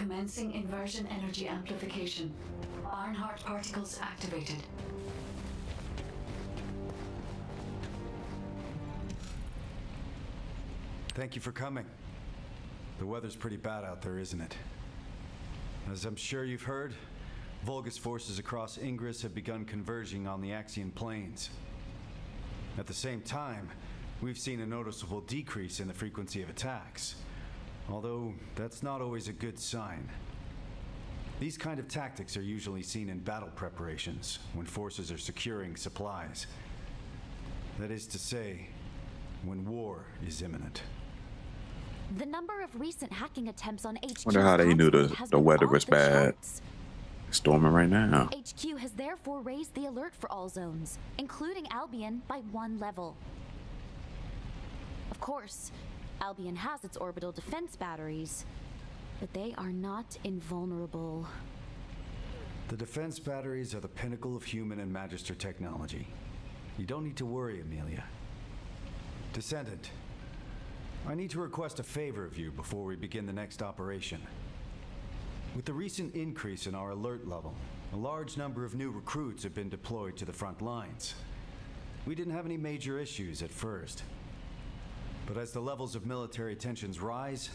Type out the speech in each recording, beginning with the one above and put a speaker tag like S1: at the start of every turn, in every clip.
S1: Commencing inversion energy amplification. Barnhart particles activated.
S2: Thank you for coming. The weather's pretty bad out there, isn't it? As I'm sure you've heard, Vulgus forces across Ingress have begun converging on the Axian plains. At the same time, we've seen a noticeable decrease in the frequency of attacks, although that's not always a good sign. These kind of tactics are usually seen in battle preparations, when forces are securing supplies. That is to say, when war is imminent.
S3: The number of recent hacking attempts on HQ.
S4: Wonder how they knew the weather was bad. It's storming right now.
S3: HQ has therefore raised the alert for all zones, including Albion, by 1 level. Of course, Albion has its orbital defense batteries, but they are not invulnerable.
S2: The defense batteries are the pinnacle of human and Magister technology. You don't need to worry, Amelia. Descendant, I need to request a favor of you before we begin the next operation. With the recent increase in our alert level, a large number of new recruits have been deployed to the front lines. We didn't have any major issues at first. But as the levels of military tensions rise,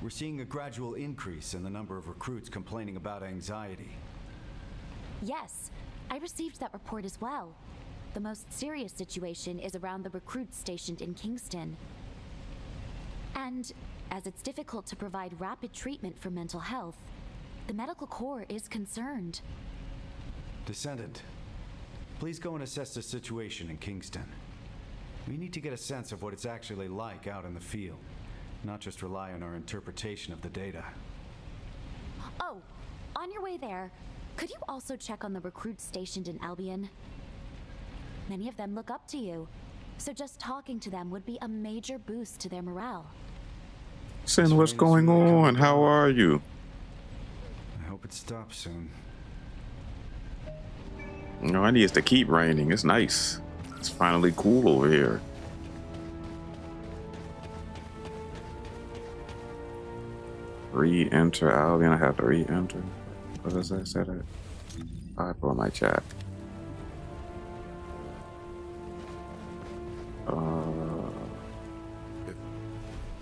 S2: we're seeing a gradual increase in the number of recruits complaining about anxiety.
S3: Yes, I received that report as well. The most serious situation is around the recruits stationed in Kingston. And as it's difficult to provide rapid treatment for mental health, the medical corps is concerned.
S2: Descendant, please go and assess the situation in Kingston. We need to get a sense of what it's actually like out in the field, not just rely on our interpretation of the data.
S3: Oh, on your way there, could you also check on the recruits stationed in Albion? Many of them look up to you, so just talking to them would be a major boost to their morale.
S4: Sin, what's going on? How are you?
S2: I hope it stops soon.
S4: No, I need it to keep raining. It's nice. It's finally cool over here. Re-enter Albion. I have to re-enter. What does that say? That I put on my chat.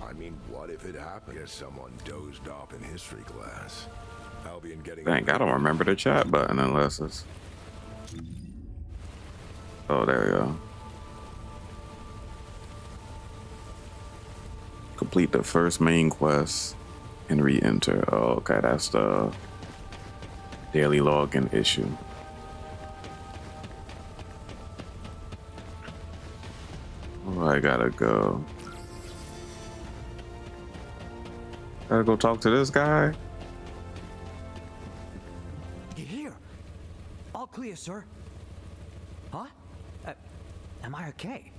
S5: I mean, what if it happened? Guess someone dozed off in history class. Albion getting.
S4: Dang, I don't remember the chat button unless it's. Oh, there we go. Complete the first main quest and re-enter. Oh, okay, that's the daily login issue. Oh, I gotta go. Gotta go talk to this guy.
S6: You're here. All clear, sir. Huh? Am I okay?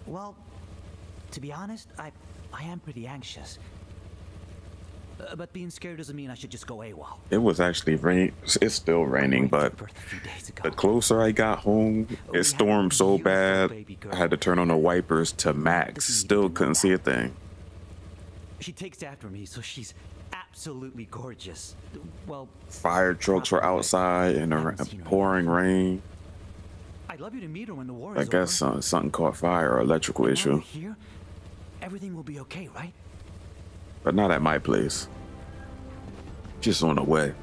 S6: Well, to be honest, I am pretty anxious. But being scared doesn't mean I should just go AWOL.
S4: It was actually rain. It's still raining, but the closer I got home, it stormed so bad I had to turn on the wipers to max. Still couldn't see a thing.
S6: She takes after me, so she's absolutely gorgeous. Well,
S4: Fire trucks were outside in the pouring rain.
S6: I'd love you to meet her when the war
S4: I
S6: is
S4: guess
S6: over.
S4: something caught fire or electrical
S6: Now
S4: issue,
S6: we're here, everything will be okay, right?
S4: but not at my place. Just on the way.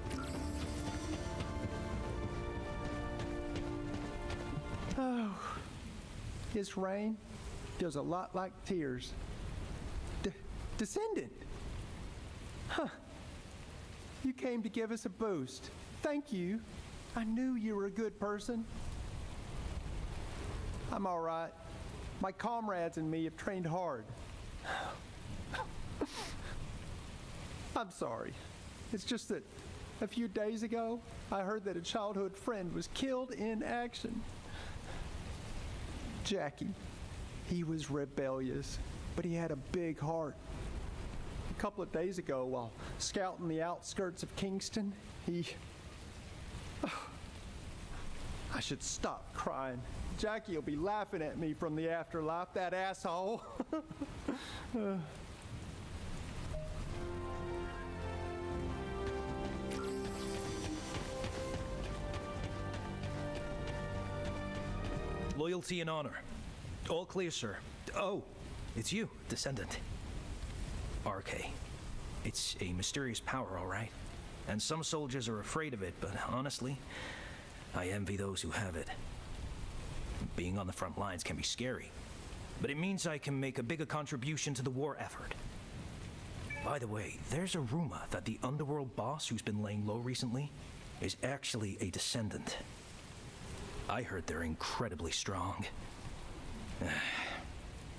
S7: Oh, his rain feels a lot like tears. Descendant. Huh. You came to give us a boost. Thank you. I knew you were a good person. I'm all right. My comrades and me have trained hard. I'm sorry. It's just that a few days ago, I heard that a childhood friend was killed in action. Jackie. He was rebellious, but he had a big heart. A couple of days ago, while scouting the outskirts of Kingston, I should stop crying. Jackie will be laughing at me from the afterlife, that asshole.
S8: Loyalty and honor. All clear, sir. Oh, it's you, Descendant. RK. It's a mysterious power, all right? And some soldiers are afraid of it, but honestly, I envy those who have it. Being on the front lines can be scary, but it means I can make a bigger contribution to the war effort. By the way, there's a rumor that the underworld boss who's been laying low recently is actually a Descendant. I heard they're incredibly strong.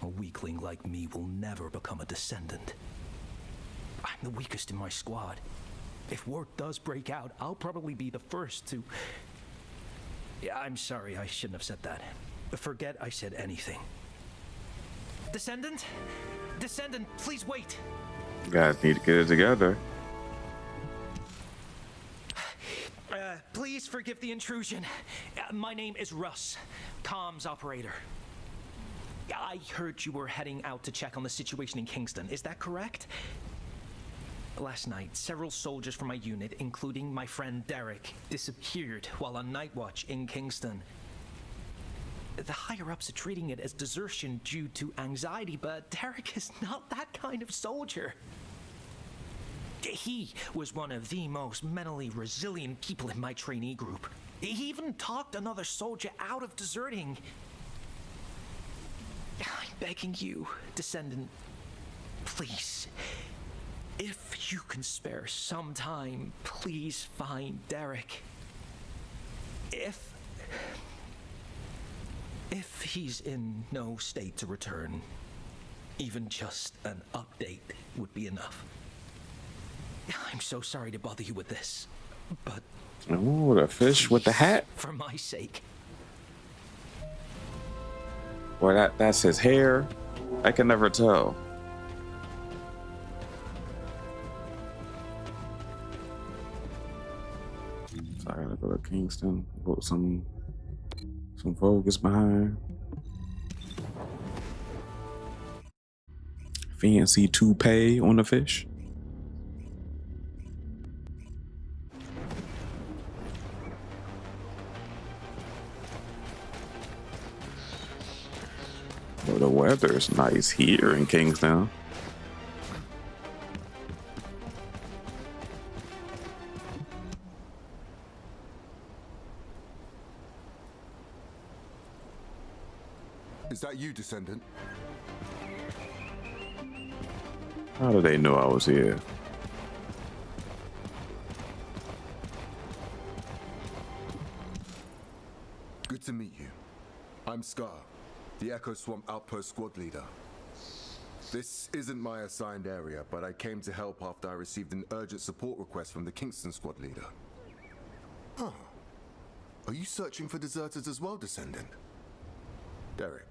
S8: A weakling like me will never become a Descendant. I'm the weakest in my squad. If war does break out, I'll probably be the first to... Yeah, I'm sorry, I shouldn't have said that. Forget I said anything. Descendant? Descendant, please wait!
S4: You guys need to get it together.
S8: Please forgive the intrusion. My name is Russ, comms operator. I heard you were heading out to check on the situation in Kingston. Is that correct? Last night, several soldiers from my unit, including my friend Derek, disappeared while on night watch in Kingston. The higher-ups are treating it as desertion due to anxiety, but Derek is not that kind of soldier. He was one of the most mentally resilient people in my trainee group. He even talked another soldier out of deserting. I'm begging you, Descendant, please. If you can spare some time, please find Derek. If he's in no state to return, even just an update would be enough. I'm so sorry to bother you with this, but...
S4: Oh, the fish with the hat?
S8: For my sake.
S4: Boy, that's his hair. I can never tell. So I gotta go to Kingston, put some focus behind. Fancy toupee on the fish. Well, the weather's nice here in Kingstown.
S5: Is that you, Descendant?
S4: How do they know I was here?
S5: Good to meet you. I'm Scar, the Echo Swamp Outpost Squad Leader. This isn't my assigned area, but I came to help after I received an urgent support request from the Kingston Squad Leader. Huh. Are you searching for deserters as well, Descendant? Derek.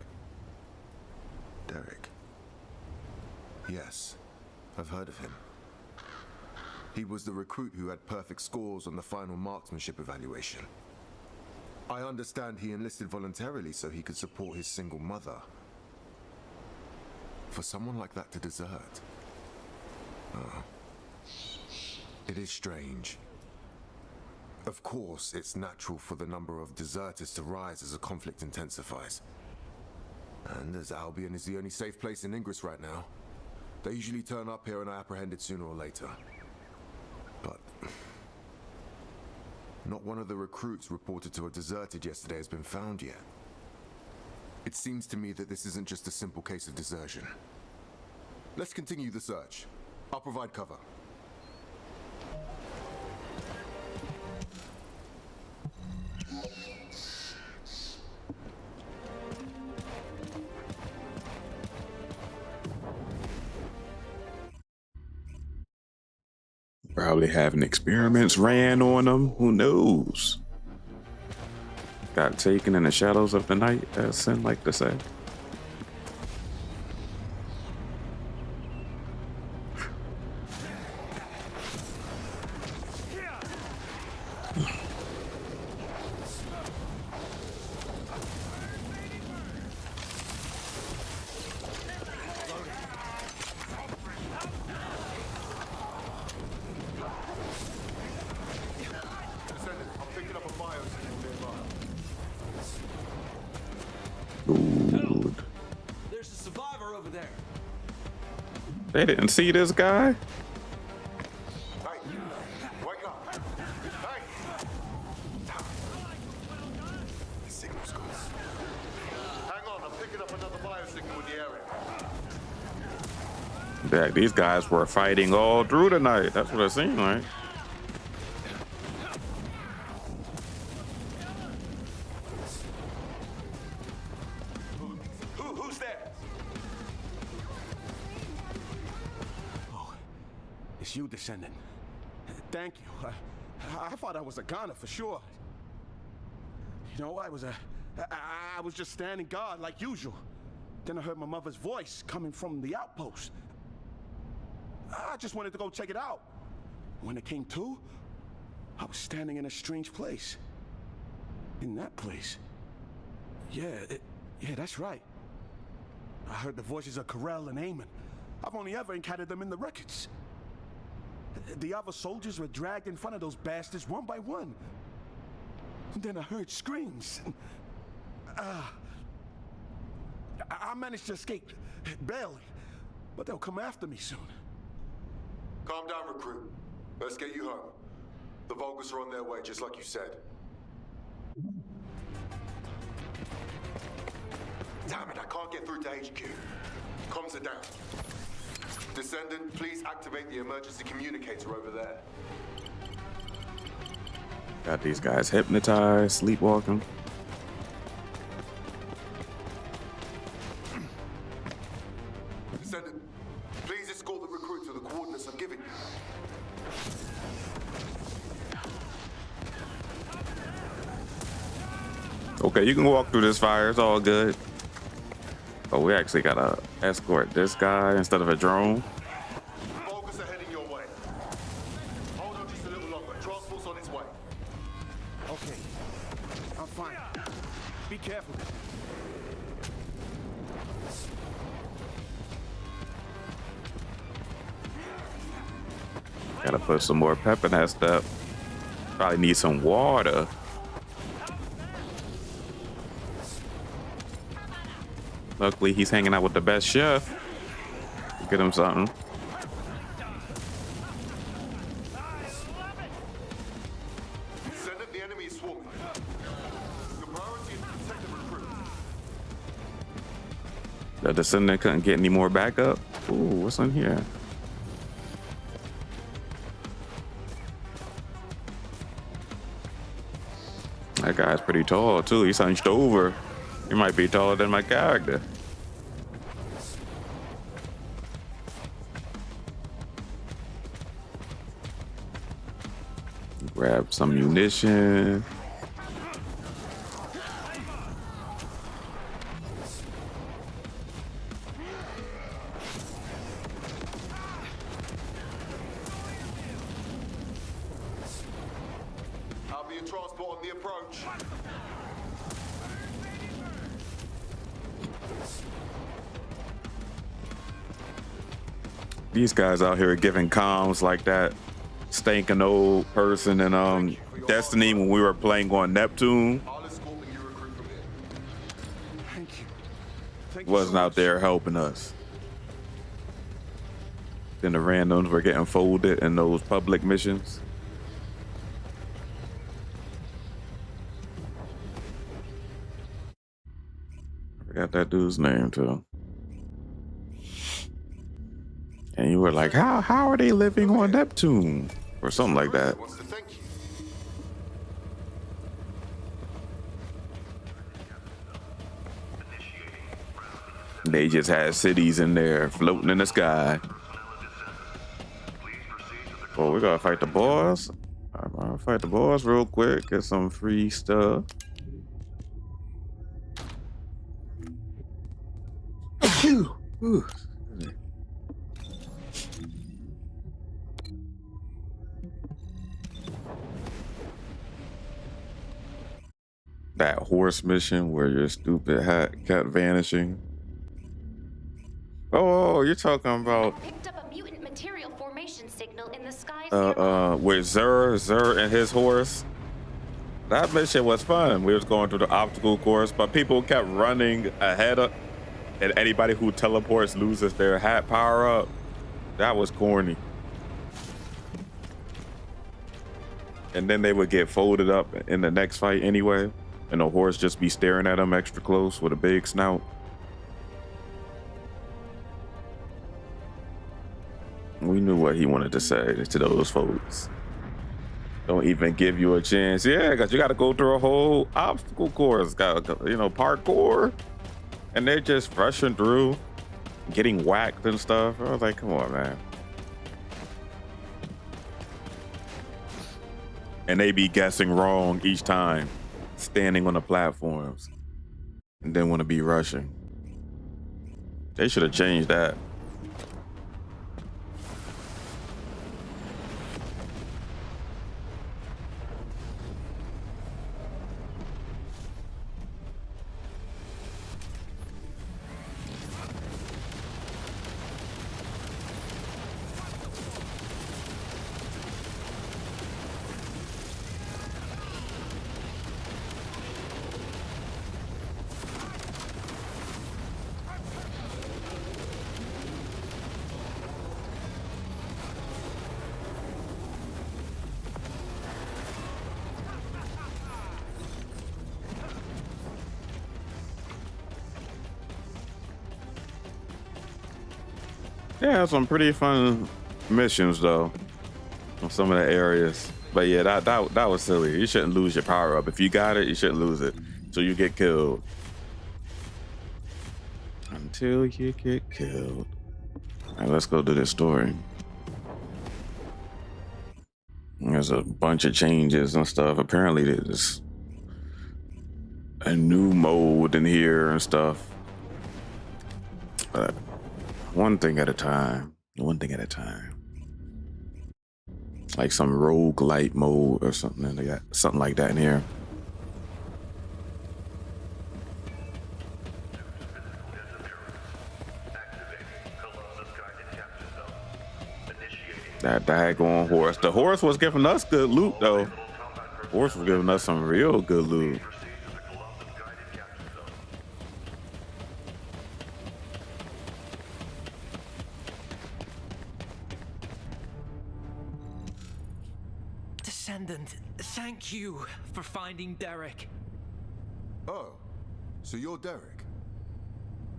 S5: Yes, I've heard of him. He was the recruit who had perfect scores on the final marksmanship evaluation. I understand he enlisted voluntarily so he could support his single mother. For someone like that to desert. Oh. It is strange. Of course, it's natural for the number of deserters to rise as the conflict intensifies. And as Albion is the only safe place in Ingress right now, they usually turn up here and are apprehended sooner or later. But not one of the recruits reported to have deserted yesterday has been found yet. It seems to me that this isn't just a simple case of desertion. Let's continue the search. I'll provide cover.
S4: Probably having experiments ran on them. Who knows? Got taken in the shadows of the night, as Sin like to say. They didn't see this guy.
S5: Hey, wake up. Hey. The signal's gone. Hang on, I'm picking up another biosignal in the area.
S4: Yeah, these guys were fighting all through the night. That's what it seemed like.
S5: Who's there? Oh, it's you, Descendant. Thank you. I thought I was a goner for sure. You know, I was just standing guard like usual. Then I heard my mother's voice coming from the outpost. I just wanted to go check it out. When it came to, I was standing in a strange place. In that place. Yeah, that's right. I heard the voices of Corell and Eamon. I've only ever encountered them in the records. The other soldiers were dragged in front of those bastards one by one. Then I heard screams. I managed to escape, barely. But they'll come after me soon. Calm down, recruit. Let's get you home. The Vulgus are on their way, just like you said. Damn it, I can't get through to HQ. Comms are down. Descendant, please activate the emergency communicator over there.
S4: Got these guys hypnotized, sleepwalking.
S5: Descendant, please escort the recruit to the coordinates I'm giving you.
S4: Okay, you can walk through this fire. It's all good. But we actually gotta escort this guy instead of a drone.
S5: Vulgus are heading your way. Hold on just a little longer. Transport's on its way. Okay, I'm fine. Be careful.
S4: Gotta put some more pep in that step. Probably need some water. Luckily, he's hanging out with the best chef. Get him something.
S5: Descendant, the enemy is swarming. Your priority is to protect the recruit.
S4: The Descendant couldn't get any more backup. Ooh, what's in here? That guy's pretty tall too. He's hunched over. He might be taller than my character. Grab some munition.
S5: I'll be in transport on the approach.
S4: These guys out here giving comms like that stinking old person in Destiny when we were playing on Neptune.
S5: I'll escort the new recruit from here. Thank you. Thank you
S4: Wasn't
S5: so
S4: out
S5: much.
S4: there helping us. Then the randoms were getting folded in those public missions. I forgot that dude's name too. And you were like, how are they living on Neptune? Or something like that.
S5: Wants to thank you.
S4: They just had cities in there floating in the sky. Oh, we gotta fight the boss. I'll fight the boss real quick. Get some free stuff. Whew. That horse mission where your stupid hat kept vanishing. Oh, you're talking about
S3: Picked up a mutant material formation signal in the skies
S4: with Zur and his horse. That mission was fun. We was going through the obstacle course, but people kept running ahead of, and anybody who teleports loses their hat power up. That was corny. And then they would get folded up in the next fight anyway, and the horse just be staring at them extra close with a big snout. We knew what he wanted to say to those folks. Don't even give you a chance. Yeah, because you got to go through a whole obstacle course, got, you know, parkour, and they're just rushing through, getting whacked and stuff. I was like, come on, man. And they be guessing wrong each time, standing on the platforms, and then want to be rushing. They should have changed that. Yeah, some pretty fun missions though, on some of the areas. But yeah, that was silly. You shouldn't lose your power up. If you got it, you shouldn't lose it. So you get killed. Until you get killed. All right, let's go do this story. There's a bunch of changes and stuff. Apparently there's a new mode in here and stuff. One thing at a time. One thing at a time. Like some roguelite mode or something. And they got something like that in here. That daggone horse. The horse was giving us good loot though. The horse was giving us some real good loot.
S8: Descendant, thank you for finding Derek.
S5: Oh, so you're Derek?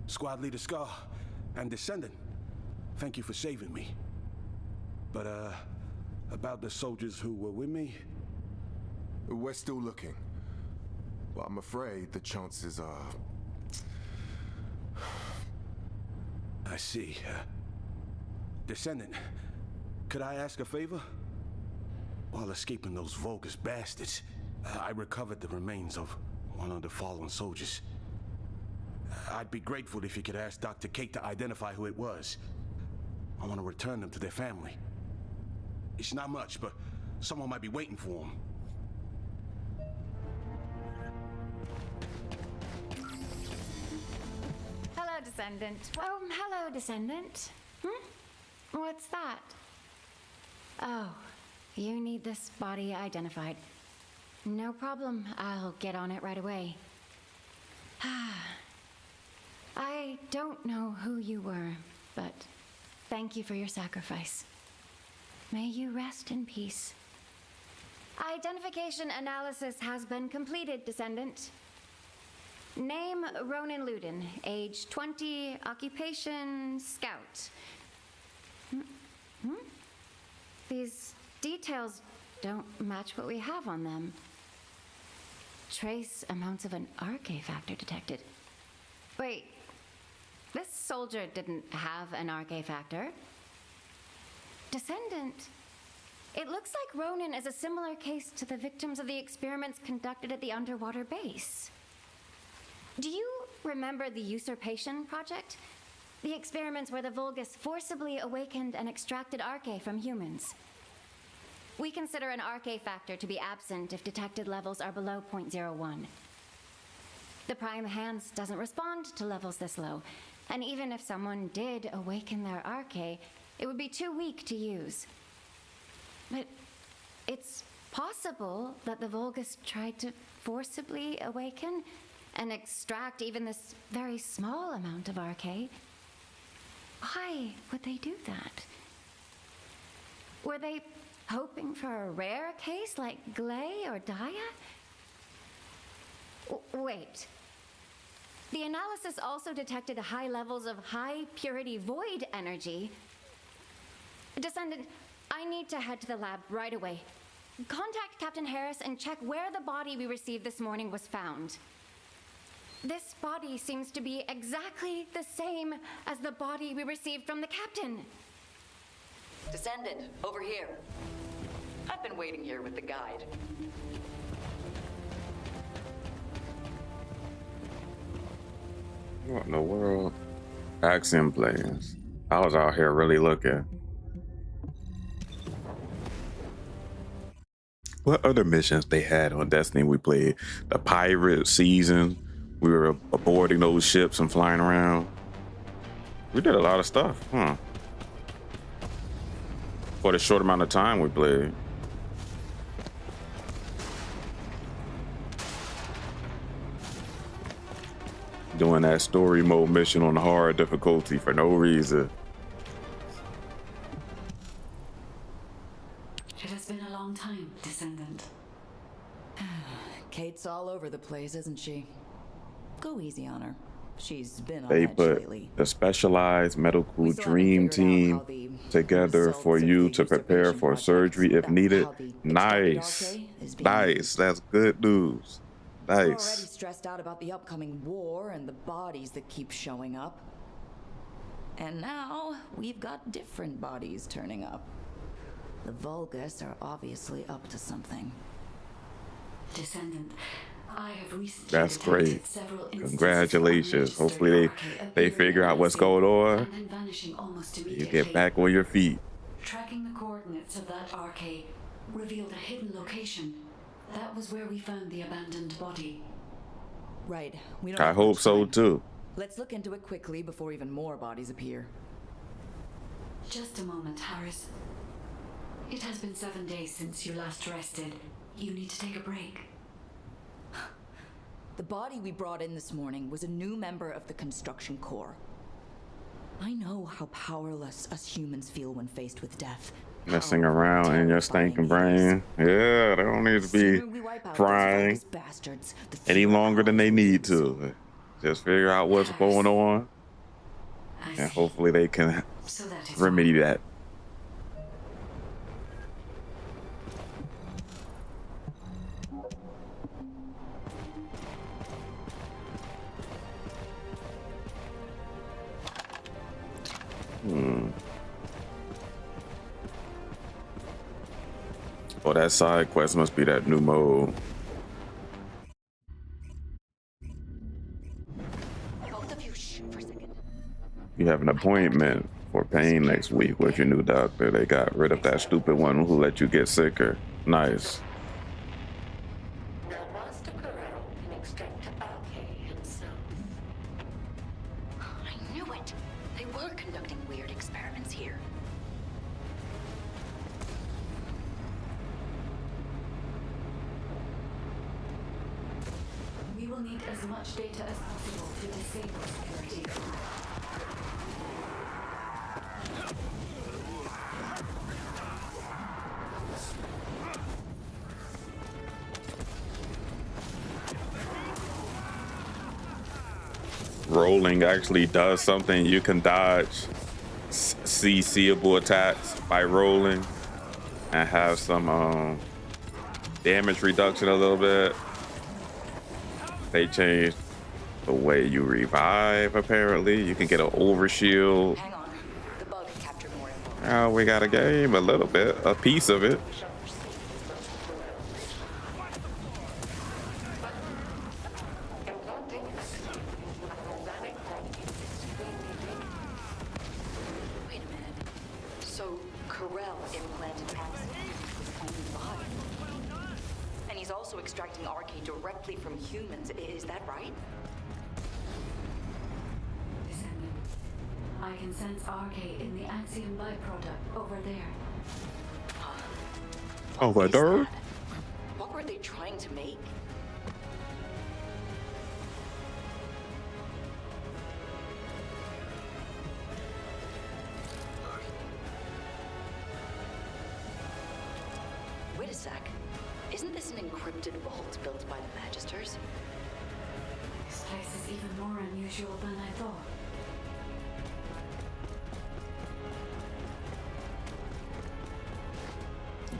S9: Squad Leader Scar and Descendant, thank you for saving me. But, about the soldiers who were with me?
S5: We're still looking. But I'm afraid the chances are...
S9: I see. Descendant, could I ask a favor? While escaping those Vulgus bastards, I recovered the remains of one of the fallen soldiers. I'd be grateful if you could ask Dr. Kate to identify who it was. I want to return them to their family. It's not much, but someone might be waiting for them.
S10: Hello, Descendant. Oh, hello, Descendant. What's that? Oh, you need this body identified. No problem. I'll get on it right away. I don't know who you were, but thank you for your sacrifice. May you rest in peace. Identification analysis has been completed, Descendant. Name, Ronan Ludin. Age 20. Occupation, Scout. These details don't match what we have on them. Trace amounts of an RK factor detected. Wait, this soldier didn't have an RK factor. Descendant, it looks like Ronan is a similar case to the victims of the experiments conducted at the underwater base. Do you remember the Usurpation Project? The experiments where the Vulgus forcibly awakened and extracted RK from humans. We consider an RK factor to be absent if detected levels are below 0.01. The Prime Hands doesn't respond to levels this low, and even if someone did awaken their RK, it would be too weak to use. But it's possible that the Vulgus tried to forcibly awaken and extract even this very small amount of RK. Why would they do that? Were they hoping for a rare case like Glay or Daya? Wait. The analysis also detected high levels of high-purity void energy. Descendant, I need to head to the lab right away. Contact Captain Harris and check where the body we received this morning was found. This body seems to be exactly the same as the body we received from the captain.
S11: Descendant, over here. I've been waiting here with the guide.
S4: What in the world? Axiom players. I was out here really looking. What other missions they had on Destiny we played? The pirate season. We were boarding those ships and flying around. We did a lot of stuff, huh? For the short amount of time we played. Doing that story mode mission on the hard difficulty for no reason.
S1: It has been a long time, Descendant.
S11: Kate's all over the place, isn't she? Go easy on her. She's been on
S4: They
S11: edge
S4: put
S11: lately.
S4: the specialized medical
S11: We still haven't
S4: dream
S11: figured out
S4: team
S11: how the
S4: together
S11: results
S4: for
S11: of
S4: you
S11: the
S4: to prepare
S11: usurpation
S4: for
S11: projects,
S4: surgery if needed.
S11: how the extended
S4: Nice.
S11: arcade is being
S4: Nice.
S11: used.
S4: That's good news.
S11: We're already
S4: Nice.
S11: stressed out about the upcoming war and the bodies that keep showing up. And now we've got different bodies turning up. The Vulgus are obviously up to something.
S1: Descendant, I have recently
S4: That's
S1: detected
S4: great.
S1: several instances
S4: Congratulations.
S1: of
S4: Hopefully
S1: unregistered
S4: they
S1: arcade
S4: figure out what's
S1: appearing
S4: going on.
S1: and then vanishing almost
S4: You
S1: immediately.
S4: get back on your feet.
S1: Tracking the coordinates of that arcade revealed a hidden location. That was where we found the abandoned body.
S11: Right. We don't
S4: I
S11: have
S4: hope
S11: much
S4: so
S11: time.
S4: too.
S11: Let's look into it quickly before even more bodies appear.
S1: Just a moment, Harris. It has been 7 days since you last rested. You need to take a break.
S11: The body we brought in this morning was a new member of the construction corps. I know how powerless us humans feel when faced with death.
S4: Messing
S11: How
S4: around in your
S11: terrifying
S4: stinking
S11: it is.
S4: brain. Yeah, they don't need to
S11: The
S4: be
S11: sooner we wipe out those
S4: crying
S11: Vulgus bastards, the
S4: any
S11: fewer
S4: longer than they
S11: lives we
S4: need
S11: lose.
S4: to. Just figure out what's going on,
S1: I
S4: and
S1: see.
S4: hopefully they can
S1: So that is
S4: remedy that. Oh, that side quest must be that new mode.
S11: Both of you, shh for a second.
S4: You have an appointment for pain next week with your new doctor. They got rid of that stupid one who let you get sicker. Nice.
S12: Now, Master Corral can extract RK himself.
S11: I knew it. They were conducting weird experiments here.
S1: We will need as much data as possible to disable security.
S4: Rolling actually does something. You can dodge seeable attacks by rolling and have some damage reduction a little bit. They changed the way you revive, apparently. You can get an overshield.
S11: Hang on. The bug captured more info.
S4: Oh, we got a game, a little bit, a piece of it.
S11: Wait a minute. So Corell implanted Axis in his own body. And he's also extracting RK directly from humans. Is that right?
S1: Descendant, I can sense RK in the Axiom byproduct over there.
S4: Over
S11: Is
S4: there?
S11: that- What were they trying to make? Isn't this an encrypted vault built by the Magisters?
S1: This place is even more unusual than I thought.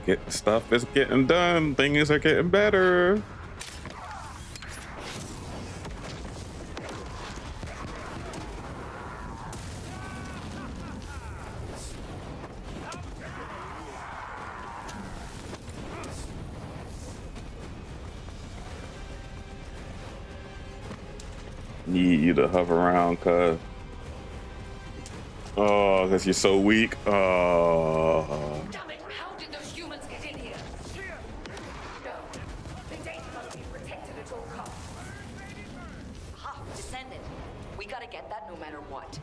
S4: Get stuff is getting done. Things are getting better. Need you to hover around, cuz. Oh, because you're so weak. Oh.
S12: Damn it! How did those humans get in here? No, the data must be protected at all costs.
S11: Ha! Descendant. We gotta get that no matter what.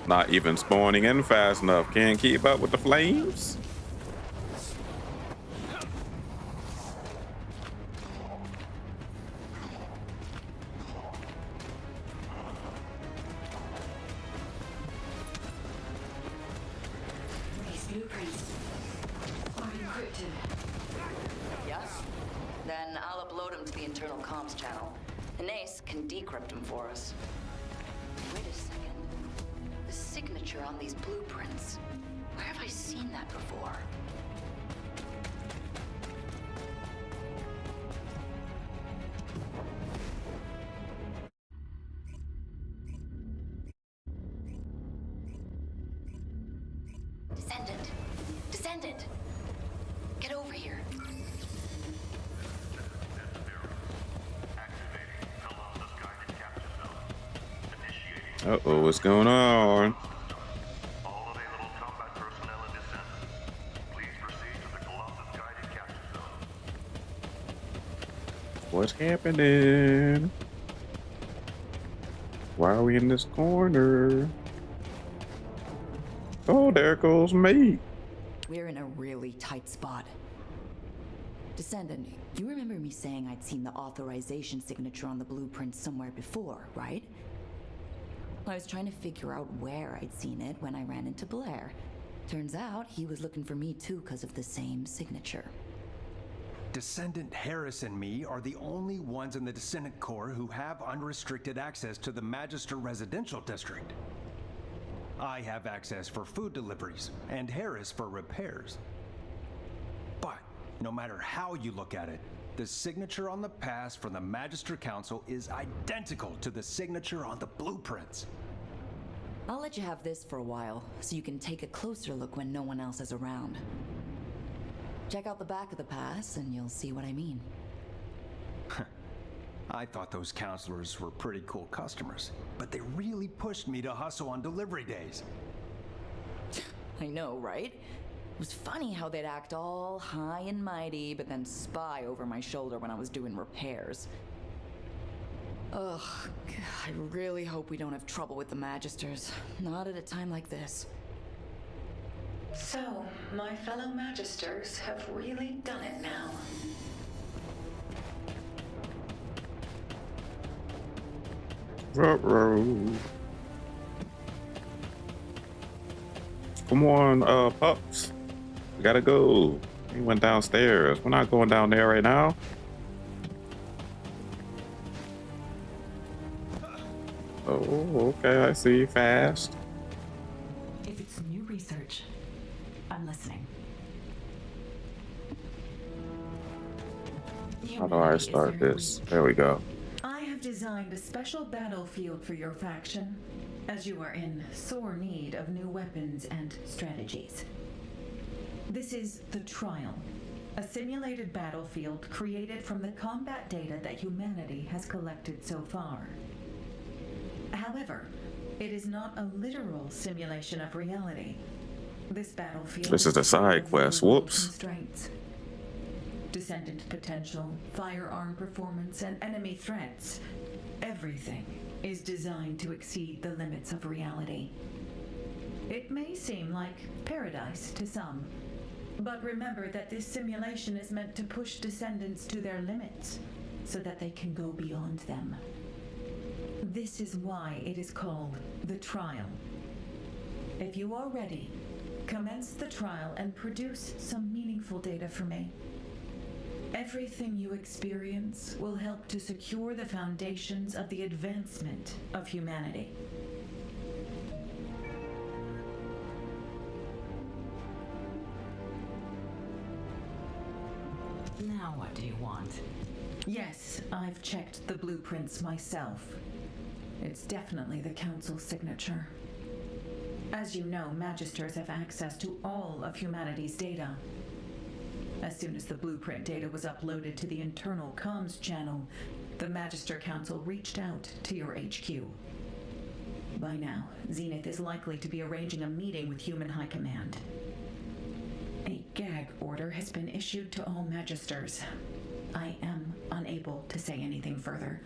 S4: Not even spawning in fast enough. Can't keep up with the flames.
S1: These blueprints are encrypted.
S11: Yeah? Then I'll upload them to the internal comms channel. And Ace can decrypt them for us. Wait a second. The signature on these blueprints. Where have I seen that before? Descendant! Descendant! Get over here.
S4: Uh-oh, what's going on?
S13: All available combat personnel and descendants, please proceed to the Colossus guided capture zone.
S4: What's happening? Why are we in this corner? Oh, there goes me.
S11: We're in a really tight spot. Descendant, you remember me saying I'd seen the authorization signature on the blueprint somewhere before, right? I was trying to figure out where I'd seen it when I ran into Blair. Turns out he was looking for me too because of the same signature.
S7: Descendant Harris and me are the only ones in the Descendant Corps who have unrestricted access to the Magister Residential District. I have access for food deliveries, and Harris for repairs. But no matter how you look at it, the signature on the pass from the Magister Council is identical to the signature on the blueprints.
S11: I'll let you have this for a while, so you can take a closer look when no one else is around. Check out the back of the pass, and you'll see what I mean.
S7: I thought those counselors were pretty cool customers, but they really pushed me to hustle on delivery days.
S11: I know, right? It was funny how they'd act all high and mighty, but then spy over my shoulder when I was doing repairs. Ugh, I really hope we don't have trouble with the Magisters. Not at a time like this.
S12: So, my fellow Magisters have really done it now.
S4: Come on, pups. We gotta go. He went downstairs. We're not going down there right now. Oh, okay. I see. Fast.
S1: If it's new research, I'm listening.
S4: How do I start this? There we go.
S14: I have designed a special battlefield for your faction, as you are in sore need of new weapons and strategies. This is the Trial, a simulated battlefield created from the combat data that humanity has collected so far. However, it is not a literal simulation of reality. This battlefield
S4: This is the side quest. Whoops.
S14: constraints. Descendant potential, firearm performance, and enemy threats. Everything is designed to exceed the limits of reality. It may seem like paradise to some, but remember that this simulation is meant to push descendants to their limits so that they can go beyond them. This is why it is called the trial. If you are ready, commence the trial and produce some meaningful data for me. Everything you experience will help to secure the foundations of the advancement of humanity.
S1: Now what do you want?
S14: Yes, I've checked the blueprints myself. It's definitely the Council's signature. As you know, Magisters have access to all of humanity's data. As soon as the blueprint data was uploaded to the internal comms channel, the Magister Council reached out to your HQ. By now, Zenith is likely to be arranging a meeting with Human High Command. A gag order has been issued to all Magisters. I am unable to say anything further.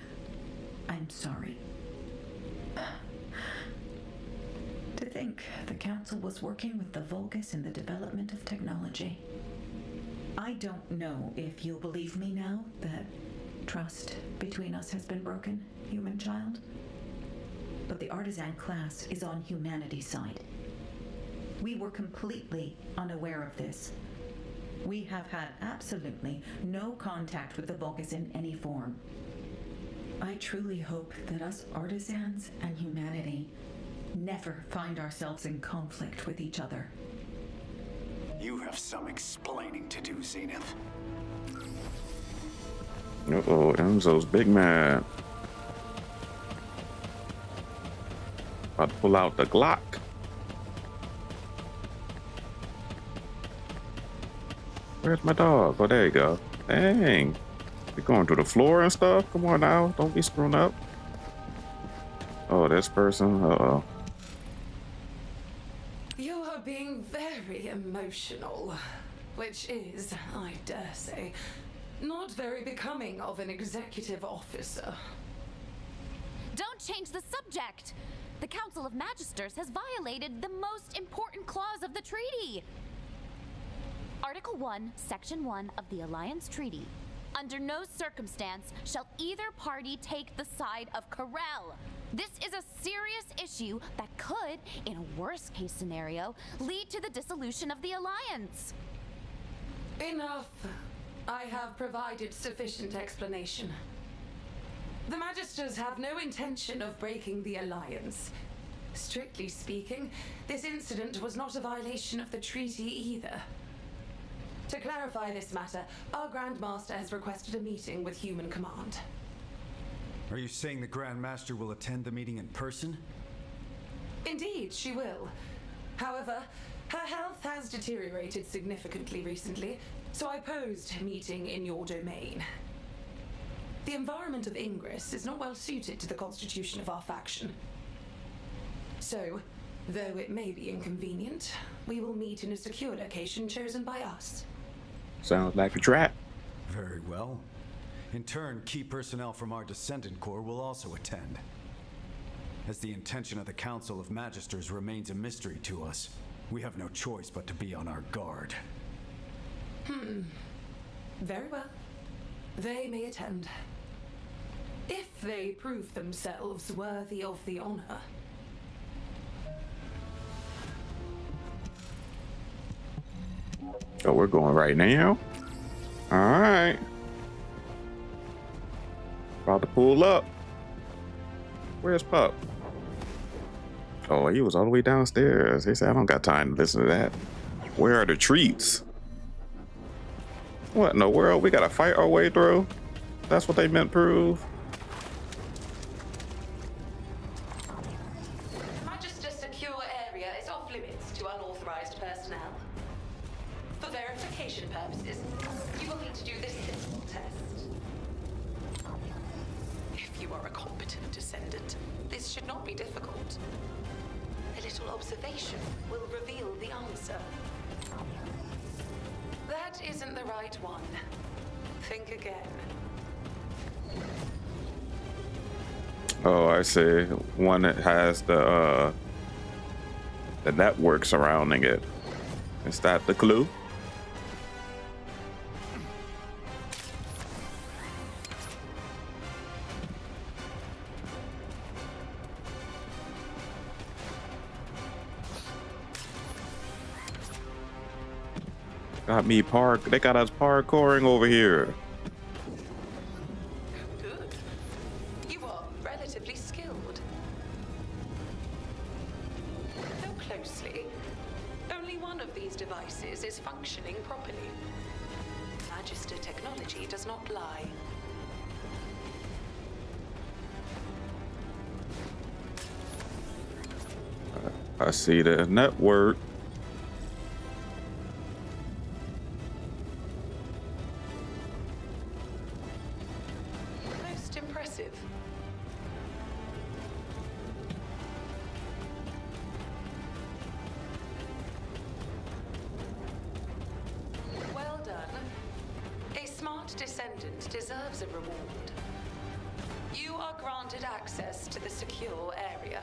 S14: I'm sorry. To think the Council was working with the Vulgus in the development of technology. I don't know if you'll believe me now that trust between us has been broken, human child. But the artisan class is on humanity's side. We were completely unaware of this. We have had absolutely no contact with the Vulgus in any form. I truly hope that us artisans and humanity never find ourselves in conflict with each other.
S2: You have some explaining to do, Zenith.
S4: Uh-oh, Enzo's big mad. About to pull out the Glock. Where's my dog? Oh, there you go. Dang. You're going through the floor and stuff? Come on now. Don't be screwing up. Oh, this person. Uh-oh.
S12: You are being very emotional, which is, I dare say, not very becoming of an executive officer.
S3: Don't change the subject! The Council of Magisters has violated the most important clause of the treaty. Article 1, Section 1 of the Alliance Treaty. Under no circumstance shall either party take the side of Corel. This is a serious issue that could, in a worst-case scenario, lead to the dissolution of the Alliance.
S12: Enough. I have provided sufficient explanation. The Magisters have no intention of breaking the Alliance. Strictly speaking, this incident was not a violation of the treaty either. To clarify this matter, our Grand Master has requested a meeting with Human Command.
S2: Are you saying the Grand Master will attend the meeting in person?
S12: Indeed, she will. However, her health has deteriorated significantly recently, so I posed a meeting in your domain. The environment of Ingress is not well suited to the constitution of our faction. So, though it may be inconvenient, we will meet in a secure location chosen by us.
S4: Sounds like a trap.
S2: Very well. In turn, key personnel from our Descendant Corps will also attend. As the intention of the Council of Magisters remains a mystery to us, we have no choice but to be on our guard.
S12: Very well. They may attend. If they prove themselves worthy of the honor.
S4: Oh, we're going right now? Alright. About to pull up. Where's Pup? Oh, he was all the way downstairs. He said, I don't got time to listen to that. Where are the treats? What in the world? We gotta fight our way through? That's what they meant prove?
S12: Magister secure area is off limits to unauthorized personnel. For verification purposes, you will need to do this simple test. If you are a competent descendant, this should not be difficult. A little observation will reveal the answer. That isn't the right one. Think again.
S4: Oh, I see. One that has the The network surrounding it. Is that the clue? Got me they got us parkouring over here.
S12: Good. You are relatively skilled. Look closely. Only one of these devices is functioning properly. Magister technology does not lie.
S4: I see the network.
S12: Most impressive. Well done. A smart descendant deserves a reward. You are granted access to the secure area.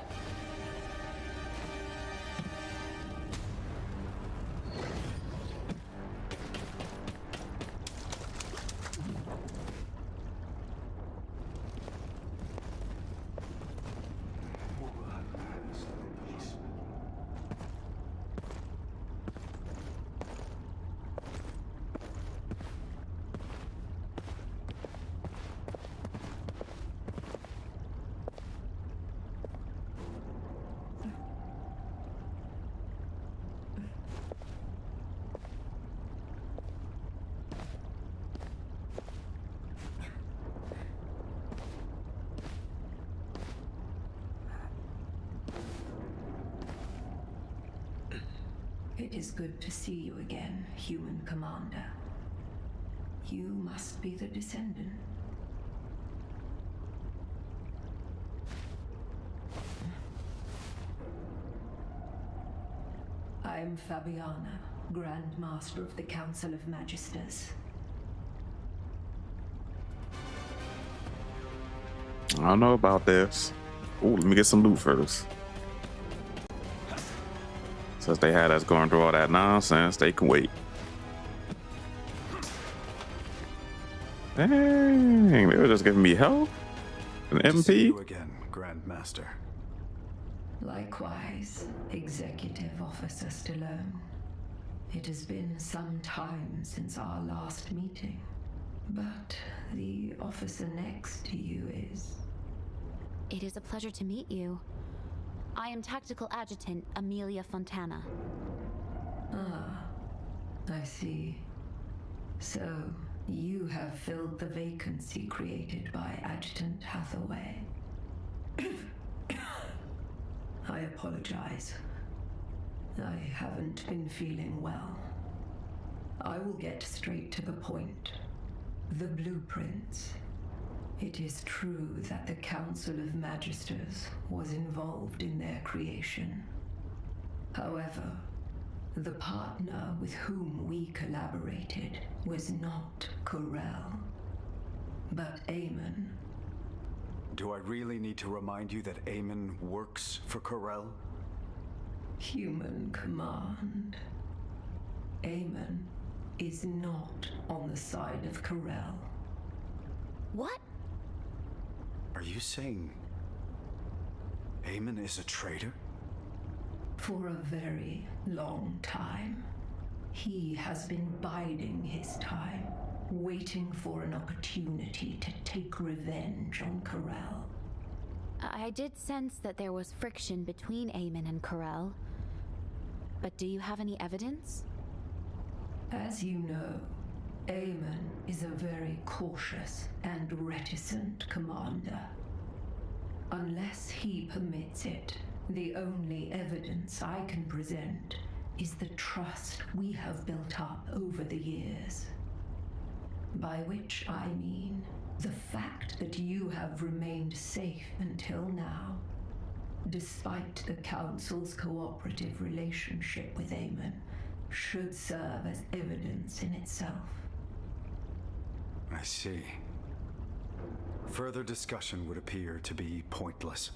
S14: It is good to see you again, human commander. You must be the descendant. I am Fabiana, Grand Master of the Council of Magisters.
S4: I don't know about this. Ooh, let me get some loot first. Since they had us going through all that nonsense, they can wait. Dang, they were just giving me help. An
S2: Good to see
S4: MP.
S2: you again, Grand Master.
S14: Likewise, Executive Officer Stallone. It has been some time since our last meeting, but the officer next to you is...
S3: It is a pleasure to meet you. I am Tactical Adjutant Amelia Fontana.
S14: Ah, I see. So, you have filled the vacancy created by Adjutant Hathaway. I apologize. I haven't been feeling well. I will get straight to the point. The blueprints. It is true that the Council of Magisters was involved in their creation. However, the partner with whom we collaborated was not Corel, but Eamon.
S2: Do I really need to remind you that Eamon works for Corel?
S14: Human command. Eamon is not on the side of Corel.
S3: What?
S2: Are you saying Eamon is a traitor?
S14: For a very long time, he has been biding his time, waiting for an opportunity to take revenge on Corel.
S3: I did sense that there was friction between Eamon and Corel. But do you have any evidence?
S14: As you know, Eamon is a very cautious and reticent commander. Unless he permits it, the only evidence I can present is the trust we have built up over the years. By which I mean the fact that you have remained safe until now, despite the Council's cooperative relationship with Eamon, should serve as evidence in itself.
S2: I see. Further discussion would appear to be pointless.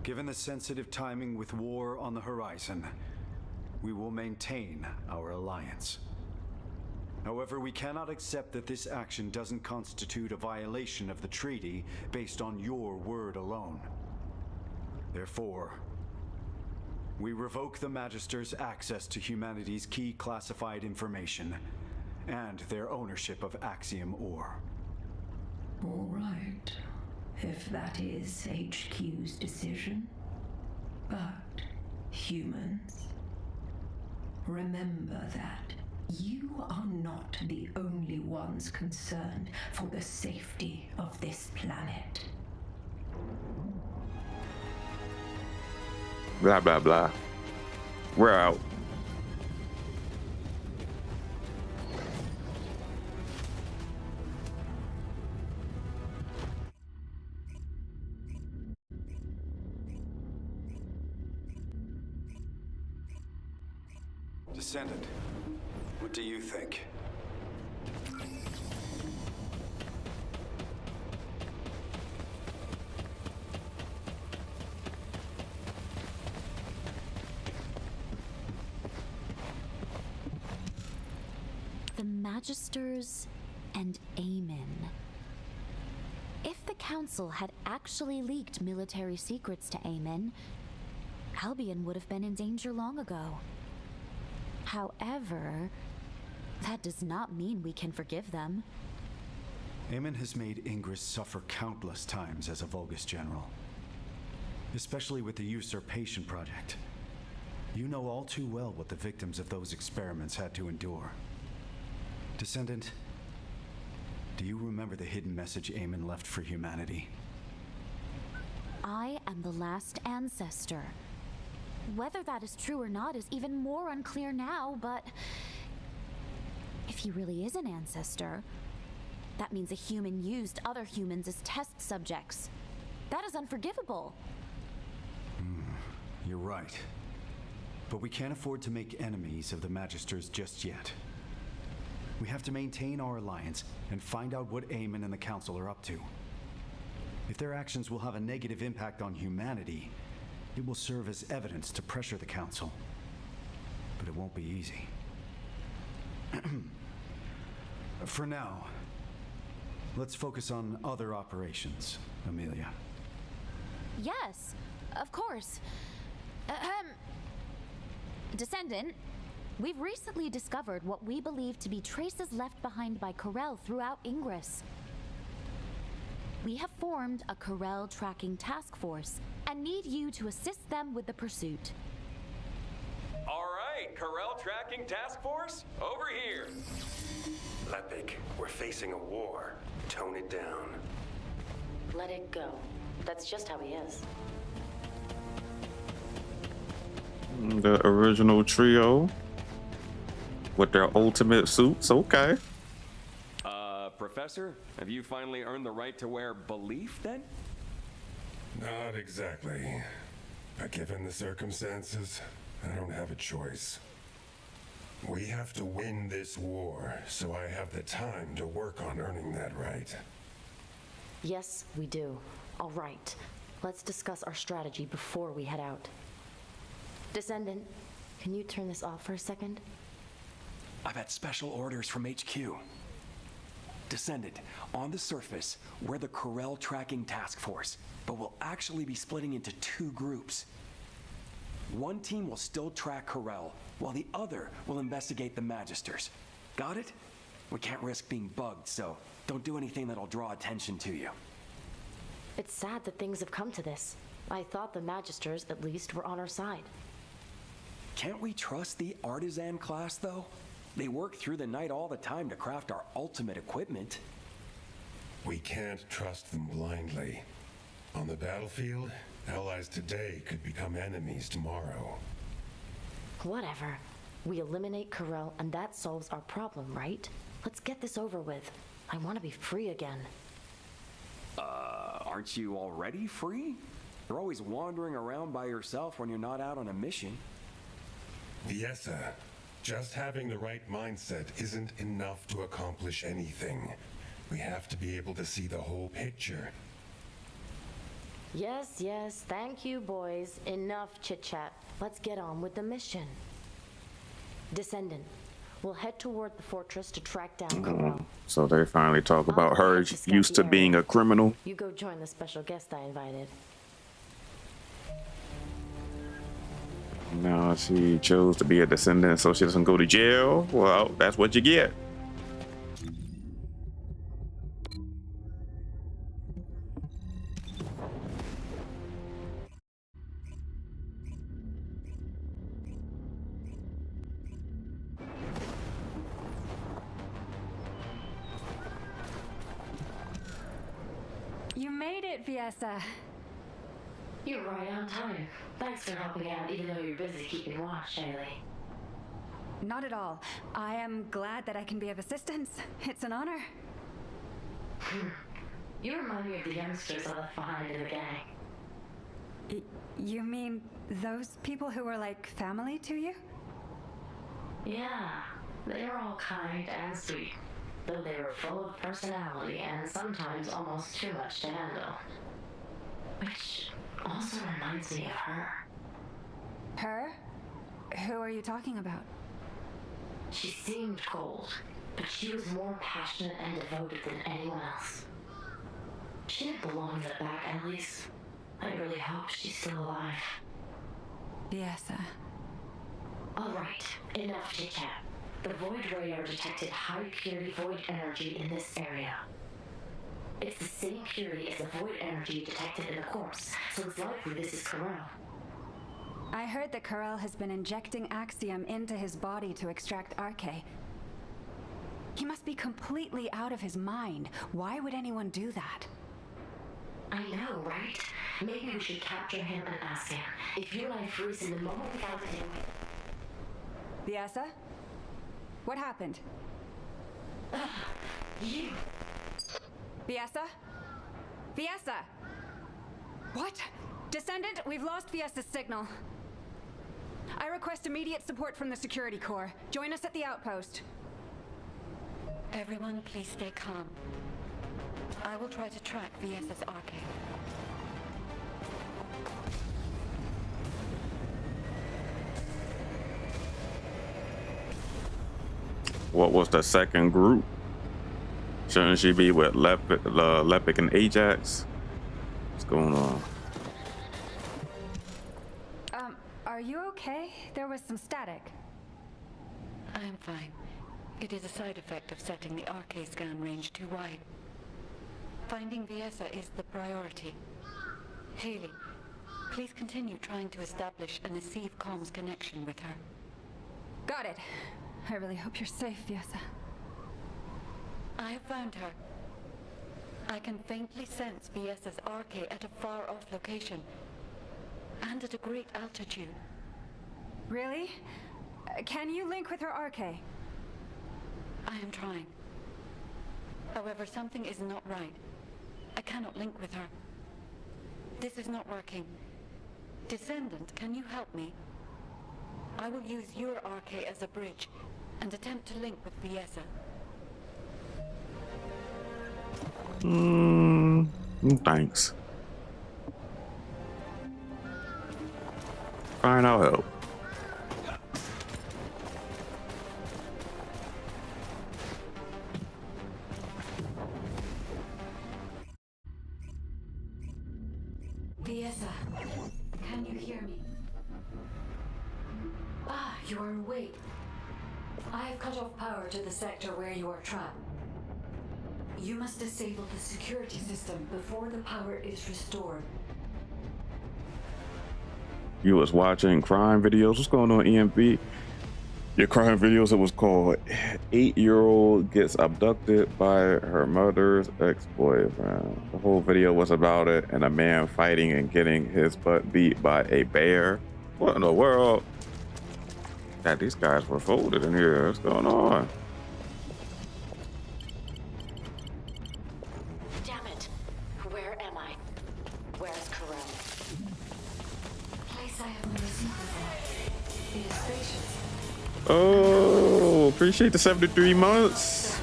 S2: Given the sensitive timing with war on the horizon, we will maintain our alliance. However, we cannot accept that this action doesn't constitute a violation of the treaty based on your word alone. Therefore, we revoke the Magister's access to humanity's key classified information and their ownership of Axiom ore.
S14: All right, if that is HQ's decision. But, humans, remember that you are not the only ones concerned for the safety of this planet.
S4: Blah, blah, blah. We're out.
S2: Descendant, what do you think?
S3: The Magisters and Aemon. If the Council had actually leaked military secrets to Aemon, Albion would have been in danger long ago. However, that does not mean we can forgive them.
S2: Aemon has made Ingress suffer countless times as a Vulgus general. Especially with the Usurpation Project. You know all too well what the victims of those experiments had to endure. Descendant, do you remember the hidden message Aemon left for humanity?
S3: I am the last ancestor. Whether that is true or not is even more unclear now, but if he really is an ancestor, that means a human used other humans as test subjects. That is unforgivable.
S2: You're right. But we can't afford to make enemies of the Magisters just yet. We have to maintain our alliance and find out what Aemon and the Council are up to. If their actions will have a negative impact on humanity, it will serve as evidence to pressure the Council. But it won't be easy. For now, let's focus on other operations, Amelia.
S3: Yes, of course. Descendant, we've recently discovered what we believe to be traces left behind by Corel throughout Ingress. We have formed a Corel tracking task force and need you to assist them with the pursuit.
S15: All right, Corel tracking task force, over here.
S16: Lepic, we're facing a war. Tone it down.
S17: Let it go. That's just how he is.
S4: The original trio with their ultimate suits, okay.
S15: Professor, have you finally earned the right to wear belief then?
S18: Not exactly. But given the circumstances, I don't have a choice. We have to win this war, so I have the time to work on earning that right.
S17: Yes, we do. All right. Let's discuss our strategy before we head out. Descendant, can you turn this off for a second?
S15: I've had special orders from HQ. Descendant, on the surface, we're the Corel tracking task force, but we'll actually be splitting into two groups. One team will still track Corel, while the other will investigate the Magisters. Got it? We can't risk being bugged, so don't do anything that'll draw attention to you.
S17: It's sad that things have come to this. I thought the Magisters, at least, were on our side.
S15: Can't we trust the Artisan class, though? They work through the night all the time to craft our ultimate equipment.
S18: We can't trust them blindly. On the battlefield, allies today could become enemies tomorrow.
S17: Whatever. We eliminate Corel and that solves our problem, right? Let's get this over with. I want to be free again.
S15: Aren't you already free? You're always wandering around by yourself when you're not out on a mission.
S18: Viessa, just having the right mindset isn't enough to accomplish anything. We have to be able to see the whole picture.
S17: Yes, yes, thank you, boys. Enough chit-chat. Let's get on with the mission. Descendant, we'll head toward the fortress to track down Corel.
S4: So they finally talk about her used to being a criminal.
S17: You go join the special guest I invited.
S4: Now she chose to be a descendant so she doesn't go to jail. Well, that's what you get.
S19: You made it, Viessa.
S17: You're right on time. Thanks for helping out, even though you're busy keeping watch, Haley.
S19: Not at all. I am glad that I can be of assistance. It's an honor.
S17: You remind me of the youngsters I left behind in the gang.
S19: You mean those people who were like family to you?
S17: Yeah, they were all kind and sweet, though they were full of personality and sometimes almost too much to handle. Which also reminds me of her.
S19: Her? Who are you talking about?
S17: She seemed cold, but she was more passionate and devoted than anyone else. She didn't belong in the back alleys. I really hope she's still alive.
S19: Viessa.
S17: All right, enough chit-chat. The Void radar detected high purity void energy in this area. It's the same purity as the void energy detected in the corpse, so it's likely this is Corel.
S19: I heard that Corel has been injecting Axiom into his body to extract Arche. He must be completely out of his mind. Why would anyone do that?
S17: I know, right? Maybe we should capture him and ask him. If you and I freeze in the moment without him...
S19: Viessa? What happened?
S17: You...
S19: Viessa? Viessa! What? Descendant, we've lost Viessa's signal. I request immediate support from the security corps. Join us at the outpost.
S1: Everyone, please stay calm. I will try to track Viessa's Arche.
S4: What was the second group? Shouldn't she be with Lepic and Ajax? What's going on?
S19: Are you okay? There was some static.
S1: I am fine. It is a side effect of setting the Arche scan range too wide. Finding Viessa is the priority. Haley, please continue trying to establish a Nasiv comms connection with her.
S19: Got it. I really hope you're safe, Viessa.
S1: I have found her. I can faintly sense Viessa's Arche at a far-off location, and at a great altitude.
S19: Really? Can you link with her Arche?
S1: I am trying. However, something is not right. I cannot link with her. This is not working. Descendant, can you help me? I will use your Arche as a bridge and attempt to link with Viessa.
S4: Thanks. Fine, I'll help.
S1: Viessa, can you hear me? Ah, you are awake. I have cut off power to the sector where you are trapped. You must disable the security system before the power is restored.
S4: You was watching crime videos. What's going on, EMP? Your crime videos, it was called 8-year-old gets abducted by her mother's ex-boyfriend. The whole video was about it and a man fighting and getting his butt beat by a bear. What in the world? God, these guys were folded in here. What's going on?
S17: Damn it. Where am I? Where's Corel?
S1: Place I have never seen before. It is spacious.
S4: Oh, appreciate the 73 months.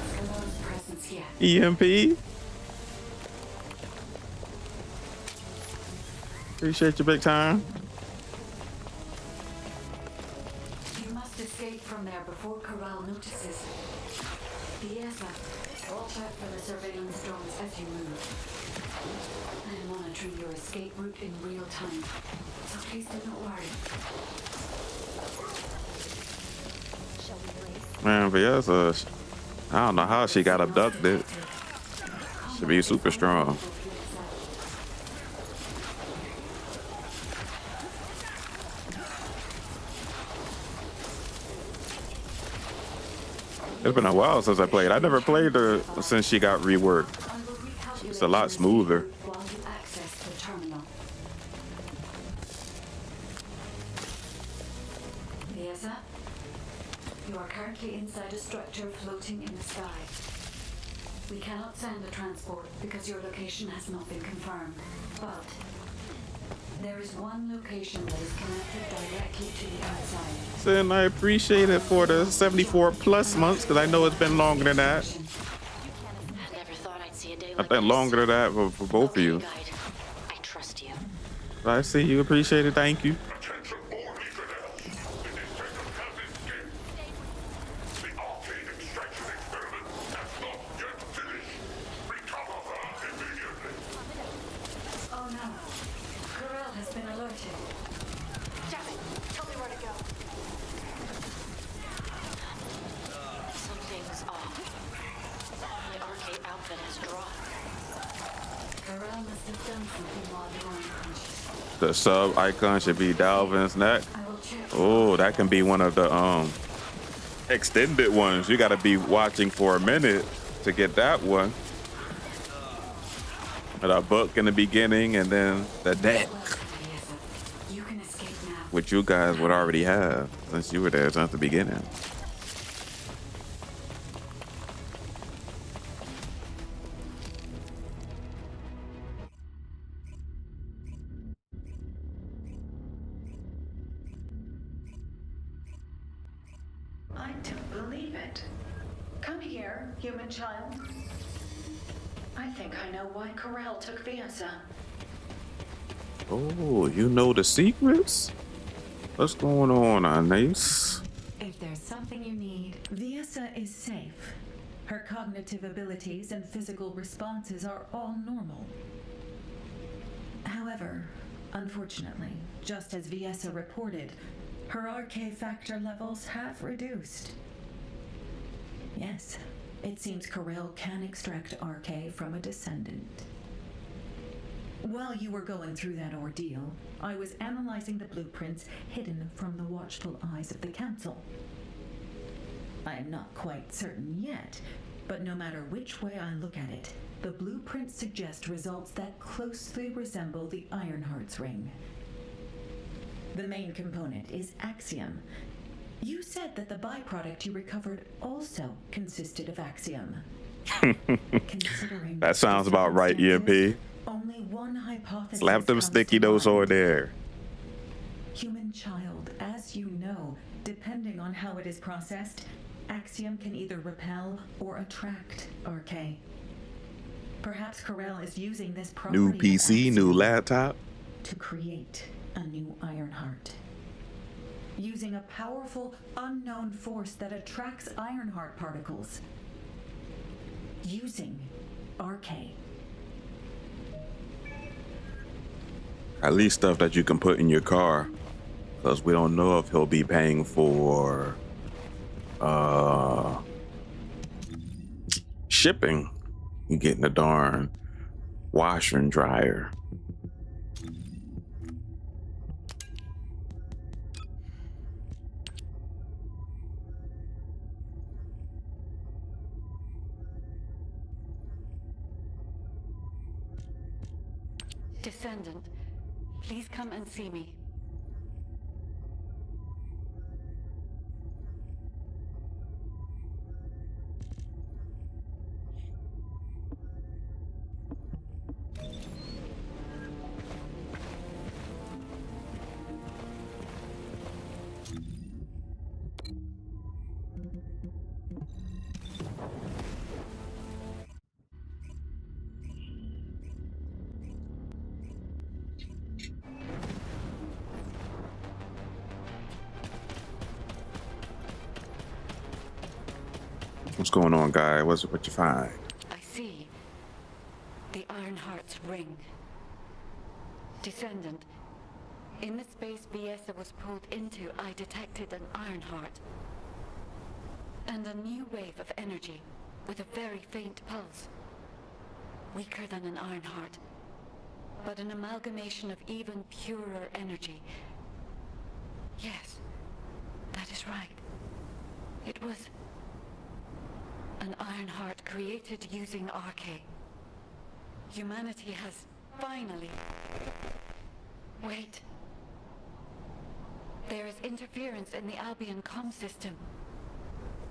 S4: EMP. Appreciate you big time.
S1: You must escape from there before Corral notices. Fiesa, watch out for the surveillance drones as you move. I am monitoring your escape route in real time, so please do not worry.
S4: Man, Viesa, I don't know how she got abducted. Should be super strong. It's been a while since I played. I never played her since she got reworked. It's a lot smoother.
S1: While you access the terminal. Fiesa, you are currently inside a structure floating in the sky. We cannot send a transport because your location has not been confirmed, but there is one location that is connected directly to the outside.
S4: And I appreciate it for the 74 plus months because I know it's been longer than that.
S17: Never thought I'd see a day
S4: I
S17: like
S4: think
S17: this.
S4: longer than that for both of you.
S17: Guide, I trust you.
S4: I see you. Appreciate it. Thank you.
S1: Oh no, Corral has been alerted.
S17: Jasmine, tell me where to go. Something's off. My arcade outfit has dropped.
S1: Corral must have done something while they were unconscious.
S4: The sub icon should be Dalvin's neck. Oh, that can be one of the extended ones. You got to be watching for a minute to get that one. With a book in the beginning and then the deck,
S1: You can escape now.
S4: which you guys would already have since you were there since the beginning.
S14: I don't believe it. Come here, human child. I think I know why Corral took Fiesa.
S4: Oh, you know the secrets? What's going on, Anais?
S1: If there's something you need,
S14: Fiesa is safe. Her cognitive abilities and physical responses are all normal. However, unfortunately, just as Fiesa reported, her RK factor levels have reduced. Yes, it seems Corral can extract RK from a descendant. While you were going through that ordeal, I was analyzing the blueprints hidden from the watchful eyes of the Council. I am not quite certain yet, but no matter which way I look at it, the blueprints suggest results that closely resemble the Ironheart's ring. The main component is Axiom. You said that the byproduct you recovered also consisted of Axiom. Considering
S4: That sounds about right, EMP.
S14: only one hypothesis
S4: Slap them
S14: comes
S4: sticky
S14: to
S4: notes
S14: mind.
S4: over there.
S14: Human child, as you know, depending on how it is processed, Axiom can either repel or attract RK. Perhaps Corral is using this property
S4: New
S14: of
S4: PC, new
S14: Axiom
S4: laptop.
S14: to create a new Ironheart. Using a powerful, unknown force that attracts Ironheart particles. Using RK.
S4: At least stuff that you can put in your car. Because we don't know if he'll be paying for shipping. You getting a darn washer and dryer.
S1: Descendant, please come and see me.
S4: What's going on, guy? What you find?
S1: I see. The Ironheart's ring. Descendant. In the space Viesa was pulled into, I detected an Ironheart. And a new wave of energy, with a very faint pulse. Weaker than an Ironheart, but an amalgamation of even purer energy. Yes, that is right. It was an Ironheart created using Arche. Humanity has finally... Wait. There is interference in the Albion comm system.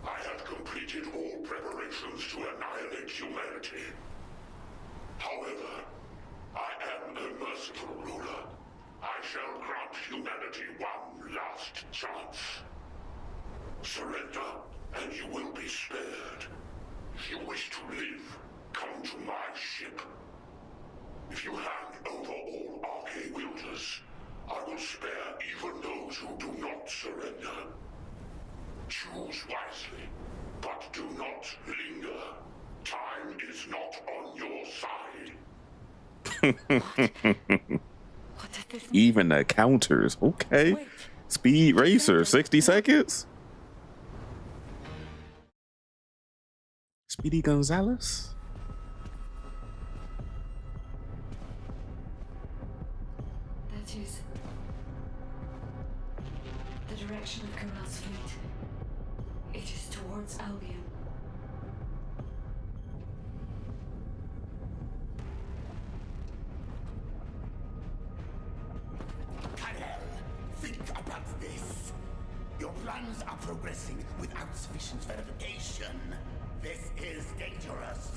S13: I have completed all preparations to annihilate humanity. However, I am a merciful ruler. I shall grant humanity one last chance. Surrender, and you will be spared. If you wish to live, come to my ship. If you hand over all Arche wielders, I will spare even those who do not surrender. Choose wisely, but do not linger. Time is not on your side.
S4: Even the counters. Okay.
S1: Wait.
S4: Speed Racer, 60 seconds. Speedy Gonzalez.
S1: That is the direction of Corell's fleet. It is towards Albion.
S20: Think about this. Your plans are progressing without sufficient verification. This is dangerous.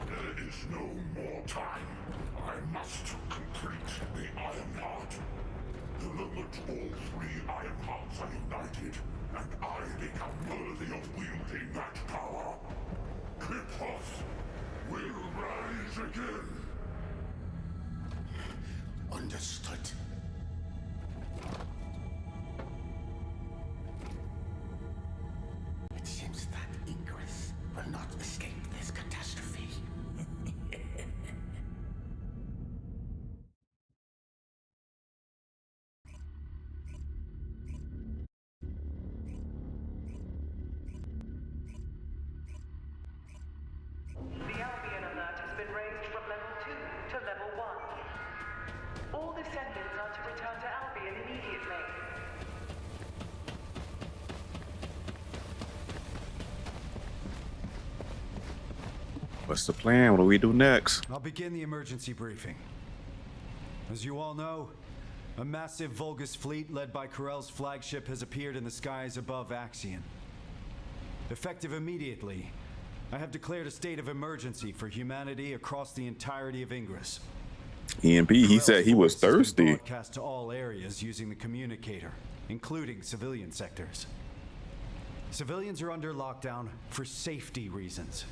S13: There is no more time. I must complete the Ironheart. The moment all three Ironhearts are united, and I become worthy of wielding that power, Cliphoth will rise again.
S20: Understood. It seems that Ingress will not escape this catastrophe.
S21: The Albion alert has been raised from level 2 to level 1. All descendants are to return to Albion immediately.
S4: What's the plan? What do we do next?
S2: I'll begin the emergency briefing. As you all know, a massive Vulgus fleet led by Corell's flagship has appeared in the skies above Axion. Effective immediately, I have declared a state of emergency for humanity across the entirety of Ingress.
S4: EMP, he said he was
S2: Voice has been
S4: thirsty.
S2: broadcast to all areas using the communicator, including civilian sectors. Civilians are under lockdown for safety reasons,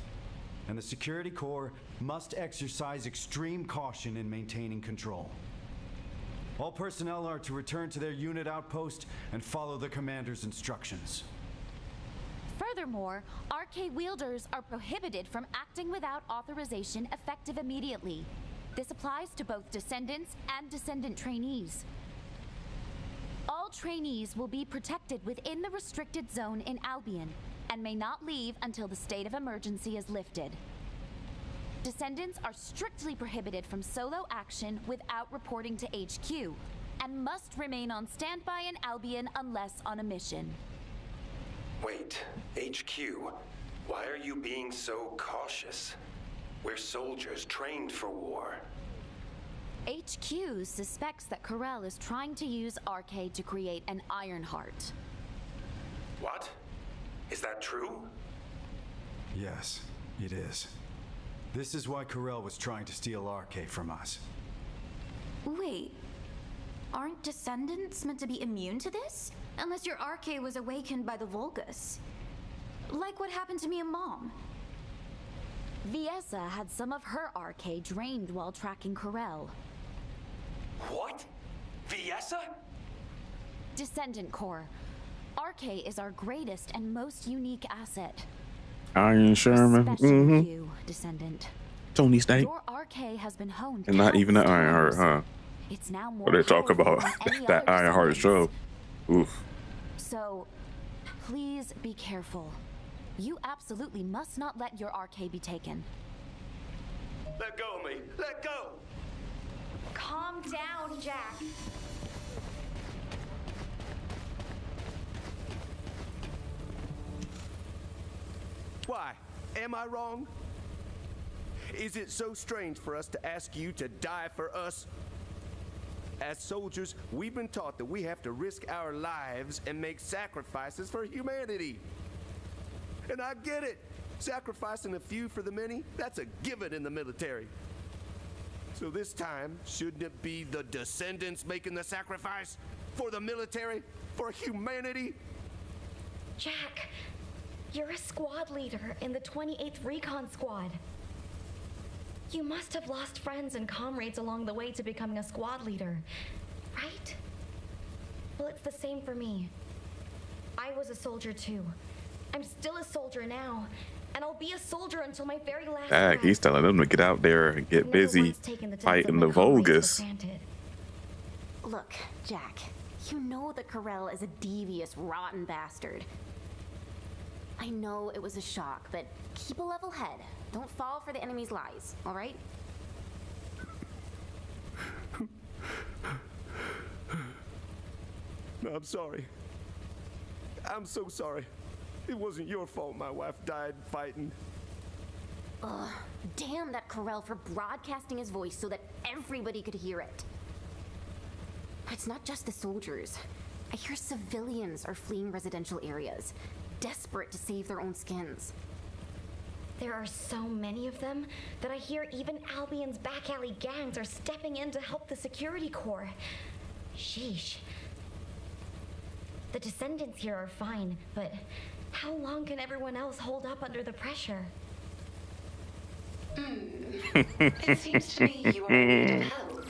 S2: and the Security Corps must exercise extreme caution in maintaining control. All personnel are to return to their unit outpost and follow the commander's instructions.
S3: Furthermore, Arche wielders are prohibited from acting without authorization effective immediately. This applies to both descendants and descendant trainees. All trainees will be protected within the restricted zone in Albion and may not leave until the state of emergency is lifted. Descendants are strictly prohibited from solo action without reporting to HQ and must remain on standby in Albion unless on a mission.
S16: Wait, HQ, why are you being so cautious? We're soldiers trained for war.
S3: HQ suspects that Corell is trying to use Arche to create an Ironheart.
S16: What? Is that true?
S2: Yes, it is. This is why Corell was trying to steal Arche from us.
S10: Wait, aren't descendants meant to be immune to this? Unless your Arche was awakened by the Vulgus. Like what happened to me and Mom.
S3: Viessa had some of her RK drained while tracking Corel.
S15: What? Viessa?
S3: Descendant Core. RK is our greatest and most unique asset.
S4: Iron Sherman.
S3: Especially you, Descendant.
S4: Tony Stark.
S3: Your RK has been honed.
S4: And not even the Ironheart, huh?
S3: It's now more
S4: What they talk
S3: powerful
S4: about
S3: than any
S4: that
S3: other
S4: Ironheart show.
S3: descendants.
S4: Oof.
S3: So, please be careful. You absolutely must not let your RK be taken.
S16: Let go of me. Let go.
S10: Calm down, Jack.
S9: Why? Am I wrong? Is it so strange for us to ask you to die for us? As soldiers, we've been taught that we have to risk our lives and make sacrifices for humanity. And I get it. Sacrificing a few for the many, that's a given in the military. So this time, shouldn't it be the descendants making the sacrifice? For the military? For humanity?
S10: Jack, you're a squad leader in the 28th Recon Squad. You must have lost friends and comrades along the way to becoming a squad leader, right? Well, it's the same for me. I was a soldier too. I'm still a soldier now, and I'll be a soldier until my very last breath.
S4: He's telling them to get out there and get busy fighting the Vulgus.
S3: Look, Jack, you know that Corel is a devious, rotten bastard. I know it was a shock, but keep a level head. Don't fall for the enemy's lies, all right?
S9: No, I'm sorry. I'm so sorry. It wasn't your fault my wife died fighting.
S3: Ugh, damn that Corel for broadcasting his voice so that everybody could hear it. It's not just the soldiers. I hear civilians are fleeing residential areas, desperate to save their own skins.
S10: There are so many of them that I hear even Albion's back alley gangs are stepping in to help the security corps. Sheesh. The descendants here are fine, but how long can everyone else hold up under the pressure?
S12: It seems to me you are in need of help.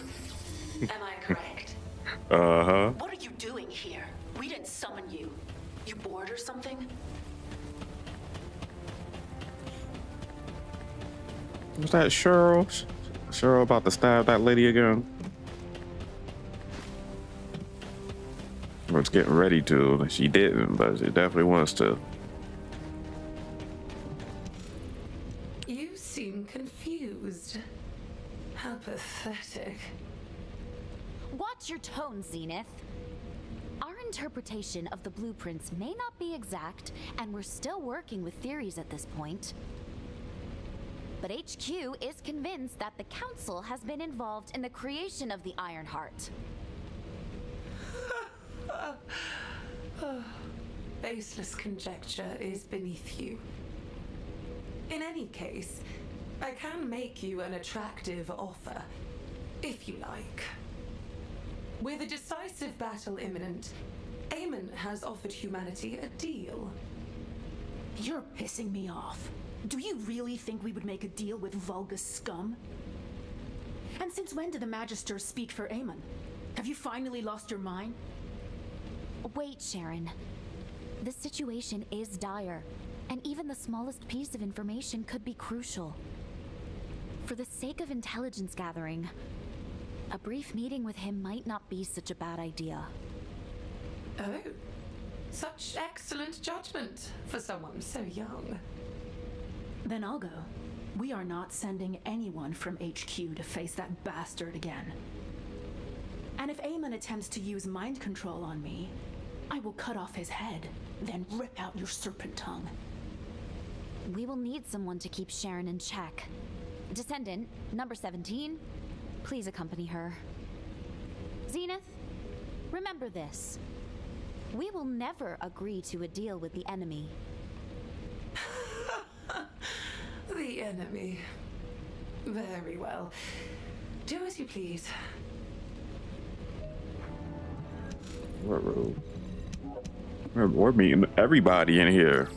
S12: Am I correct?
S4: Uh-huh.
S17: What are you doing here? We didn't summon you. You bored or something?
S4: Was that Cheryl? Cheryl about to stab that lady again? Or it's getting ready to. She didn't, but she definitely wants to.
S12: You seem confused. How pathetic.
S3: Watch your tone, Zenith. Our interpretation of the blueprints may not be exact, and we're still working with theories at this point. But HQ is convinced that the Council has been involved in the creation of the Ironheart.
S12: Baseless conjecture is beneath you. In any case, I can make you an attractive offer, if you like. With a decisive battle imminent, Eamon has offered humanity a deal.
S17: You're pissing me off. Do you really think we would make a deal with Vulgus scum? And since when did the Magister speak for Eamon? Have you finally lost your mind?
S3: Wait, Sharon. The situation is dire, and even the smallest piece of information could be crucial. For the sake of intelligence gathering, a brief meeting with him might not be such a bad idea.
S12: Oh, such excellent judgment for someone so young.
S17: Then I'll go. We are not sending anyone from HQ to face that bastard again. And if Eamon attempts to use mind control on me, I will cut off his head, then rip out your serpent tongue.
S3: We will need someone to keep Sharon in check. Descendant, number 17, please accompany her. Zenith, remember this. We will never agree to a deal with the enemy.
S12: The enemy. Very well. Do as you please.
S4: We're meeting everybody in here.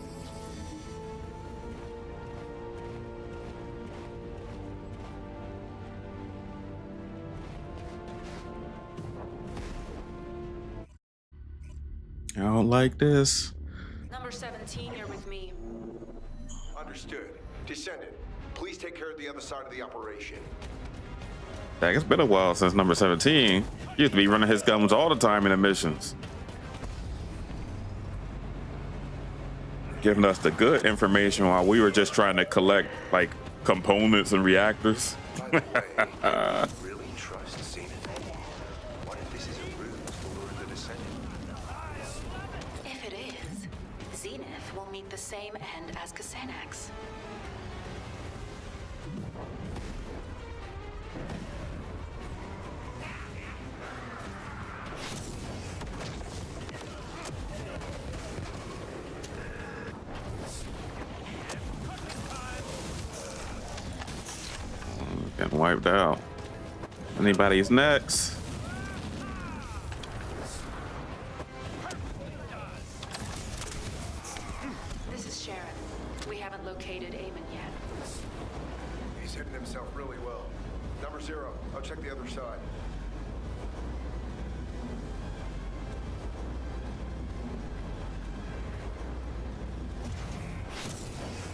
S4: I don't like this.
S6: Number 17, you're with me.
S22: Understood. Descendant, please take care of the other side of the operation.
S4: Dang, it's been a while since number 17. He used to be running his guns all the time in the missions. Giving us the good information while we were just trying to collect, like, components and reactors.
S16: Really trust Zenith? What if this is a ruse to lure the Descendant?
S6: If it is, Zenith will meet the same end as Kasanax.
S4: Getting wiped out. Anybody's next?
S6: This is Sharon. We haven't located Eamon yet.
S22: He's hidden himself really well. Number 0, I'll check the other side.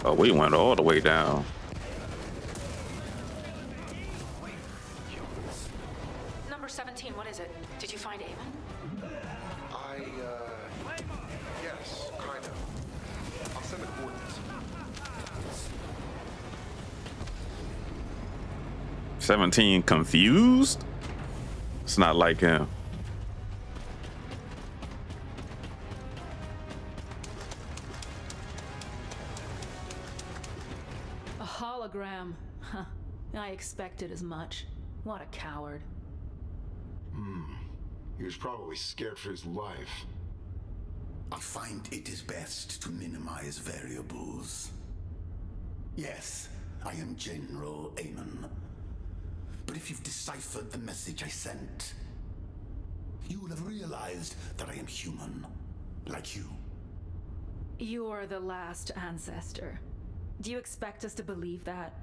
S4: Oh, we went all the way down.
S6: Number 17, what is it? Did you find Eamon?
S22: Yes, kind of. I'll send the coordinates.
S4: 17 confused? It's not like him.
S23: A hologram. Huh. I expected as much. What a coward.
S20: He was probably scared for his life.
S24: I find it is best to minimize variables. Yes, I am General Eamon. But if you've deciphered the message I sent, you will have realized that I am human, like you.
S23: You're the last ancestor. Do you expect us to believe that?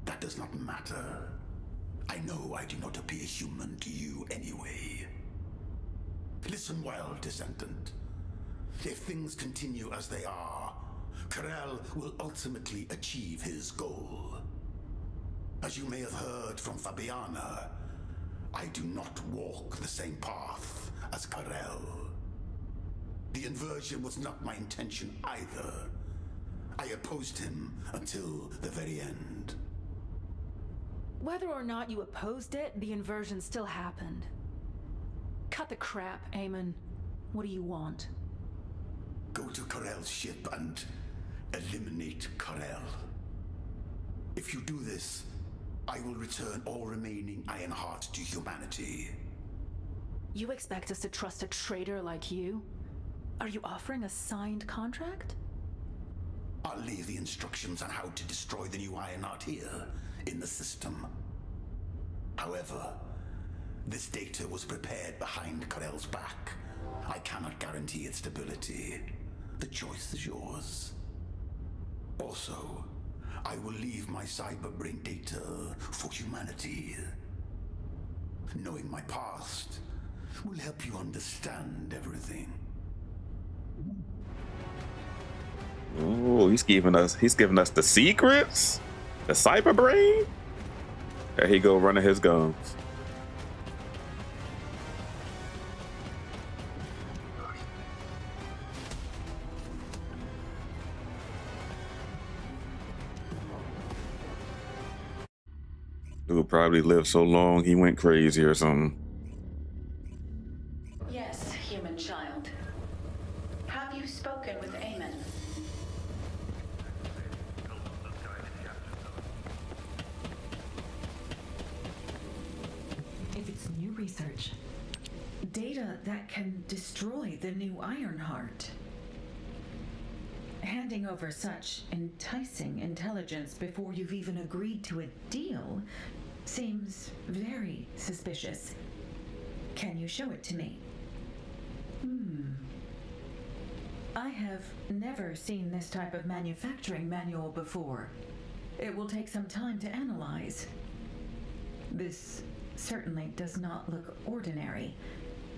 S24: That does not matter. I know I do not appear human to you anyway. Listen well, Descendant. If things continue as they are, Karel will ultimately achieve his goal. As you may have heard from Fabiana, I do not walk the same path as Karel. The inversion was not my intention either. I opposed him until the very end.
S23: Whether or not you opposed it, the inversion still happened. Cut the crap, Eamon. What do you want?
S24: Go to Karel's ship and eliminate Karel. If you do this, I will return all remaining Ironheart to humanity.
S23: You expect us to trust a traitor like you? Are you offering a signed contract?
S24: I'll leave the instructions on how to destroy the new Ironheart here, in the system. However, this data was prepared behind Karel's back. I cannot guarantee its stability. The choice is yours. Also, I will leave my cyberbrain data for humanity. Knowing my past will help you understand everything.
S4: Oh, he's giving us the secrets? The cyber brain? There he go running his guns. Dude probably lived so long he went crazy or something.
S6: Yes, human child. Have you spoken with Eamon?
S14: If it's new research, data that can destroy the new Ironheart. Handing over such enticing intelligence before you've even agreed to a deal seems very suspicious. Can you show it to me? I have never seen this type of manufacturing manual before. It will take some time to analyze. This certainly does not look ordinary.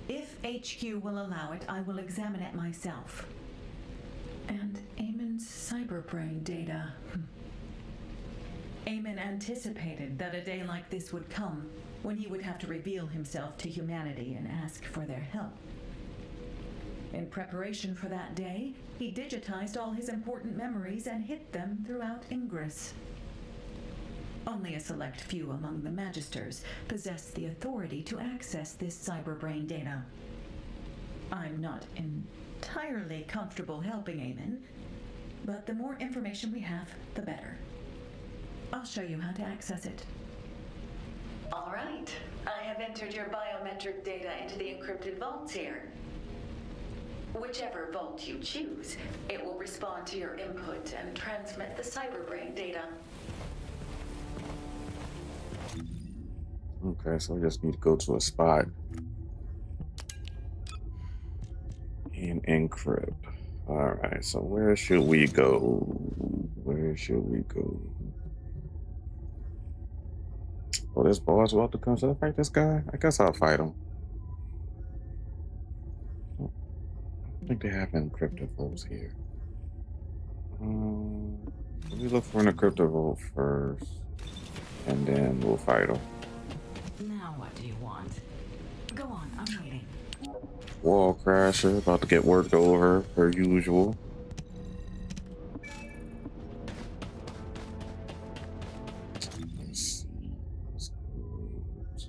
S14: If HQ will allow it, I will examine it myself. And Eamon's cyberbrain data. Eamon anticipated that a day like this would come, when he would have to reveal himself to humanity and ask for their help. In preparation for that day, he digitized all his important memories and hid them throughout Ingress. Only a select few among the Magisters possess the authority to access this cyberbrain data. I'm not entirely comfortable helping Eamon, but the more information we have, the better. I'll show you how to access it. All right. I have entered your biometric data into the encrypted vaults here. Whichever vault you choose, it will respond to your input and transmit the cyberbrain data.
S4: Okay, so we just need to go to a spot and encrypt. All right, so where should we go? Where should we go? Oh, this boss about to come. Should I fight this guy? I guess I'll fight him. I think they have encrypted vaults here. Let me look for an encrypted vault first, and then we'll fight him.
S14: Now what do you want? Go on, I'm waiting.
S4: Wall crasher about to get worked over per usual. Let's see. Let's go to...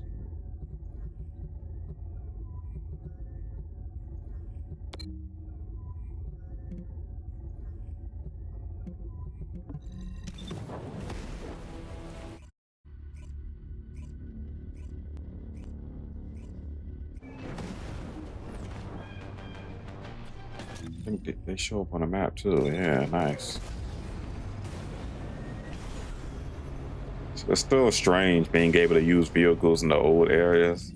S4: I think they show up on the map too. Yeah, nice. So it's still strange being able to use vehicles in the old areas.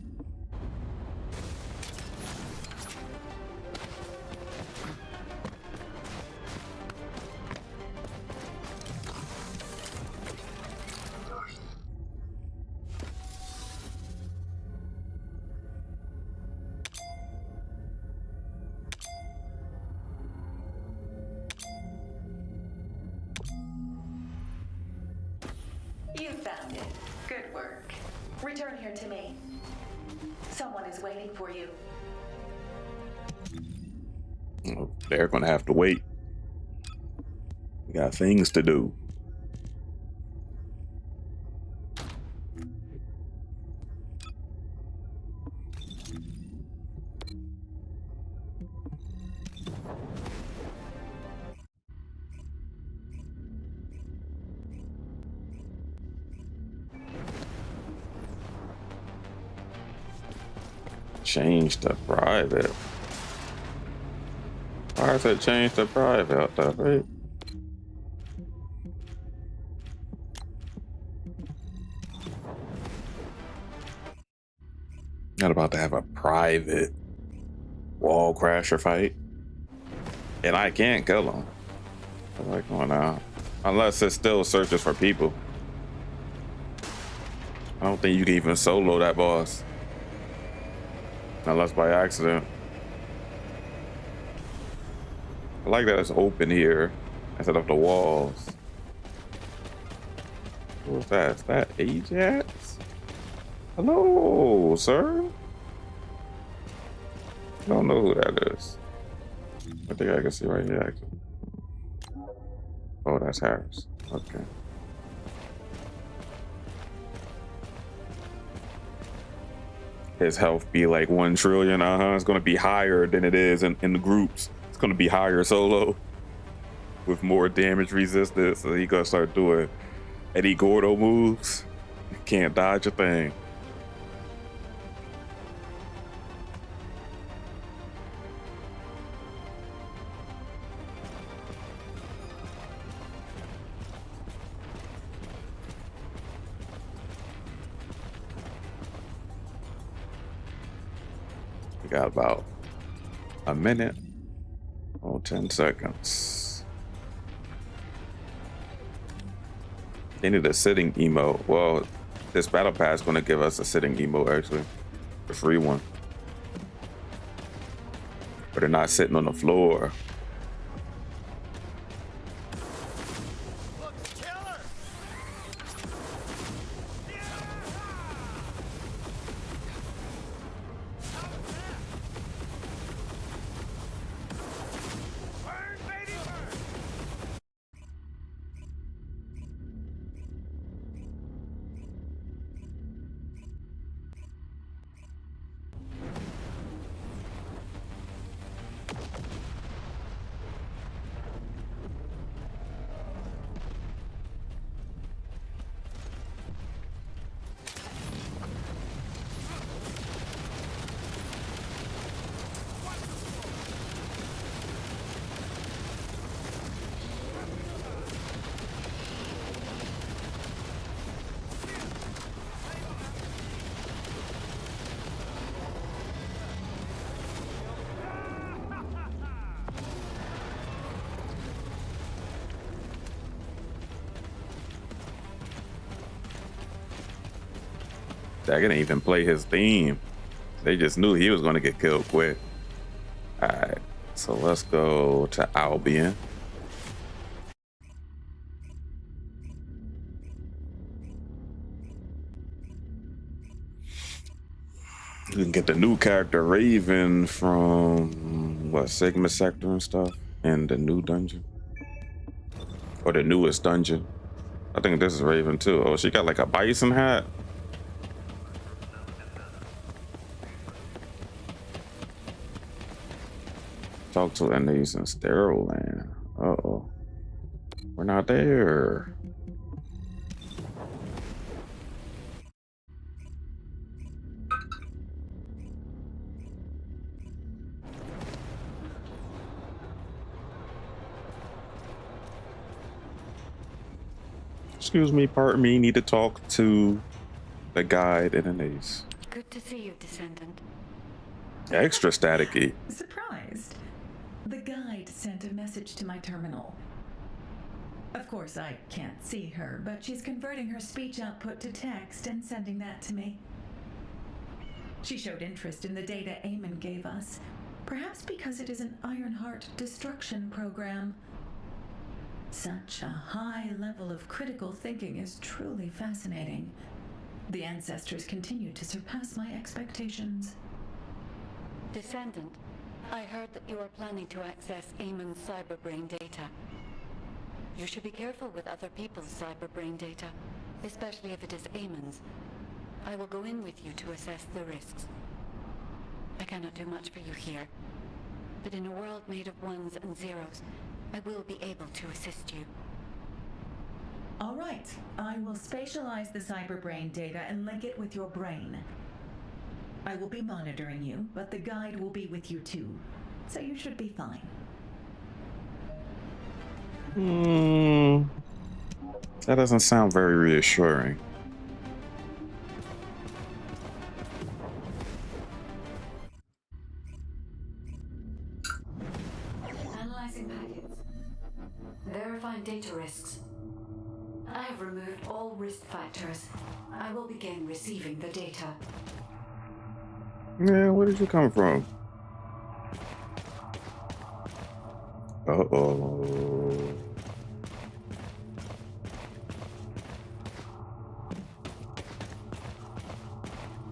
S14: You found it. Good work. Return here to me. Someone is waiting for you.
S4: Oh, they're gonna have to wait. We got things to do. Change to private. Why is it changed to private? Right? Not about to have a private wall crasher fight, and I can't kill him. I'm like, going out unless it still searches for people. I don't think you can even solo that boss. Unless by accident. I like that it's open here instead of the walls. What's that? Is that Ajax? Hello, sir? I don't know who that is. I think I can see right here, actually. Oh, that's Harris. Okay. His health be like 1 trillion. It's gonna be higher than it is in the groups. It's gonna be higher solo with more damage resistance. So he gonna start doing Eddie Gordo moves. Can't dodge a thing. Got about a minute or 10 seconds. They need a sitting emo. Well, this battle pass is going to give us a sitting emo, actually, the free one. they're not sitting on the floor. They didn't even play his theme. They just knew he was going to get killed quick. All right, so let's go to Albion. You can get the new character Raven from what, Sigma Sector and stuff, and the new dungeon, or the newest dungeon. I think this is Raven too. Oh, she got like a bison hat. Talk to Anais in Sterile Land. Uh-oh. We're not there. Excuse me, pardon me, need to talk to the guide and Anais.
S1: Good to see you, Descendant.
S4: Extra staticky.
S14: Surprised. The guide sent a message to my terminal. Of course, I can't see her, but she's converting her speech output to text and sending that to me. She showed interest in the data Eamon gave us, perhaps because it is an Ironheart destruction program. Such a high level of critical thinking is truly fascinating. The ancestors continue to surpass my expectations.
S1: Descendant, I heard that you are planning to access Eamon's cyberbrain data. You should be careful with other people's cyberbrain data, especially if it is Eamon's. I will go in with you to assess the risks. I cannot do much for you here, but in a world made of ones and zeros, I will be able to assist you.
S14: All right, I will spatialize the cyberbrain data and link it with your brain. I will be monitoring you, but the guide will be with you too, so you should be fine.
S4: That doesn't sound very reassuring.
S1: Analyzing packets. Verifying data risks. I have removed all risk factors. I will begin receiving the data.
S4: Yeah, where did you come from? Uh-oh.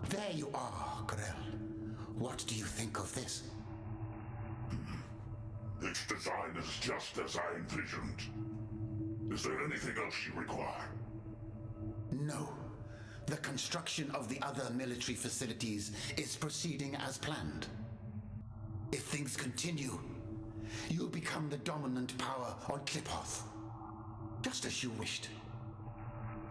S24: There you are, Grell. What do you think of this?
S13: Its design is just as I envisioned. Is there anything else you require?
S24: No. The construction of the other military facilities is proceeding as planned. If things continue, you'll become the dominant power on Kliphoth, just as you wished.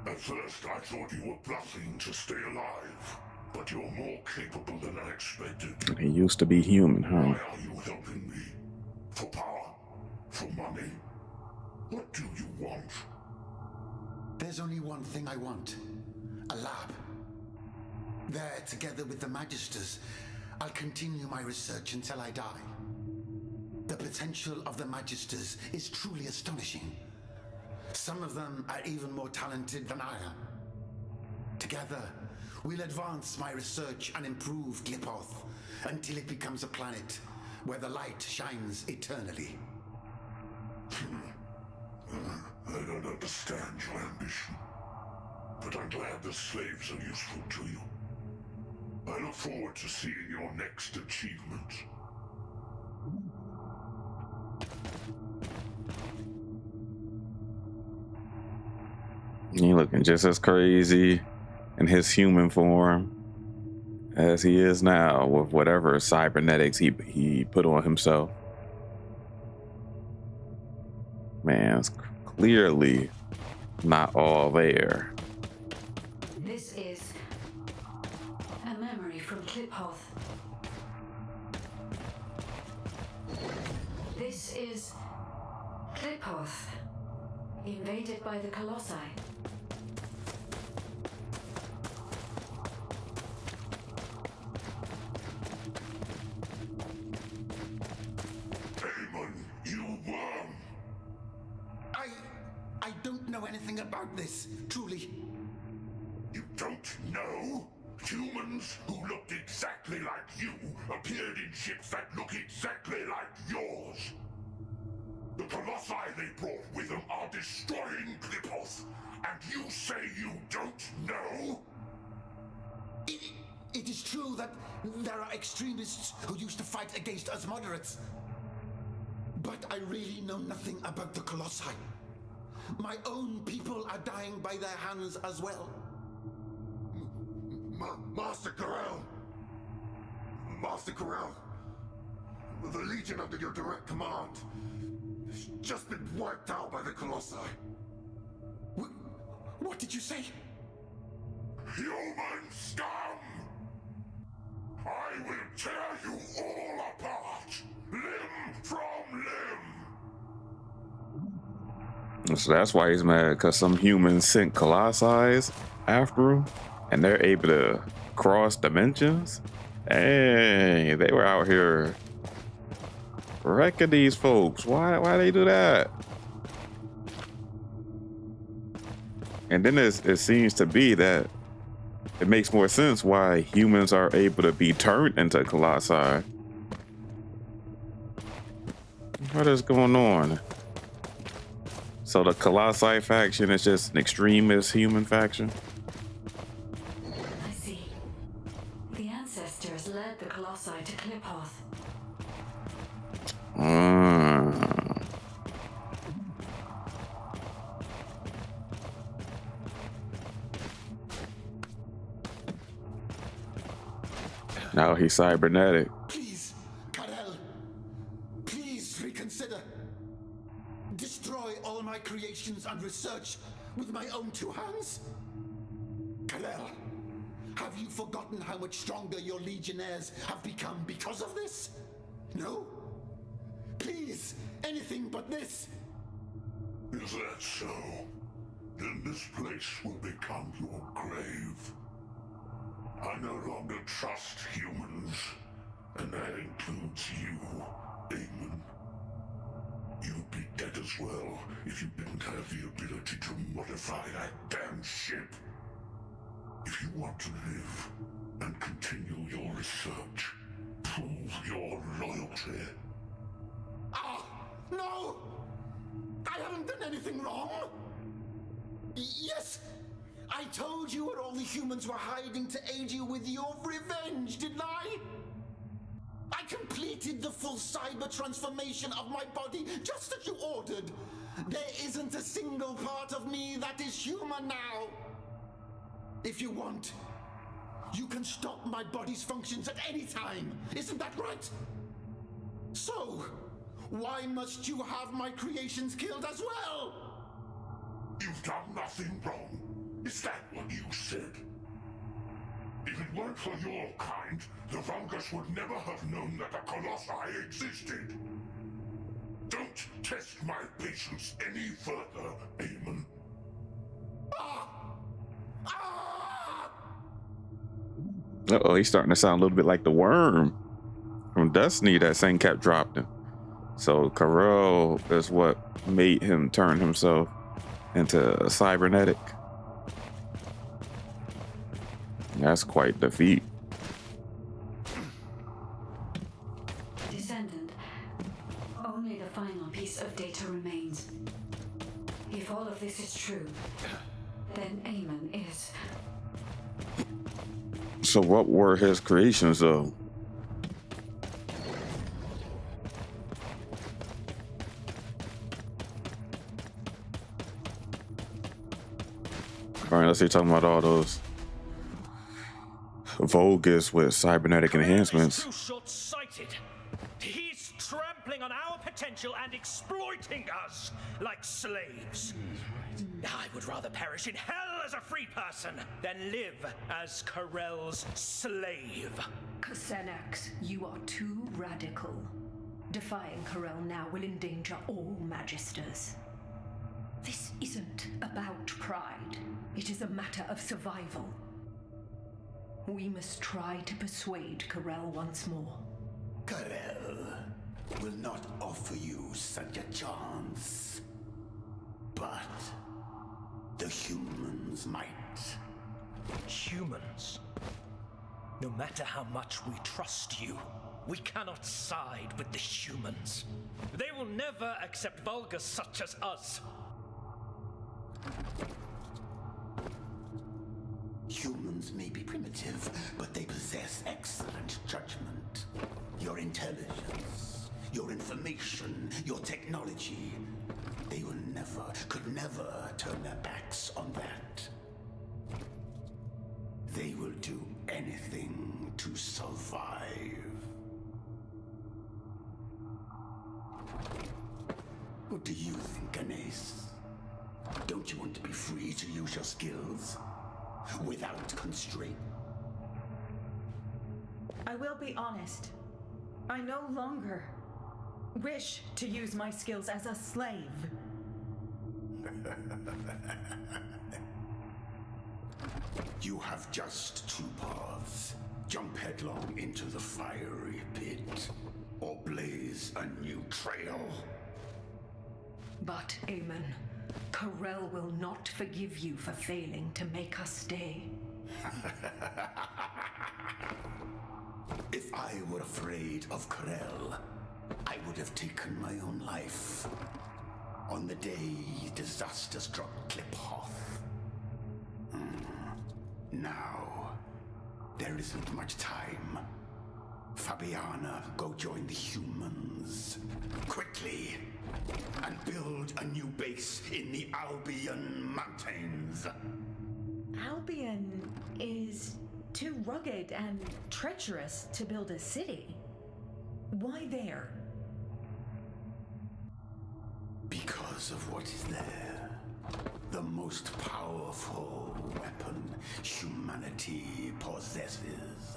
S13: At first, I thought you were bluffing to stay alive, but you're more capable than I expected.
S4: He used to be human, huh?
S13: Why are you helping me? For power? For money? What do you want?
S24: There's only one thing I want. A lab. There, together with the Magisters, I'll continue my research until I die. The potential of the Magisters is truly astonishing. Some of them are even more talented than I am. Together, we'll advance my research and improve Kliphoth until it becomes a planet where the light shines eternally.
S13: I don't understand your ambition, but I'm glad the slaves are useful to you. I look forward to seeing your next achievement.
S4: He looking just as crazy in his human form as he is now with whatever cybernetics he put on himself. Man, it's clearly not all there.
S1: This is a memory from Kliphoth. This is Kliphoth, invaded by the Colossi.
S24: I don't know anything about this, truly.
S13: You don't know? Humans who looked exactly like you appeared in ships that look exactly like yours. The Colossi they brought with them are destroying Kliphoth, and you say you don't know?
S24: It is true that there are extremists who used to fight against us moderates. But I really know nothing about the Colossi. My own people are dying by their hands as well.
S13: Master Corral! Master Corral! The Legion under your direct command has just been wiped out by the Colossi.
S24: What did you say?
S13: Human scum! I will tear you all apart, limb from limb!
S4: So that's why he's mad, because some humans sent Colossi after him, and they're able to cross dimensions. Hey, they were out here wrecking these folks. Why they do that? And then it seems to be that it makes more sense why humans are able to be turned into Colossi. What is going on? So the Colossi faction is just an extremist human faction?
S1: I see. The ancestors led the Colossi to Kliphoth.
S4: Now he's cybernetic.
S24: Please, Karel. Please reconsider. Destroy all my creations and research with my own two hands? Karel, have you forgotten how much stronger your legionnaires have become because of this? No? Please, anything but this.
S13: Is that so? Then this place will become your grave. I no longer trust humans, and that includes you, Damon. You'd be dead as well if you didn't have the ability to modify that damn ship. If you want to live and continue your research, prove your loyalty.
S24: Ah, no! I haven't done anything wrong! Yes, I told you where all the humans were hiding to aid you with your revenge, didn't I? I completed the full cyber transformation of my body just as you ordered. There isn't a single part of me that is human now. If you want, you can stop my body's functions at any time. Isn't that right? So, why must you have my creations killed as well?
S13: You've done nothing wrong. Is that what you said? If it weren't for your kind, the Vungus would never have known that the Colossi existed. Don't test my patience any further, Eamon.
S4: Uh-oh, he's starting to sound a little bit like the worm from Destiny that Saint-Cap dropped him. So Karel is what made him turn himself into cybernetic. That's quite the feat.
S1: Descendants of this is true, then Eamon is...
S4: So what were his creations, though? All right, let's see. Talking about all those Vulgus with cybernetic enhancements.
S5: Too short-sighted. He's trampling on our potential and exploiting us like slaves. I would rather perish in hell as a free person than live as Corell's slave.
S7: Xenax, you are too radical. Defying Corell now will endanger all Magisters. This isn't about pride. It is a matter of survival. We must try to persuade Corell once more.
S24: Corell will not offer you such a chance. But the humans might.
S5: Humans? No matter how much we trust you, we cannot side with the humans. They will never accept Vulgus such as us.
S24: Humans may be primitive, but they possess excellent judgment. Your intelligence, your information, your technology. They will never, could never turn their backs on that. They will do anything to survive. What do you think, Ganes? Don't you want to be free to use your skills? Without constraint?
S14: I will be honest. I no longer wish to use my skills as a slave.
S24: You have just two paths. Jump headlong into the fiery pit, or blaze a new trail.
S7: But, Eamon, Corell will not forgive you for failing to make us stay.
S24: If I were afraid of Corell, I would have taken my own life. On the day disaster struck Kliphoth. Now, there isn't much time. Fabiana, go join the humans. Quickly! And build a new base in the Albion Mountains.
S14: Albion is too rugged and treacherous to build a city. Why there?
S24: Because of what is there. The most powerful weapon humanity possesses.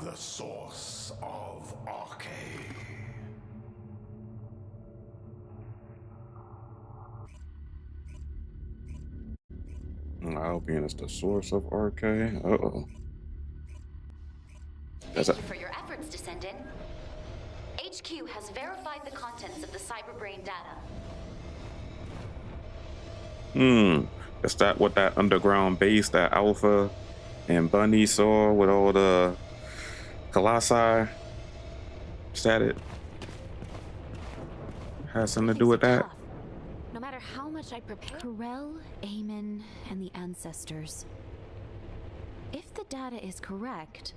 S24: The source of Arche.
S4: Albion is the source of Arche. Uh-oh.
S3: Thank you for your efforts, Descendant. HQ has verified the contents of the cyberbrain data.
S4: Is that what that underground base that Alpha and Bunny saw with all the Colossi? Is that it? Has something to do with that?
S3: No matter how much I prepare. Corell, Eamon, and the Ancestors. If the data is correct,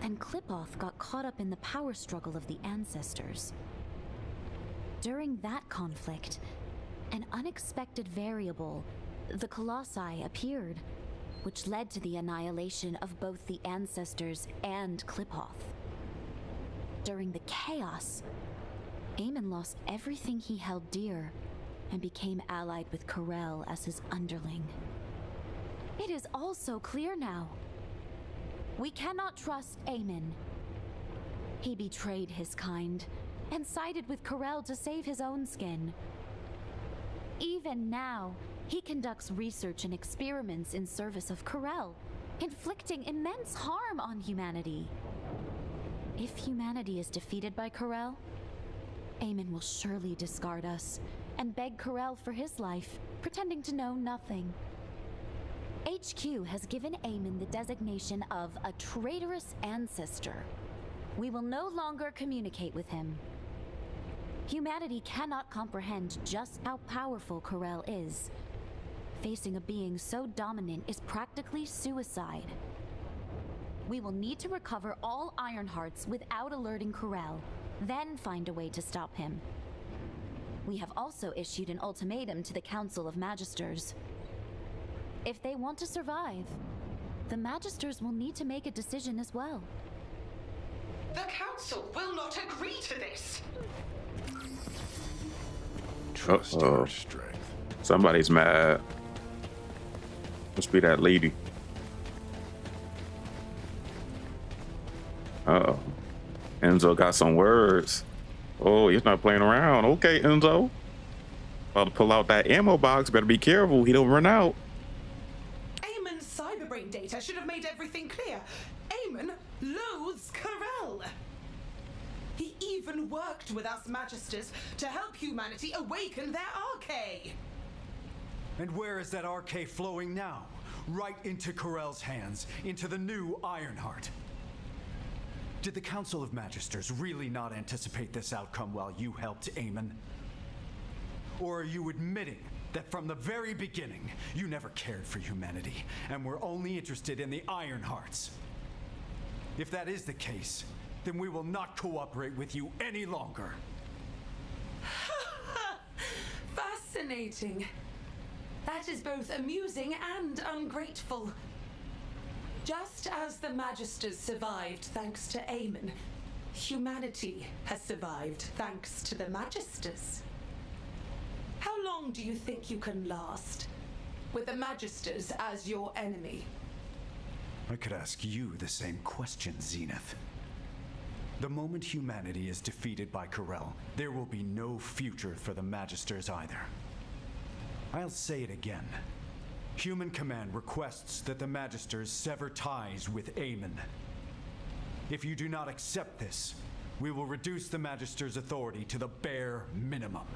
S3: then Kliphoth got caught up in the power struggle of the Ancestors. During that conflict, an unexpected variable, the Colossi, appeared, which led to the annihilation of both the Ancestors and Kliphoth. During the chaos, Eamon lost everything he held dear and became allied with Corell as his underling. It is all so clear now. We cannot trust Eamon. He betrayed his kind and sided with Corell to save his own skin. Even now, he conducts research and experiments in service of Corell, inflicting immense harm on humanity. If humanity is defeated by Corell, Eamon will surely discard us and beg Corell for his life, pretending to know nothing. HQ has given Eamon the designation of a traitorous ancestor. We will no longer communicate with him. Humanity cannot comprehend just how powerful Corel is. Facing a being so dominant is practically suicide. We will need to recover all Ironhearts without alerting Corel, then find a way to stop him. We have also issued an ultimatum to the Council of Magisters. If they want to survive, the Magisters will need to make a decision as well.
S21: The Council will not agree to this!
S4: Uh-oh. Somebody's mad. Must be that lady. Uh-oh. Enzo got some words. Oh, he's not playing around. Okay, Enzo. About to pull out that ammo box. Better be careful. He don't run out.
S12: Eamon's cyberbrain data should have made everything clear. Eamon loathes Corel. He even worked with us Magisters to help humanity awaken their arcade.
S2: And where is that arcade flowing now? Right into Corel's hands, into the new Ironheart. Did the Council of Magisters really not anticipate this outcome while you helped Eamon? Or are you admitting that from the very beginning, you never cared for humanity and were only interested in the Ironhearts? If that is the case, then we will not cooperate with you any longer.
S12: Fascinating. That is both amusing and ungrateful. Just as the Magisters survived thanks to Eamon, humanity has survived thanks to the Magisters. How long do you think you can last, with the Magisters as your enemy?
S2: I could ask you the same question, Zenith. The moment humanity is defeated by Corel, there will be no future for the Magisters either. I'll say it again. Human Command requests that the Magisters sever ties with Eamon. If you do not accept this, we will reduce the Magisters' authority to the bare minimum.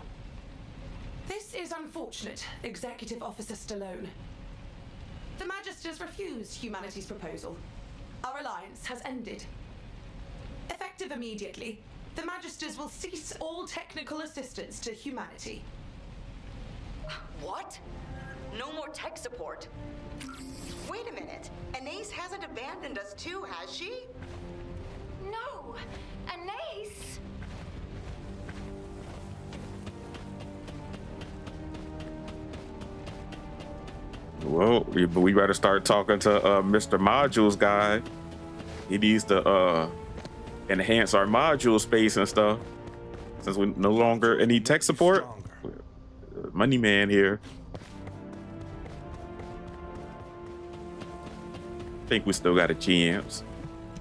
S12: This is unfortunate, Executive Officer Stallone. The Magisters refused humanity's proposal. Our alliance has ended. Effective immediately, the Magisters will cease all technical assistance to humanity.
S8: What? No more tech support? Wait a minute. Anais hasn't abandoned us too, has she?
S10: No! Anais!
S4: Well, we better start talking to Mr. Modules guy. He needs to enhance our module space and stuff. Since we no longer need tech support. Money man here. Think we still got a chance.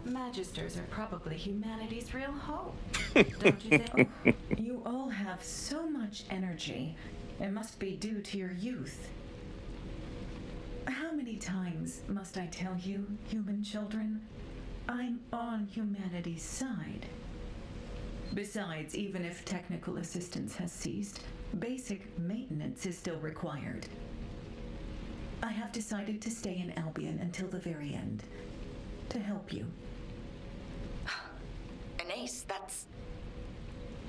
S14: Magisters are probably humanity's real hope, don't you think? You all have so much energy. It must be due to your youth. How many times must I tell you, human children? I'm on humanity's side. Besides, even if technical assistance has ceased, basic maintenance is still required. I have decided to stay in Albion until the very end, to help you.
S8: Anais, that's...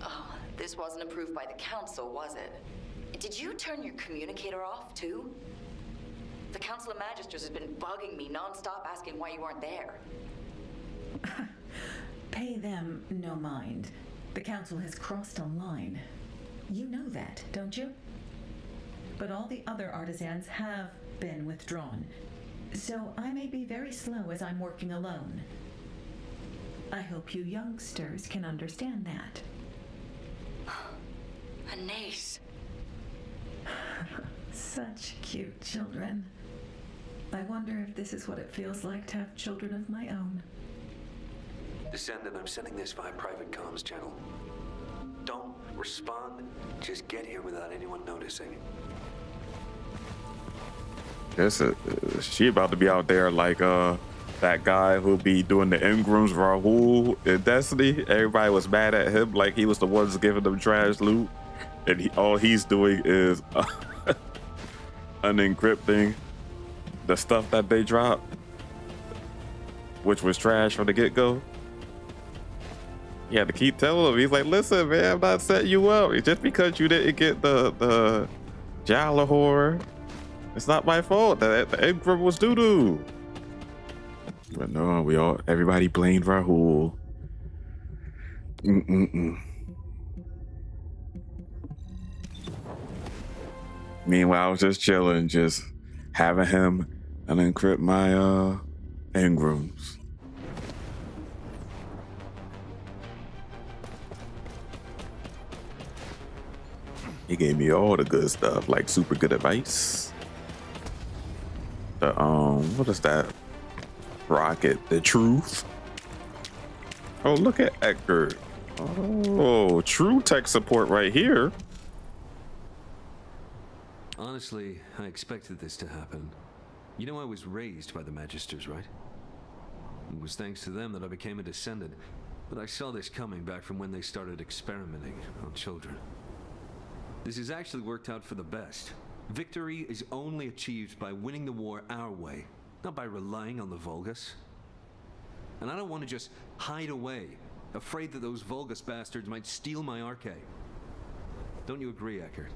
S8: Oh, this wasn't approved by the Council, was it? Did you turn your communicator off, too? The Council of Magisters has been bugging me non-stop asking why you weren't there.
S14: Pay them no mind. The Council has crossed a line. You know that, don't you? But all the other artisans have been withdrawn, so I may be very slow as I'm working alone. I hope you youngsters can understand that.
S8: Anais.
S14: Such cute children. I wonder if this is what it feels like to have children of my own.
S16: Descendant, I'm sending this via private comms channel. Don't respond. Just get here without anyone noticing.
S4: Yes, she about to be out there like that guy who'll be doing the Ingrams Rahul in Destiny. Everybody was mad at him like he was the ones giving them trash loot, and all he's doing is unencrypting the stuff that they dropped, which was trash from the get-go. He had to keep telling him. He's like, listen, man, I'm not setting you up. Just because you didn't get the Jalahor, it's not my fault. The Engram was doo-doo. But no, everybody blamed Rahul. Meanwhile, I was just chilling, just having him unencrypt my engrams. He gave me all the good stuff, like super good advice. The what is that? Rocket, the truth. Oh, look at Eckert. Oh, true tech support right here.
S11: Honestly, I expected this to happen. You know, I was raised by the Magisters, right? It was thanks to them that I became a descendant, but I saw this coming back from when they started experimenting on children. This has actually worked out for the best. Victory is only achieved by winning the war our way, not by relying on the Vulgus. And I don't want to just hide away, afraid that those Vulgus bastards might steal my archive. Don't you agree, Eckert?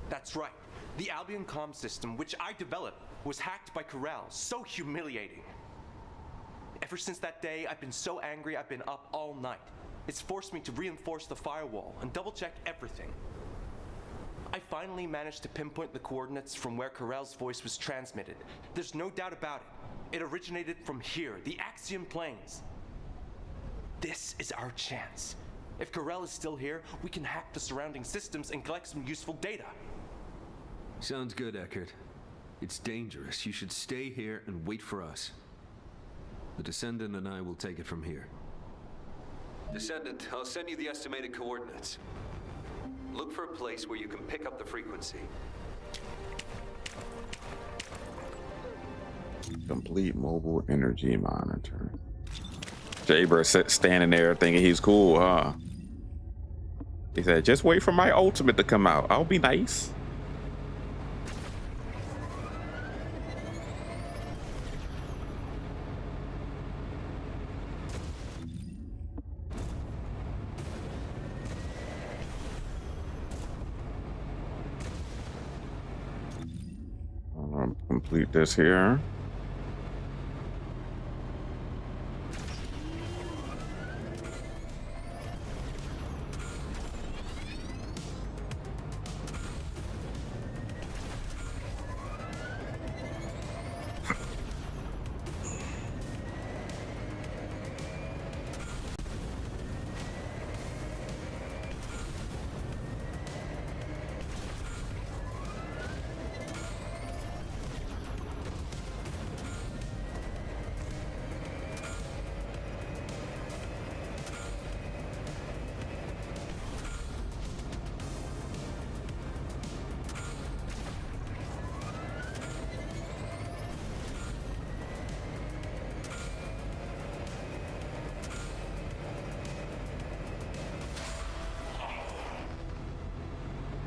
S15: That's right. The Albion comm system, which I developed, was hacked by Corral. So humiliating. Ever since that day, I've been so angry I've been up all night. It's forced me to reinforce the firewall and double-check everything. I finally managed to pinpoint the coordinates from where Corral's voice was transmitted. There's no doubt about it. It originated from here, the Axiom Plains. This is our chance. If Corral is still here, we can hack the surrounding systems and collect some useful data.
S11: Sounds good, Eckert. It's dangerous. You should stay here and wait for us. The Descendant and I will take it from here. Descendant, I'll send you the estimated coordinates. Look for a place where you can pick up the frequency.
S4: Complete mobile energy monitor. Jaber standing there thinking he's cool, huh? He said, just wait for my ultimate to come out. I'll be nice. I'll complete this here.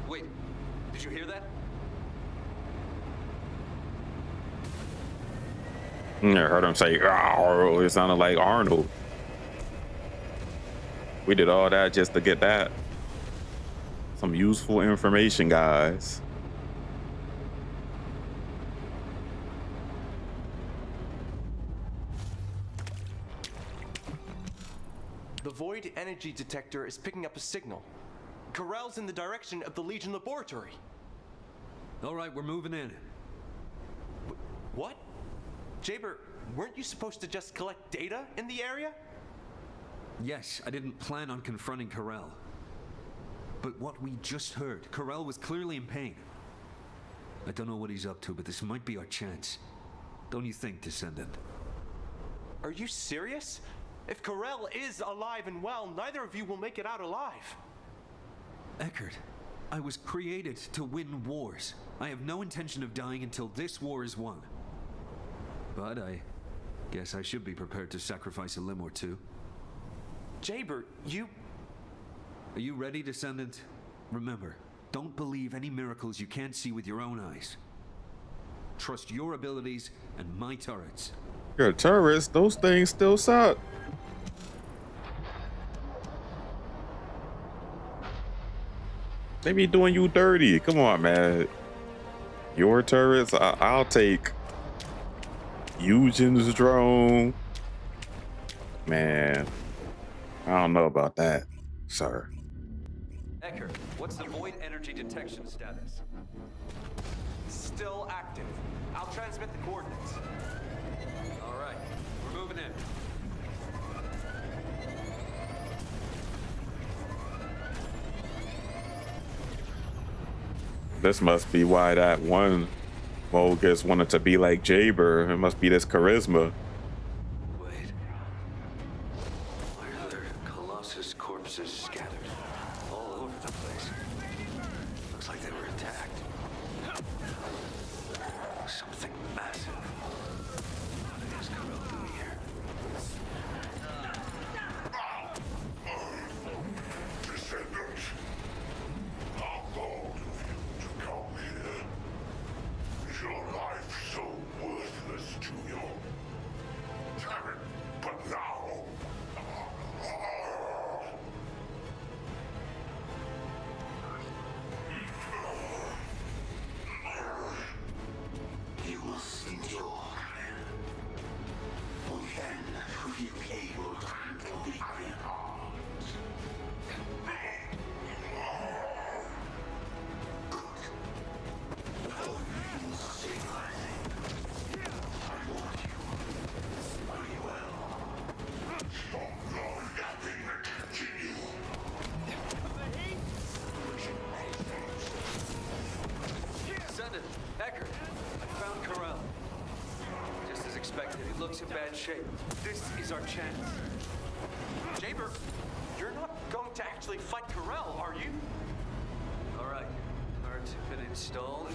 S11: Wait, did you hear that?
S4: I heard him say, "Oh," it sounded like Arnold. We did all that just to get that. Some useful information, guys.
S15: The Void Energy Detector is picking up a signal. Corral's in the direction of the Legion Laboratory.
S11: All right, we're moving in.
S15: What? Jaber, weren't you supposed to just collect data in the area?
S11: Yes, I didn't plan on confronting Corral. But what we just heard, Corral was clearly in pain. I don't know what he's up to, but this might be our chance. Don't you think, Descendant?
S15: Are you serious? If Corral is alive and well, neither of you will make it out alive.
S11: Eckert, I was created to win wars. I have no intention of dying until this war is won. But I guess I should be prepared to sacrifice a limb or two.
S15: Jaber, you...
S11: Are you ready, Descendant? Remember, don't believe any miracles you can't see with your own eyes. Trust your abilities and my turrets.
S4: Your turrets, those things still suck. They be doing you dirty. Come on, man. Your turrets, I'll take Eugen's drone. Man, I don't know about that, sir.
S11: Ecker, what's the void energy detection status?
S15: Still active. I'll transmit the coordinates.
S11: All right, we're moving in.
S4: This must be why that one Bogus wanted to be like Jaber. It must be this charisma.
S11: Wait. Why are there Colossus corpses scattered all over the place? Looks like they were attacked. Something massive. What is Corel doing here?
S13: Descendants, how bold of you to come here. Is your life so worthless to you? Damn it, but now...
S24: You must endure. Only then will you be able to handle the Iron Heart.
S11: Send it. Ecker, I found Corel. Just as expected, he looks in bad shape. This is our chance.
S15: Jaber, you're not going to actually fight Corel, are you?
S11: All right, cards have been installed.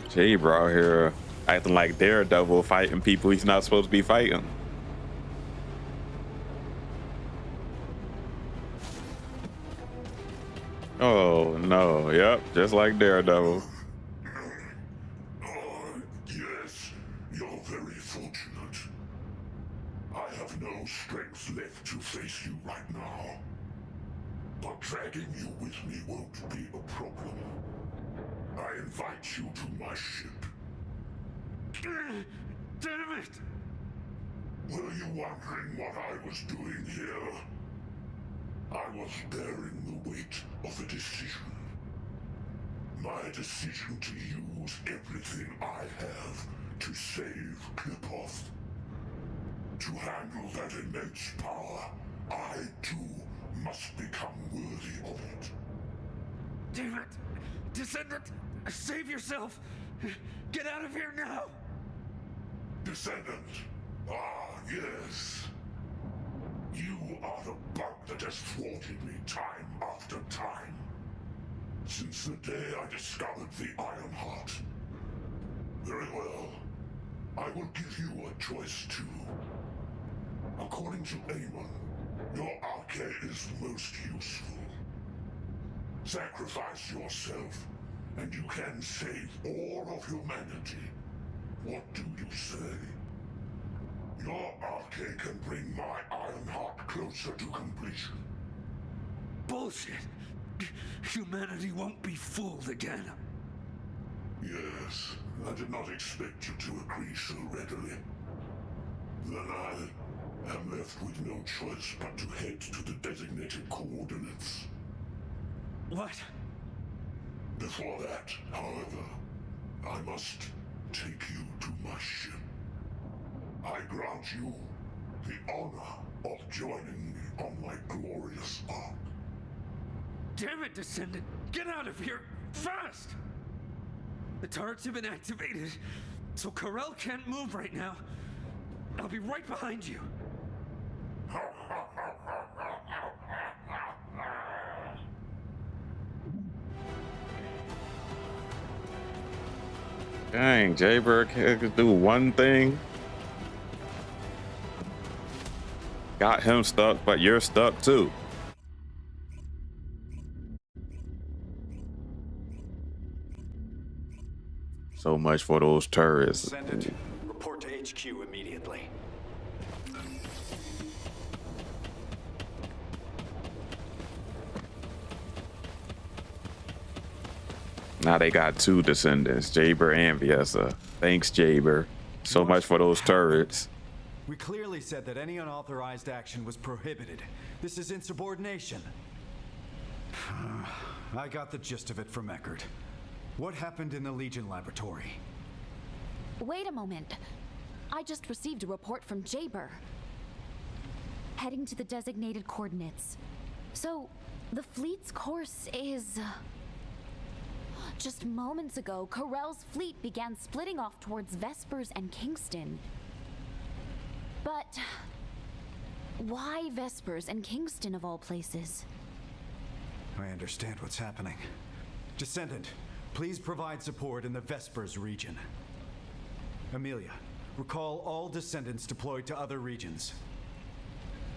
S4: Jaber out here acting like Daredevil, fighting people he's not supposed to be fighting. Oh no, yep, just like Daredevil.
S13: Yes, you're very fortunate. I have no strength left to face you right now. But dragging you with me won't be a problem. I invite you to my ship.
S11: Damn it!
S13: Were you wondering what I was doing here? I was bearing the weight of a decision. My decision to use everything I have to save Klipoth. To handle that immense power, I too must become worthy of it.
S11: Damn it! Descendant, save yourself! Get out of here now!
S13: Descendant! Ah, yes. You are the bug that has thwarted me time after time. Since the day I discovered the Iron Heart. Very well. I will give you a choice too. According to Amon, your arche is most useful. Sacrifice yourself, and you can save all of humanity. What do you say? Your arche can bring my Iron Heart closer to completion.
S11: Bullshit! Humanity won't be fooled again.
S13: Yes, I did not expect you to agree so readily. Then I am left with no choice but to head to the designated coordinates.
S11: What?
S13: Before that, however, I must take you to my ship. I grant you the honor of joining me on my glorious arc.
S11: Damn it, Descendant! Get out of here! Fast! The turrets have been activated, so Corel can't move right now. I'll be right behind you.
S4: Dang, Jaber could do one thing. Got him stuck, but you're stuck too. So much for those turrets.
S16: Send it. Report to HQ immediately.
S4: Now they got two descendants, Jaber and Viessa. Thanks, Jaber. So much for those turrets.
S2: We clearly said that any unauthorized action was prohibited. This is insubordination. I got the gist of it from Eckert. What happened in the Legion laboratory?
S3: Wait a moment. I just received a report from Jaber. Heading to the designated coordinates. So, the fleet's course is... Just moments ago, Corell's fleet began splitting off towards Vespers and Kingston. But... why Vespers and Kingston of all places?
S2: I understand what's happening. Descendant, please provide support in the Vespers region. Amelia, recall all descendants deployed to other regions.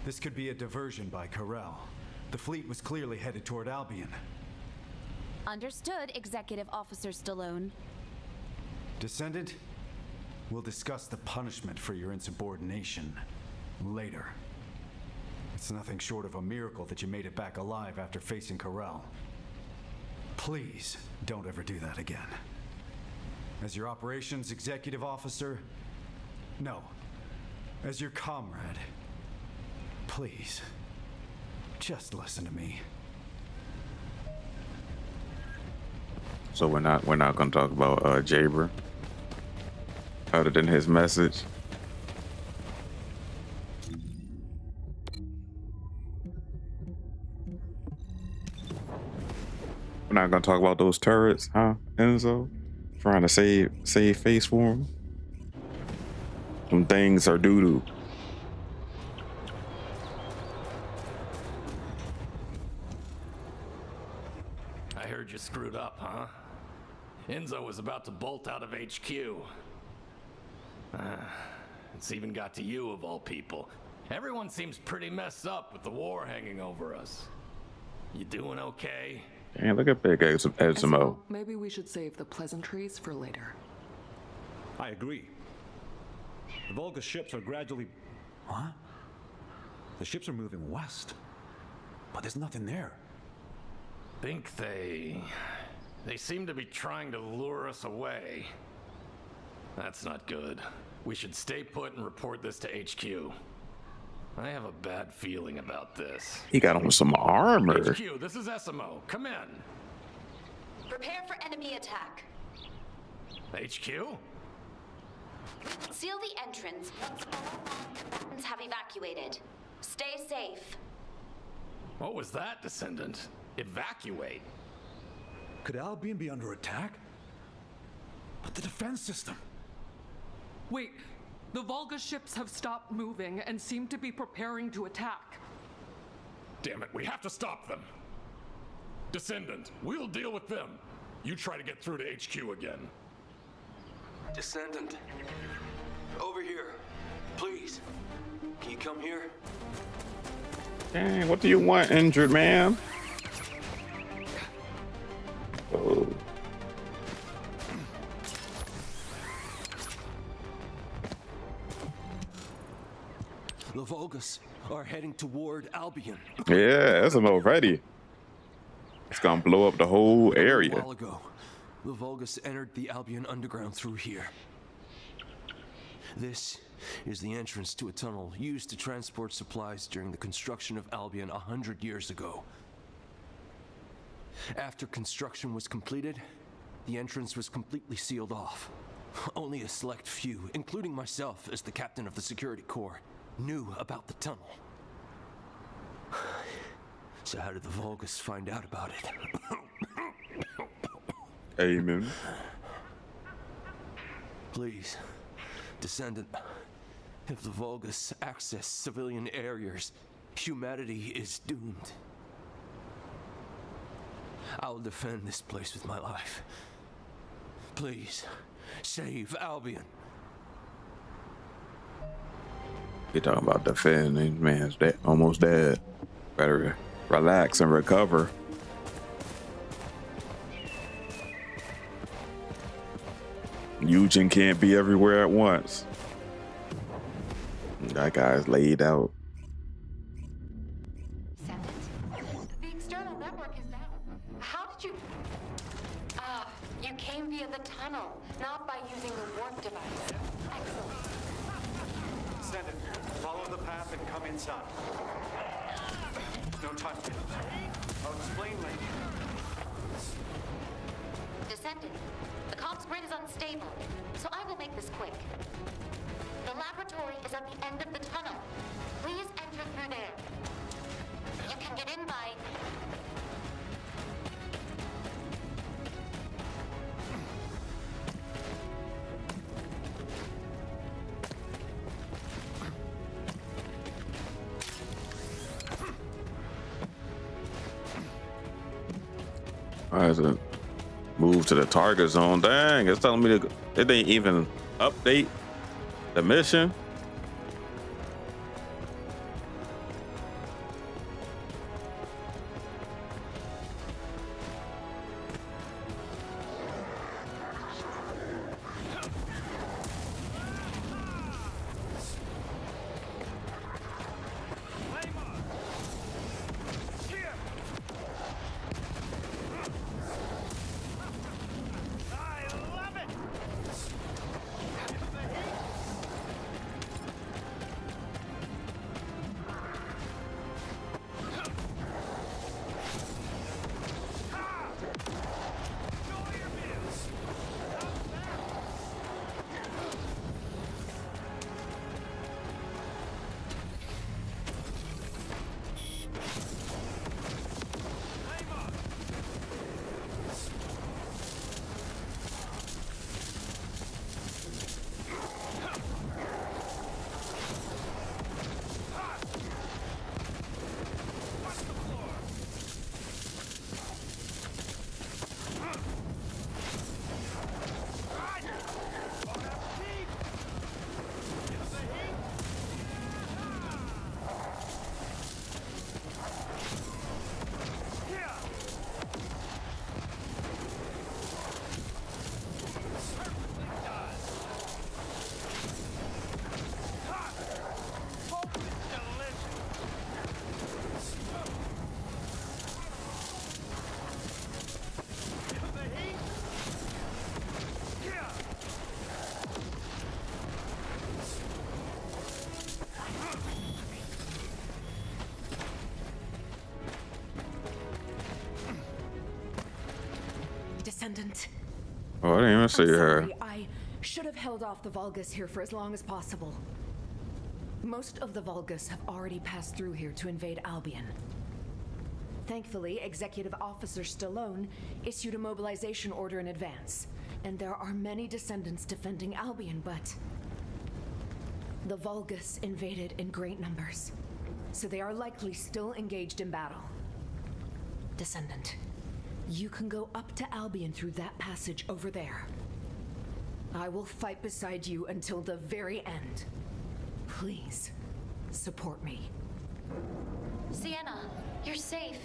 S2: This could be a diversion by Corell. The fleet was clearly headed toward Albion.
S3: Understood, Executive Officer Stallone.
S2: Descendant, we'll discuss the punishment for your insubordination later. It's nothing short of a miracle that you made it back alive after facing Corell. Please, don't ever do that again. As your operations executive officer, no, as your comrade, please, just listen to me.
S4: So we're not gonna talk about Jaber other than his message. We're not gonna talk about those turrets, huh, Enzo? Trying to save face for him. Some things are doo-doo.
S9: I heard you screwed up, huh? Enzo was about to bolt out of HQ. It's even got to you, of all people. Everyone seems pretty messed up with the war hanging over us. You doing okay?
S4: Damn, look at big Ezimo.
S17: Maybe we should save the pleasantries for later.
S18: I agree. The Volga ships are gradually... What? The ships are moving west. But there's nothing there.
S9: Think they seem to be trying to lure us away. That's not good. We should stay put and report this to HQ. I have a bad feeling about this.
S4: He got on some armor.
S9: HQ, this is Ezimo. Come in.
S8: Prepare for enemy attack.
S9: HQ?
S8: Seal the entrance once all non-combatants have evacuated. Stay safe.
S9: What was that, Descendant? Evacuate?
S18: Could Albion be under attack? But the defense system...
S12: Wait, the Volga ships have stopped moving and seem to be preparing to attack.
S9: Damn it, we have to stop them. Descendant, we'll deal with them. You try to get through to HQ again.
S16: Descendant, over here, please. Can you come here?
S4: Dang, what do you want, injured man? Oh.
S15: The Volgas are heading toward Albion.
S4: Yeah, that's already. It's gonna blow up the whole area.
S15: A while ago, the Volgas entered the Albion underground through here. This is the entrance to a tunnel used to transport supplies during the construction of Albion 100 years ago. After construction was completed, the entrance was completely sealed off. Only a select few, including myself as the captain of the security corps, knew about the tunnel. So how did the Volgas find out about it?
S4: Amen.
S15: Please, Descendant, if the Volgas access civilian areas, humanity is doomed. I will defend this place with my life. Please, save Albion.
S4: You talking about defending? Man's dead, almost dead. Better relax and recover. Eugen can't be everywhere at once. That guy's laid out.
S6: The external network is down. How did you...
S1: tunnel, not by using the warp device. Excellent.
S19: Send it. Follow the path and come inside. No time to I'll explain later.
S1: Descendant, the comms grid is unstable, so I will make this quick. The laboratory is at the end of the tunnel. Please enter through there. You can get in by...
S4: Why is it move to the target zone? Dang, it's telling me to. It didn't even update the mission.
S20: Descendant.
S4: Oh, I didn't even see her.
S20: Sorry, I should have held off the Vulgus here for as long as possible. Most of the Vulgus have already passed through here to invade Albion. Thankfully, Executive Officer Stallone issued a mobilization order in advance, and there are many descendants defending Albion, but the Vulgus invaded in great numbers, so they are likely still engaged in battle. Descendant, you can go up to Albion through that passage over there. I will fight beside you until the very end. Please, support me.
S1: Sienna, you're safe.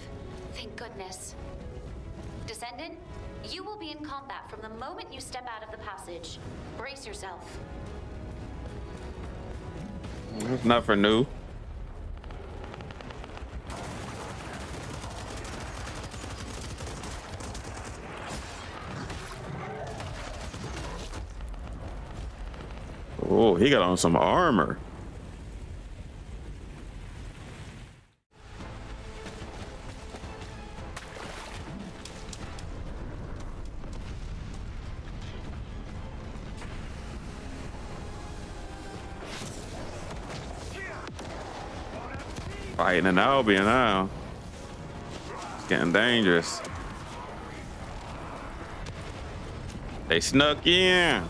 S1: Thank goodness. Descendant, you will be in combat from the moment you step out of the passage. Brace yourself.
S4: That's not for new. Oh, he got on some armor. Fighting an Albion now. It's getting dangerous. They snuck in.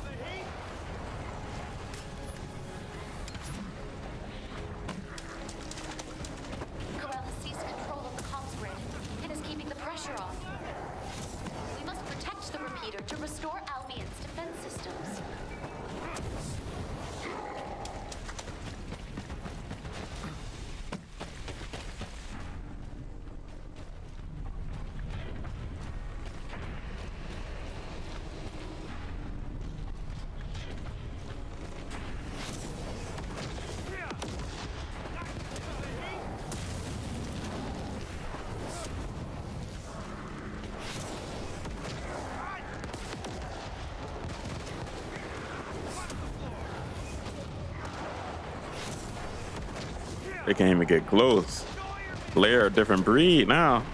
S4: They can't even get close. Blair, a different breed now.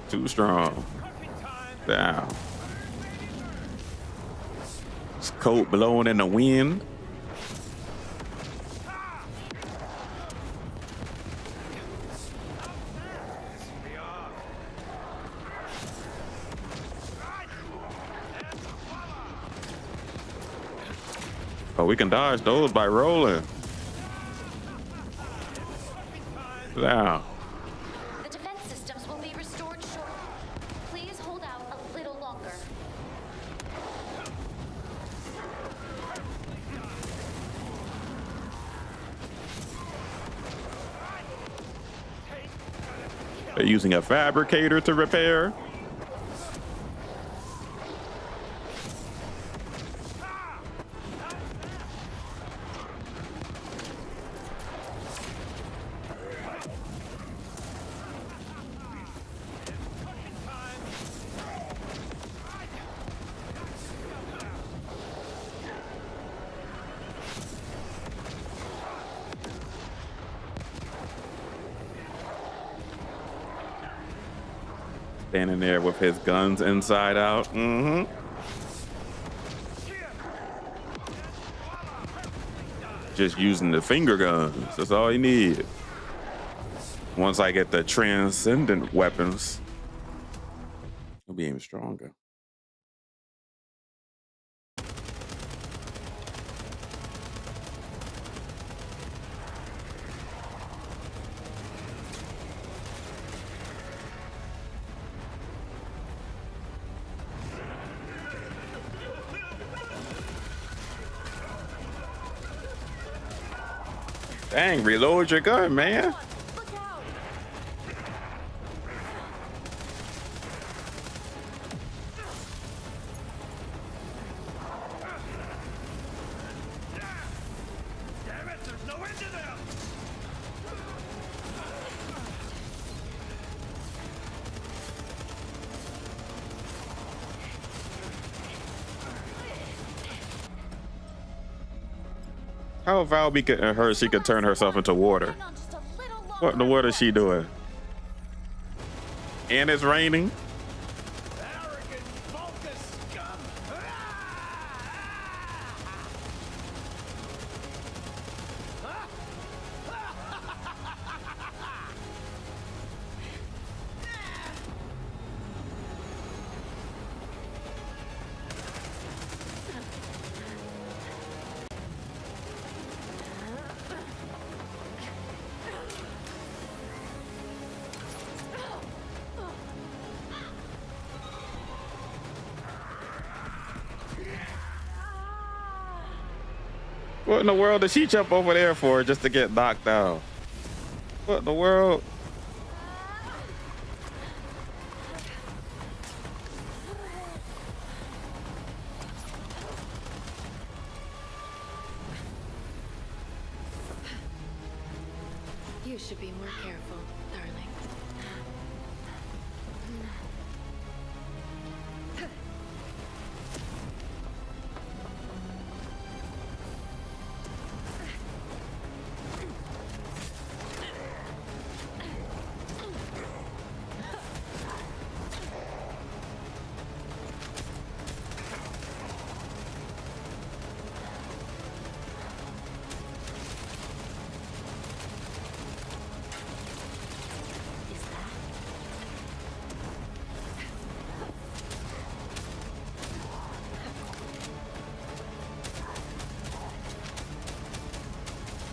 S4: Too strong. Down. His coat blowing in the wind. Oh, we can dodge those by rolling. Down.
S3: The defense systems will be restored shortly. Please hold out a little longer.
S4: They're using a fabricator to repair. Standing there with his guns inside out. Mm-hmm. Just using the finger guns. That's all you need. Once I get the transcendent weapons, it'll be even stronger. Dang, reload your gun, man. How Val be her? She could turn herself into water. What in the world is she doing? And it's raining. What in the world did she jump over there for just to get knocked out? What in the world?
S10: You should be more careful, darling.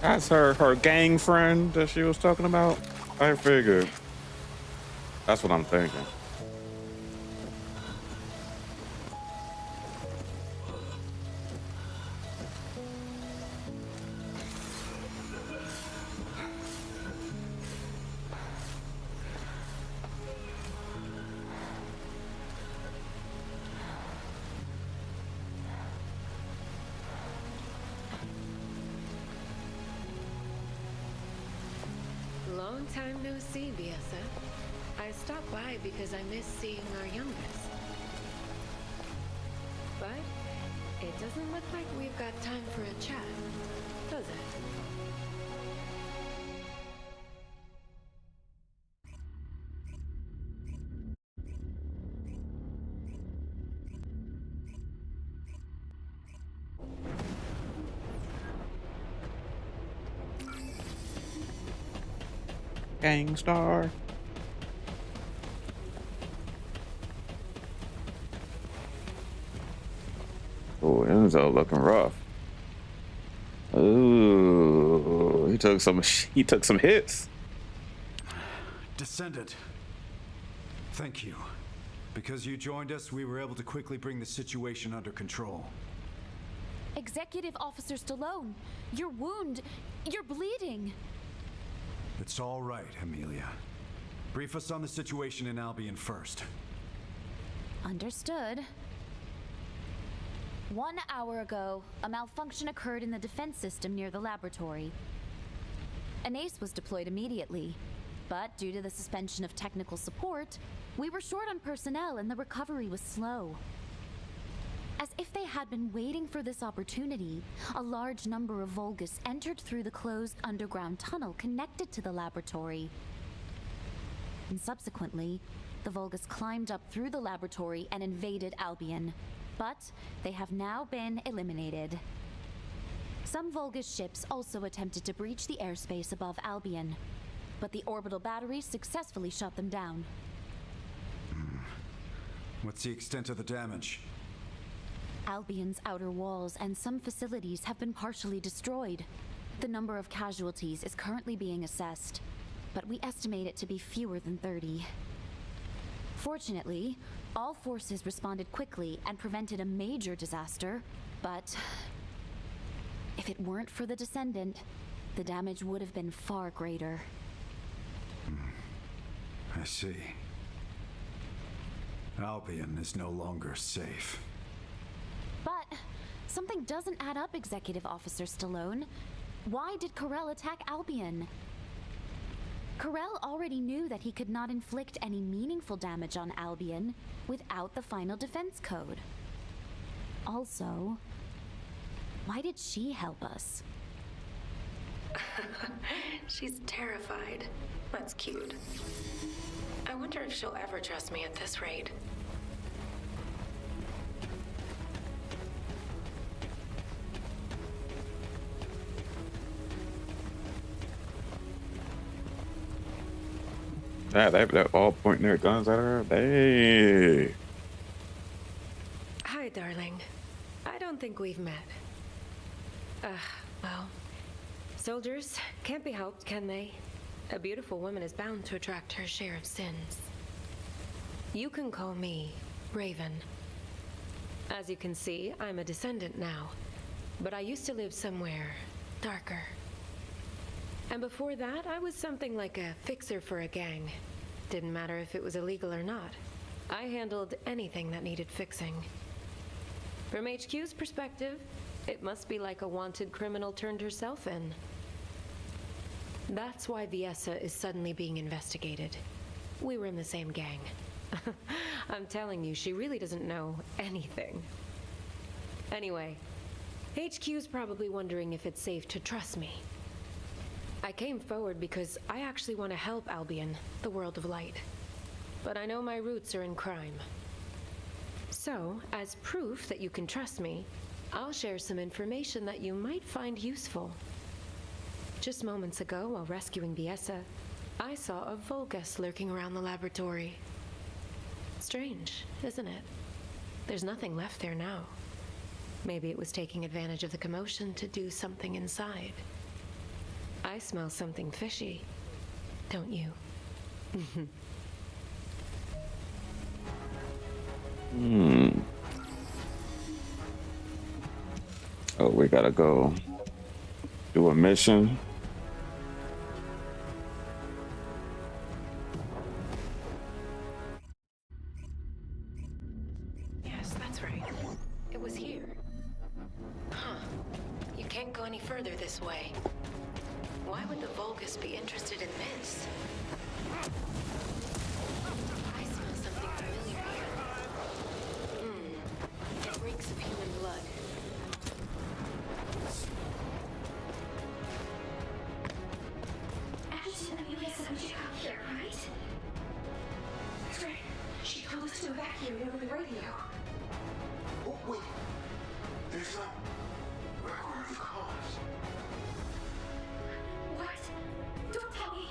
S4: That's her gang friend that she was talking about. I figured. That's what I'm thinking.
S5: Long time no see, Biesa. I stopped by because I miss seeing our youngest. But it doesn't look like we've got time for a chat, does it?
S4: Gangstar. Oh, Enzo looking rough. Ooh, he took some hits.
S2: Descendant, thank you. Because you joined us, we were able to quickly bring the situation under control.
S3: Executive Officer Stallone, your wound, you're bleeding.
S2: It's all right, Amelia. Brief us on the situation in Albion first.
S3: Understood. 1 hour ago, a malfunction occurred in the defense system near the laboratory. An ace was deployed immediately, but due to the suspension of technical support, we were short on personnel and the recovery was slow. As if they had been waiting for this opportunity, a large number of Vulgus entered through the closed underground tunnel connected to the laboratory. And subsequently, the Vulgus climbed up through the laboratory and invaded Albion. But they have now been eliminated. Some Vulgus ships also attempted to breach the airspace above Albion, but the orbital batteries successfully shut them down.
S2: What's the extent of the damage?
S3: Albion's outer walls and some facilities have been partially destroyed. The number of casualties is currently being assessed, but we estimate it to be fewer than 30. Fortunately, all forces responded quickly and prevented a major disaster, but if it weren't for the Descendant, the damage would have been far greater.
S2: I see. Albion is no longer safe.
S3: But something doesn't add up, Executive Officer Stallone. Why did Carell attack Albion? Carell already knew that he could not inflict any meaningful damage on Albion without the final defense code. Also, why did she help us?
S6: She's terrified. That's cute. I wonder if she'll ever trust me at this rate.
S4: They're all pointing their guns at her. Hey.
S5: Hi, darling. I don't think we've met. Well, soldiers can't be helped, can they? A beautiful woman is bound to attract her share of sins. You can call me Raven. As you can see, I'm a descendant now, but I used to live somewhere darker. And before that, I was something like a fixer for a gang. Didn't matter if it was illegal or not. I handled anything that needed fixing. From HQ's perspective, it must be like a wanted criminal turned herself in. That's why Viessa is suddenly being investigated. We were in the same gang. I'm telling you, she really doesn't know anything. Anyway, HQ's probably wondering if it's safe to trust me. I came forward because I actually want to help Albion, the world of light. But I know my roots are in crime. So, as proof that you can trust me, I'll share some information that you might find useful. Just moments ago, while rescuing Viessa, I saw a Vulgus lurking around the laboratory. Strange, isn't it? There's nothing left there now. Maybe it was taking advantage of the commotion to do something inside. I smell something fishy, don't you?
S4: Oh, we gotta go do a mission.
S6: Yes, that's right. It was here. Huh. You can't go any further this way. Why would the Vulgus be interested in this? I smell something familiar here. It reeks of human blood.
S7: Amelia said we should come here, right? That's right. She told us to evacuate over the radio.
S13: Oh, wait. There's no record of the cause.
S7: What? Don't tell me.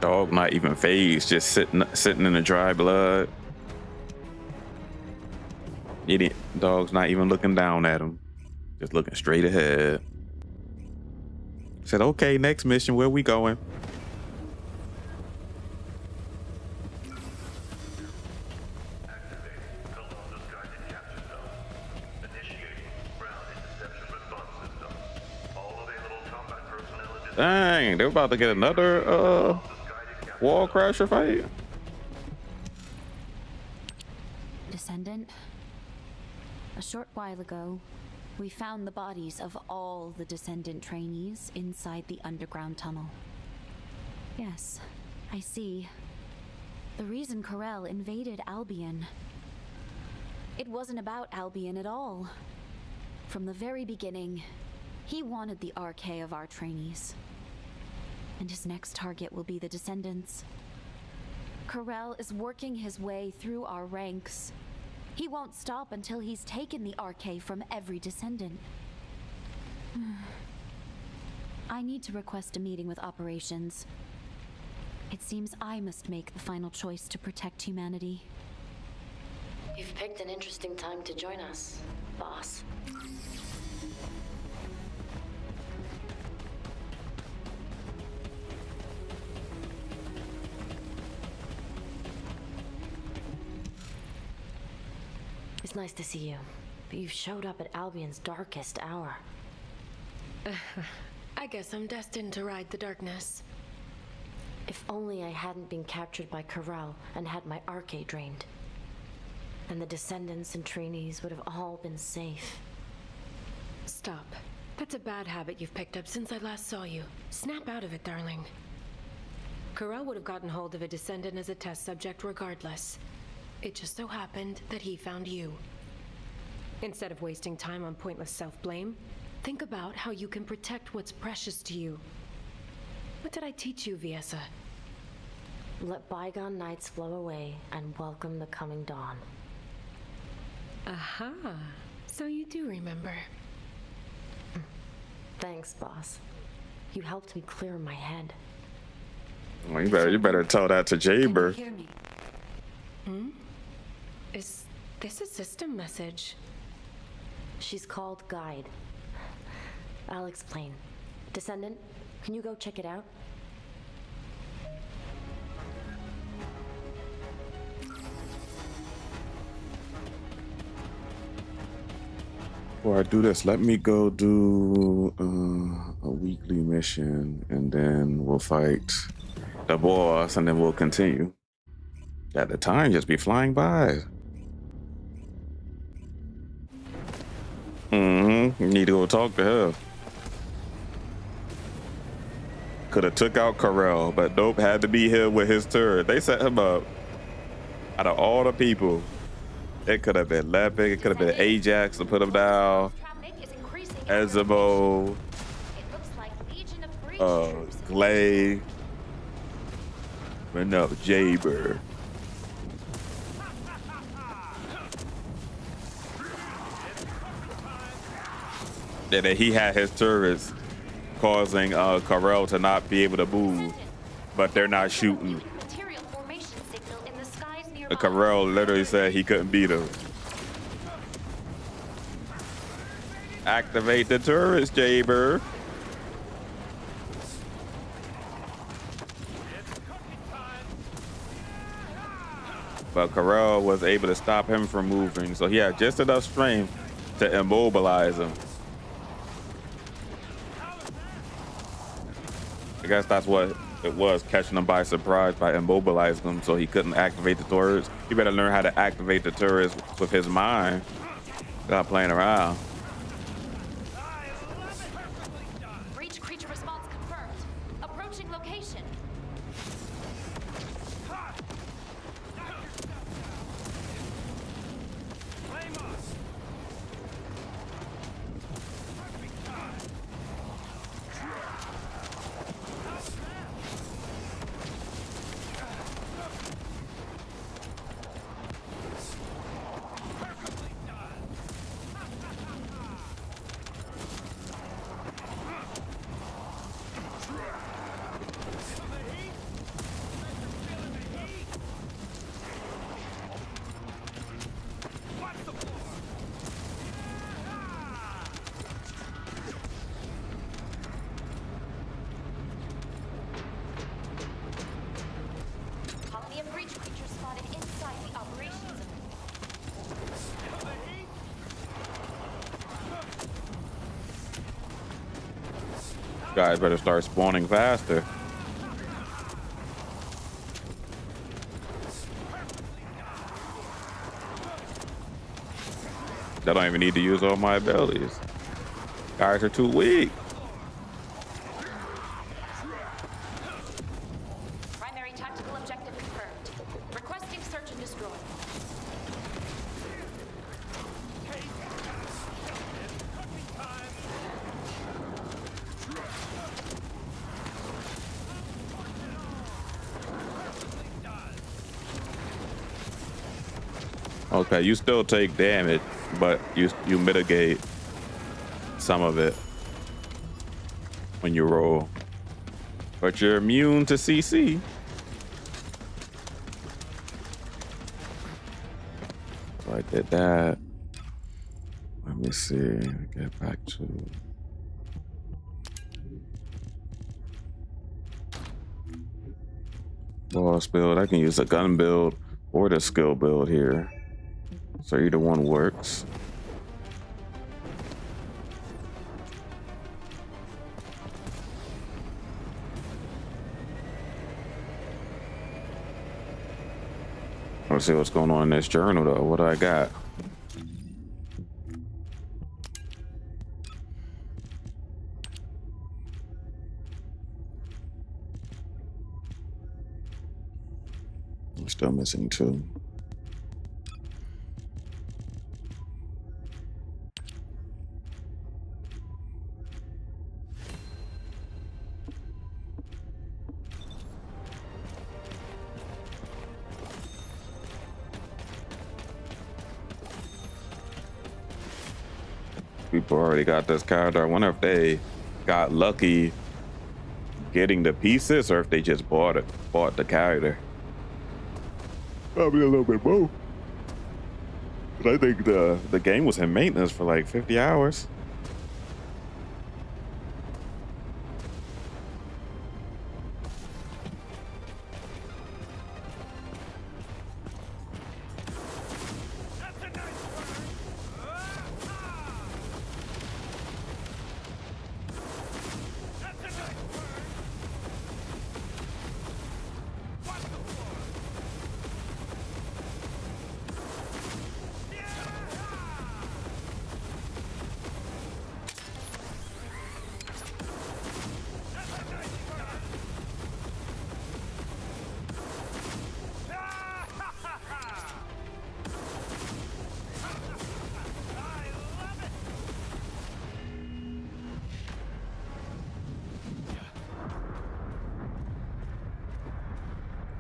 S4: Dog not even phased, just sitting in the dry blood. Idiot. Dog's not even looking down at him, just looking straight ahead. Said, okay, next mission, where we going? Dang, they're about to get another wall crasher fight.
S3: Descendant, a short while ago, we found the bodies of all the Descendant trainees inside the underground tunnel. Yes, I see. The reason Corel invaded Albion. It wasn't about Albion at all. From the very beginning, he wanted the RK of our trainees. And his next target will be the Descendants. Corel is working his way through our ranks. He won't stop until he's taken the RK from every Descendant. I need to request a meeting with operations. It seems I must make the final choice to protect humanity.
S6: You've picked an interesting time to join us, boss. It's nice to see you, but you've showed up at Albion's darkest hour. I guess I'm destined to ride the darkness. If only I hadn't been captured by Corel and had my RK drained. And the Descendants and trainees would have all been safe. Stop. That's a bad habit you've picked up since I last saw you. Snap out of it, darling. Corel would have gotten hold of a Descendant as a test subject regardless. It just so happened that he found you. Instead of wasting time on pointless self-blame, think about how you can protect what's precious to you. What did I teach you, Viessa? Let bygone nights flow away and welcome the coming dawn. Aha, so you do remember. Thanks, boss. You helped me clear my head.
S4: Well, you better tell that to Jaber.
S5: Is this a system message?
S6: She's called Guide. I'll explain. Descendant, can you go check it out?
S4: Before I do this, let me go do a weekly mission, and then we'll fight the boss, and then we'll continue. Yeah, the time just be flying by. You need to go talk to her. Could have took out Corel, but Dope had to be here with his turret. They set him up. Out of all the people, it could have been Lepic, it could have been Ajax to put him down. Ezebo, Glay, but no, Jaber. That he had his turrets causing Corel to not be able to move, but they're not shooting. Corel literally said he couldn't beat him. Activate the turrets, Jaber. But Corel was able to stop him from moving, so he had just enough strength to immobilize him. I guess that's what it was, catching him by surprise by immobilizing him so he couldn't activate the turrets. He better learn how to activate the turrets with his mind. Stop playing around.
S3: Breach creature response confirmed. Approaching location.
S4: Guys better start spawning faster. I don't even need to use all my abilities. Guys are too weak.
S3: Primary tactical objective confirmed. Requesting search and destroy.
S4: Okay, you still take damage, but you mitigate some of it when you roll. But you're immune to CC. So I did that. Let me see. Get back to. Boss build. I can use a gun build or the skill build here. So either one works. Let's see what's going on in this journal though. What do I got? I'm still missing 2. People already got this character. I wonder if they got lucky getting the pieces or if they just bought the character. Probably a little bit both. But I think the game was in maintenance for like 50 hours.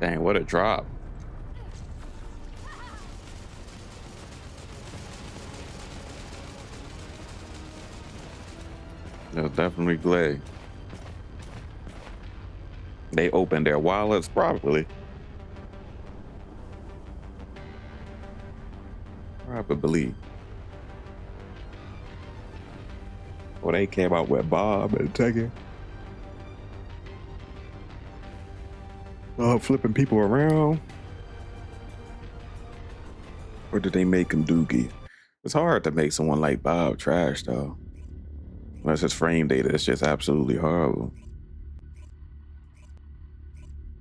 S4: Dang, what a drop. It was definitely Glay. They opened their wallets properly. Probably. Well, they came out with Bob and Tekken. Flipping people around. Or did they make him doogie? It's hard to make someone like Bob trash, though. Unless his frame data is just absolutely horrible.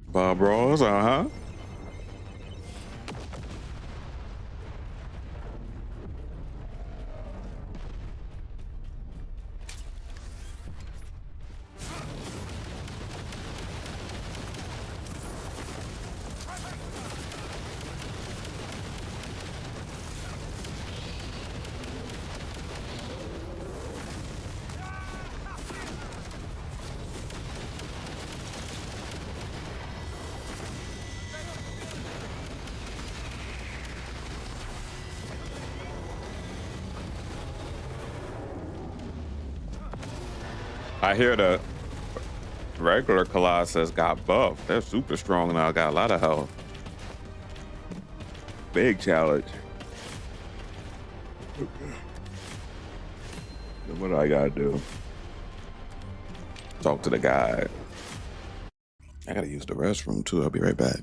S4: Bob Ross, uh-huh. I hear the regular Colossus got buffed. They're super strong now. Got a lot of health. Big challenge. What do I gotta do? Talk to the guy. I gotta use the restroom too. I'll be right back.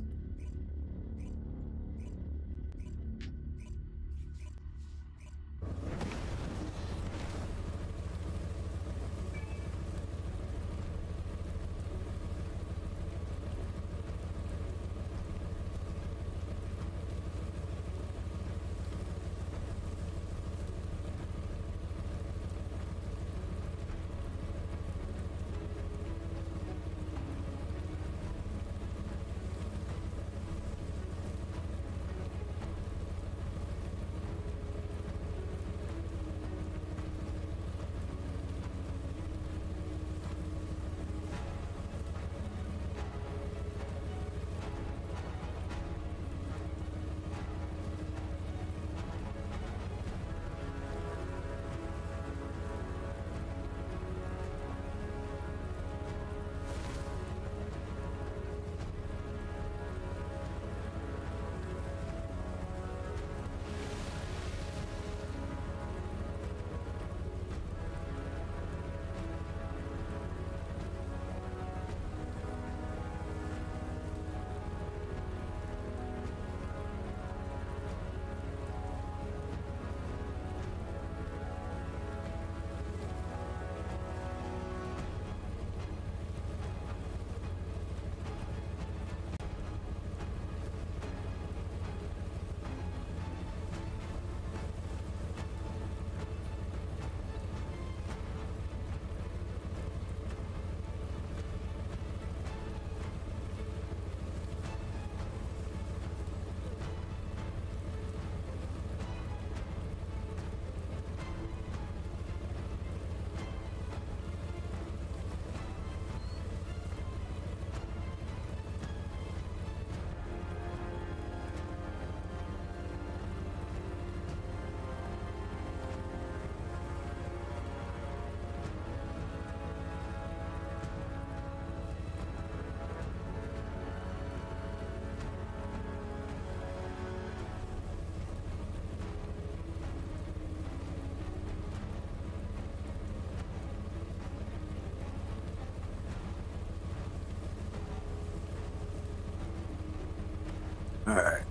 S4: Alright.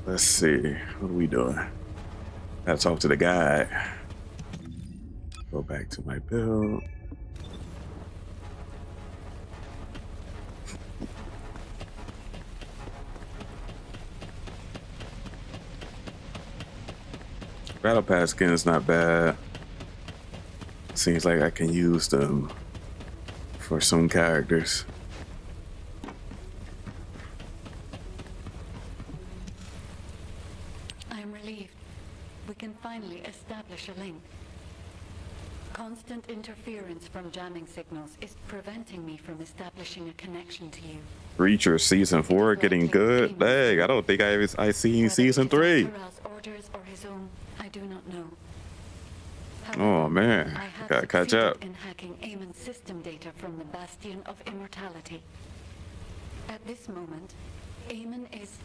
S4: Let's see. What are we doing? Gotta talk to the guy. Go back to my build. Battle Pass skin is not bad. Seems like I can use them for some characters.
S1: I'm relieved. We can finally establish a link. Constant interference from jamming signals is preventing me from establishing a connection to you.
S4: Reacher season 4 getting good. Dang, I don't think I seen season 3.
S1: Corral's orders or his own, I do not know.
S4: Oh man, gotta catch up.
S1: In hacking Amon's system data from the Bastion of Immortality. At this moment, Amon is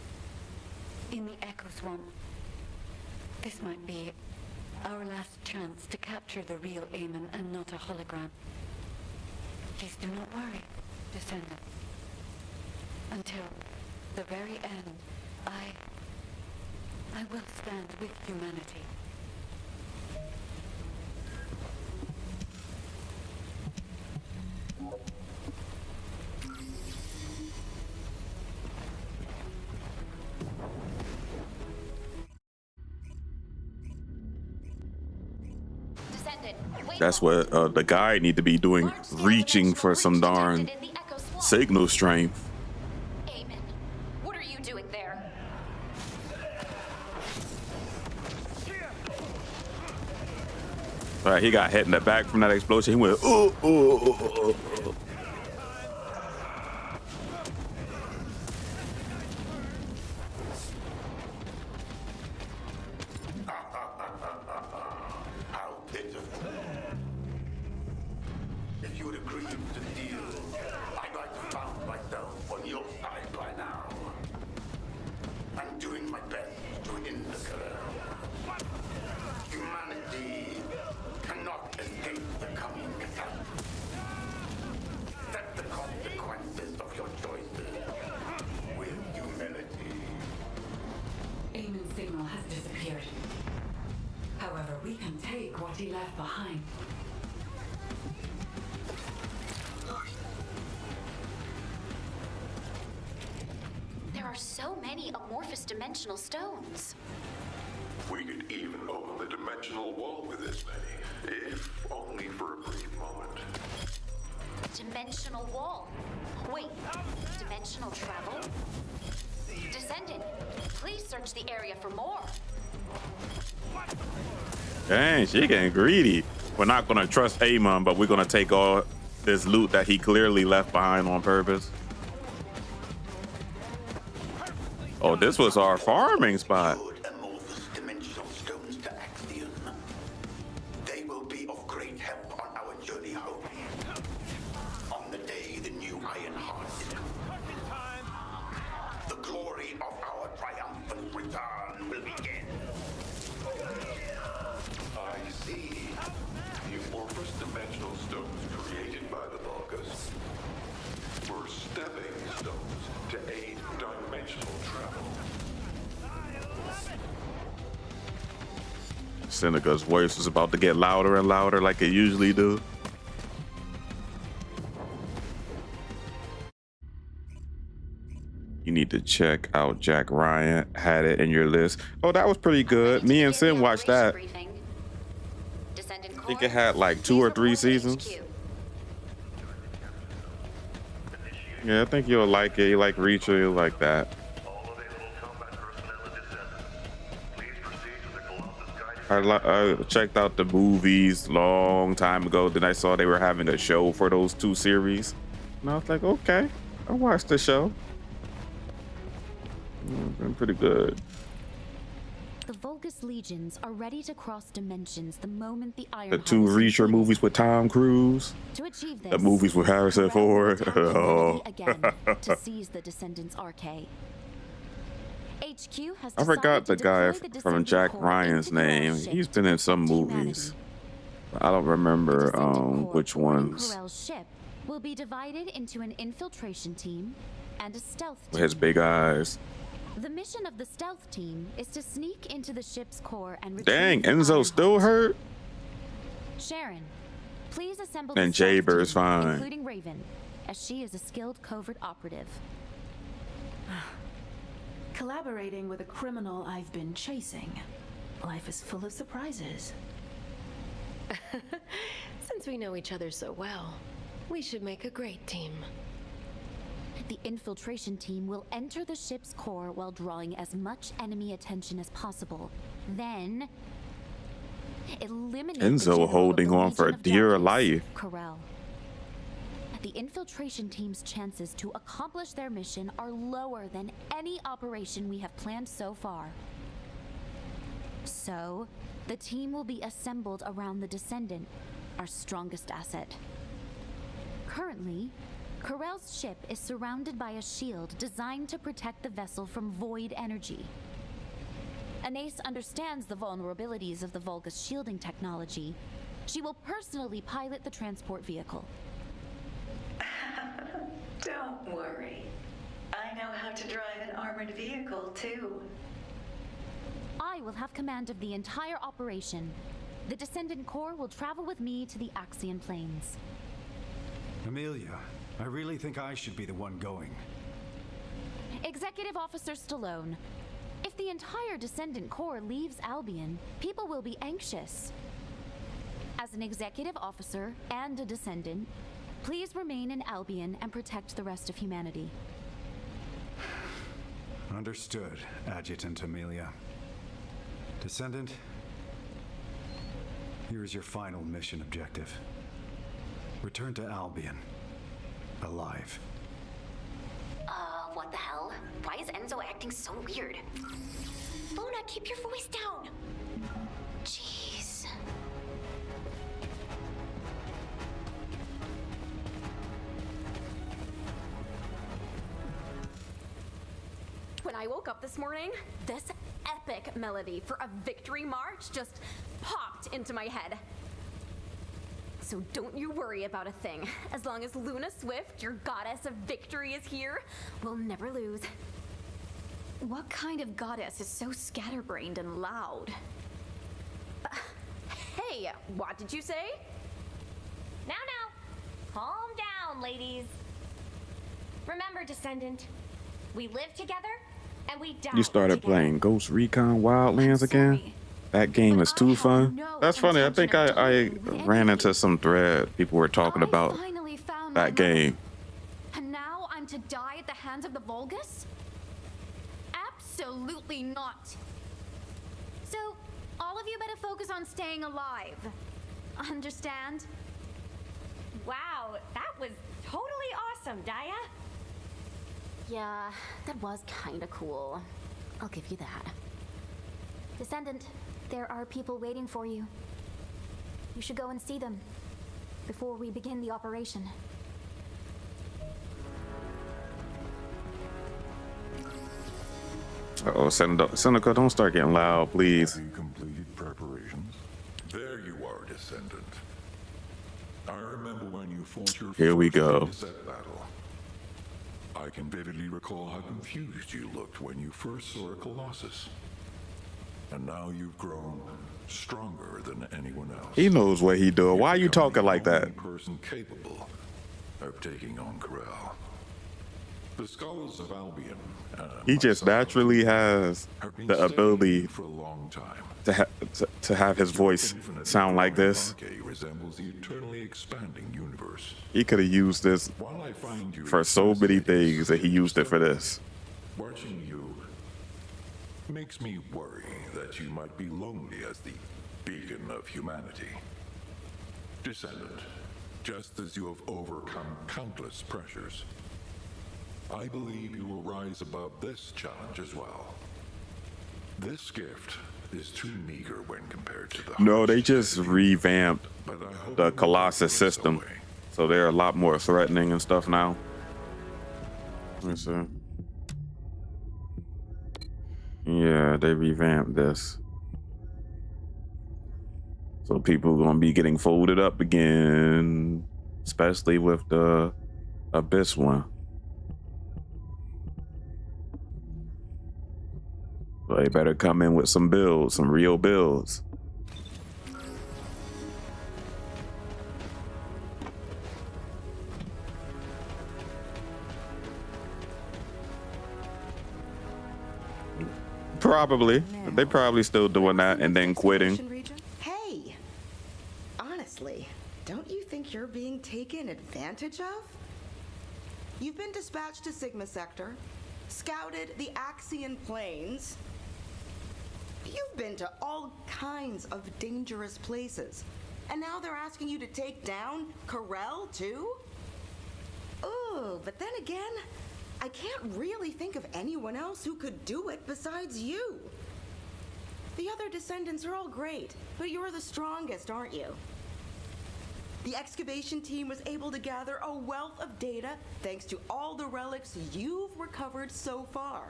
S1: in the Echo Swamp. This might be our last chance to capture the real Amon and not a hologram. Please do not worry, Descendant. Until the very end, I will stand with humanity.
S4: That's what the guy need to be doing, reaching for some darn signal strength.
S3: Amon, what are you doing there?
S4: All right, he got hit in the back from that explosion. He went, oh, oh, oh, oh, oh.
S1: Amon's signal has disappeared. However, we can take what he left behind.
S3: There are so many amorphous dimensional stones.
S13: We could even open the dimensional wall with this many, if only for a brief moment.
S3: Dimensional wall. Wait, dimensional travel? Descendant, please search the area for more.
S4: Dang, she getting greedy. We're not gonna trust Amon, but we're gonna take all this loot that he clearly left behind on purpose. Oh, this was our farming spot.
S24: They will be of great help on our journey home. On the day the new Iron Heart is come, the glory of our triumphant return will begin.
S13: I see. The amorphous dimensional stones created by the Vulgus were stepping stones to aid dimensional travel.
S4: Seneca's voice was about to get louder and louder like it usually do. You need to check out Jack Ryan. Had it in your list. Oh, that was pretty good. Me and Sin watched that. I think it had like 2 or 3 seasons. Yeah, I think you'll like it. You like Reacher, you'll like that. I checked out the movies long time ago. Then I saw they were having a show for those 2 series. And I was like, okay, I'll watch the show. Been pretty good.
S3: The Vulgus legions are ready to cross dimensions the moment the Iron
S4: The 2 Reacher movies with Tom Cruise.
S3: To achieve this,
S4: The movies with Harrison Ford. Oh.
S3: again to seize the Descendants Arcade. HQ has
S4: I forgot the guy
S3: deploy the
S4: from
S3: Descendant
S4: Jack
S3: Corps
S4: Ryan's
S3: into Corel's
S4: name.
S3: ship
S4: He's been in some movies. I don't remember which ones.
S3: Corel's ship will be divided into an infiltration team and a stealth
S4: With his
S3: team.
S4: big eyes.
S3: The mission of the stealth team is to sneak into the ship's core and
S4: Dang,
S3: retrieve the
S4: Enzo
S3: iron
S4: still hurt?
S3: Sharon, please assemble
S4: And
S3: the stealth
S4: Jaber's
S3: team,
S4: fine.
S3: including Raven, as she is a skilled covert operative.
S14: Collaborating with a criminal I've been chasing. Life is full of surprises.
S5: Since we know each other so well, we should make a great team.
S3: The infiltration team will enter the ship's core while drawing as much enemy attention as possible. Then, eliminate the
S4: Enzo
S3: general of
S4: holding
S3: the
S4: on for
S3: Legion of
S4: dear
S3: Darkness,
S4: life.
S3: Corel. The infiltration team's chances to accomplish their mission are lower than any operation we have planned so far. So, the team will be assembled around the Descendant, our strongest asset. Currently, Corel's ship is surrounded by a shield designed to protect the vessel from void energy. Anais understands the vulnerabilities of the Vulgus shielding technology. She will personally pilot the transport vehicle.
S8: Don't worry. I know how to drive an armored vehicle, too.
S3: I will have command of the entire operation. The Descendant Corps will travel with me to the Axian Plains.
S2: Amelia, I really think I should be the one going.
S3: Executive Officer Stallone, if the entire Descendant Corps leaves Albion, people will be anxious. As an executive officer and a Descendant, please remain in Albion and protect the rest of humanity.
S2: Understood, Adjutant Amelia. Descendant, here is your final mission objective. Return to Albion, alive.
S3: What the hell? Why is Enzo acting so weird? Luna, keep your voice down! Jeez.
S21: When I woke up this morning, this epic melody for a victory march just popped into my head. So don't you worry about a thing. As long as Luna Swift, your goddess of victory, is here, we'll never lose.
S10: What kind of goddess is so scatterbrained and loud?
S21: Hey, what did you say?
S22: Now, calm down, ladies. Remember, Descendant, we live together and we die
S4: You started playing Ghost Recon Wildlands again? That game is too fun. That's funny. I think I ran into some thread. People were talking about that game.
S10: And now I'm to die at the hands of the Vulgus? Absolutely not. So, all of you better focus on staying alive. Understand?
S22: Wow, that was totally awesome, Daya.
S3: Yeah, that was kinda cool. I'll give you that.
S10: Descendant, there are people waiting for you. You should go and see them before we begin the operation.
S4: Uh-oh, Seneca, don't start getting loud, please.
S13: Have you completed preparations? There you are, Descendant. I remember when you fought your
S4: Here we go.
S13: first Set battle. I can vividly recall how confused you looked when you first saw a Colossus. And now you've grown stronger than anyone else.
S4: He knows what he doing. Why are you talking like that?
S13: Only person capable of taking on Corel. The scholars of Albion.
S4: He just naturally has the ability
S13: for a long time.
S4: to have his voice sound like this.
S13: Resembles the eternally expanding universe.
S4: He could have used this
S13: While I find you
S4: for so many things, that he used it for this.
S13: watching you makes me worry that you might be lonely as the beacon of humanity. Descendant, just as you have overcome countless pressures, I believe you will rise above this challenge as well. This gift is too meager when compared to the
S4: No, they just revamped the Colossus system, so they're a lot more threatening and stuff now. Let me see. Yeah, they revamped this. So people are gonna be getting folded up again, especially with the Abyss one. Well, they better come in with some builds, some real builds. Probably. They probably still doing that and then quitting.
S11: Hey, honestly, don't you think you're being taken advantage of? You've been dispatched to Sigma Sector, scouted the Axian Plains. You've been to all kinds of dangerous places. And now they're asking you to take down Corel, too? Oh, but then again, I can't really think of anyone else who could do it besides you. The other descendants are all great, but you're the strongest, aren't you? The excavation team was able to gather a wealth of data thanks to all the relics you've recovered so far.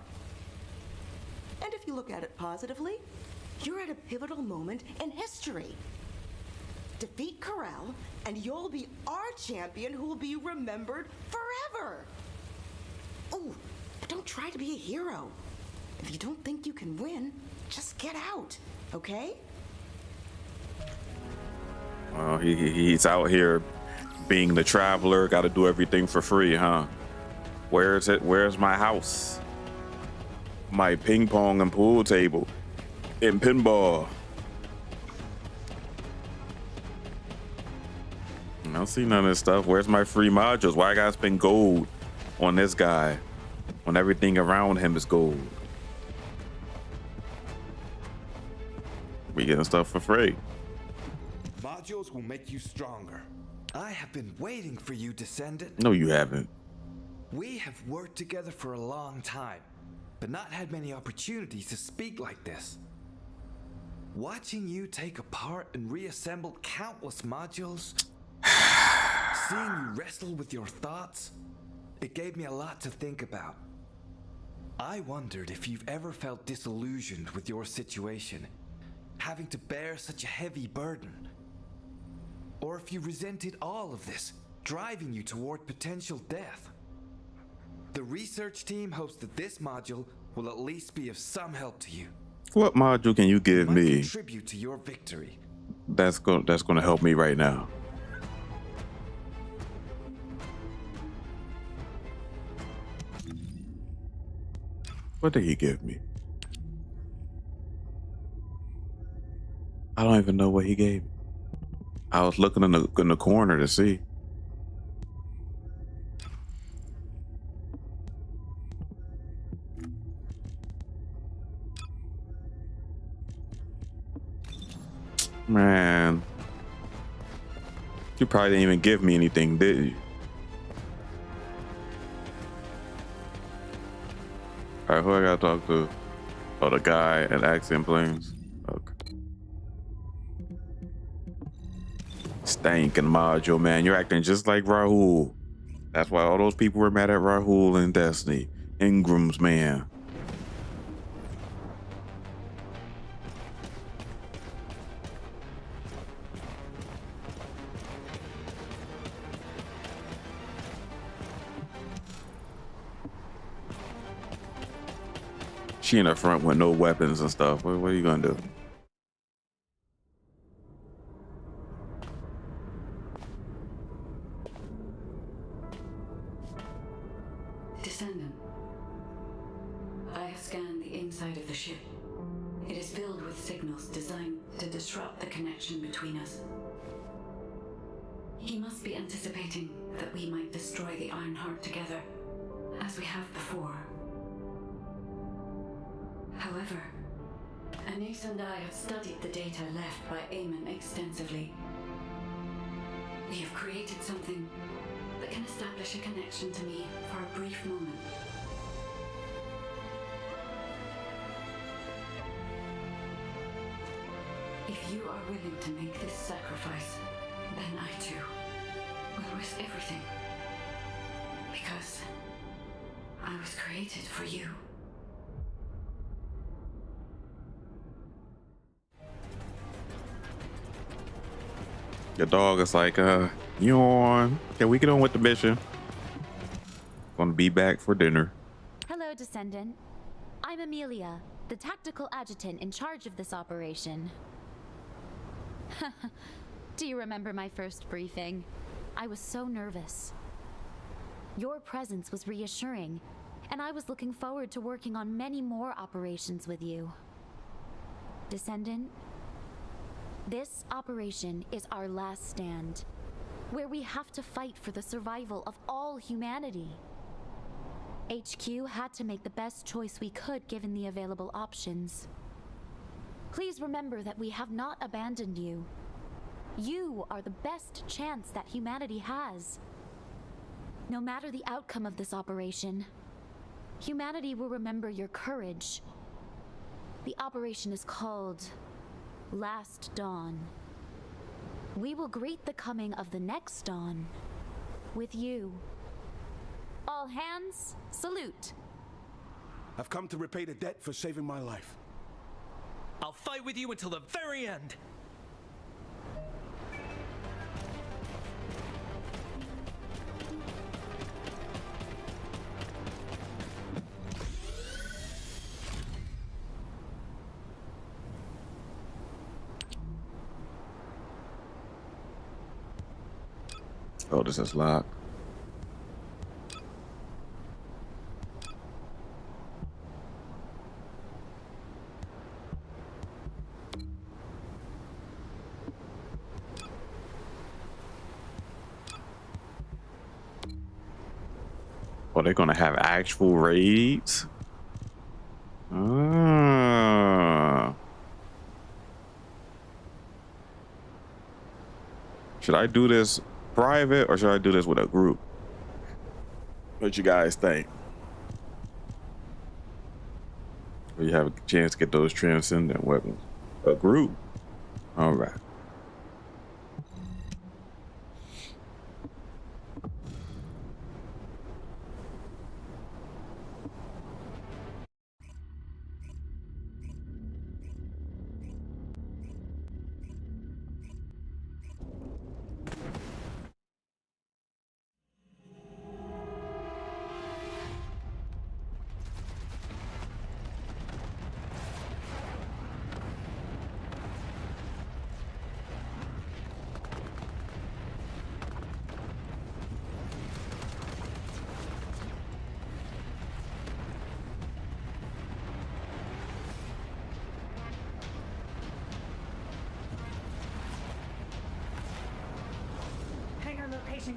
S11: And if you look at it positively, you're at a pivotal moment in history. Defeat Corel, and you'll be our champion who will be remembered forever. Oh, but don't try to be a hero. If you don't think you can win, just get out, okay?
S4: Well, he's out here being the traveler, got to do everything for free, huh? Where's it? Where's my house? My ping pong and pool table and pinball. I don't see none of this stuff. Where's my free modules? Why I gotta spend gold on this guy when everything around him is gold? We getting stuff for free.
S17: Modules will make you stronger. I have been waiting for you, Descendant.
S4: No, you haven't.
S17: We have worked together for a long time, but not had many opportunities to speak like this. Watching you take apart and reassemble countless modules, seeing you wrestle with your thoughts, it gave me a lot to think about. I wondered if you've ever felt disillusioned with your situation, having to bear such a heavy burden. Or if you resented all of this, driving you toward potential death. The research team hopes that this module will at least be of some help to you.
S4: What module can you give me
S17: Contribute to your victory.
S4: that's gonna help me right now? What did he give me? I don't even know what he gave me. I was looking in the corner to see. Man, you probably didn't even give me anything, did you? All right, who I gotta talk to? Oh, the guy at Axian Plains. Okay. Stank and module, man. You're acting just like Rahul. That's why all those people were mad at Rahul and Destiny. Ingram's man. She in the front with no weapons and stuff. What are you gonna do?
S1: Descendant, I have scanned the inside of the ship. It is filled with signals designed to disrupt the connection between us. He must be anticipating that we might destroy the Ironheart together, as we have before. However, Anais and I have studied the data left by Eamon extensively. We have created something that can establish a connection to me for a brief moment. If you are willing to make this sacrifice, then I too will risk everything. Because I was created for you.
S4: Your dog is like, yawn. Can we get on with the mission? Gonna be back for dinner.
S3: Hello, Descendant. I'm Amelia. the tactical adjutant in charge of this operation. Do you remember my first briefing? I was so nervous. Your presence was reassuring, and I was looking forward to working on many more operations with you. Descendant, this operation is our last stand, where we have to fight for the survival of all humanity. HQ had to make the best choice we could given the available options. Please remember that we have not abandoned you. You are the best chance that humanity has. No matter the outcome of this operation, humanity will remember your courage. The operation is called Last Dawn. We will greet the coming of the next dawn with you. All hands, salute.
S9: I've come to repay the debt for saving my life.
S12: I'll fight with you until the very end.
S4: Oh, this is locked. Oh, they're gonna have actual raids? Should I do this private or should I do this with a group? What you guys think? Or you have a chance to get those transcendent weapons? A group? All right.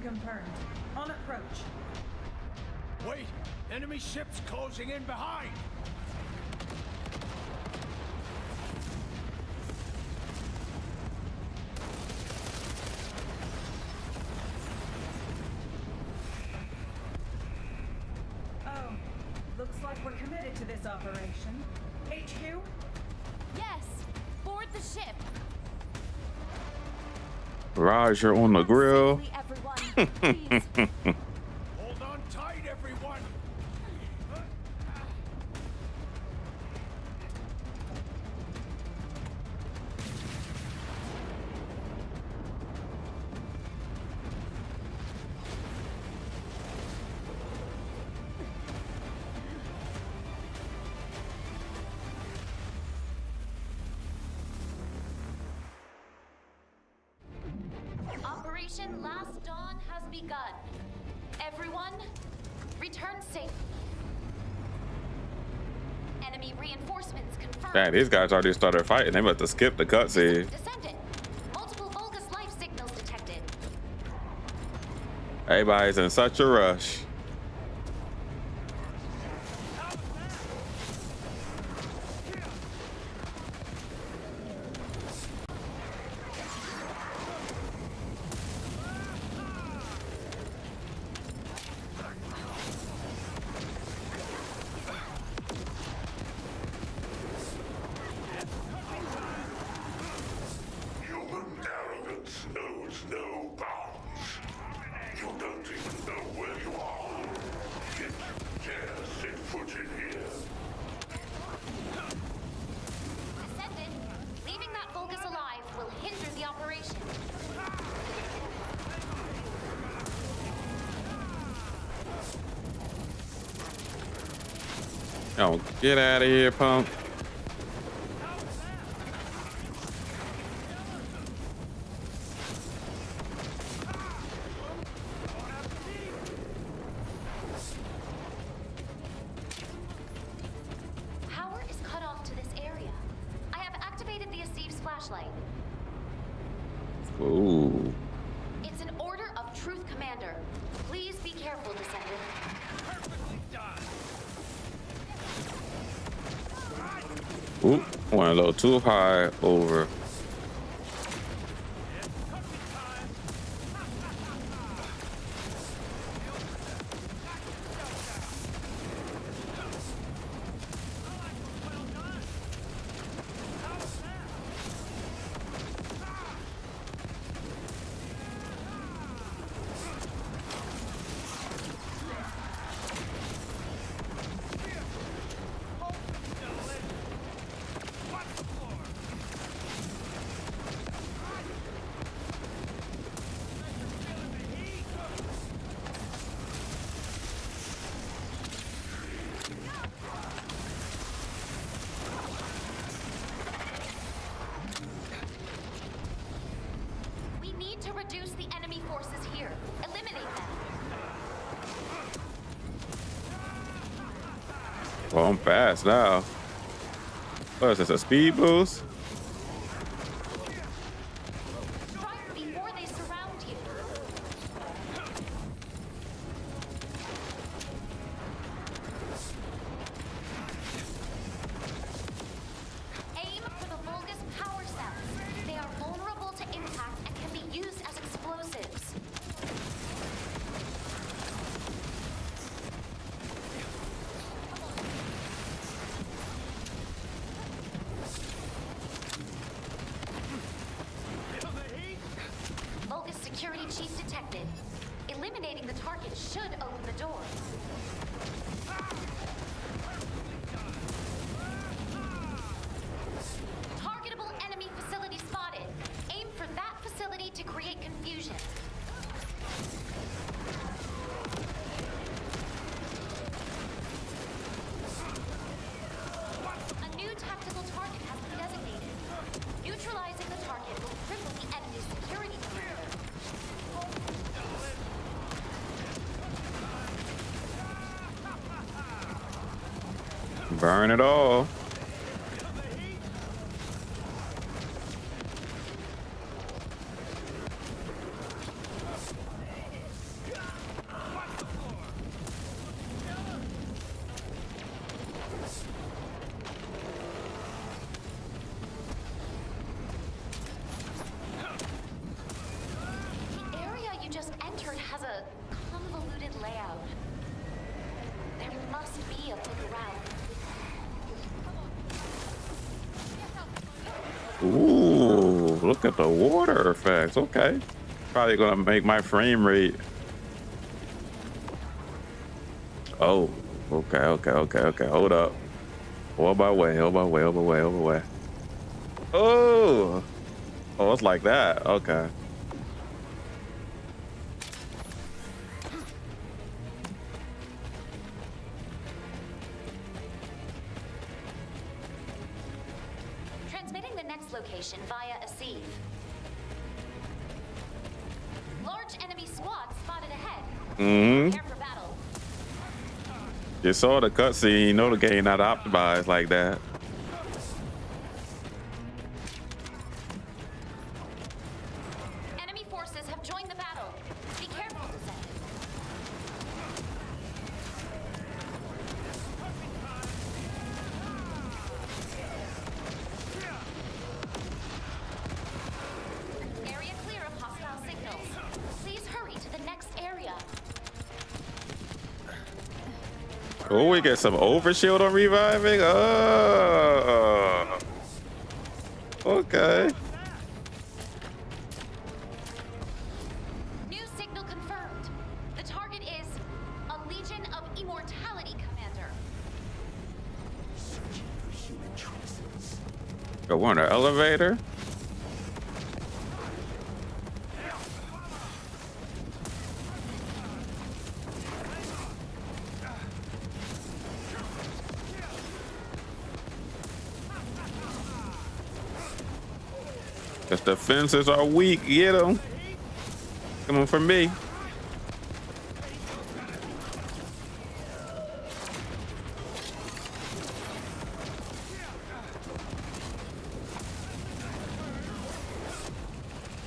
S18: Confirmed. On approach.
S9: Wait! Enemy ships closing in behind!
S18: Oh, looks like we're committed to this operation. HQ?
S3: Yes! Board the ship!
S4: Raj, you're on the grill.
S9: Hold on tight, everyone!
S3: Operation Last Dawn has begun. Everyone, return safe. Enemy reinforcements confirmed.
S4: Man, these guys already started fighting. They must have skipped the cutscene.
S3: Descendant. Multiple Vulgus life signals detected.
S4: Everybody's in such a rush. Oh, get out of here, punk.
S3: flashlight.
S4: Ooh.
S3: It's an order of truth, Commander. Please be careful, Descendant.
S4: Ooh, went a little too high over.
S3: We need to reduce the enemy forces here. Eliminate them.
S4: Oh, I'm fast now. What is this, a speed boost?
S3: Strike before they surround you. Aim for the Vulgus power cells. They are vulnerable to impact and can be used as explosives. Vulgus security chief detected. Eliminating the target should open the door. Targetable enemy facility spotted. Aim for that facility to create confusion. A new tactical target has been designated. Neutralizing the target will cripple the enemy's security commander.
S4: Burn it all.
S3: The area you just entered has a convoluted layout. There must be a big route.
S4: Ooh, look at the water effects. Okay. Probably gonna make my frame rate. Oh, okay. Hold up. Hold my way. Oh, it's like that. Okay.
S3: Transmitting the next location via a sieve. Large enemy squad spotted ahead. Prepare for battle.
S4: You saw the cutscene. You know the game not optimized like that.
S3: Enemy forces have joined the battle. Be careful, Descendant. Area clear of hostile signals. Please hurry to the next area.
S4: Oh, we get some overshield on reviving. Oh, okay.
S3: New signal confirmed. The target is a Legion of Immortality, Commander.
S4: Go on the elevator. Cause the fences are weak. Get them. Coming for me.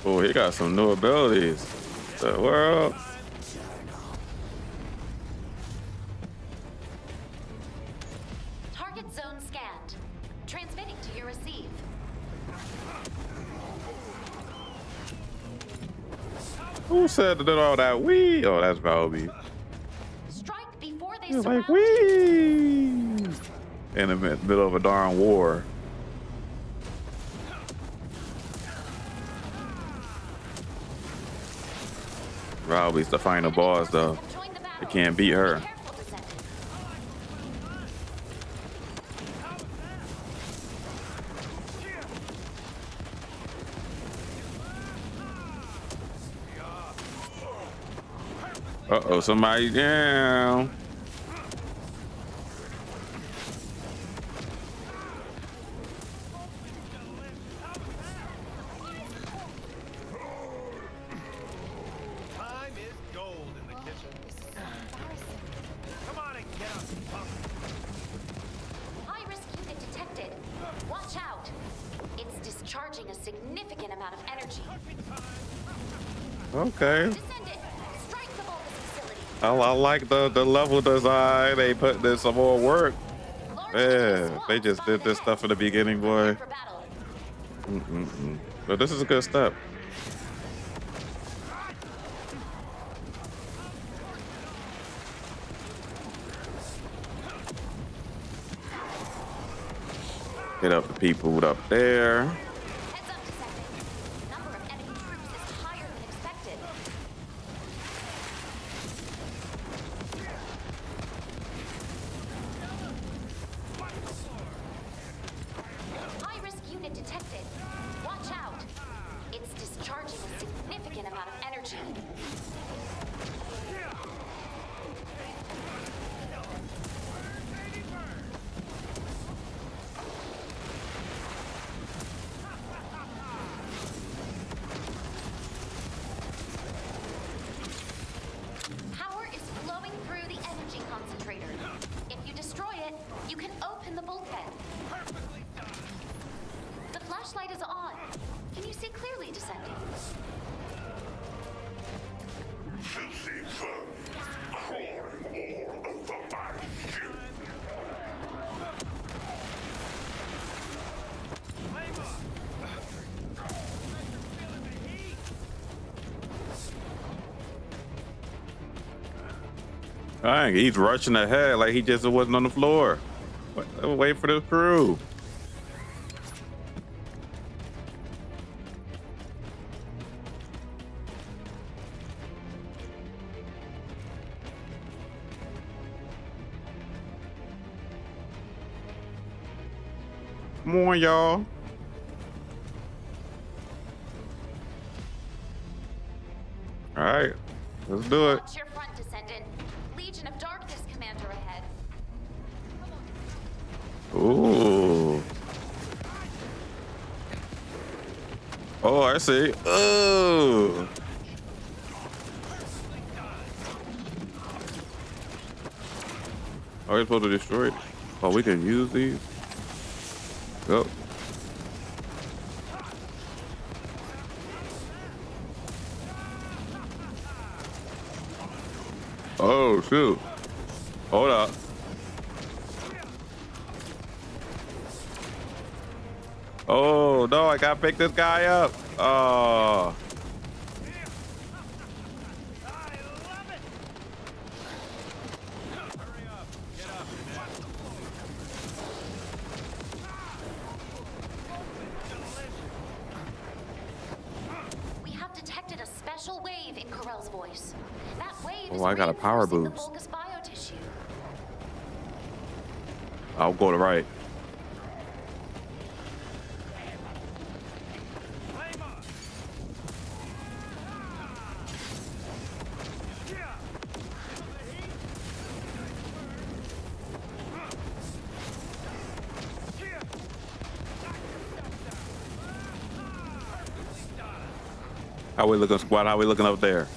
S4: Oh, he got some new abilities. The world.
S3: Target zone scanned. Transmitting to your receive.
S4: Who said that all that? We? Oh, that's Valby.
S3: Strike before they
S4: He's
S3: surround
S4: like, we. In the middle of a darn war. Valby's the final boss, though. They can't beat her. Uh-oh, somebody down.
S9: Time is gold in the kitchen. Come on and get us, punk.
S3: High-risk unit detected. Watch out. It's discharging a significant amount of energy.
S4: Okay. I like the level design. They put this some more work. Yeah, they just did this stuff in the beginning, boy. But this is a good step. Hit up the people up there.
S3: High-risk unit detected. Watch out. It's discharging a significant amount of energy. Power is flowing through the energy concentrator. If you destroy it, you can open the bulkhead. The flashlight is on. Can you see clearly, Descending?
S13: Filthy vermin crawling all over my ship.
S4: Dang, he's rushing ahead like he just wasn't on the floor. Wait for the crew. Come on, y'all. All right, let's do it.
S3: Watch your front, Descendant. Legion of Darkness Commander ahead.
S4: Ooh. Oh, I see. Oh. Are we supposed to destroy it? Oh, we can use these. Go. Oh, shoot. Hold up. Oh, no, I gotta pick this guy up. Oh.
S3: We have detected a special wave in Corell's voice. That wave
S4: Oh, I got a power boost.
S3: Vulgus biotissue.
S4: I'll go to right. How we looking, squad? How we looking up there?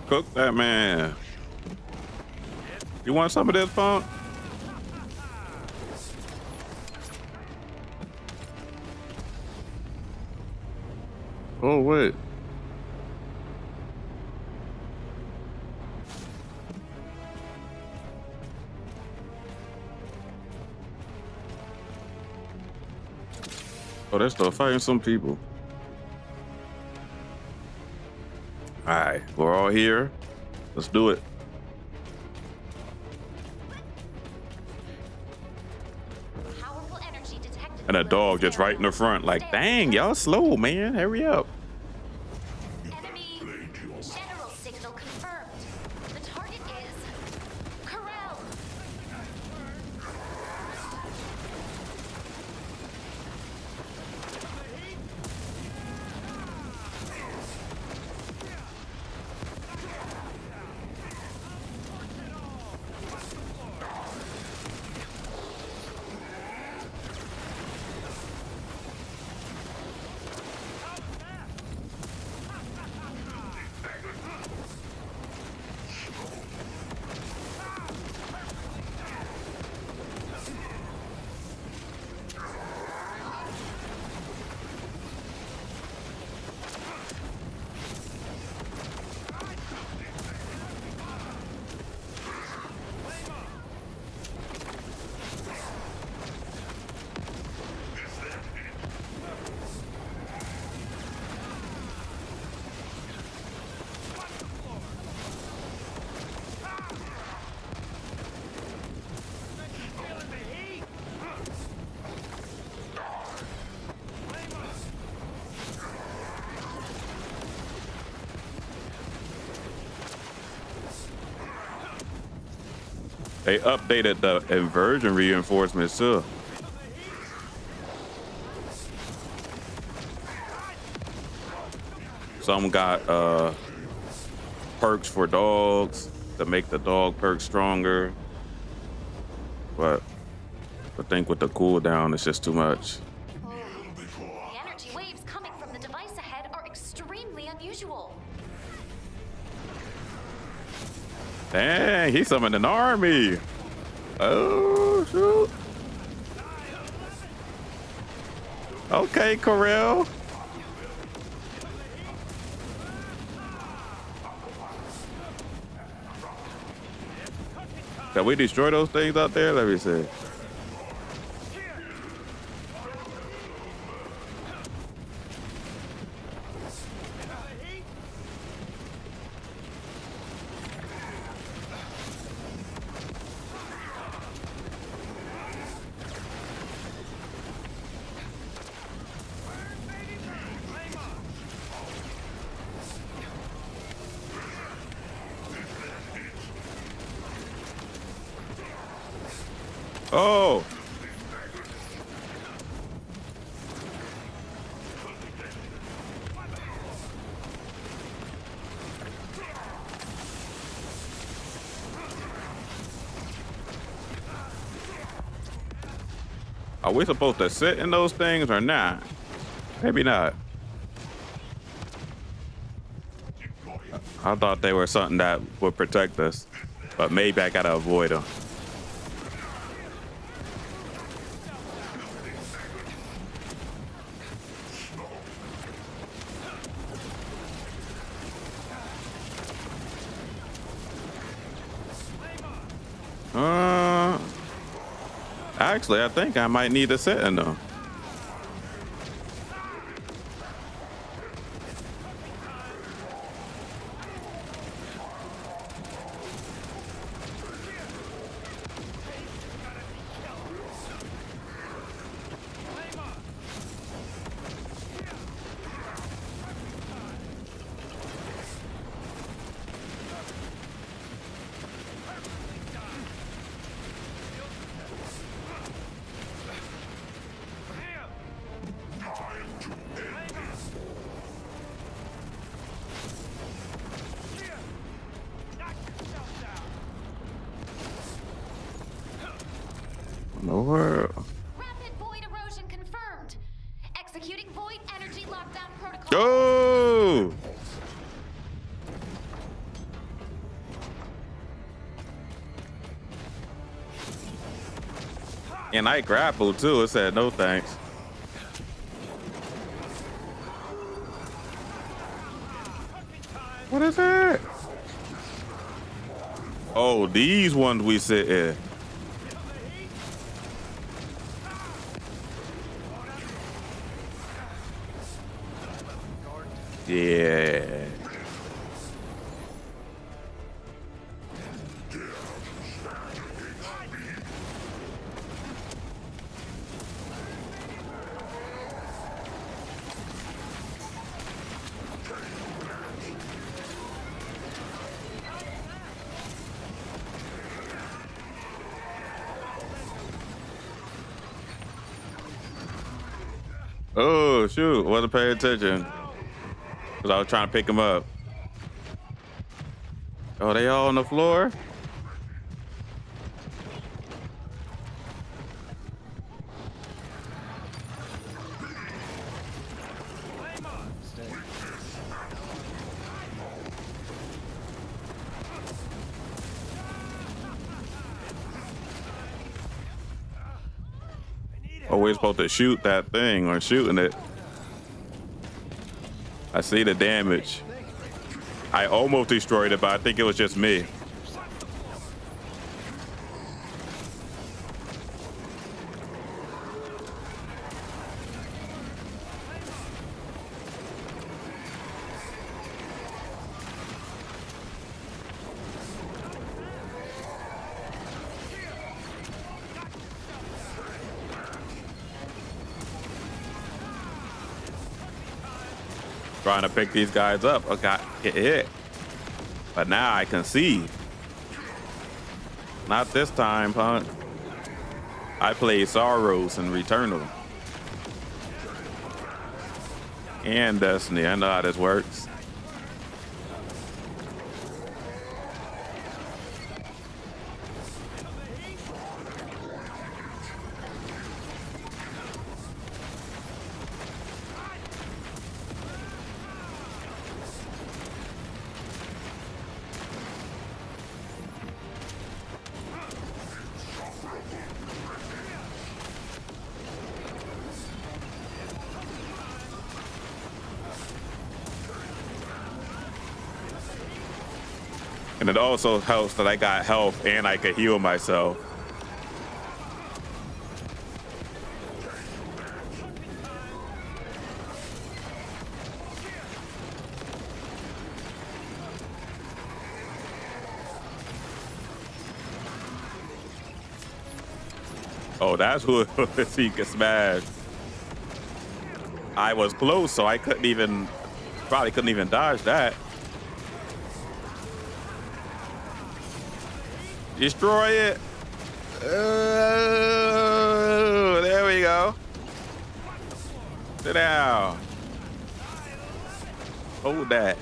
S4: Cook that man. You want some of this, punk? Oh, wait. Oh, they're still fighting some people. All right, we're all here. Let's do it. And a dog just right in the front, like, dang, y'all slow, man. Hurry up.
S21: General signal confirmed. The target is Corel.
S4: They updated the inversion reinforcements too. Some got perks for dogs to make the dog perk stronger. But I think with the cooldown, it's just too much.
S21: The energy waves coming from the device ahead are extremely unusual.
S4: Dang, he summoned an army. Oh, shoot. Okay, Corel. Can we destroy those things out there? Let me see. Oh. Are we supposed to sit in those things or not? Maybe not. I thought they were something that would protect us, but maybe I gotta avoid them. Actually, I think I might need to sit in them. Nowhere.
S21: Rapid void erosion confirmed. Executing void energy lockdown protocol.
S4: Go! And I grappled too. It said no thanks. What is that? Oh, these ones we sit in. Yeah. Oh, shoot. Wasn't paying attention. Because I was trying to pick him up. Oh, they all on the floor? Oh, we're supposed to shoot that thing or shooting it. I see the damage. I almost destroyed it, but I think it was just me. Trying to pick these guys up. I got hit. But now I can see. Not this time, punk. I played Sorrows and Returnal. And Destiny. I know how this works. And it also helps that I got health and I could heal myself. Oh, that's who he can smash. I was close, so I probably couldn't even dodge that. Destroy it. There we go. Sit down. Hold that.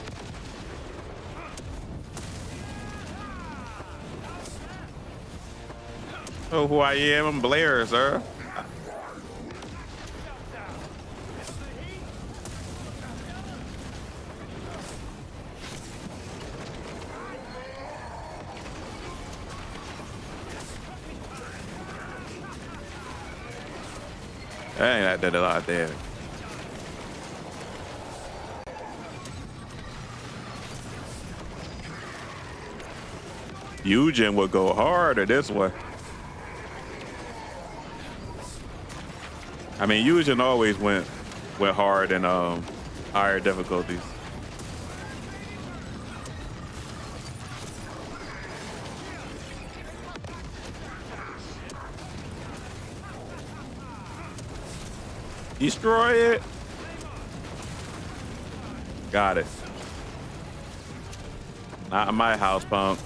S4: Oh, who I am? I'm Blair, sir. Dang, that did a lot there. Eugen would go harder this way. I mean, Eugen always went hard in higher difficulties. Destroy it. Got it. Not in my house, punk.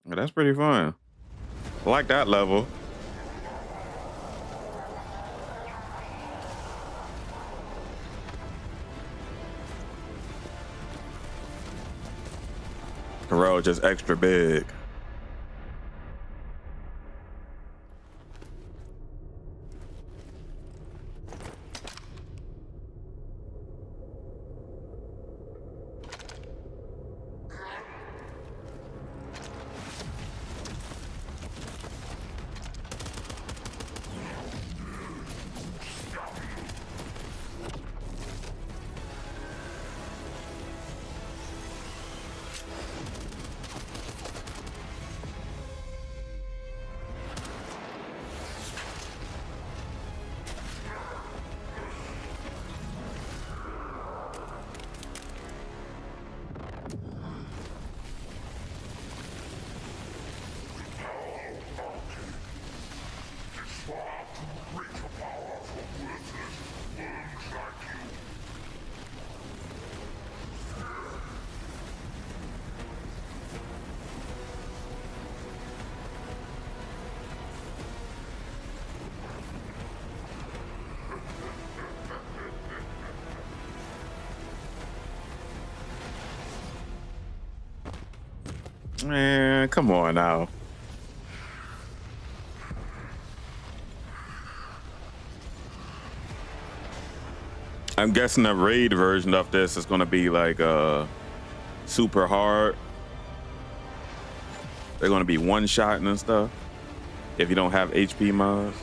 S4: Well, that's pretty fun. I like that level. Carell just extra big. Man, come on now. I'm guessing the raid version of this is gonna be like super hard. They're gonna be one-shotting and stuff if you don't have HP mods.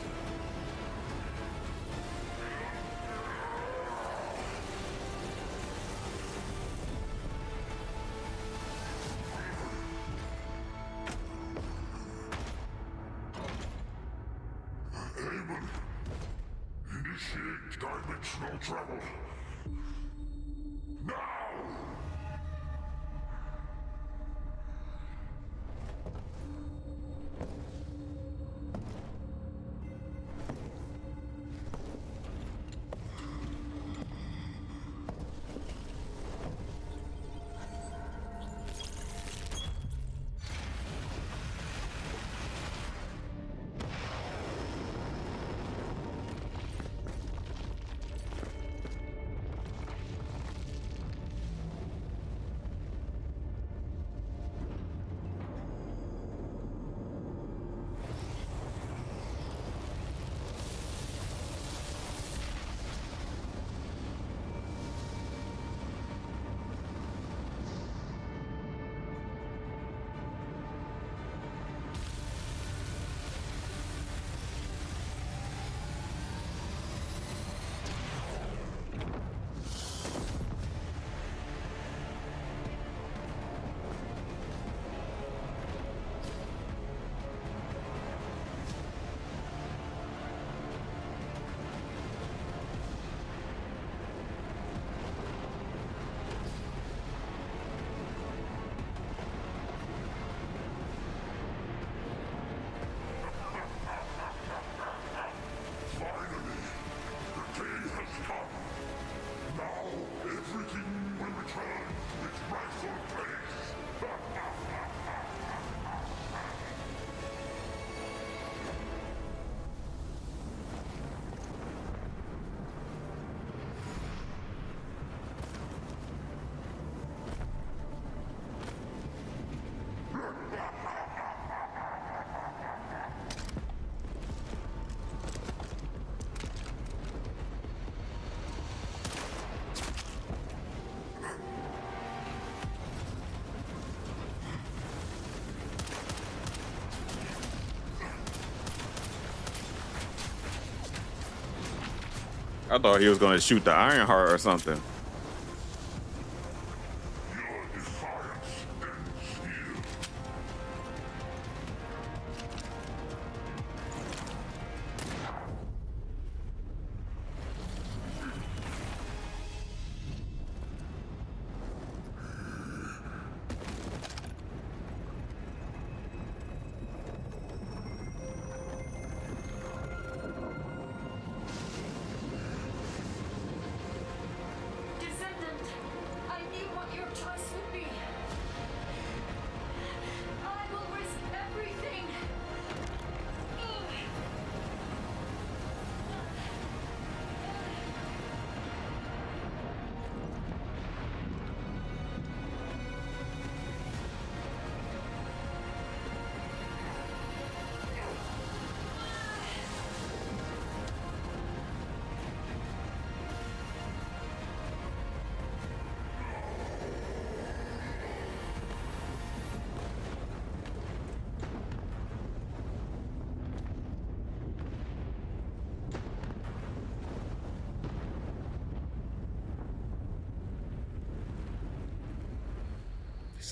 S13: Initiate dimensional travel. Now!
S4: I thought he was gonna shoot the Ironheart or something.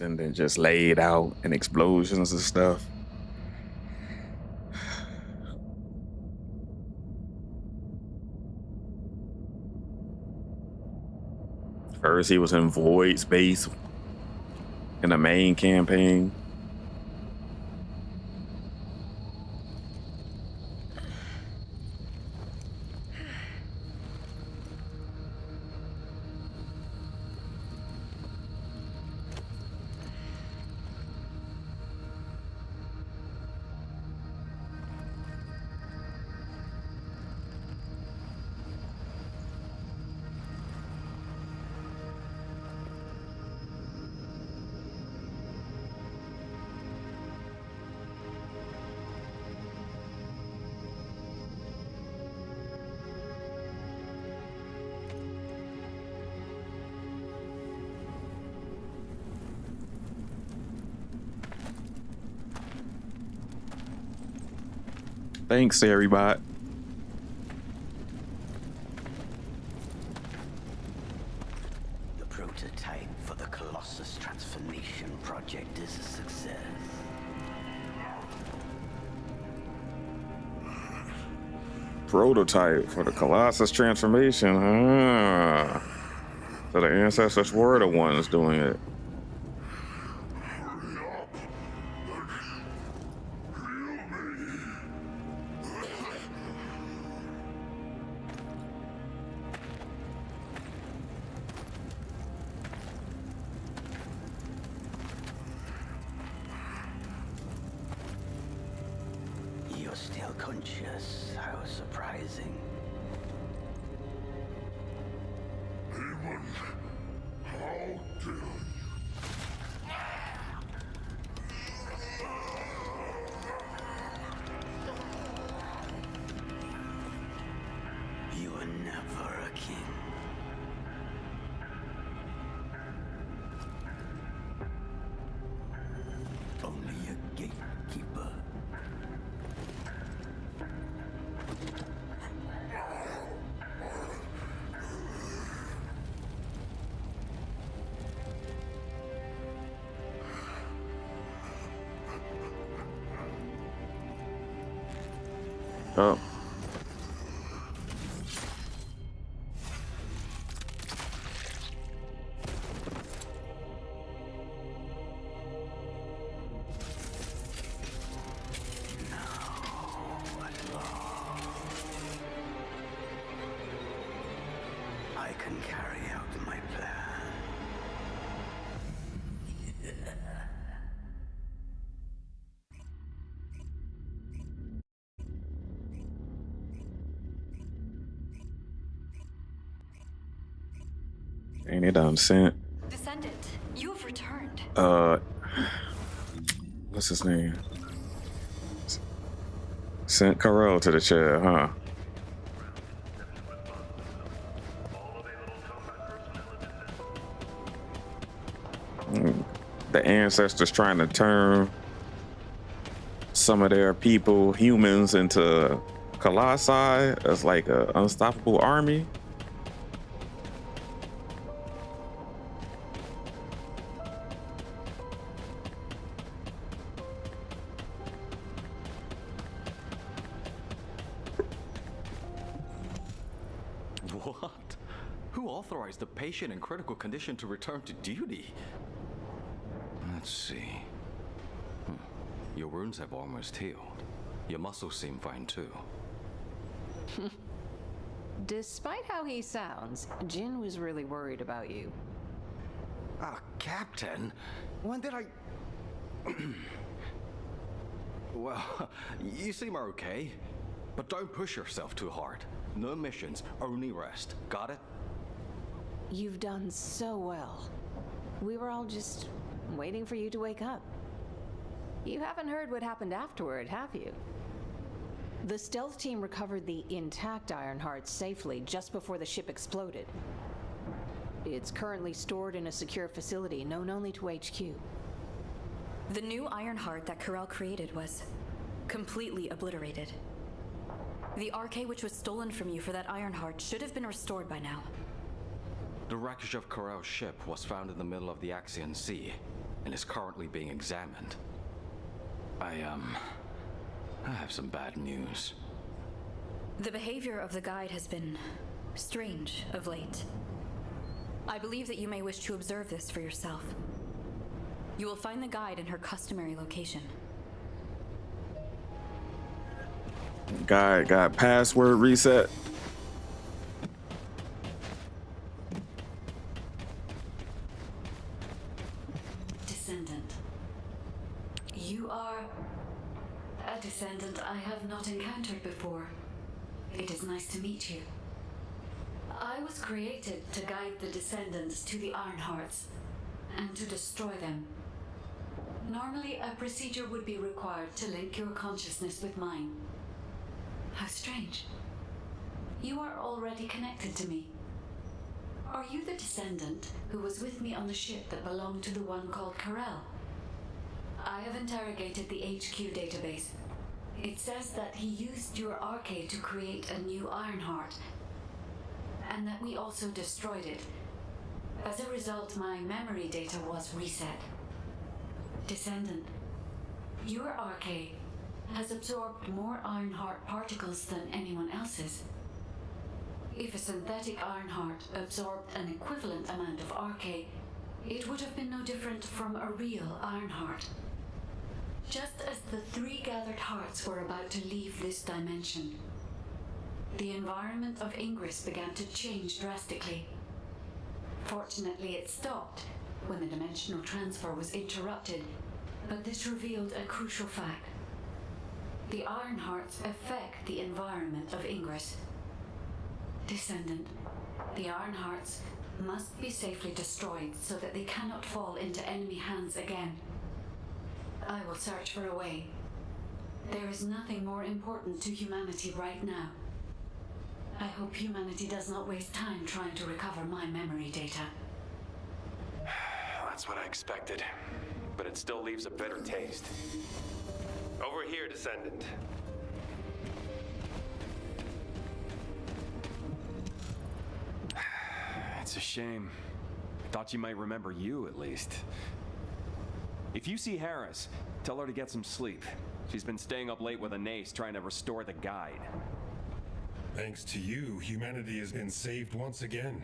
S4: And then just laid out and explosions and stuff. First, he was in void space in the main campaign. Thanks, Harrybot.
S15: The prototype for the Colossus transformation project is a success.
S4: Prototype for the Colossus transformation, huh? So the ancestors were the ones doing it.
S15: You're still conscious. How surprising.
S13: Haven, how dare you?
S15: You were never a king. Only a gatekeeper.
S4: Oh.
S15: I can carry out my plan.
S4: Ain't it done sent?
S1: Descendant, you have returned.
S4: What's his name? Sent Carell to the chair, huh? The ancestors trying to turn some of their people, humans, into colossi as like an unstoppable army.
S16: What? Who authorized the patient in critical condition to return to duty? Let's see. Your wounds have almost healed. Your muscles seem fine too.
S19: Despite how he sounds, Jin was really worried about you.
S16: Ah, Captain, when did I... Well, you seem okay, but don't push yourself too hard. No missions, only rest. Got it?
S19: You've done so well. We were all just waiting for you to wake up. You haven't heard what happened afterward, have you? The stealth team recovered the intact Ironheart safely just before the ship exploded. It's currently stored in a secure facility known only to HQ.
S1: The new Ironheart that Carell created was completely obliterated. The RK which was stolen from you for that Ironheart should have been restored by now.
S16: The wreckage of Carell's ship was found in the middle of the Axian Sea and is currently being examined. I have some bad news.
S1: The behavior of the guide has been strange of late. I believe that you may wish to observe this for yourself. You will find the guide in her customary location.
S4: Guy got password reset.
S1: Descendant. You are a descendant I have not encountered before. It is nice to meet you. I was created to guide the descendants to the Ironhearts and to destroy them. Normally, a procedure would be required to link your consciousness with mine. How strange. You are already connected to me. Are you the descendant who was with me on the ship that belonged to the one called Carell? I have interrogated the HQ database. It says that he used your arcade to create a new Ironheart, and that we also destroyed it. As a result, my memory data was reset. Descendant, your arcade has absorbed more Ironheart particles than anyone else's. If a synthetic Ironheart absorbed an equivalent amount of arcade, it would have been no different from a real Ironheart. Just as the 3 gathered hearts were about to leave this dimension, the environment of Ingress began to change drastically. Fortunately, it stopped when the dimensional transfer was interrupted, but this revealed a crucial fact. The Ironhearts affect the environment of Ingress. Descendant, the Ironhearts must be safely destroyed so that they cannot fall into enemy hands again. I will search for a way. There is nothing more important to humanity right now. I hope humanity does not waste time trying to recover my memory data.
S6: That's what I expected, but it still leaves a bitter taste. Over here, Descendant.
S7: It's a shame. I thought you might remember you, at least. If you see Harris, tell her to get some sleep. She's been staying up late with Anais trying to restore the guide.
S20: Thanks to you, humanity has been saved once again.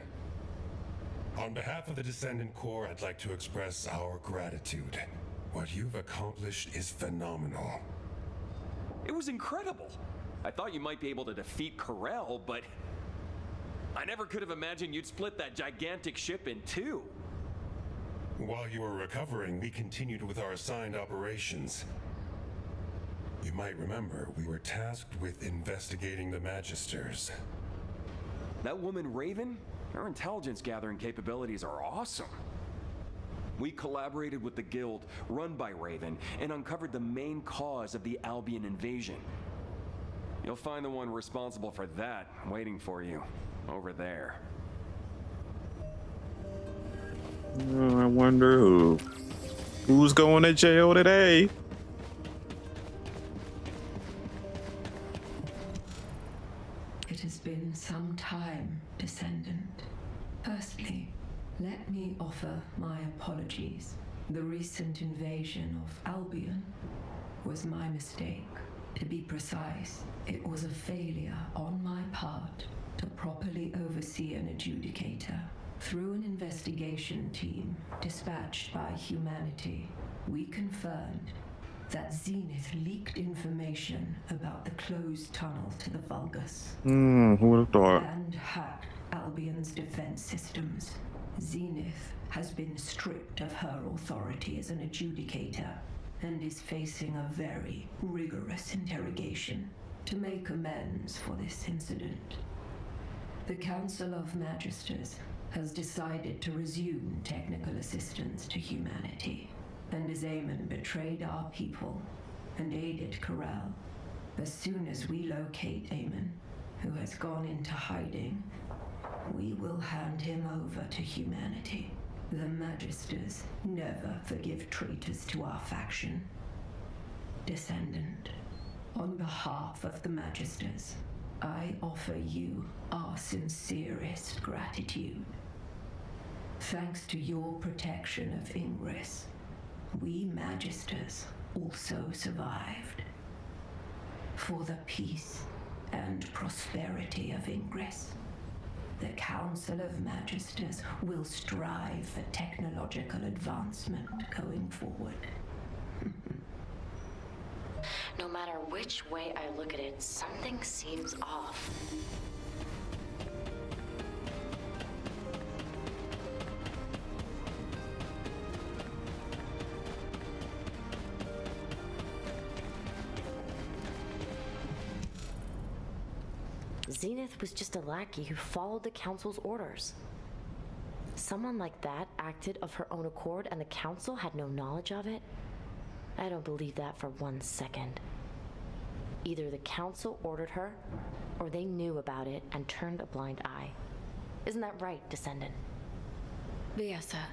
S20: On behalf of the Descendant Corps, I'd like to express our gratitude. What you've accomplished is phenomenal.
S7: It was incredible. I thought you might be able to defeat Corel, but I never could have imagined you'd split that gigantic ship in 2.
S20: While you were recovering, we continued with our assigned operations. You might remember, we were tasked with investigating the Magisters.
S7: That woman Raven? Her intelligence gathering capabilities are awesome. We collaborated with the guild, run by Raven, and uncovered the main cause of the Albion invasion. You'll find the one responsible for that waiting for you, over there.
S4: I wonder who's going to jail today.
S23: It has been some time, Descendant. Firstly, let me offer my apologies. The recent invasion of Albion was my mistake. To be precise, it was a failure on my part to properly oversee an adjudicator. Through an investigation team dispatched by humanity, we confirmed that Zenith leaked information about the closed tunnel to the Vulgus.
S4: Who would have thought?
S23: And hacked Albion's defense systems. Zenith has been stripped of her authority as an adjudicator and is facing a very rigorous interrogation to make amends for this incident. The Council of Magisters has decided to resume technical assistance to humanity, and as Eamon betrayed our people and aided Corel, as soon as we locate Eamon, who has gone into hiding, we will hand him over to humanity. The Magisters never forgive traitors to our faction. Descendant, on behalf of the Magisters, I offer you our sincerest gratitude. Thanks to your protection of Ingress, we Magisters also survived. For the peace and prosperity of Ingress, the Council of Magisters will strive for technological advancement going forward.
S8: No matter which way I look at it, something seems off.
S25: Zenith was just a lackey who followed the Council's orders. Someone like that acted of her own accord and the Council had no knowledge of it? I don't believe that for 1 second. Either the Council ordered her, or they knew about it and turned a blind eye. Isn't that right, Descendant?
S5: Viessa,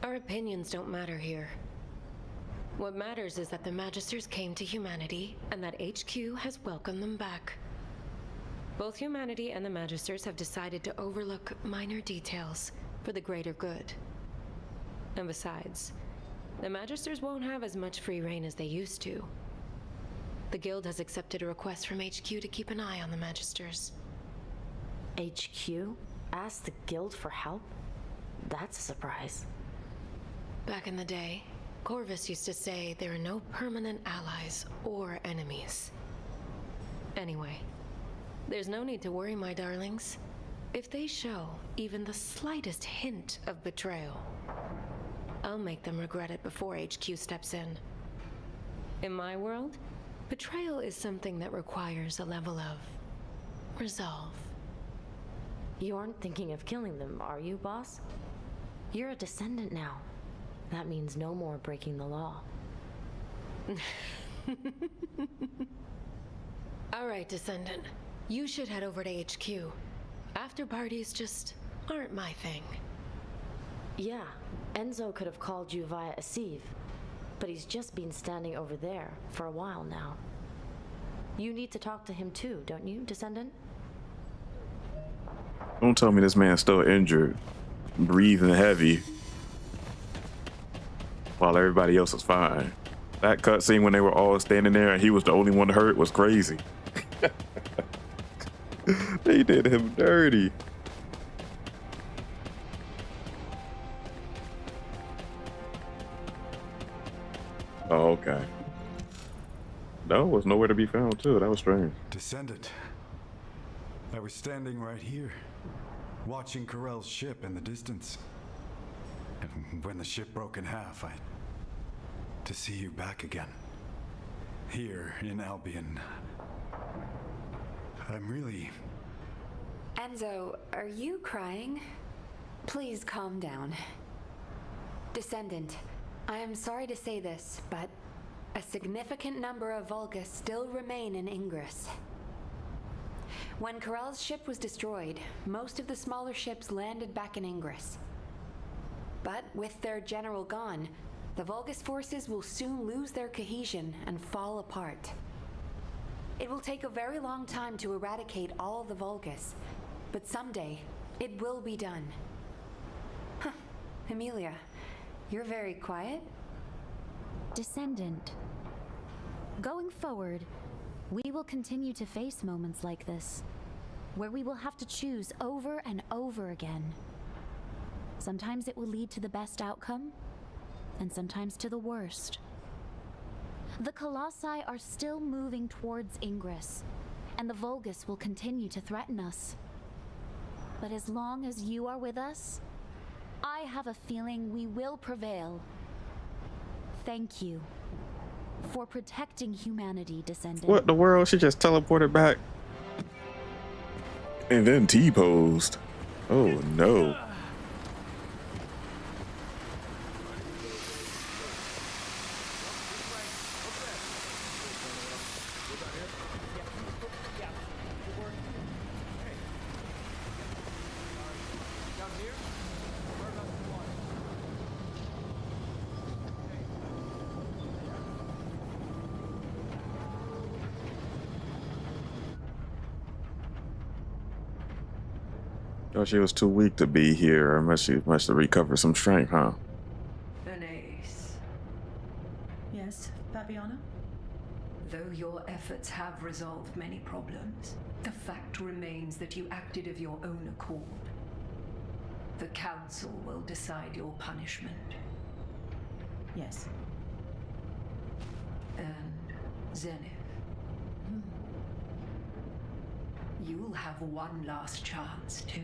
S5: our opinions don't matter here. What matters is that the Magisters came to humanity, and that HQ has welcomed them back. Both humanity and the Magisters have decided to overlook minor details for the greater good. And besides, the Magisters won't have as much free reign as they used to. The Guild has accepted a request from HQ to keep an eye on the Magisters.
S25: HQ? Ask the Guild for help? That's a surprise.
S5: Back in the day, Corvus used to say there are no permanent allies or enemies. Anyway, there's no need to worry, my darlings. If they show even the slightest hint of betrayal, I'll make them regret it before HQ steps in. In my world, betrayal is something that requires a level of resolve.
S25: You aren't thinking of killing them, are you, boss? You're a descendant now. That means no more breaking the law.
S5: All right, Descendant. You should head over to HQ. After parties just aren't my thing.
S25: Yeah, Enzo could have called you via a sieve, but he's just been standing over there for a while now. You need to talk to him too, don't you, Descendant?
S4: Don't tell me this man's still injured, breathing heavy, while everybody else is fine. That cutscene when they were all standing there and he was the only one hurt was crazy. They did him dirty. Oh, okay. No, was nowhere to be found too. That was strange.
S2: Descendant. I was standing right here, watching Corell's ship in the distance. And when the ship broke in half, to see you back again. Here in Albion. I'm really...
S10: Enzo, are you crying? Please calm down. Descendant, I am sorry to say this, but a significant number of Vulgus still remain in Ingress. When Corell's ship was destroyed, most of the smaller ships landed back in Ingress. But with their general gone, the Vulgus forces will soon lose their cohesion and fall apart. It will take a very long time to eradicate all the Vulgus, but someday it will be done. Huh, Emilia, you're very quiet.
S3: Descendant. Going forward, we will continue to face moments like this, where we will have to choose over and over again. Sometimes it will lead to the best outcome, and sometimes to the worst. The Colossi are still moving towards Ingress, and the Vulgus will continue to threaten us. But as long as you are with us, I have a feeling we will prevail. Thank you for protecting humanity, Descendant.
S4: What the world? She just teleported back and then T-posed. Oh no. Oh, she was too weak to be here. Or must have recovered some strength, huh?
S23: An ace.
S18: Yes, Fabiana?
S23: Though your efforts have resolved many problems, the fact remains that you acted of your own accord. The Council will decide your punishment.
S18: Yes.
S23: And Zenith. You'll have one last chance to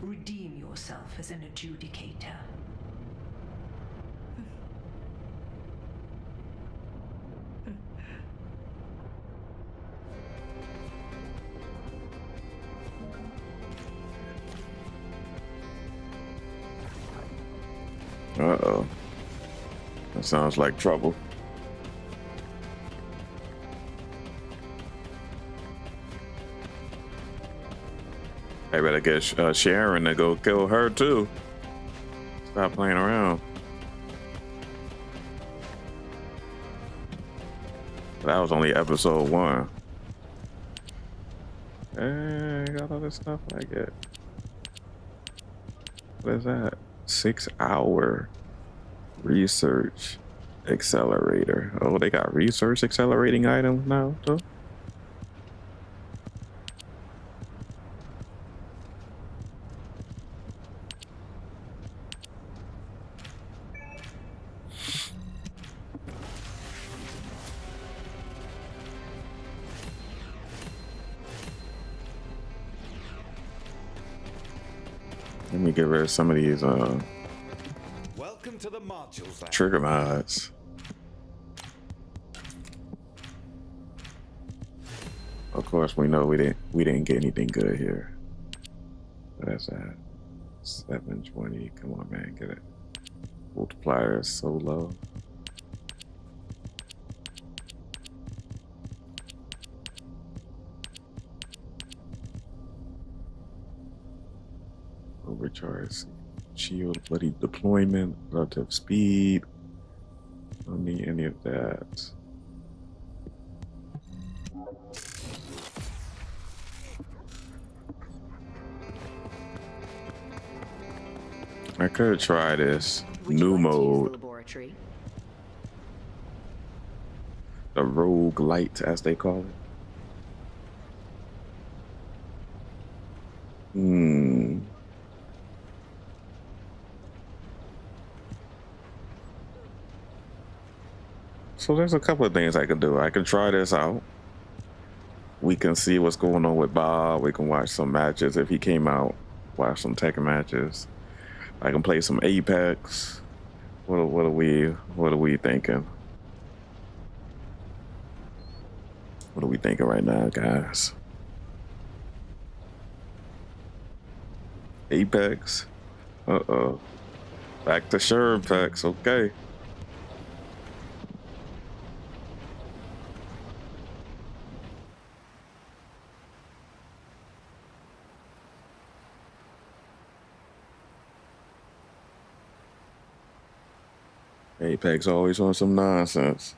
S23: redeem yourself as an adjudicator.
S4: Uh-oh. That sounds like trouble. I better get Sharon to go kill her too. Stop playing around. That was only episode 1. Hey, got all this stuff I get. What is that? 6-hour research accelerator. Oh, they got research accelerating items now, too. Let me get rid of some of these
S11: Welcome to the modules lab.
S4: trigger mods. Of course, we know we didn't get anything good here. What is that? 720. Come on, man, get it. Multiplier is so low. Overcharge, shield, bloody deployment, relative speed. Don't need any of that. I could try this new mode, the rogue light, as they call it. So there's a couple of things I can do. I can try this out. We can see what's going on with Bob. We can watch some matches if he came out. Watch some Tekken matches. I can play some Apex. What are we thinking? What are we thinking right now, guys? Apex. Uh-oh. Back to Sherpex. Okay. Apex always on some nonsense.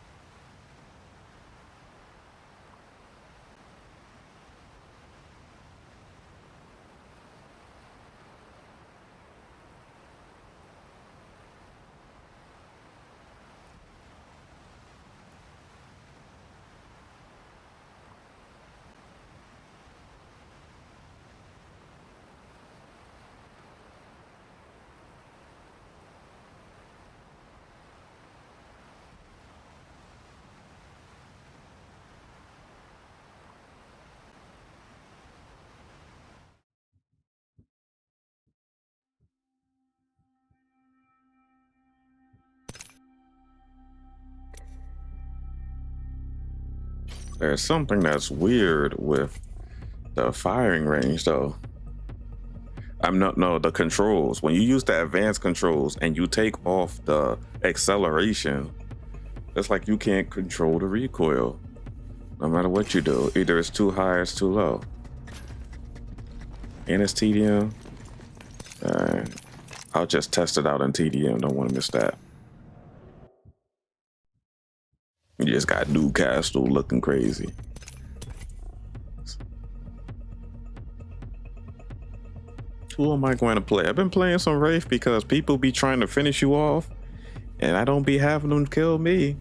S4: There's something that's weird with the firing range, though. The controls. When you use the advanced controls and you take off the acceleration, it's like you can't control the recoil. No matter what you do, either it's too high or it's too low. And it's TDM. I'll just test it out in TDM. Don't want to miss that. You just got Newcastle looking crazy. Who am I going to play? I've been playing some Wraith because people be trying to finish you off, and I don't be having them kill me.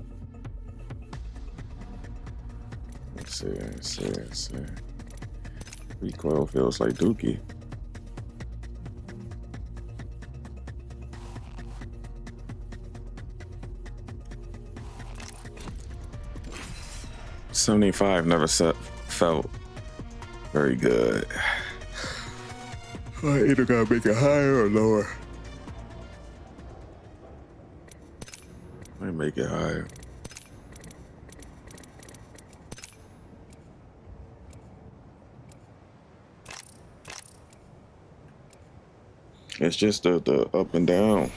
S4: Let's see. Recoil feels like Dookie. $75 never felt very good. I either gotta make it higher or lower. I make it higher. It's just the up and down,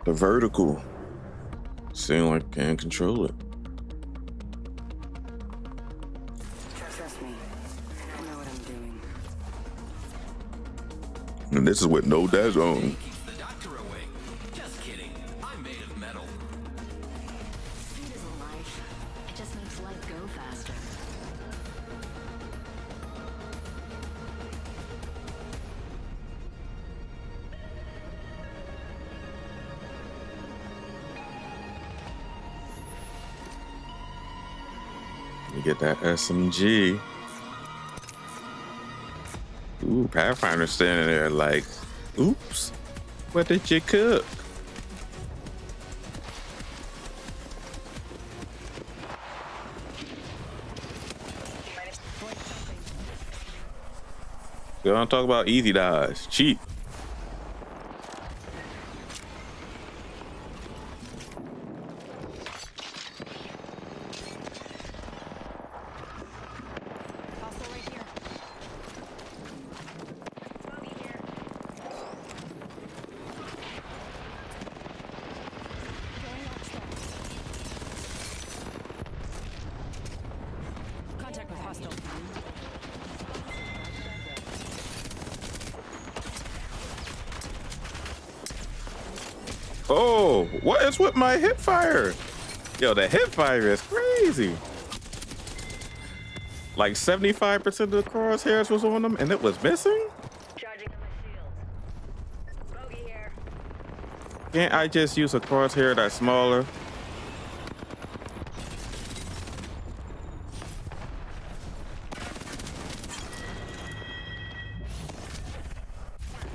S4: the vertical. Seem like I can't control it. And this is with no dash on.
S21: Just kidding. I'm made of metal. Speed isn't life. It just makes life
S12: faster.
S4: You get that SMG. Ooh, Pathfinder standing there like, oops, what did you cook? We don't talk about easy dodge, cheap.
S12: Contact with hostile.
S4: Oh, what is with my hip fire? Yo, the hip fire is crazy. Like 75% of the crosshairs was on them and it was missing? Can't I just use a crosshair that's smaller?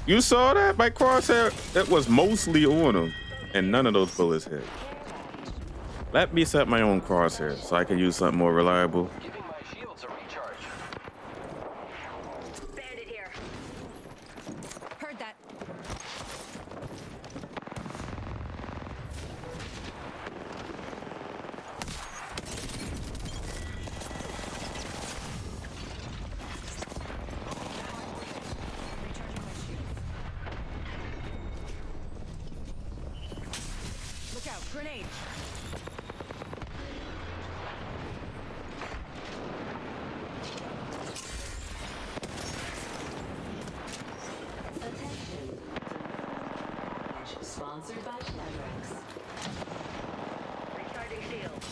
S4: You saw that? My crosshair, it was mostly on him and none of those bullets hit. Let me set my own crosshair so I can use something more reliable.
S12: Heard that. Look out, grenade.
S14: Sponsored by Shadrax. Recharging shields.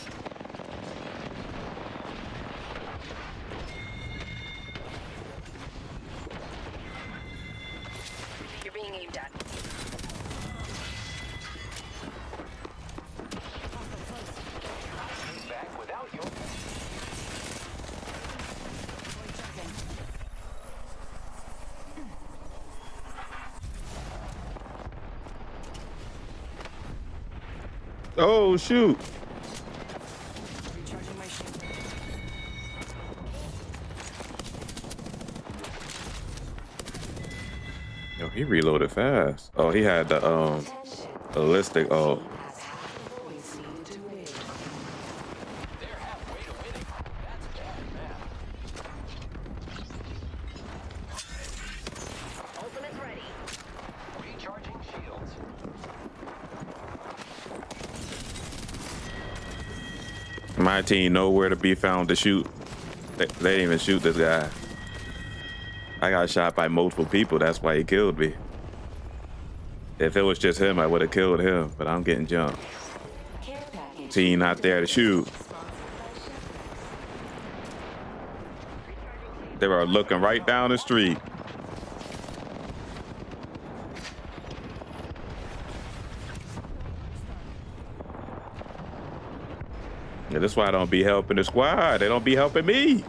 S14: You're being aimed at.
S6: Back without you.
S4: Oh, shoot.
S12: Recharging my shield.
S4: Yo, he reloaded fast. Oh, he had the ballistic. Oh,
S14: Ultimate's ready.
S6: Recharging shields.
S4: my team nowhere to be found to shoot. They didn't even shoot this guy. I got shot by multiple people. That's why he killed me. If it was just him, I would have killed him, but I'm getting jumped. Team not there to shoot. They were looking right down the street. Yeah, that's why I don't be helping the squad. They don't be helping me.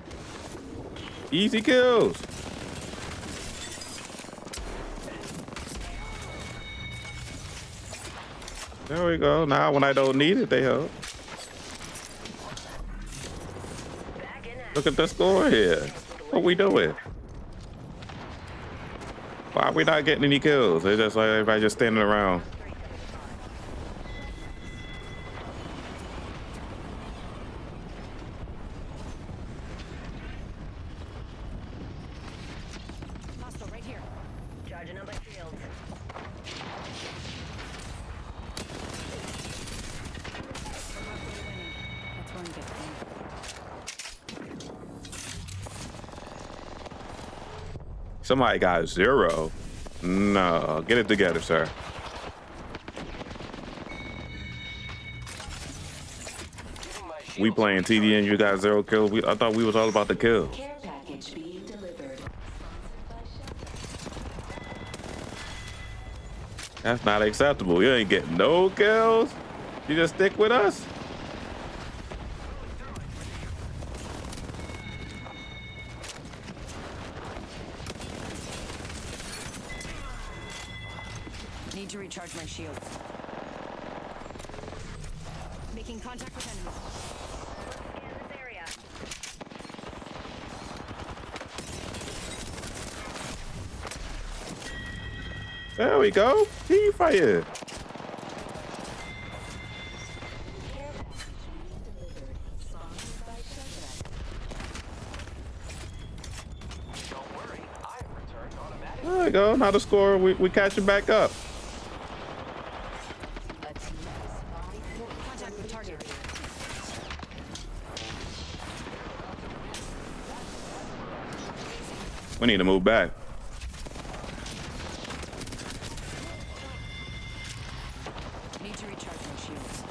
S4: Easy kills. There we go. Now when I don't need it, they help. Look at the score here. What we doing? Why are we not getting any kills? It's just like everybody just standing around.
S12: Hostile right here.
S14: Charging up my shields.
S1: That's one good thing.
S4: Somebody got 0. No, get it together, sir.
S6: Giving my
S4: We playing TD and you got 0 kills. I thought we was all about the kill.
S14: Care package being delivered.
S4: That's not acceptable. You ain't getting no kills. You just stick with us.
S12: Need to recharge my shields. Making contact with enemy.
S14: Scan this area.
S4: There we go. Team fire. There we go. Now the score, we catching back up.
S12: Contact with target.
S4: We need to move back.
S12: Need to recharge my shields.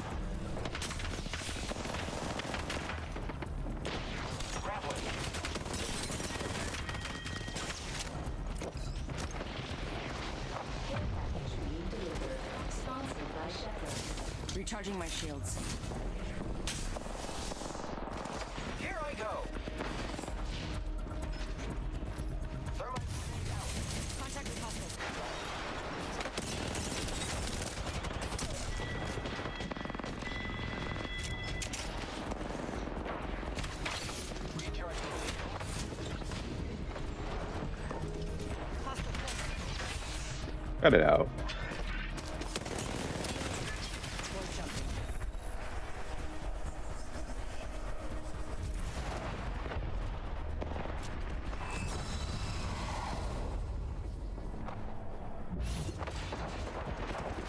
S12: Recharging my shields.
S6: Here I go.
S12: Contact with hostile.
S4: Cut it out.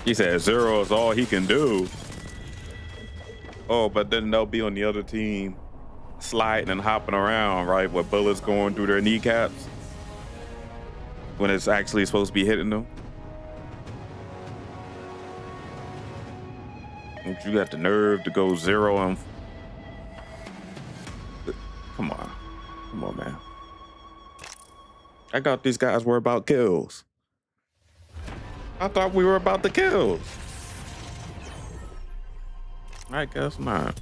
S4: He said 0 is all he can do. Oh, but then they'll be on the other team sliding and hopping around, right? With bullets going through their kneecaps when it's actually supposed to be hitting them. Don't you got the nerve to go 0 and... Come on, man. I thought these guys were about kills. I thought we were about the kills. I guess not.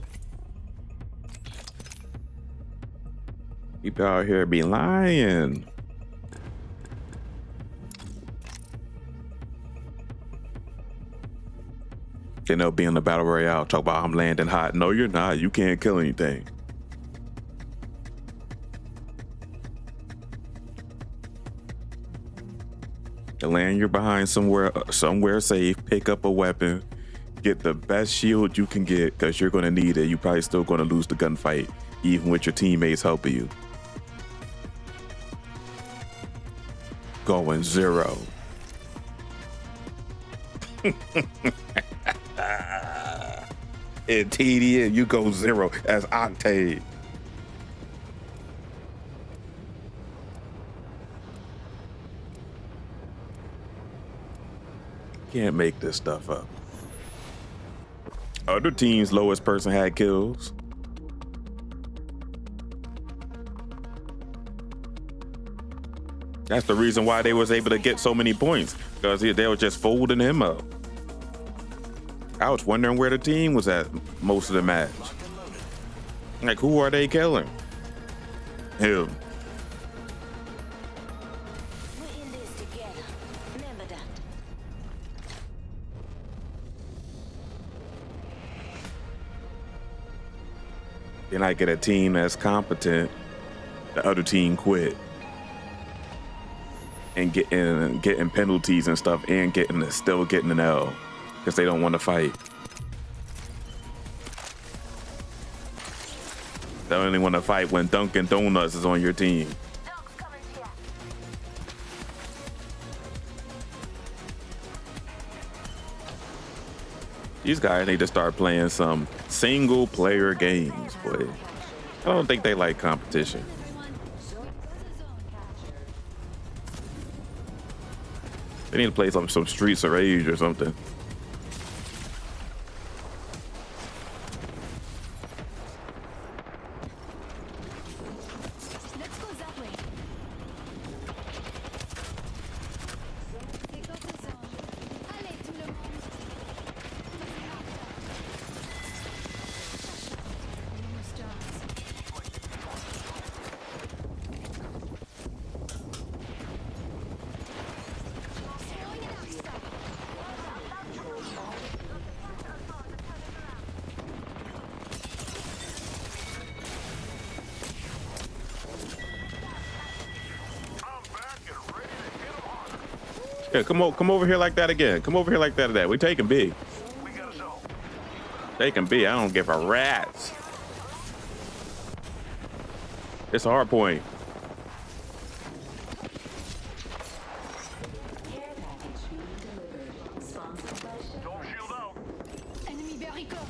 S4: People out here be lying. Then they'll be in the battle royale, talk about I'm landing hot. No, you're not. You can't kill anything. To land you're behind somewhere safe, pick up a weapon, get the best shield you can get because you're going to need it. You're probably still going to lose the gunfight, even with your teammates helping you. Going 0. In TDN, you go 0 as Octave. Can't make this stuff up. Other teams' lowest person had kills. That's the reason why they was able to get so many points, because they were just folding him up. I was wondering where the team was at most of the match. Like, who are they killing? Him. Then I get a team that's competent, the other team quit. And getting penalties and stuff and still getting an L because they don't want to fight. They only want to fight when Dunkin' Donuts is on your team. These guys need to start playing some single player games, boy. I don't think they like competition. They need to play some Streets of Rage or something. Yeah, come over here like that again. Come over here like that. We taking B. Taking B. I don't give a rat's. It's a hard point.
S12: Enemy very close.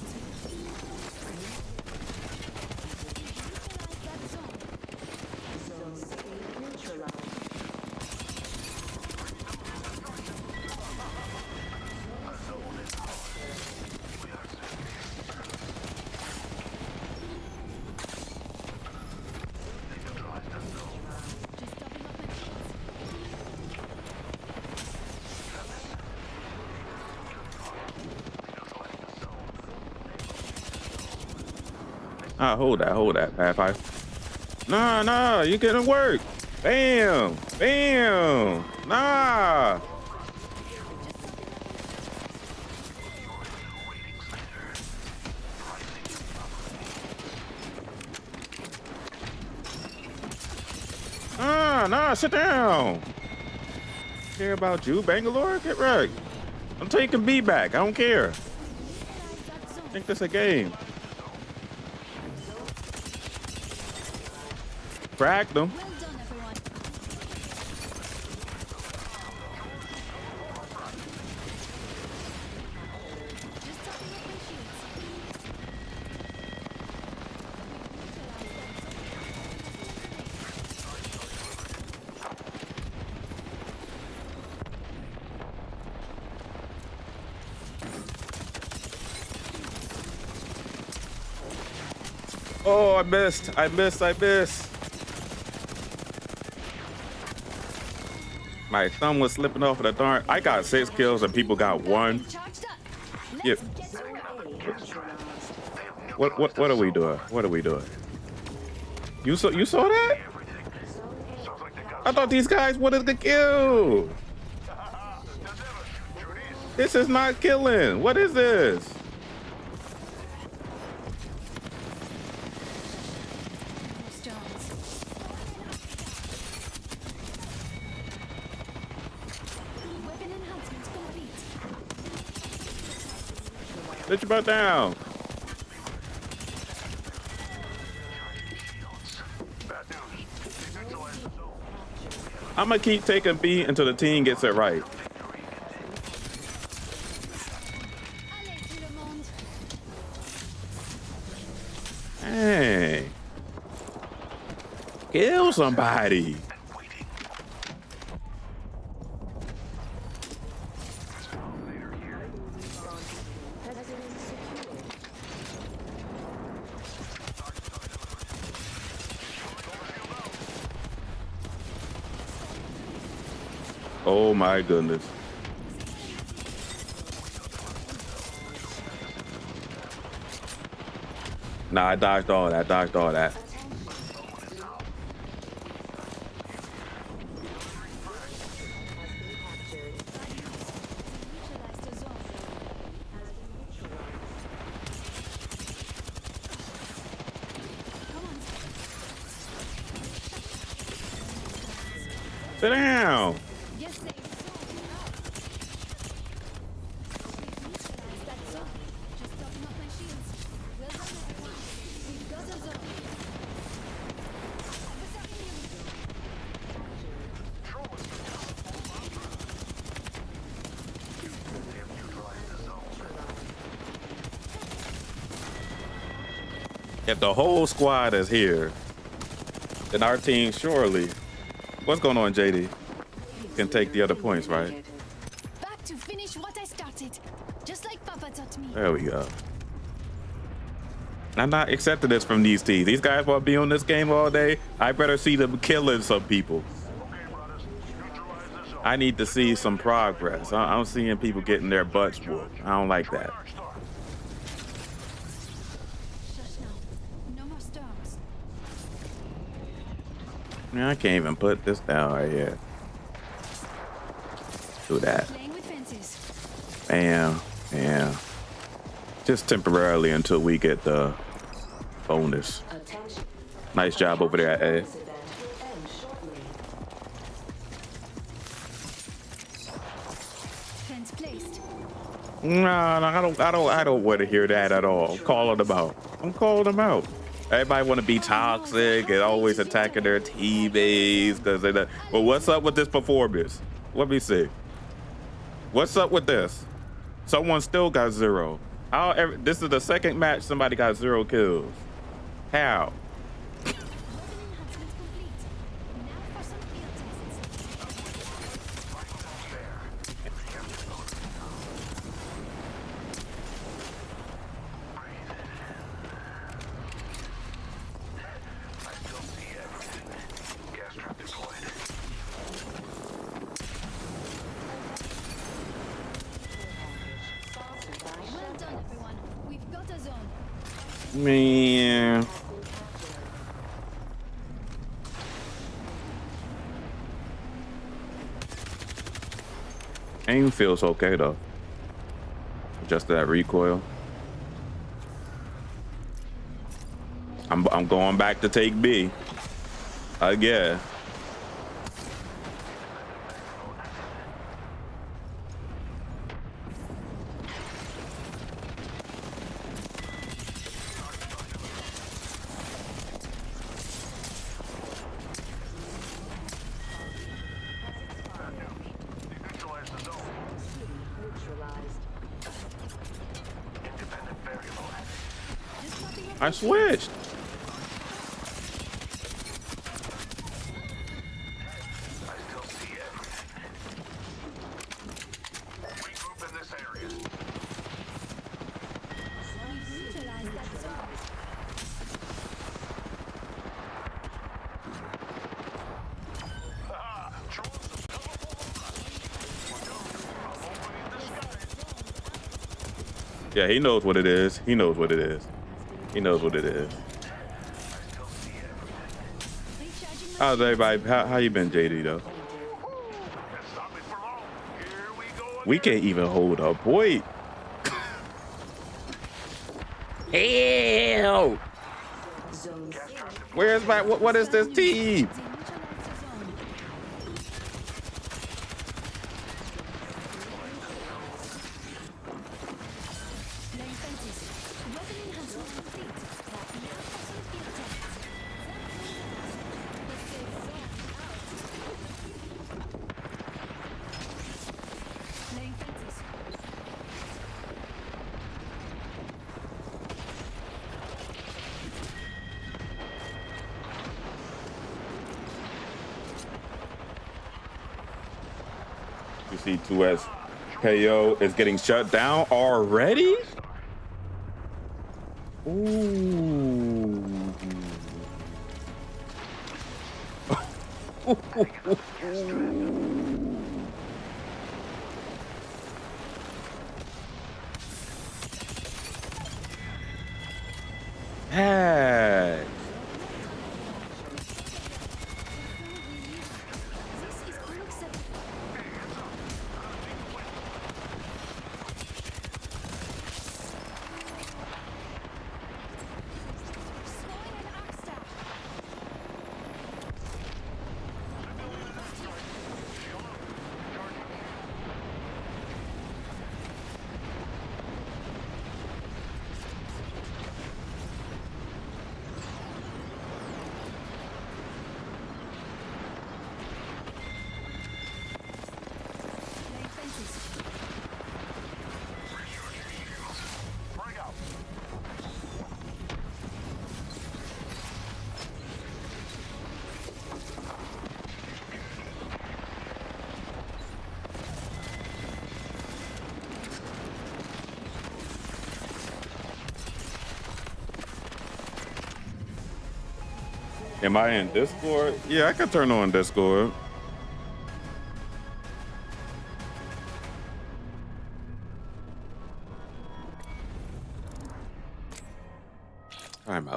S4: Hold that, Pathfinder. Nah, you couldn't work. Bam. Nah. Nah, sit down. Care about you, Bangalore? Get right. I'm taking B back. I don't care. I think this a game. Cracked them.
S12: Well done, everyone. Just topping up my shields.
S4: Oh, I missed. My thumb was slipping off of the darn. I got 6 kills and people got 1. Yep. What are we doing? You saw that? I thought these guys wanted to kill. This is not killing. What is this?
S12: Weapon enhancements complete.
S4: Let your butt down. I'm gonna keep taking B until the team gets it right. Hey, kill somebody. Oh my goodness. Nah, I dodged all that. Sit down. If the whole squad is here, then our team surely. What's going on, JD? Can take the other points, right?
S12: Back to finish what I started, just like Papa taught me.
S4: There we go. I'm not accepting this from these teams. These guys want to be on this game all day. I better see them killing some people. I need to see some progress. I'm seeing people getting their butts whooped. I don't like that. I can't even put this down right here. Do that. Bam. Just temporarily until we get the bonus. Nice job over there at A. No, I don't want to hear that at all. I'm calling them out. I'm calling them out. Everybody want to be toxic and always attacking their teammates because they. Well, what's up with this performance? Let me see. What's up with this? Someone still got 0. This is the second match somebody got 0 kills. How? Man. Aim feels okay though. Just that recoil. I'm going back to take B. Again. I switched. Yeah, he knows what it is. He knows what it is. He knows what it is. How's everybody? How you been, JD, though? We can't even hold a point. Hell! Where's my, what is this team? You see 2S KO is getting shut down already? Ooh. Hey. Am I in Discord? Yeah, I can turn on Discord.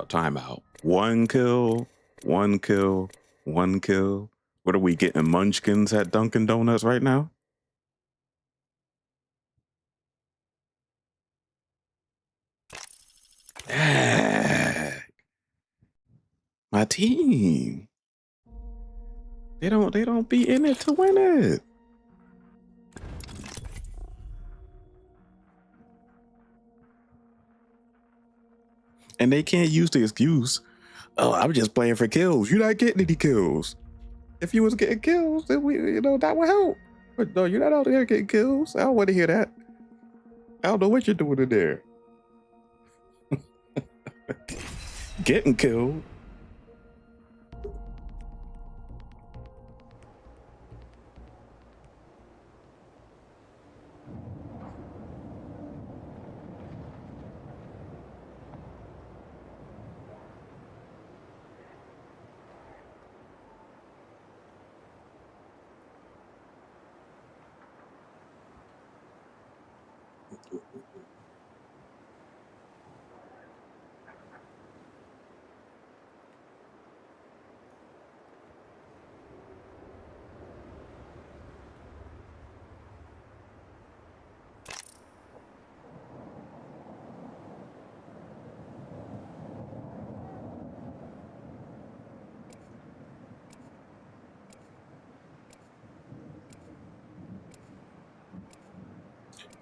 S4: Time out. 1 kill, 1 kill, 1 kill. What are we getting, munchkins at Dunkin' Donuts right now? My team. They don't be in it to win it. and they can't use the excuse, "Oh, I'm just playing for kills." You're not getting any kills. If you was getting kills, then that would help. But no, you're not out there getting kills. I don't want to hear that. I don't know what you're doing in there. Getting killed.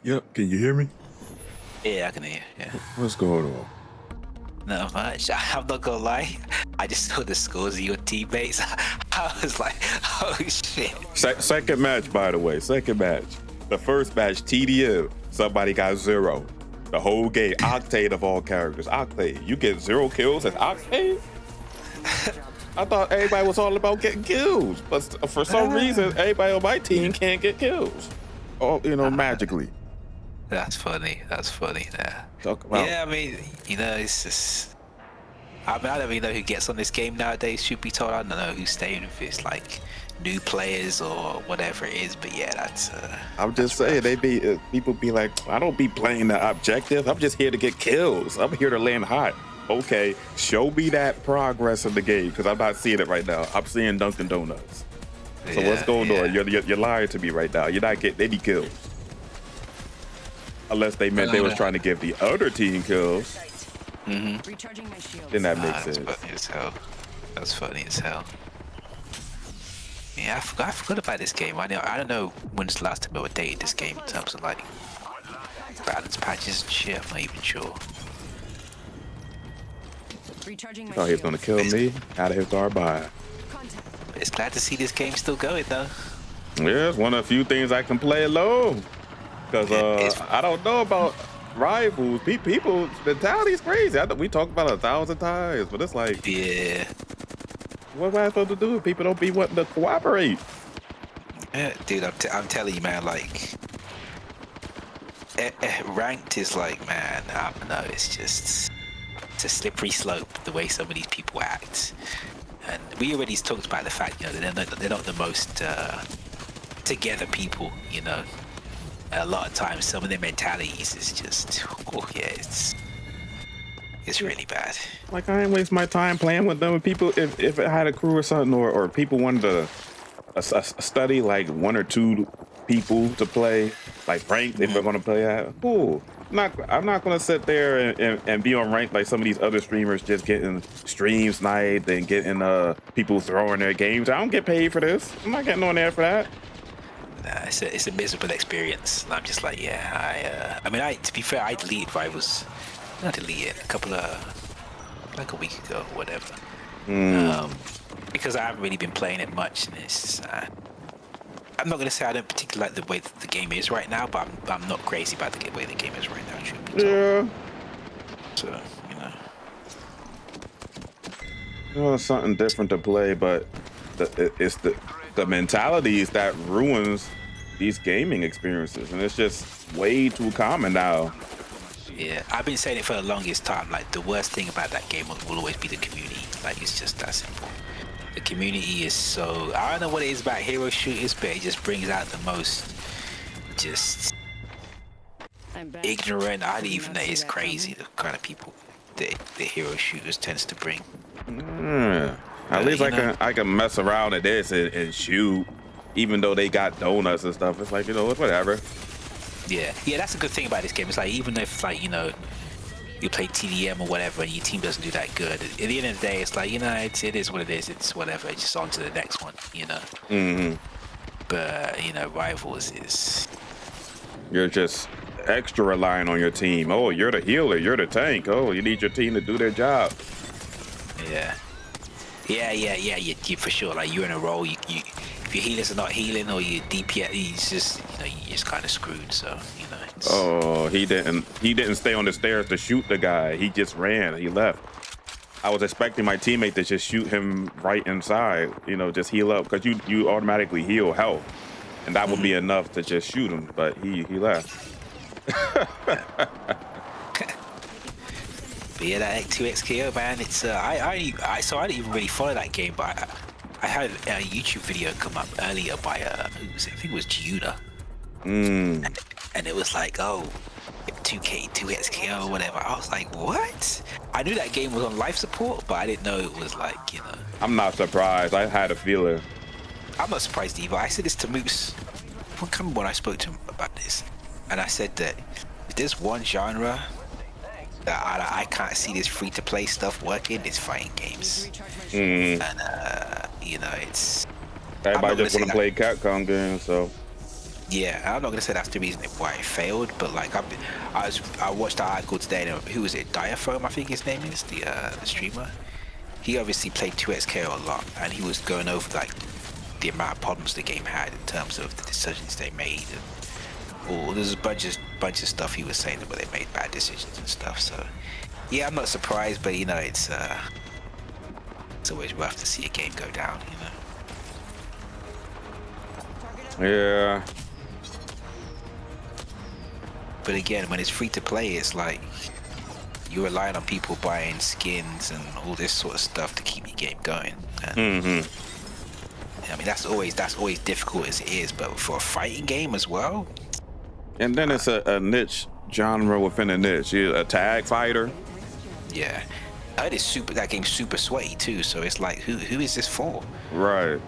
S4: Yep, can you hear me?
S9: Yeah, I can hear you. Yeah.
S4: What's going on?
S9: Not much. I'm not gonna lie. I just saw the scores of your teammates. I was like, oh shit.
S4: Second match, by the way. Second match. The first match, TDM. Somebody got 0. The whole game. Octane of all characters. Octane. You get 0 kills as Octane? I thought everybody was all about getting kills. But for some reason, everybody on my team can't get kills. Oh, magically.
S9: That's funny. Yeah.
S4: Talk about.
S9: Yeah, I mean, it's just. I don't even know who gets on this game nowadays. Should be told. I don't know who's staying if it's like new players or whatever it is. But yeah, that's.
S4: I'm just saying, people be like, I don't be playing the objective. I'm just here to get kills. I'm here to land hot. Okay, show me that progress in the game because I'm not seeing it right now. I'm seeing Dunkin' Donuts. So what's going on? You're lying to me right now. You're not getting any kills. Unless they meant they was trying to give the other team kills.
S9: Mm-hmm.
S4: Then that makes sense.
S9: Funny as hell. That's funny as hell. Yeah, I forgot about this game. I don't know when's the last time I updated this game in terms of like balance patches and shit. I'm not even sure.
S4: Oh, he's gonna kill me out of his Garbine.
S9: It's glad to see this game still going though.
S4: Yeah, it's one of the few things I can play alone. Because I don't know about rivals. People's mentality is crazy. We talked about it 1,000 times, but it's like,
S9: yeah.
S4: What am I supposed to do if people don't be wanting to cooperate?
S9: Yeah, dude, I'm telling you, man, like, ranked is like, man, I don't know, it's a slippery slope, the way some of these people act. And we already talked about the fact, they're not the most together people, A lot of times, some of their mentalities is just, it's really bad.
S4: Like, I ain't waste my time playing with them. People, if I had a crew or something, or people wanted to study like 1 or 2 people to play, like ranked, if they're gonna play that, cool. I'm not gonna sit there and be on ranked like some of these other streamers just getting stream sniped and getting people throwing their games. I don't get paid for this. I'm not getting on there for that.
S9: It's a miserable experience. I'm just like, yeah, to be fair, I deleted Rivals. Not deleted like a week ago, or whatever. Because I haven't really been playing it much, and it's. I'm not gonna say I don't particularly like the way that the game is right now, but I'm not crazy about the way the game is right now. Truth be told. So
S4: It's something different to play, but it's the mentalities that ruins these gaming experiences, and it's just way too common now.
S9: Yeah, I've been saying it for the longest time. Like, the worst thing about that game will always be the community. Like, it's just that simple. The community is so, I don't know what it is about hero shooters, but it just brings out the most just ignorant. I don't even know, it's crazy the kind of people the hero shooters tends to bring.
S4: At least I can mess around at this and shoot, even though they got donuts and stuff. It's like, it's whatever.
S9: Yeah, that's a good thing about this game. It's like, even if like, you play TDM or whatever and your team doesn't do that good, at the end of the day, it's like, it is what it is. It's whatever. It's just on to the next one,
S4: Mm-hmm.
S9: But, Rivals is...
S4: You're just extra relying on your team. Oh, you're the healer, you're the tank. Oh, you need your team to do their job.
S9: Yeah. You for sure. Like you're in a role. You if your healers are not healing or your DPS, he's just you're just kind of screwed. So
S4: Oh, he didn't stay on the stairs to shoot the guy. He just ran. He left. I was expecting my teammate to just shoot him right inside. Just heal up because you automatically heal health, and that would be enough to just shoot him. But he left.
S9: But yeah, that 2x KO, man. It's I didn't even really follow that game, but I had a YouTube video come up earlier by who was it? I think it was Giuda. And it was like, oh, 2K 2x KO or whatever. I was like, what? I knew that game was on life support, but I didn't know it was like,
S4: I'm not surprised. I had a feeling.
S9: I'm not surprised either. I said this to Moose. I can't remember when I spoke to him about this, and I said that if there's one genre that I can't see this free-to-play stuff working, it's fighting games. And it's
S4: everybody just want to play Capcom games, so
S9: yeah. I'm not gonna say that's the reason why it failed, but like I watched the article today. And who was it? Diafoam, I think his name is the streamer. He obviously played 2XKO a lot, and he was going over like the amount of problems the game had in terms of the decisions they made. There's a bunch of stuff he was saying where they made bad decisions and stuff. So yeah, I'm not surprised, but it's always rough to see a game go down.
S4: Yeah.
S9: But again, when it's free to play, it's like you're relying on people buying skins and all this sort of stuff to keep your game going. And I mean, that's always difficult as it is, but for a fighting game as well.
S4: And then it's a niche genre within a niche. You're a tag fighter.
S9: Yeah, I heard that game's super sweaty too. So it's like, who is this for?
S4: Right.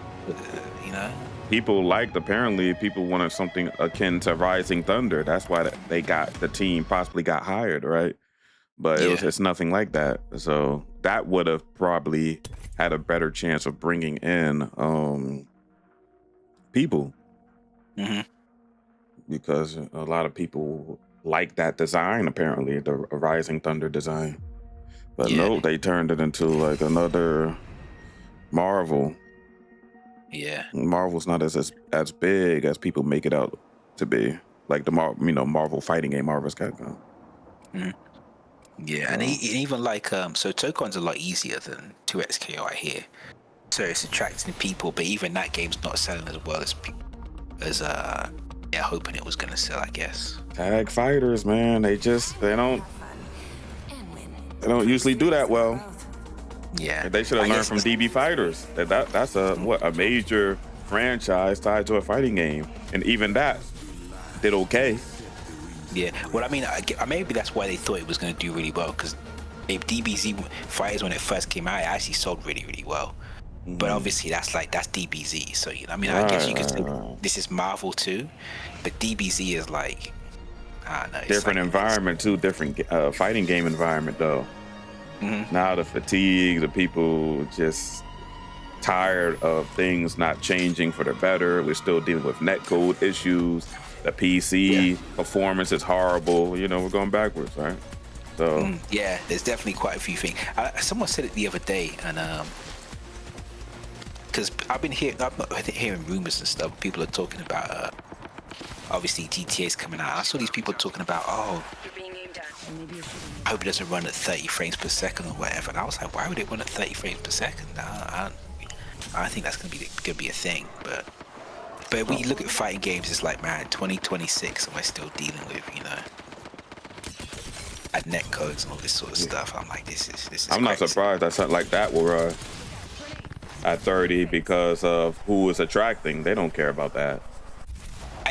S4: Apparently people wanted something akin to Rising Thunder. That's why the team possibly got hired, right? But it's nothing like that. So that would have probably had a better chance of bringing in people. Because a lot of people like that design, apparently, the Rising Thunder design. But no, they turned it into like another Marvel.
S9: Yeah.
S4: Marvel's not as big as people make it out to be. Like the Marvel fighting game, Marvel's Capcom.
S9: Yeah, and even like so Tokon's a lot easier than 2XKO, I hear. So it's attracting people, but even that game's not selling as well as people hoping it was gonna sell, I guess.
S4: Tag fighters, man, they don't usually do that well.
S9: Yeah,
S4: they should have learned from DB Fighters. That's a major franchise tied to a fighting game, and even that did okay.
S9: Yeah, well, I mean, maybe that's why they thought it was going to do really well, because DBZ Fighters, when it first came out, it actually sold really, really well. But obviously, that's DBZ. So I mean, I guess you could say this is Marvel too, but DBZ is like, I don't know,
S4: different environment too, different fighting game environment though. Now the fatigue, the people just tired of things not changing for the better. We're still dealing with netcode issues. The PC performance is horrible. We're going backwards, right? So
S9: yeah, there's definitely quite a few things. Someone said it the other day, and because I've been hearing rumors and stuff. People are talking about obviously GTA's coming out. I saw these people talking about, I hope it doesn't run at 30 frames per second or whatever. And I was like, why would it run at 30 frames per second? I think that's gonna be a thing. But when you look at fighting games, it's like, man, 2026, am I still dealing with at netcodes and all this sort of stuff? I'm like, this is
S4: I'm not surprised that something like that will run at 30 because of who is attracting. They don't care about that.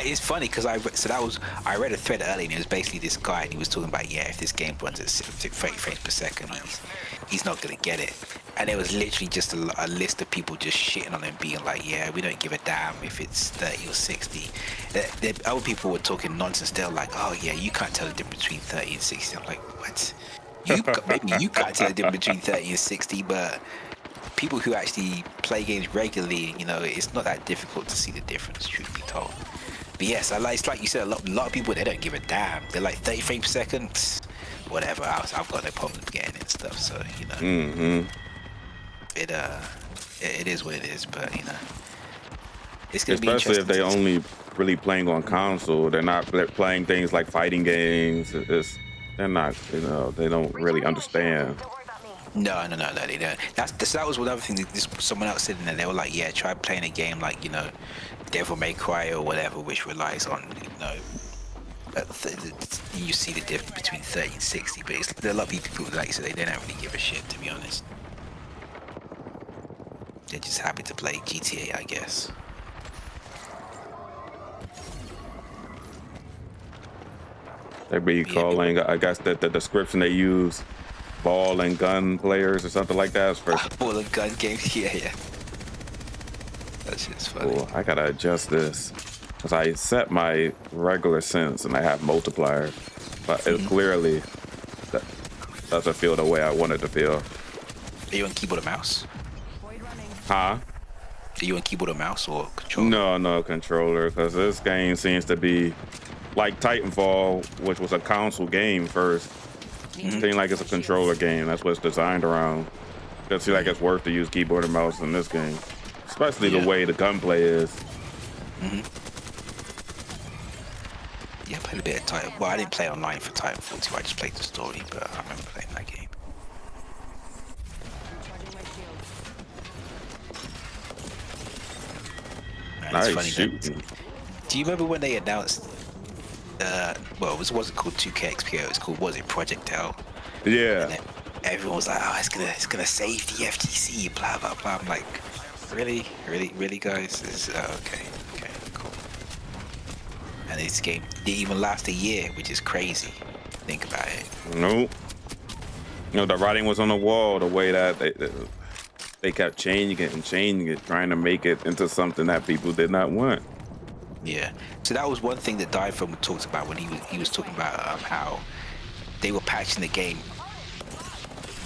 S9: It's funny because I read a thread earlier, and it was basically this guy, and he was talking about, if this game runs at 30 frames per second, he's not gonna get it. And it was literally just a list of people just shitting on him, being like, we don't give a damn if it's 30 or 60. The other people were talking nonsense. They're like, you can't tell the difference between 30 and 60. I'm like, what? Maybe you can't tell the difference between 30 and 60, but people who actually play games regularly, it's not that difficult to see the difference, truth be told. But yes, it's like you said, a lot of people, they don't give a damn. They're like 30 frames per second, whatever. I've got no problem getting it and stuff. So you know, it is what it is. But you know, it's gonna be
S4: especially if
S9: interesting.
S4: they only really playing on console. They're not playing things like fighting games. They're not, you know, they don't really understand.
S9: No, they don't. That was one other thing that someone else said in there. They were like, yeah, try playing a game like, you know, Devil May Cry or whatever, which relies on, you know, you see the difference between 30 and 60. But there are a lot of people, like you said, they don't really give a shit, to be honest. They're just happy to play GTA, I guess.
S4: They be calling, I guess, that the description they use, ball and gun players or something like that. For
S9: ball and gun games, yeah. That shit's funny.
S4: Oh, I gotta adjust this because I set my regular sense and I have multiplier, but it clearly doesn't feel the way I want it to feel.
S9: Are you on keyboard or mouse?
S4: Huh?
S9: Are you on keyboard or mouse or controller?
S4: No controller, because this game seems to be like Titanfall, which was a console game first. It seems like it's a controller game. That's what it's designed around. It seems like it's worth to use keyboard and mouse in this game, especially the way the gunplay is.
S9: Yeah, I played a bit of Titanfall. Well, I didn't play online for Titanfall 2. I just played the story, but I remember playing that game. Man, it's funny
S4: shooting.
S9: Do you remember when they announced? Well, it wasn't called 2K XPO. It was called, was it Project L?
S4: Yeah.
S9: And everyone was like, "Oh, it's gonna save the FTC." Blah blah blah. I'm like, really, guys? Okay, cool. And this game didn't even last a year, which is crazy. Think about it.
S4: Nope. You know, the writing was on the wall. The way that they kept changing it, trying to make it into something that people did not want.
S9: Yeah. So that was one thing that Diafilm talked about when he was talking about how they were patching the game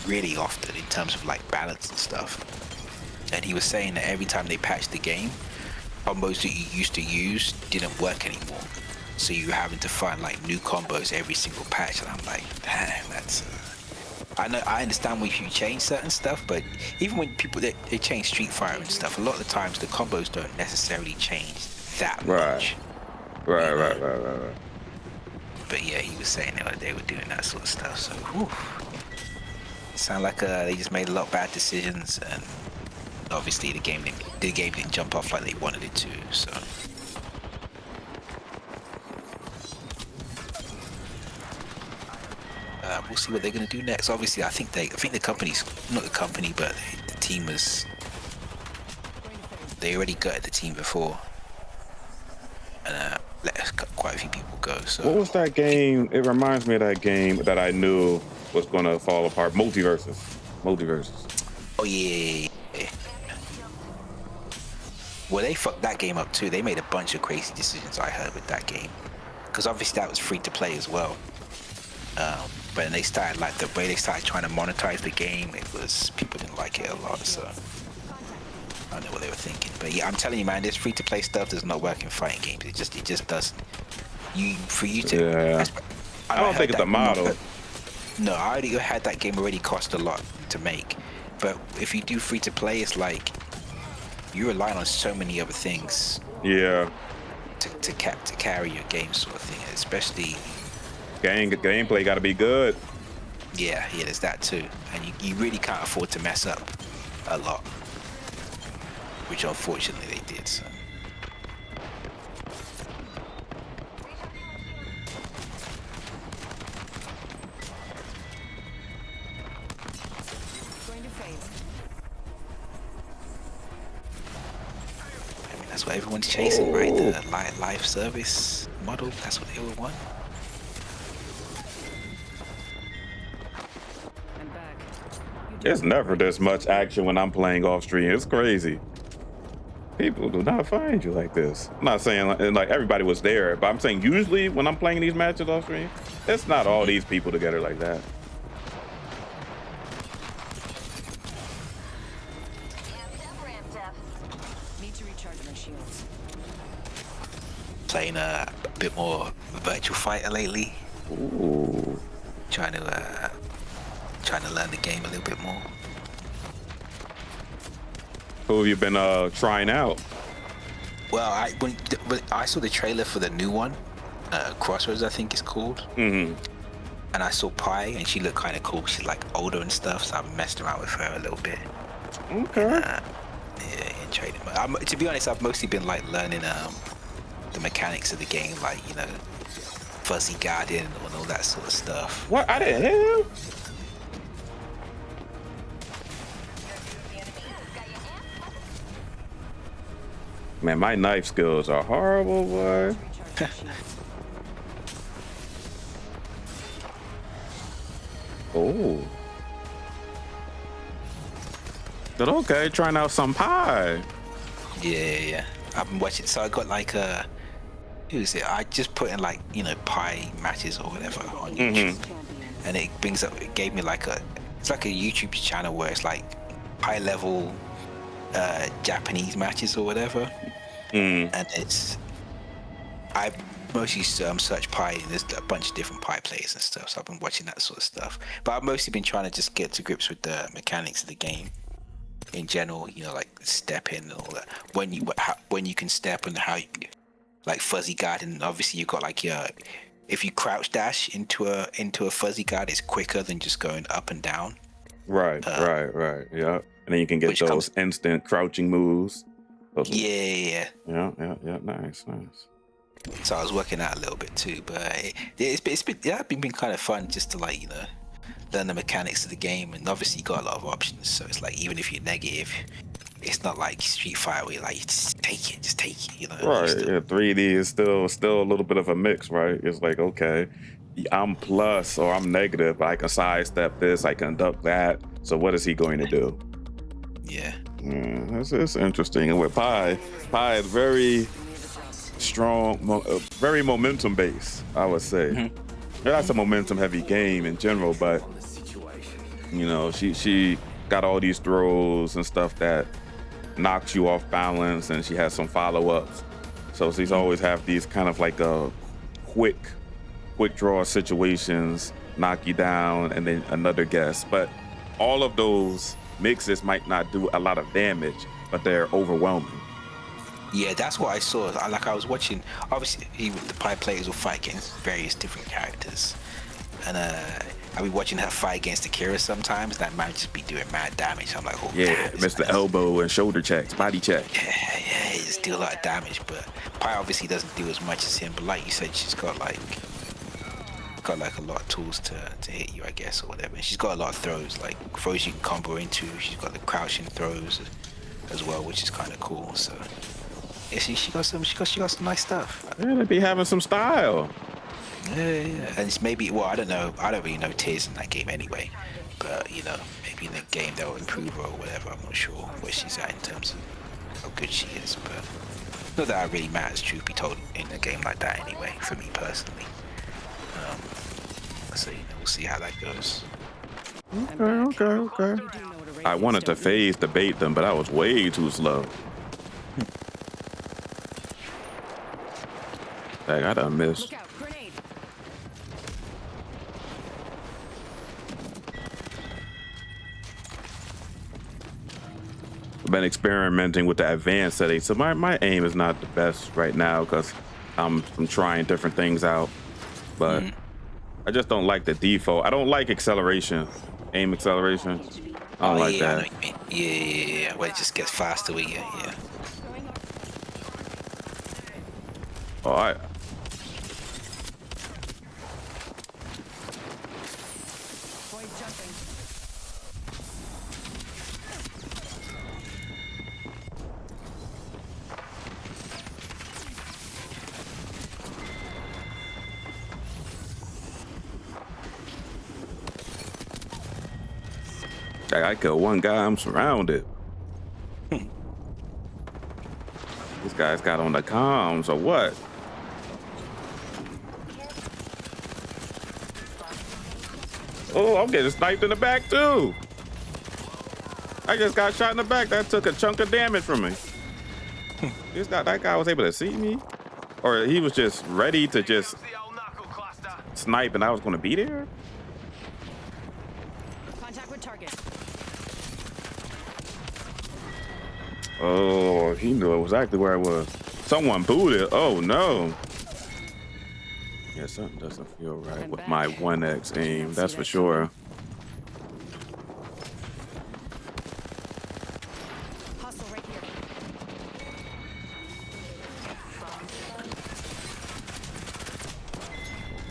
S9: really often in terms of like balance and stuff. And he was saying that every time they patched the game, combos that you used to use didn't work anymore. So you were having to find like new combos every single patch. And I'm like, damn, that's. I understand when you change certain stuff, but even when people they change Street Fighter and stuff, a lot of the times the combos don't necessarily change that much.
S4: Right.
S9: But yeah, he was saying that they were doing that sort of stuff. So, whew. It sounded like they just made a lot of bad decisions, and obviously the game didn't jump off like they wanted it to. So. We'll see what they're gonna do next. Obviously, I think the company's not the company, but the team was. They already gutted the team before, and let quite a few people go. So.
S4: What was that game? It reminds me of that game that I knew was gonna fall apart. Multiverses.
S9: Oh yeah. Well, they fucked that game up too. They made a bunch of crazy decisions, I heard, with that game, because obviously that was free to play as well. But then they started, like, the way they started trying to monetize the game, people didn't like it a lot, so I don't know what they were thinking. But yeah, I'm telling you, man, this free to play stuff does not work in fighting games. It just doesn't.
S4: Yeah. I don't think it's a model.
S9: No, I already had that game already cost a lot to make. But if you do free to play, it's like you rely on so many other things.
S4: Yeah.
S9: To carry your game, sort of thing, especially.
S4: Gameplay got to be good.
S9: Yeah, there's that too, and you really can't afford to mess up a lot, which unfortunately they did. So. I mean, that's what everyone's chasing, right? The live service model. That's what they all want.
S4: There's never this much action when I'm playing off stream. It's crazy. People do not find you like this. I'm not saying like everybody was there, but I'm saying usually when I'm playing these matches off stream, it's not all these people together like that.
S18: Need to recharge my shields.
S9: playing a bit more Virtual Fighter lately.
S4: Ooh.
S9: Trying to learn the game a little bit more.
S4: Who have you been trying out?
S9: Well, when I saw the trailer for the new one, Crossroads, I think it's called.
S4: Mm-hmm.
S9: And I saw Pi, and she looked kind of cool. She's like older and stuff, so I messed around with her a little bit.
S4: Okay.
S9: And, and trading. To be honest, I've mostly been like learning the mechanics of the game, like fuzzy guardian and all that sort of stuff.
S4: What? I didn't hear him. Man, my knife skills are horrible, boy. Oh. But okay, trying out some pie.
S9: Yeah. I've been watching. So I got like who is it? I just put in like pie matches or whatever on YouTube, and it brings up. It gave me like it's like a YouTube channel where it's like high level Japanese matches or whatever, and I mostly search pie, and there's a bunch of different pie players and stuff. So I've been watching that sort of stuff, but I've mostly been trying to just get to grips with the mechanics of the game in general. Like step in and all that. When you can step and how you, like fuzzy guard, and obviously you got like if you crouch dash into a fuzzy guard, it's quicker than just going up and down.
S4: Right. Yeah. And then you can get those instant crouching moves.
S9: Yeah.
S4: Nice.
S9: So I was working out a little bit too, but it's been kind of fun just to like learn the mechanics of the game, and obviously you got a lot of options. So it's like even if you're negative, it's not like Street Fighter where you're like just take it.
S4: Right. Yeah. 3D is still a little bit of a mix, right? It's like okay, I'm plus or I'm negative, but I can sidestep this, I can duck that. So what is he going to do?
S9: Yeah.
S4: It's interesting. And with Pi is very strong, very momentum based, I would say. That's a momentum heavy game in general, but she got all these throws and stuff that knocks you off balance, and she has some follow-ups. So she's always have these kind of like a quick draw situations, knock you down, and then another guess. But all of those mixes might not do a lot of damage, but they're overwhelming.
S9: Yeah, that's what I saw. I was watching, obviously the Pi players will fight against various different characters, and I'll be watching her fight against Akira sometimes. That might just be doing mad damage. I'm like, oh,
S4: yeah, Mr. Elbow and shoulder checks, body check.
S9: Yeah, he just do a lot of damage, but Pi obviously doesn't do as much as him. But like you said, she's got like a lot of tools to hit you, I guess, or whatever. And she's got a lot of throws, like throws you can combo into. She's got the crouching throws as well, which is kind of cool. So yeah, she got some nice stuff.
S4: Yeah, they be having some style.
S9: Yeah, and it's maybe, well, I don't know. I don't really know tiers in that game anyway. But maybe in the game they'll improve her or whatever. I'm not sure where she's at in terms of how good she is, but not that it really matters, truth be told, in a game like that anyway. For me personally. So we'll see how that goes.
S4: Okay. I wanted to phase debate them, but I was way too slow. Dang, I done missed. I've been experimenting with the advanced settings, so my aim is not the best right now because I'm trying different things out, but I just don't like the default. I don't like acceleration, aim acceleration. I don't like that.
S9: I know what you mean. Yeah. Where it just gets faster with you. Yeah.
S4: All right. I kill one guy, I'm surrounded. This guy's got on the comms or what? Oh, I'm getting sniped in the back too. I just got shot in the back. That took a chunk of damage from me. That guy was able to see me. Or he was just ready to just snipe and I was gonna be there?
S12: Contact with target.
S4: Oh, he knew exactly where I was. Someone booted. Oh no. Yeah, something doesn't feel right with my 1x aim, that's for sure.
S12: Hostile right here.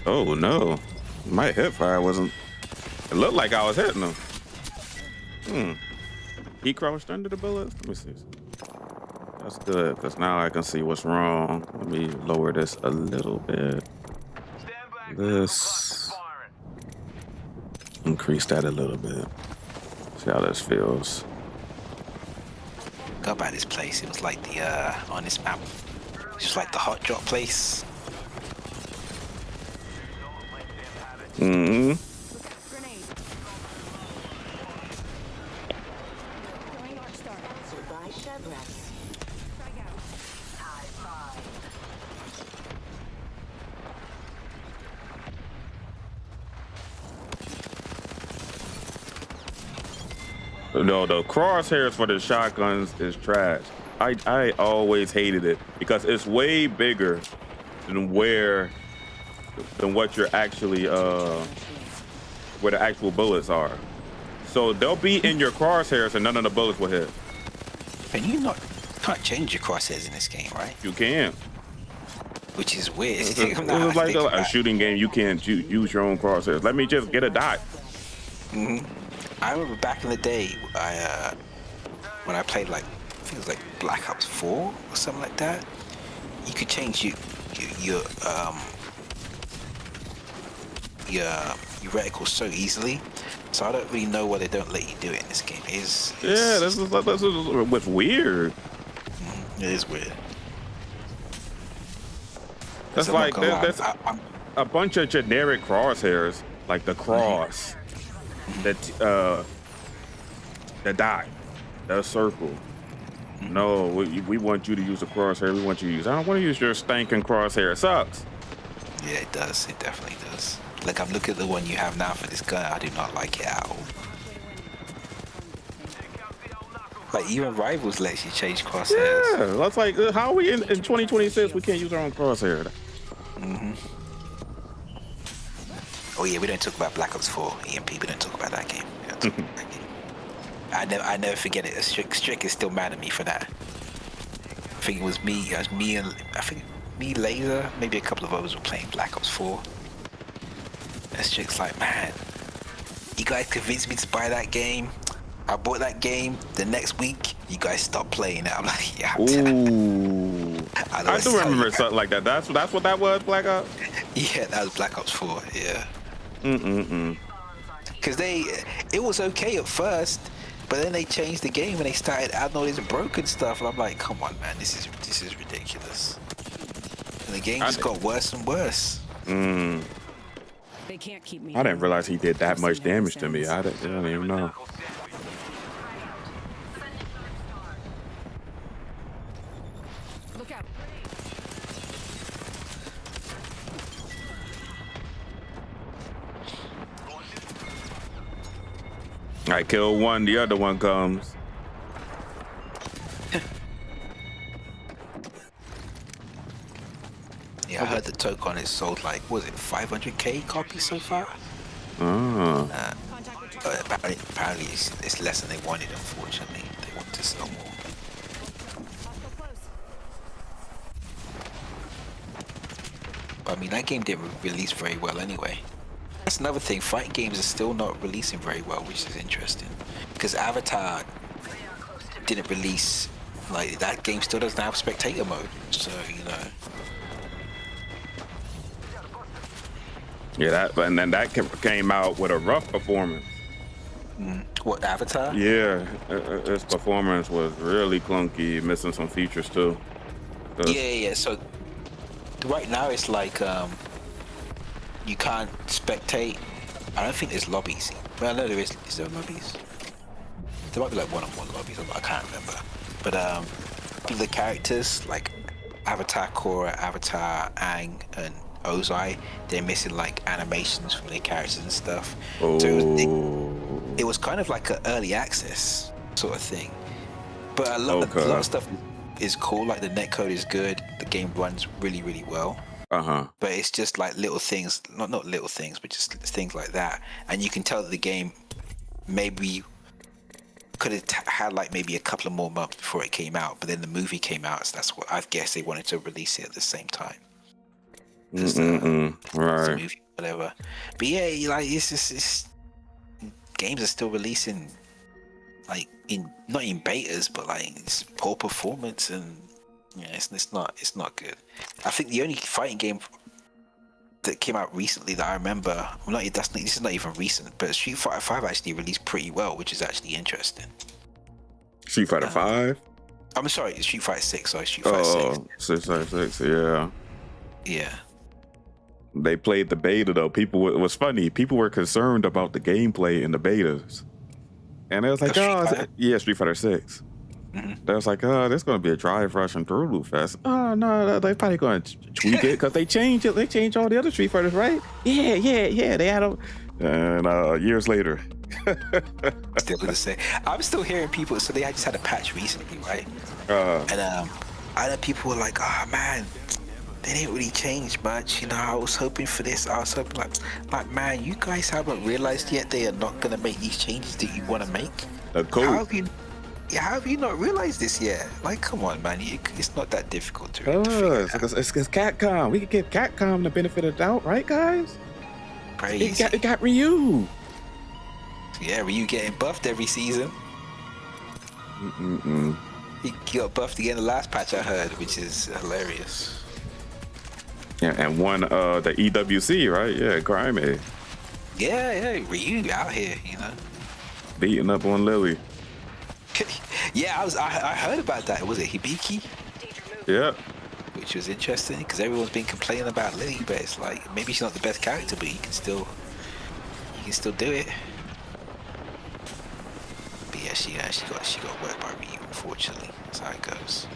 S4: Oh no. My hip fire wasn't. It looked like I was hitting him. He crouched under the bullets. Let me see. That's good, because now I can see what's wrong. Let me lower this a little bit. This. Increase that a little bit. See how this feels.
S9: Go by this place. It was like the on this map. It's like the hot drop place.
S4: Mm-hmm. No, the crosshairs for the shotguns is trash. I always hated it because it's way bigger than what you're actually where the actual bullets are. So they'll be in your crosshairs and none of the bullets will hit.
S9: And can't change your crosshairs in this game, right?
S4: You can.
S9: Which is weird.
S4: It's like a shooting game. You can't use your own crosshairs. Let me just get a dot.
S9: I remember back in the day, when I played like, I think it was like Black Ops 4 or something like that. You could change your reticle so easily. So I don't really know why they don't let you do it in this game.
S4: Yeah, this is what's weird.
S9: It is weird.
S4: That's like there's a bunch of generic crosshairs, like the cross, that die, that circle. No, we want you to use a crosshair. We want you to use. I don't want to use your stinking crosshair. It sucks.
S9: Yeah, it does. It definitely does. Like I'm looking at the one you have now for this gun. I do not like it at all. Like even Rivals lets you change crosshairs.
S4: Yeah, that's like how are we in 2026? We can't use our own crosshair.
S9: Oh yeah, we don't talk about Black Ops 4 EMP. We don't talk about that game. We don't talk about that game. I never forget it. Strick is still mad at me for that. I think it was me. And I think me, Laser, maybe a couple of others were playing Black Ops 4. And Strick's like, man, you guys convinced me to buy that game. I bought that game. The next week, you guys stopped playing it. I'm like, yeah.
S4: Ooh. I do remember something like that. That's what that was, Black Ops?
S9: Yeah, that was Black Ops 4, yeah. Because it was okay at first, but then they changed the game and they started adding all this broken stuff. And I'm like, come on, man, this is ridiculous. And the game just got worse and worse.
S18: They can't keep me.
S4: I didn't realize he did that much damage to me. I didn't even know.
S18: Look out.
S4: I kill one, the other one comes.
S9: Yeah, I heard the Tokon is sold like, was it 500k copies so far? Apparently it's less than they wanted, unfortunately. They want to sell more. But I mean, that game didn't release very well anyway. That's another thing, fighting games are still not releasing very well, which is interesting. Because Avatar didn't release, like, that game still doesn't have spectator mode, so, you know.
S4: Yeah, and then that came out with a rough performance.
S9: What, Avatar?
S4: Yeah, its performance was really clunky, missing some features too.
S9: Yeah, so right now it's like, you can't spectate. I don't think there's lobbies. Well, no, there is. Is there lobbies? There might be like one-on-one lobbies. I can't remember. But the characters, like, Avatar Korra, Avatar Aang, and Ozai, they're missing like animations from their characters and stuff. So it was kind of like an early access sort of thing. But a lot of stuff is cool. Like the netcode is good. The game runs really, really well. But it's just like little things, not little things, but just things like that. And you can tell that the game maybe could have had like maybe a couple of more months before it came out. But then the movie came out, so that's what I guess they wanted to release it at the same time.
S4: Right.
S9: Movie, whatever. But yeah, like it's games are still releasing, like not in betas, but like it's poor performance and. Yeah, it's not good. I think the only fighting game that came out recently that I remember, this is not even recent, but Street Fighter 5 actually released pretty well, which is actually interesting.
S4: Street Fighter 5?
S9: I'm sorry, Street Fighter 6. Sorry, Street Fighter 6.
S4: 6, yeah.
S9: Yeah.
S4: They played the beta though. It was funny. People were concerned about the gameplay in the betas, and it was like, Street Fighter 6. They was like, there's going to be a drive rush and through fest. Oh, no, they probably going to tweak it because they changed it. They changed all the other Street Fighters, right? Yeah. They had them. And years later.
S9: Still the same. I'm still hearing people, so they just had a patch recently, right? And I know people were like, oh, man, they didn't really change much. You know, I was hoping for this. I was hoping like, man, you guys haven't realized yet they are not going to make these changes that you want to make?
S4: Cool.
S9: How have you not realized this yet? Like, come on, man. It's not that difficult to figure out.
S4: It's Capcom. We could give Capcom the benefit of the doubt, right, guys?
S9: Crazy.
S4: It got Ryu.
S9: Yeah, Ryu getting buffed every season. He got buffed again the last patch I heard, which is hilarious.
S4: Yeah, and won the EWC, right? Yeah, Grimy.
S9: Yeah, Ryu out here, you know.
S4: Beating up on Lily.
S9: Yeah, I heard about that. Was it Hibiki?
S4: Yeah.
S9: Which was interesting because everyone's been complaining about Lily, but it's like maybe she's not the best character, but you can still do it. But yeah, she got worked by Ryu, unfortunately. That's how it goes.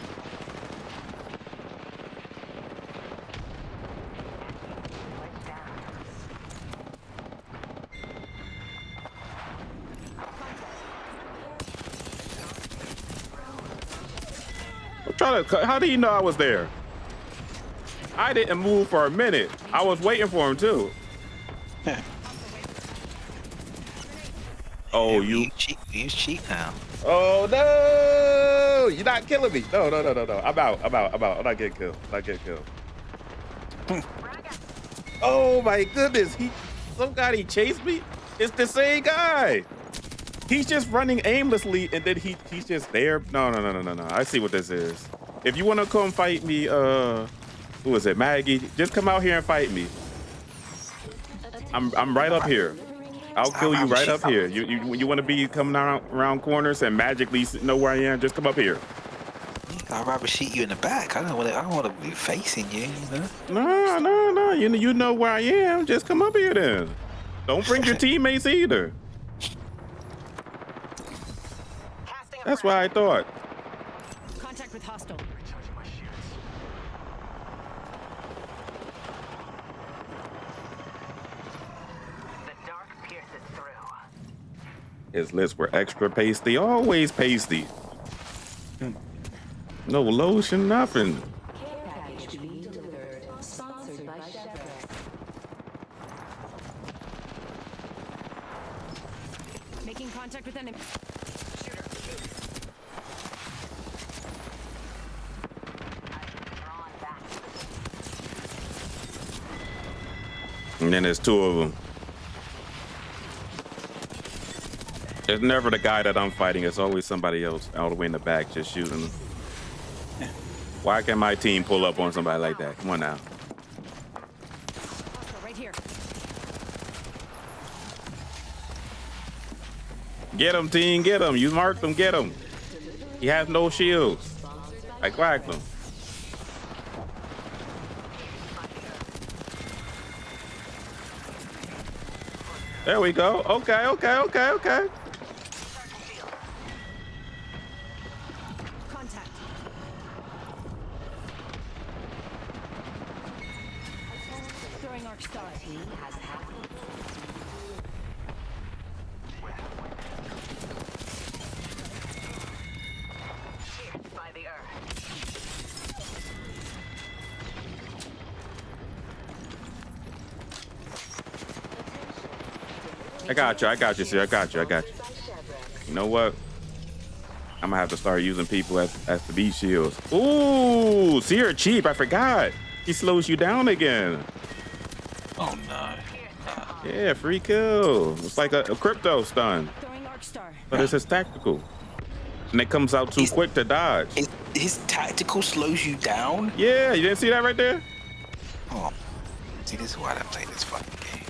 S4: How do you know I was there? I didn't move for a minute. I was waiting for him too. Oh,
S9: you cheat now.
S4: Oh no! You're not killing me. No. I'm out. I'm not getting killed. Oh my goodness! Some guy chased me. It's the same guy. He's just running aimlessly, and then he's just there. No. I see what this is. If you want to come fight me, who is it, Maggie? Just come out here and fight me. I'm right up here. I'll kill you right up here. You want to be coming around corners and magically know where I am? Just come up here.
S9: I'd rather shoot you in the back. I don't want to be facing you. You know?
S4: No. You know where I am. Just come up here then. Don't bring your teammates either. That's what I thought.
S18: Contact with hostile.
S14: The dark pierces through.
S4: His lips were extra pasty, always pasty. No lotion, nothing.
S14: Care package being delivered. Sponsored by Chevron.
S18: Making contact with enemy.
S4: And then there's two of them. It's never the guy that I'm fighting. It's always somebody else all the way in the back just shooting them. Why can't my team pull up on somebody like that? Come on now.
S18: Right here.
S4: Get him, team. Get him. You marked him. Get him. He has no shields. I cracked him. There we go. Okay.
S18: Contact.
S4: I got you, sir. I got you. You know what? I'm gonna have to start using people as the beat shields. Ooh, see her cheap. I forgot. He slows you down again.
S9: Oh no.
S4: Yeah, free kill. It's like a crypto stun, but it's his tactical, and it comes out too quick to dodge.
S9: His tactical slows you down?
S4: Yeah, you didn't see that right there?
S9: Oh, see, this is why I play this fucking game.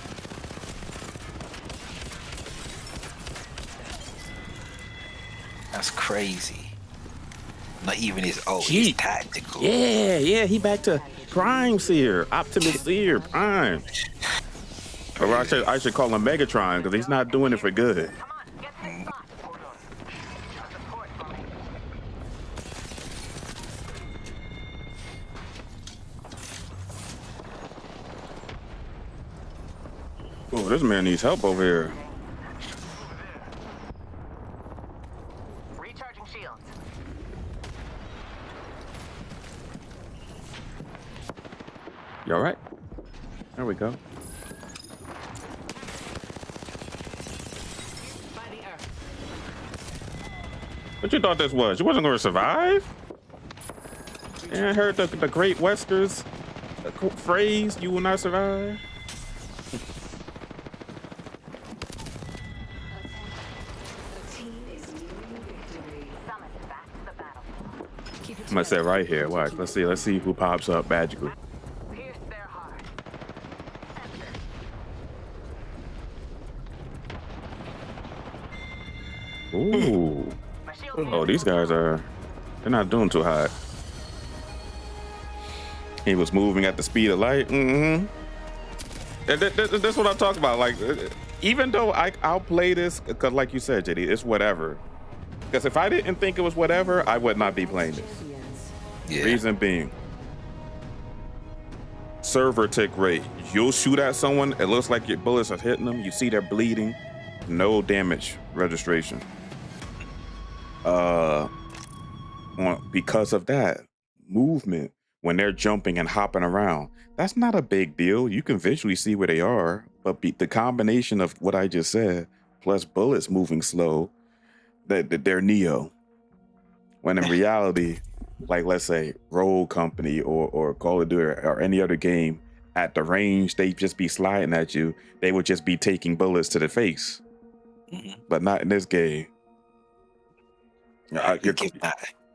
S9: That's crazy. Not even his ult, he's tactical.
S4: Yeah, he back to Prime Seer, Optimus Seer, Prime. Or I should call him Megatron because he's not doing it for good. Oh, this man needs help over here.
S13: Recharging shields.
S4: You all right? There we go. What you thought this was? You wasn't going to survive? Yeah, I heard the Great Wester's phrase, you will not survive. I'm gonna sit right here. Watch. Let's see who pops up magically. Ooh. Oh, these guys they're not doing too hot. He was moving at the speed of light. Mm-hmm. That's what I'm talking about. Like, even though I'll play this, because like you said, JD, it's whatever. Because if I didn't think it was whatever, I would not be playing this. Yeah. Reason being, server tick rate. You'll shoot at someone, it looks like your bullets are hitting them. You see they're bleeding, no damage registration. Because of that movement, when they're jumping and hopping around, that's not a big deal. You can visually see where they are, but the combination of what I just said plus bullets moving slow, that they're Neo. When in reality, like let's say Rogue Company or Call of Duty or any other game, at the range they just be sliding at you. They would just be taking bullets to the face, but not in this game.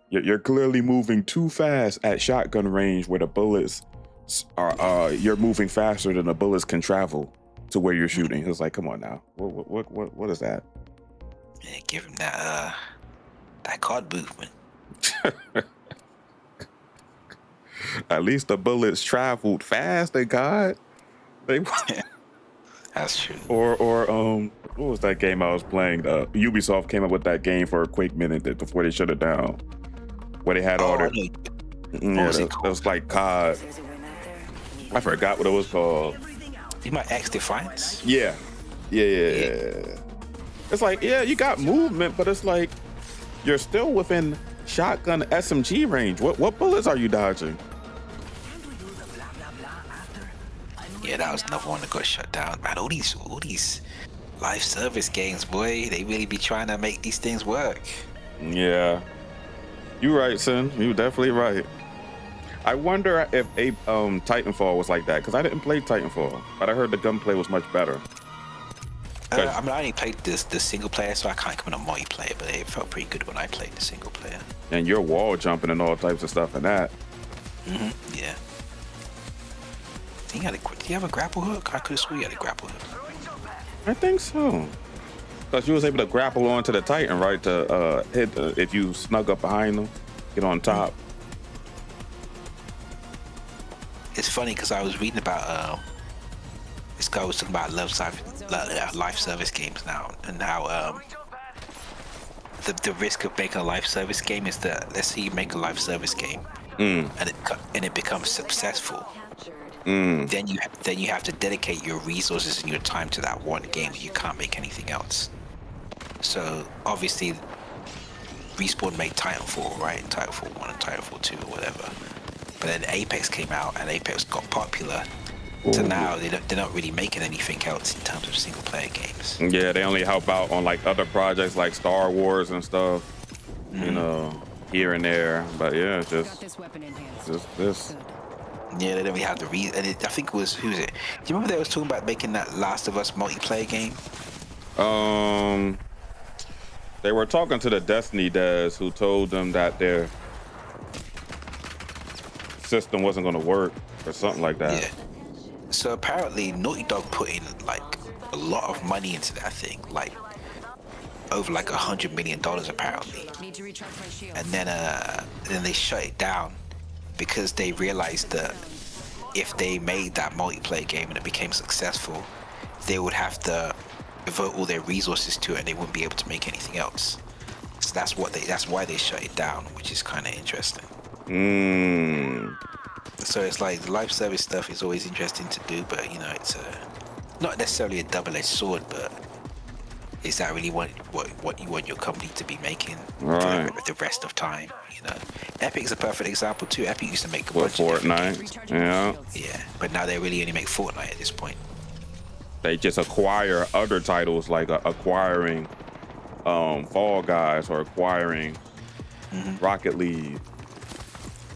S4: You're clearly moving too fast at shotgun range, where the bullets are. You're moving faster than the bullets can travel to where you're shooting. It's like, come on now, what is that?
S9: Yeah, give him that card movement.
S4: At least the bullets traveled fast. They got.
S9: That's true.
S4: Or what was that game I was playing? Ubisoft came up with that game for a quick minute before they shut it down, where they had all their. Yeah, that was like COD. I forgot what it was called.
S9: You might X Defiance.
S4: Yeah. It's like, yeah, you got movement, but it's like you're still within shotgun SMG range. What bullets are you dodging?
S9: Yeah, that was another one that got shut down. Man, all these live service games, boy, they really be trying to make these things work.
S4: Yeah, you're right, son. You're definitely right. I wonder if Titanfall was like that, because I didn't play Titanfall, but I heard the gunplay was much better.
S9: I mean, I only played the single player, so I can't come in on multiplayer, but it felt pretty good when I played the single player.
S4: And you're wall jumping and all types of stuff in that.
S9: Yeah. Do you have a grapple hook? I could have sworn you had a grapple hook.
S4: I think so. Because you was able to grapple onto the Titan, right? To hit if you snug up behind them, get on top.
S9: It's funny because I was reading about this guy was talking about life service games now, and how the risk of making a life service game is that, let's say you make a life service game and it becomes successful, then you have to dedicate your resources and your time to that one game. You can't make anything else. So obviously, Respawn made Titanfall, right? Titanfall 1 and Titanfall 2 or whatever. But then Apex came out and Apex got popular. So now they're not really making anything else in terms of single player games.
S4: Yeah, they only help out on like other projects like Star Wars and stuff, you know, here and there. But yeah, just this.
S9: Yeah, they don't really have the reason. And I think it was, who was it? Do you remember they was talking about making that Last of Us multiplayer game?
S4: They were talking to the Destiny devs who told them that their system wasn't going to work or something like that.
S9: Yeah. So apparently Naughty Dog put in like a lot of money into that thing, like over like $100 million apparently. And then they shut it down because they realized that if they made that multiplayer game and it became successful, they would have to devote all their resources to it and they wouldn't be able to make anything else. So that's why they shut it down, which is kind of interesting. So it's like the live service stuff is always interesting to do, but you know, it's not necessarily a double-edged sword, but is that really what you want your company to be making for the rest of time? You know, Epic's a perfect example too. Epic used to make a bunch of
S4: Fortnite, yeah,
S9: but now they really only make Fortnite at this point.
S4: They just acquire other titles, like acquiring Fall Guys or acquiring Rocket League.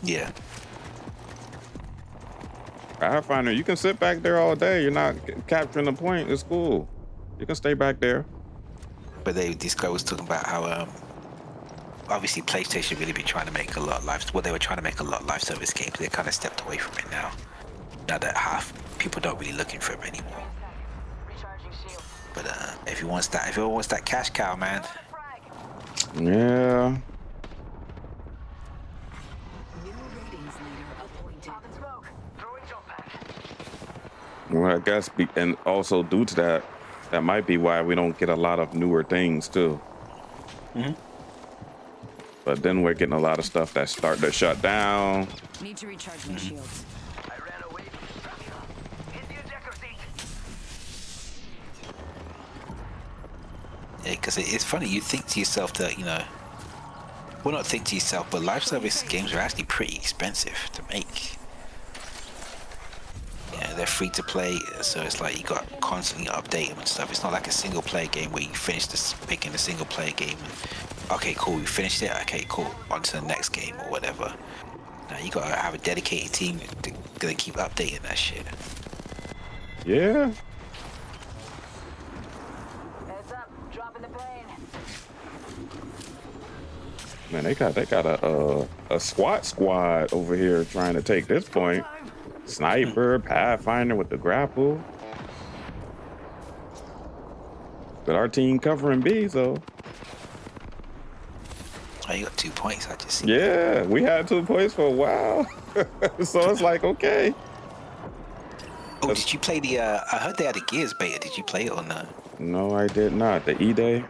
S9: Yeah.
S4: Pathfinder, you can sit back there all day. You're not capturing the point. It's cool. You can stay back there.
S9: But this guy was talking about how obviously PlayStation really been trying to make a lot of they were trying to make a lot of live service games. They kind of stepped away from it now. Now that half people don't really looking for them anymore. But if everyone wants that cash cow, man.
S4: Yeah. Well, I guess, and also due to that, that might be why we don't get a lot of newer things too. But then we're getting a lot of stuff that start to shut down.
S18: Need to recharge my shields.
S9: Yeah, because it's funny. You think to yourself that, you know, well, not think to yourself, but live service games are actually pretty expensive to make. Yeah, they're free to play, so it's like you got constantly update them and stuff. It's not like a single player game where you finish making a single player game. And, okay, cool, we finished it. Okay, cool, on to the next game or whatever. Now you gotta have a dedicated team to gonna keep updating that shit.
S4: Yeah.
S18: Heads up, dropping the pain.
S4: Man, they got a SWAT squad over here trying to take this point. Sniper, Pathfinder with the grapple. But our team covering B, so.
S9: Oh, you got 2 points, I just see.
S4: Yeah, we had 2 points for a while. So it's like, okay.
S9: Oh, did you play the, I heard they had a Gears beta. Did you play it or not?
S4: No, I did not. The E-Day?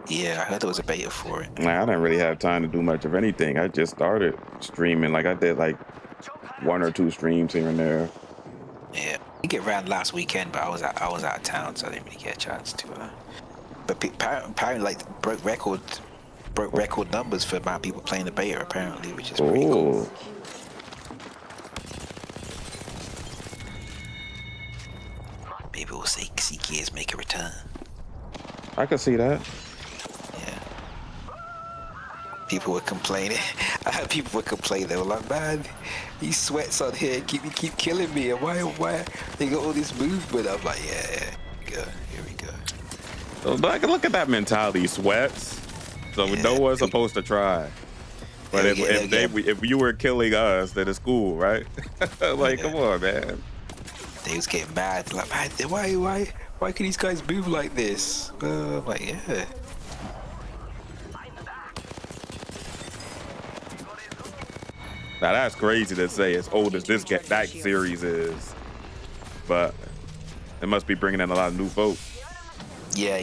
S9: Yeah, I heard there was a beta for it.
S4: Nah, I didn't really have time to do much of anything. I just started streaming. Like I did like 1 or 2 streams here and there.
S9: Yeah, I didn't get around last weekend, but I was out of town, so I didn't really get a chance to. But apparently, like broke record numbers for amount of people playing the beta, apparently, which is pretty cool. Maybe we'll see Gears make a return.
S4: I could see that.
S9: People were complaining. I heard people were complaining. They were like, "Man, these sweats on here keep killing me. And why they got all this movement?" I'm like, "Yeah, here we go."
S4: So look at that mentality, sweats. So no one's supposed to try. But if you were killing us, then it's cool, right? Like, come on, man.
S9: They was getting mad. Like, man, why can these guys move like this? I'm like, yeah.
S4: Now that's crazy to say as old as that series is, but it must be bringing in a lot of new folks.
S9: Yeah,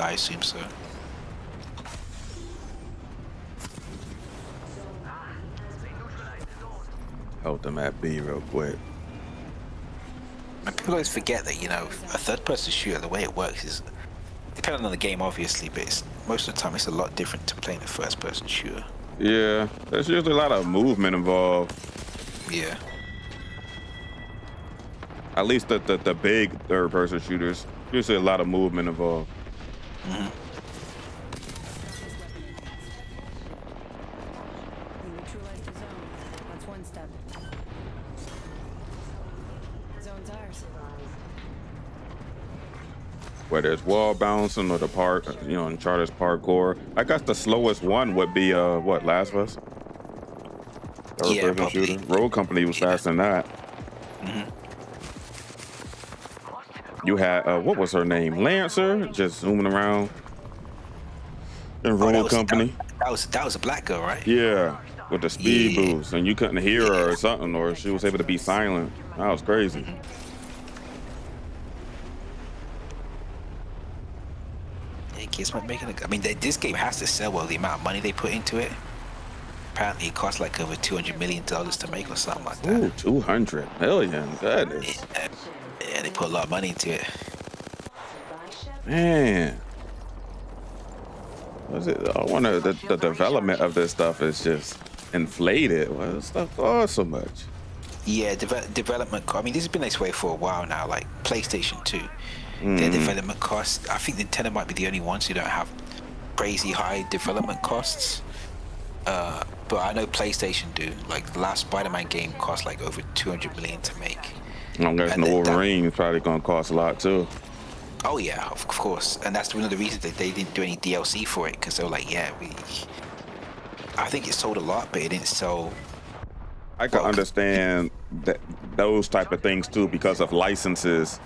S9: I assume so.
S4: Hold them at B real quick.
S9: people always forget that, you know, a third-person shooter, the way it works is, depending on the game, obviously, but most of the time it's a lot different to playing a first-person shooter.
S4: Yeah, there's usually a lot of movement involved.
S9: Yeah.
S4: At least the big third-person shooters, usually a lot of movement involved.
S9: Mm-hmm.
S18: We neutralized the zone. That's one step. Zone's ours.
S4: Whether it's wall bouncing or the part, you know, Uncharted's parkour. I guess the slowest one would be what, Last of Us? Third-person shooter. Road Company was faster than that.
S9: Mm-hmm.
S4: You had what was her name? Lancer, just zooming around. In Road Company.
S9: That was a black girl, right?
S4: Yeah, with the speed boost, and you couldn't hear her or something, or she was able to be silent. That was crazy.
S9: Yeah, kids might make it. I mean, this game has to sell well. The amount of money they put into it. Apparently, it cost like over $200 million to make, or something like that.
S4: Ooh, 200 million. Goodness.
S9: Yeah, they put a lot of money into it.
S4: Man. Was it? I wonder the development of this stuff is just inflated. Why does stuff cost so much?
S9: Yeah, development. I mean, this has been this way for a while now. Like PlayStation 2, their development costs. I think Nintendo might be the only ones who don't have crazy high development costs. But I know PlayStation do. Like the last Spider-Man game cost like over $200 million to make.
S4: I guess the Wolverine is probably gonna cost a lot too.
S9: Oh yeah, of course, and that's one of the reasons that they didn't do any DLC for it, because they were like, yeah, I think it sold a lot, but it didn't sell.
S4: I can understand that those type of things too, because of licenses,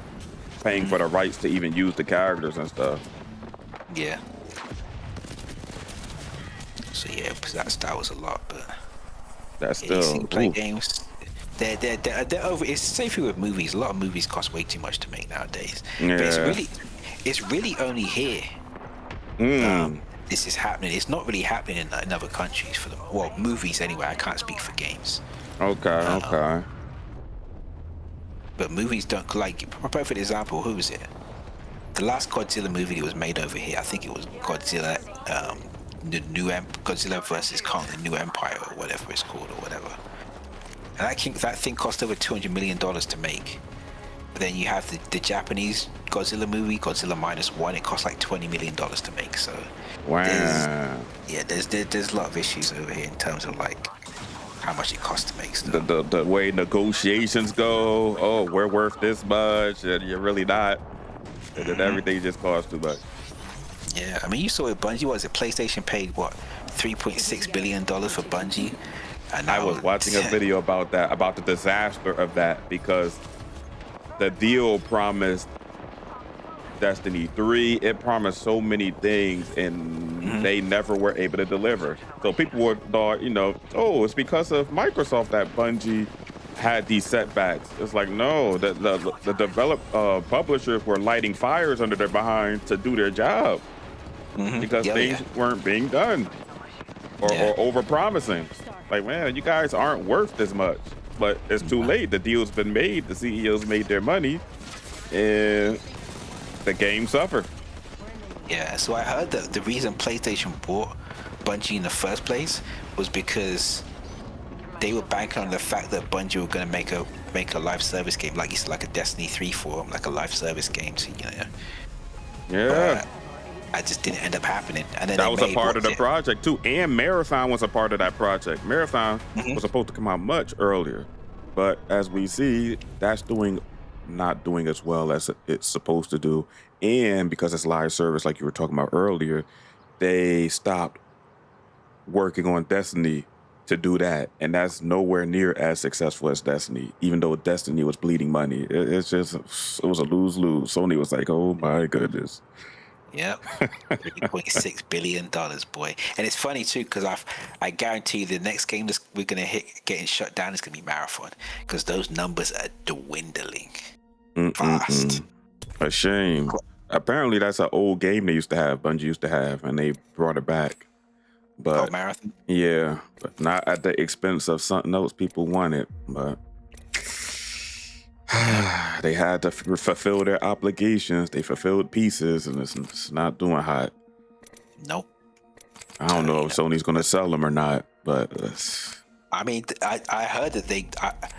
S4: paying for the rights to even use the characters and stuff.
S9: Yeah. So yeah, that was a lot, but
S4: that's still
S9: play games. They're over. It's the same thing with movies. A lot of movies cost way too much to make nowadays.
S4: Yeah.
S9: But it's really only here. This is happening. It's not really happening in other countries for them. Well, movies anyway. I can't speak for games.
S4: Okay.
S9: But movies don't, like, a perfect example. Who was it? The last Godzilla movie that was made over here. I think it was Godzilla. The new Godzilla versus Kong, the New Empire, or whatever it's called, or whatever. And I think that thing cost over $200 million to make. But then you have the Japanese Godzilla movie, Godzilla -1. It cost like $20 million to make. So
S4: wow.
S9: There's a lot of issues over here in terms of like how much it costs to make stuff.
S4: The way negotiations go. Oh, we're worth this much, and you're really not. And then everything just costs too much.
S9: Yeah, I mean, you saw it. Bungie, what was it? PlayStation paid what, $3.6 billion for Bungie. And
S4: I was watching a video about that, about the disaster of that, because the deal promised Destiny 3. It promised so many things, and they never were able to deliver. So people would thought, you know, oh, it's because of Microsoft that Bungie had these setbacks. It's like, no, the publishers were lighting fires under their behind to do their job because things weren't being done or over-promising. Like, man, you guys aren't worth this much. But it's too late. The deal's been made. The CEOs made their money, and the game suffered.
S9: Yeah, so I heard that the reason PlayStation bought Bungie in the first place was because they were banking on the fact that Bungie were going to make a live service game, like it's like a Destiny 3 for them, like a live service game. So, you know.
S4: Yeah.
S9: I just didn't end up happening. And then
S4: that was a part of the project too, and Marathon was a part of that project. Marathon was supposed to come out much earlier, but as we see, that's not doing as well as it's supposed to do. And because it's live service, like you were talking about earlier, they stopped working on Destiny to do that, and that's nowhere near as successful as Destiny. Even though Destiny was bleeding money, it was a lose-lose. Sony was like, oh my goodness.
S9: Yep, $3.6 billion, boy. And it's funny too, because I guarantee you the next game that we're gonna hit getting shut down is gonna be Marathon, because those numbers are dwindling fast.
S4: A shame. Apparently, that's an old game Bungie used to have, and they brought it back. But
S9: Marathon.
S4: Yeah, but not at the expense of something else people wanted. But They had to fulfill their obligations. They fulfilled pieces, and it's not doing hot.
S9: Nope.
S4: I don't know if Sony's going to sell them or not, but
S9: I mean, I heard that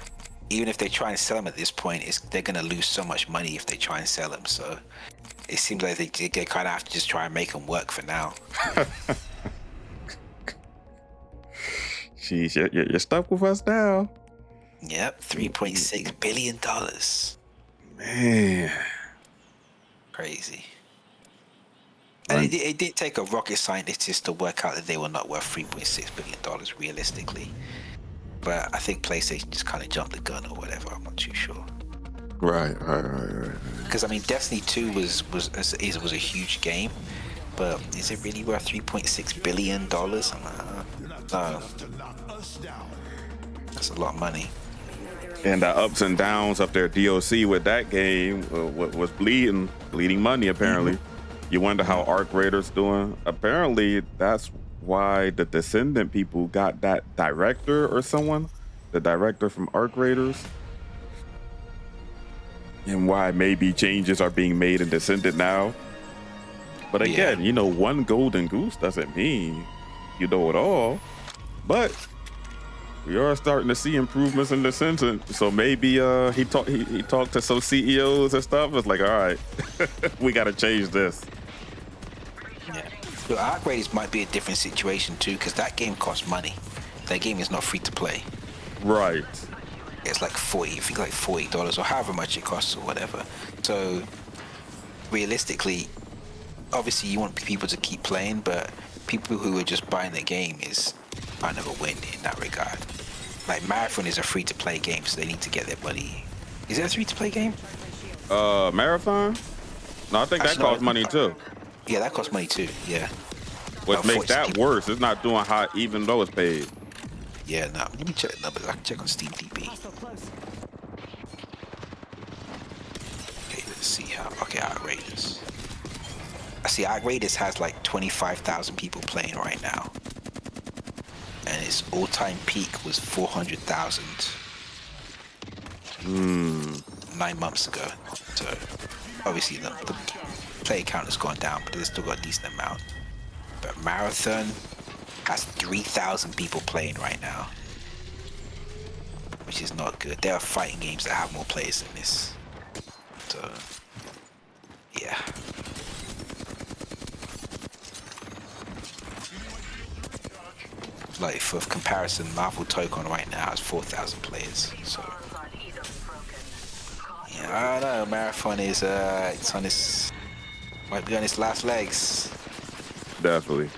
S9: even if they try and sell them at this point, they're going to lose so much money if they try and sell them. So it seems like they kind of have to just try and make them work for now.
S4: Jeez, you're stuck with us now.
S9: Yep, $3.6 billion.
S4: Man.
S9: Crazy. And it didn't take a rocket scientist to work out that they were not worth $3.6 billion realistically. But I think PlayStation just kind of jumped the gun or whatever. I'm not too sure.
S4: Right.
S9: Because I mean, Destiny 2 was a huge game, but is it really worth $3.6 billion? No. That's a lot of money.
S4: And the ups and downs of their DLC with that game was bleeding money, apparently. You wonder how Arc Raiders doing. Apparently, that's why the Descendant people got that director or someone, the director from Arc Raiders. And why maybe changes are being made in Descendant now. But again, one golden goose doesn't mean you know it all. But we are starting to see improvements in Descendant. So maybe he talked to some CEOs and stuff. It's like, all right, we got to change this.
S9: Yeah. But Arc Raiders might be a different situation too, because that game costs money. That game is not free to play.
S4: Right.
S9: It's like $40 or however much it costs or whatever. So realistically, obviously you want people to keep playing, but people who are just buying the game are never win in that regard. Like Marathon is a free to play game, so they need to get their money. Is it a free to play game?
S4: Marathon? No, I think that costs money too.
S9: Yeah, that costs money too. Yeah.
S4: What makes that worse? It's not doing hot even though it's paid.
S9: Yeah, no. Let me check the numbers. I can check on Steam DB. Okay, let's see how. Okay, Arc Raiders. I see Arc Raiders has like 25,000 people playing right now, and its all-time peak was 400,000. 9 months ago. So obviously the play count has gone down, but it's still got a decent amount. But Marathon has 3,000 people playing right now, which is not good. There are fighting games that have more players than this. So, yeah. Like, for comparison, Marvel Tokon right now has 4,000 players. So, yeah, I don't know. Marathon is, it's on its, might be on its last legs.
S4: Definitely.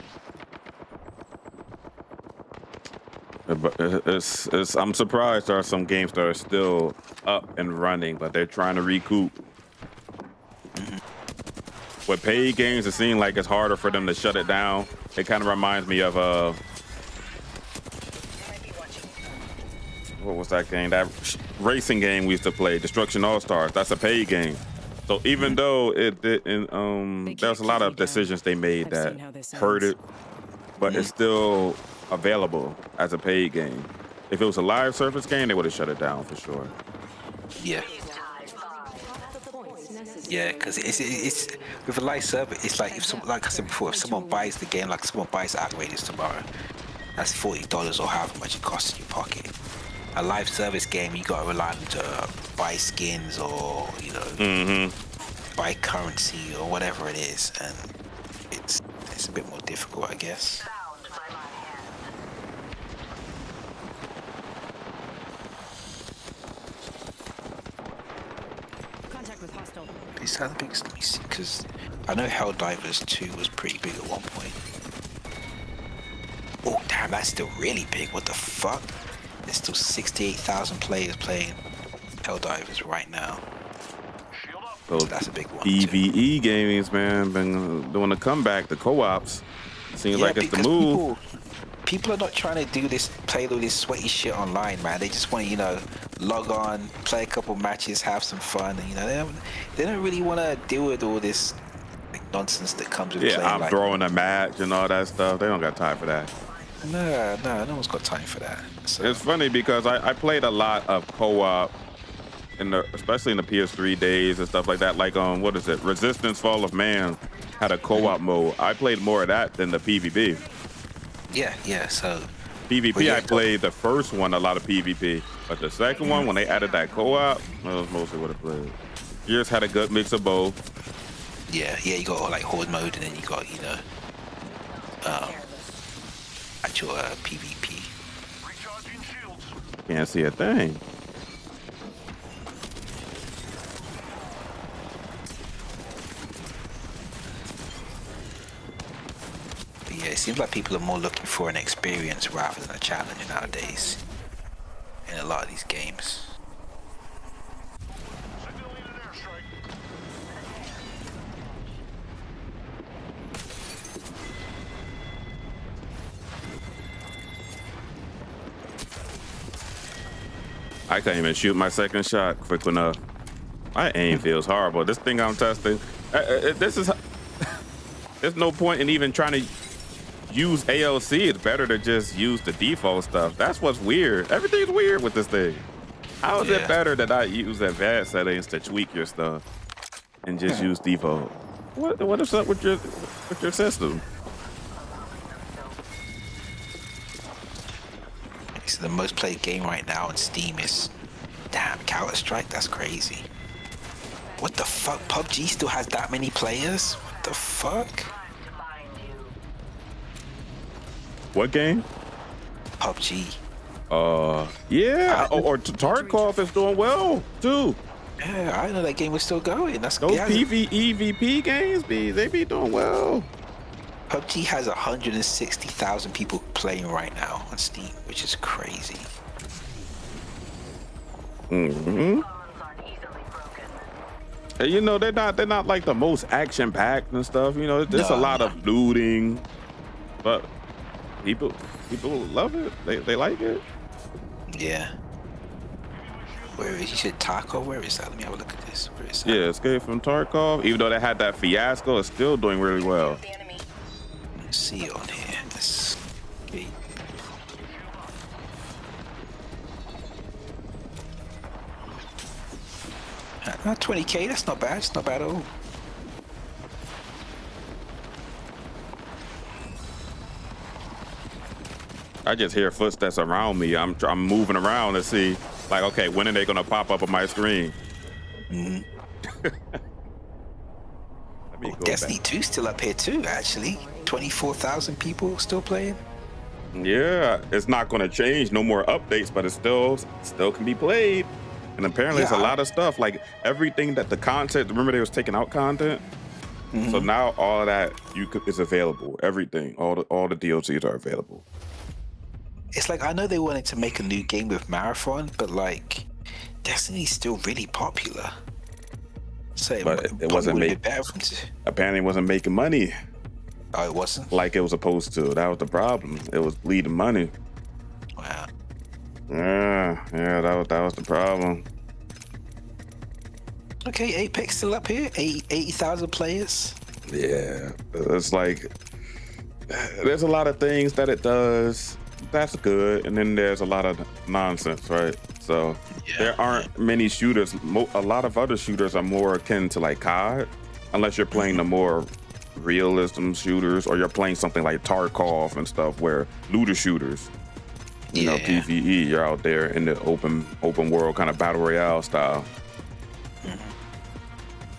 S4: I'm surprised there are some games that are still up and running, but they're trying to recoup. With paid games, it seems like it's harder for them to shut it down. It kind of reminds me of what was that game? That racing game we used to play, Destruction All Stars. That's a paid game. So even though it didn't, there's a lot of decisions they made that hurt it, but it's still available as a paid game. If it was a live service game, they would have shut it down for sure.
S9: Yeah. Yeah, because it's with a live service, it's like like I said before, if someone buys the game, like someone buys Arc Raiders tomorrow, that's $40 or however much it costs in your pocket. A live service game, you gotta rely on them to buy skins or buy currency or whatever it is, and it's a bit more difficult, I guess. Is that the biggest? Let me see, because I know Helldivers 2 was pretty big at one point. Oh damn, that's still really big. What the fuck? There's still 68,000 players playing Helldivers right now. So that's a big one.
S4: PvE gaming's been doing a comeback. The co-ops seems like it's the move.
S9: People are not trying to play all this sweaty shit online, man. They just want to, log on, play a couple matches, have some fun, and they don't really want to deal with all this nonsense that comes with playing.
S4: I'm throwing a match and all that stuff. They don't got time for that.
S9: No one's got time for that. So.
S4: It's funny because I played a lot of co-op especially in the PS3 days and stuff like that. Like what is it? Resistance: Fall of Man had a co-op mode. I played more of that than the PvP.
S9: Yeah. So
S4: PvP, I played the first one a lot of PvP, but the second one when they added that co-op, that was mostly what I played. Gears had a good mix of both.
S9: Yeah. You got like horde mode, and then you got actual PvP.
S4: Can't see a thing.
S9: But yeah, it seems like people are more looking for an experience rather than a challenge nowadays in a lot of these games.
S4: I can't even shoot my second shot quick enough. My aim feels horrible. This thing I'm testing, there's no point in even trying to use ALC. It's better to just use the default stuff. That's what's weird. Everything's weird with this thing. How is it better to not use advanced settings to tweak your stuff and just use default? What is up with your system?
S9: So the most played game right now on Steam is, damn, Counter-Strike. That's crazy. What the fuck? PUBG still has that many players? What the fuck?
S4: What game?
S9: PUBG.
S4: Yeah. Or Tarkov is doing well too.
S9: Yeah, I didn't know that game was still going. That's
S4: those PvE games they be doing well.
S9: PUBG has 160,000 people playing right now on Steam, which is crazy.
S4: Mm-hmm. And, you know, they're not like the most action packed and stuff. You know, there's a lot of looting, but people love it. They like it.
S9: Yeah. Where is, you said Tarkov? Where is that? Let me have a look at this. Where is that?
S4: Yeah, Escape from Tarkov. Even though they had that fiasco, it's still doing really well.
S9: Let's see on here. Let's see. Not 20K, that's not bad. It's not bad at all.
S4: I just hear footsteps around me. I'm moving around to see, like, okay, when are they gonna pop up on my screen?
S9: Mm-hmm. Destiny 2 still up here too, actually. 24,000 people still playing.
S4: Yeah, it's not gonna change. No more updates, but it still can be played. And apparently, it's a lot of stuff. Like everything that the content. Remember, they was taking out content. Mm-hmm. So now all of that is available. Everything, all the DLCs are available.
S9: It's like, I know they wanted to make a new game with Marathon, but like Destiny's still really popular. So
S4: but it wasn't making. Apparently, it wasn't making money.
S9: Oh, it wasn't?
S4: Like it was supposed to. That was the problem. It was bleeding money.
S9: Wow.
S4: Yeah, that was the problem.
S9: Okay, Apex still up here. 80,000 players.
S4: Yeah, it's like there's a lot of things that it does that's good, and then there's a lot of nonsense, right? So there aren't many shooters. A lot of other shooters are more akin to like COD, unless you're playing the more realism shooters, or you're playing something like Tarkov and stuff, where looter shooters, you know, PvE, you're out there in the open world kind of battle royale style,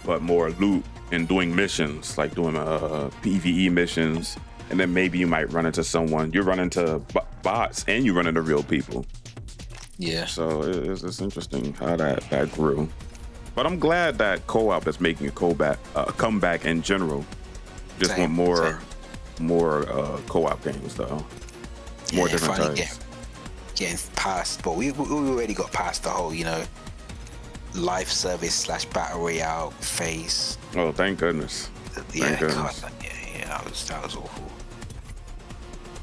S4: but more loot and doing missions, like doing PvE missions. And then maybe you might run into someone. You run into bots and you run into real people.
S9: Yeah.
S4: So it's interesting how that grew. But I'm glad that co-op is making a comeback in general. Just want more co-op games though. More different types.
S9: Getting past, but we already got past the whole, you know, live service / battle royale phase.
S4: Oh, thank goodness.
S9: Thank goodness. God, that was awful.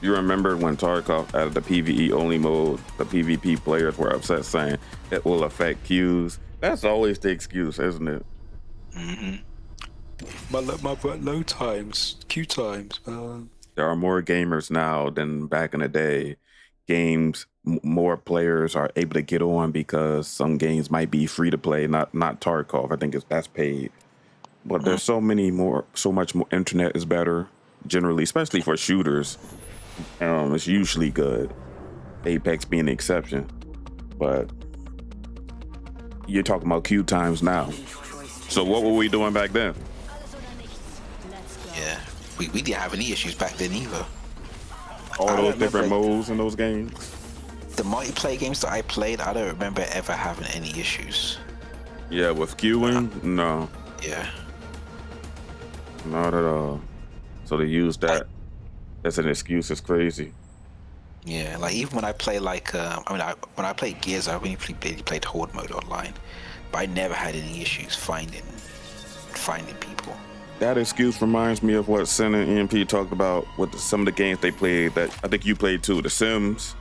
S4: You remember when Tarkov added the PvE only mode, the PvP players were upset saying it will affect queues. That's always the excuse, isn't it?
S9: Mm-hmm. My load times, queue times.
S4: There are more gamers now than back in the day. games more players are able to get on, because some games might be free to play, not Tarkov. I think that's paid. But there's so much more. Internet is better generally, especially for shooters. It's usually good. Apex being the exception, but you're talking about queue times now. So what were we doing back then?
S9: Yeah, we didn't have any issues back then either.
S4: All those different modes in those games.
S9: The multiplayer games that I played, I don't remember ever having any issues.
S4: Yeah, with queuing, no.
S9: Yeah.
S4: Not at all. So they use that as an excuse. It's crazy.
S9: Yeah, like even when I play like, when I played Gears, I only played Horde mode online, but I never had any issues finding people.
S4: That excuse reminds me of what Sin and EMP talked about with some of the games they played that I think you played too, The Sims.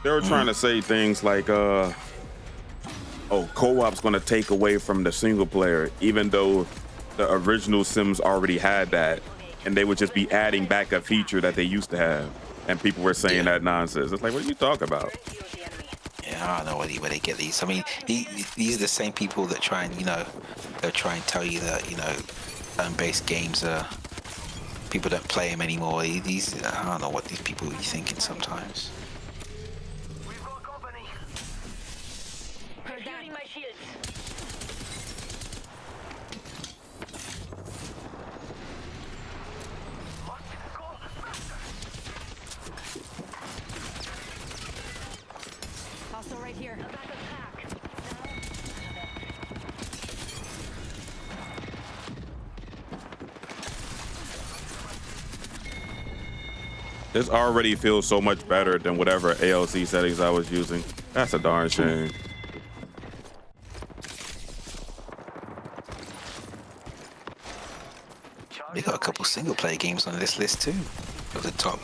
S4: They were trying to say things like, co-op's gonna take away from the single player, even though the original Sims already had that, and they would just be adding back a feature that they used to have, and people were saying that nonsense. It's like, what are you talking about?
S9: Yeah, I don't know where they get these. I mean, these are the same people that try and, they'll try and tell you that, turn-based games people don't play them anymore. I don't know what these people are thinking sometimes.
S18: Right here.
S4: This already feels so much better than whatever ALC settings I was using. That's a darn shame.
S9: We got a couple single player games on this list too, of the top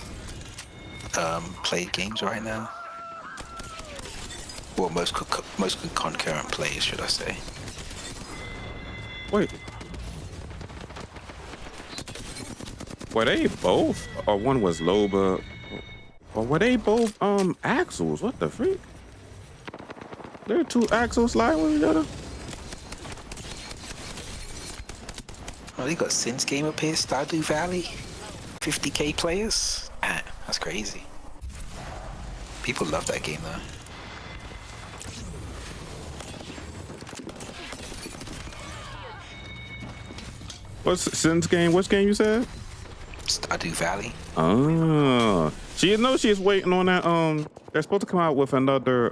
S9: played games right now. Well, most concurrent players, should I say?
S4: Wait. Were they both, or one was Loba, or were they both Axles? What the freak? There are two Axles sliding with each other.
S9: Oh, they got Sin's game up here, Stardew Valley, 50k players. That's crazy. People love that game though.
S4: What's Sin's game? Which game you said?
S9: Stardew Valley.
S4: Oh, she she's waiting on that. They're supposed to come out with another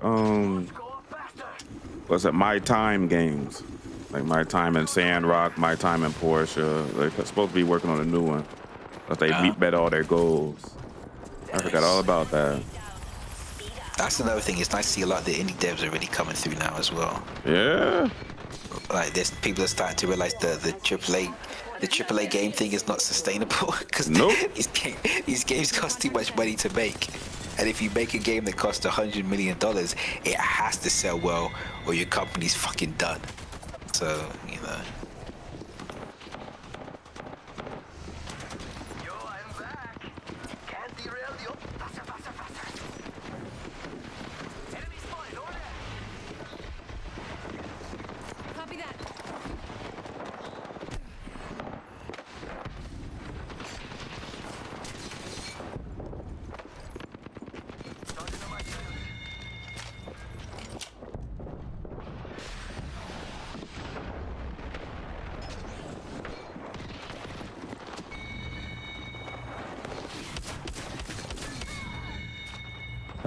S4: what's it? My Time games, like My Time in Sandrock, My Time in Portia. They're supposed to be working on a new one, but they met all their goals. I forgot all about that.
S9: That's another thing. It's nice to see a lot of the indie devs already coming through now as well.
S4: Yeah.
S9: Like there's people are starting to realize the AAA game thing is not sustainable because these games cost too much money to make, and if you make a game that costs $100 million, it has to sell well, or your company's fucking done. So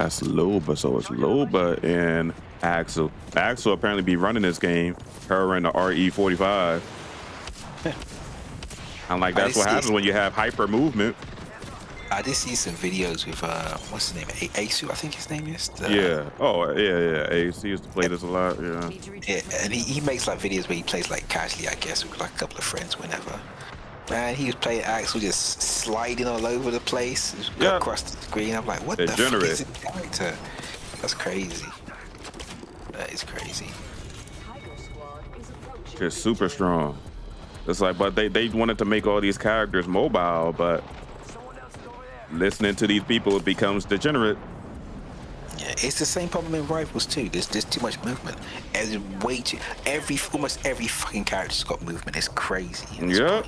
S4: That's Loba, so it's Loba and Axel. Axel apparently be running this game, her and the RE45. And like that's what happens when you have hyper movement.
S9: I did see some videos with what's his name, Asu, I think his name is.
S4: Yeah. Oh yeah. Asu used to play this a lot. Yeah.
S9: Yeah, and he makes like videos where he plays like casually, I guess, with like a couple of friends whenever. Man, he was playing Axel just sliding all over the place, across the screen. I'm like, what the fuck is this character? That's crazy. That is crazy.
S4: Just super strong. It's like, but they wanted to make all these characters mobile, but listening to these people, it becomes degenerate.
S9: It's the same problem in Rivals too. There's too much movement. There's way too almost every fucking character's got movement. It's crazy.
S4: Yep.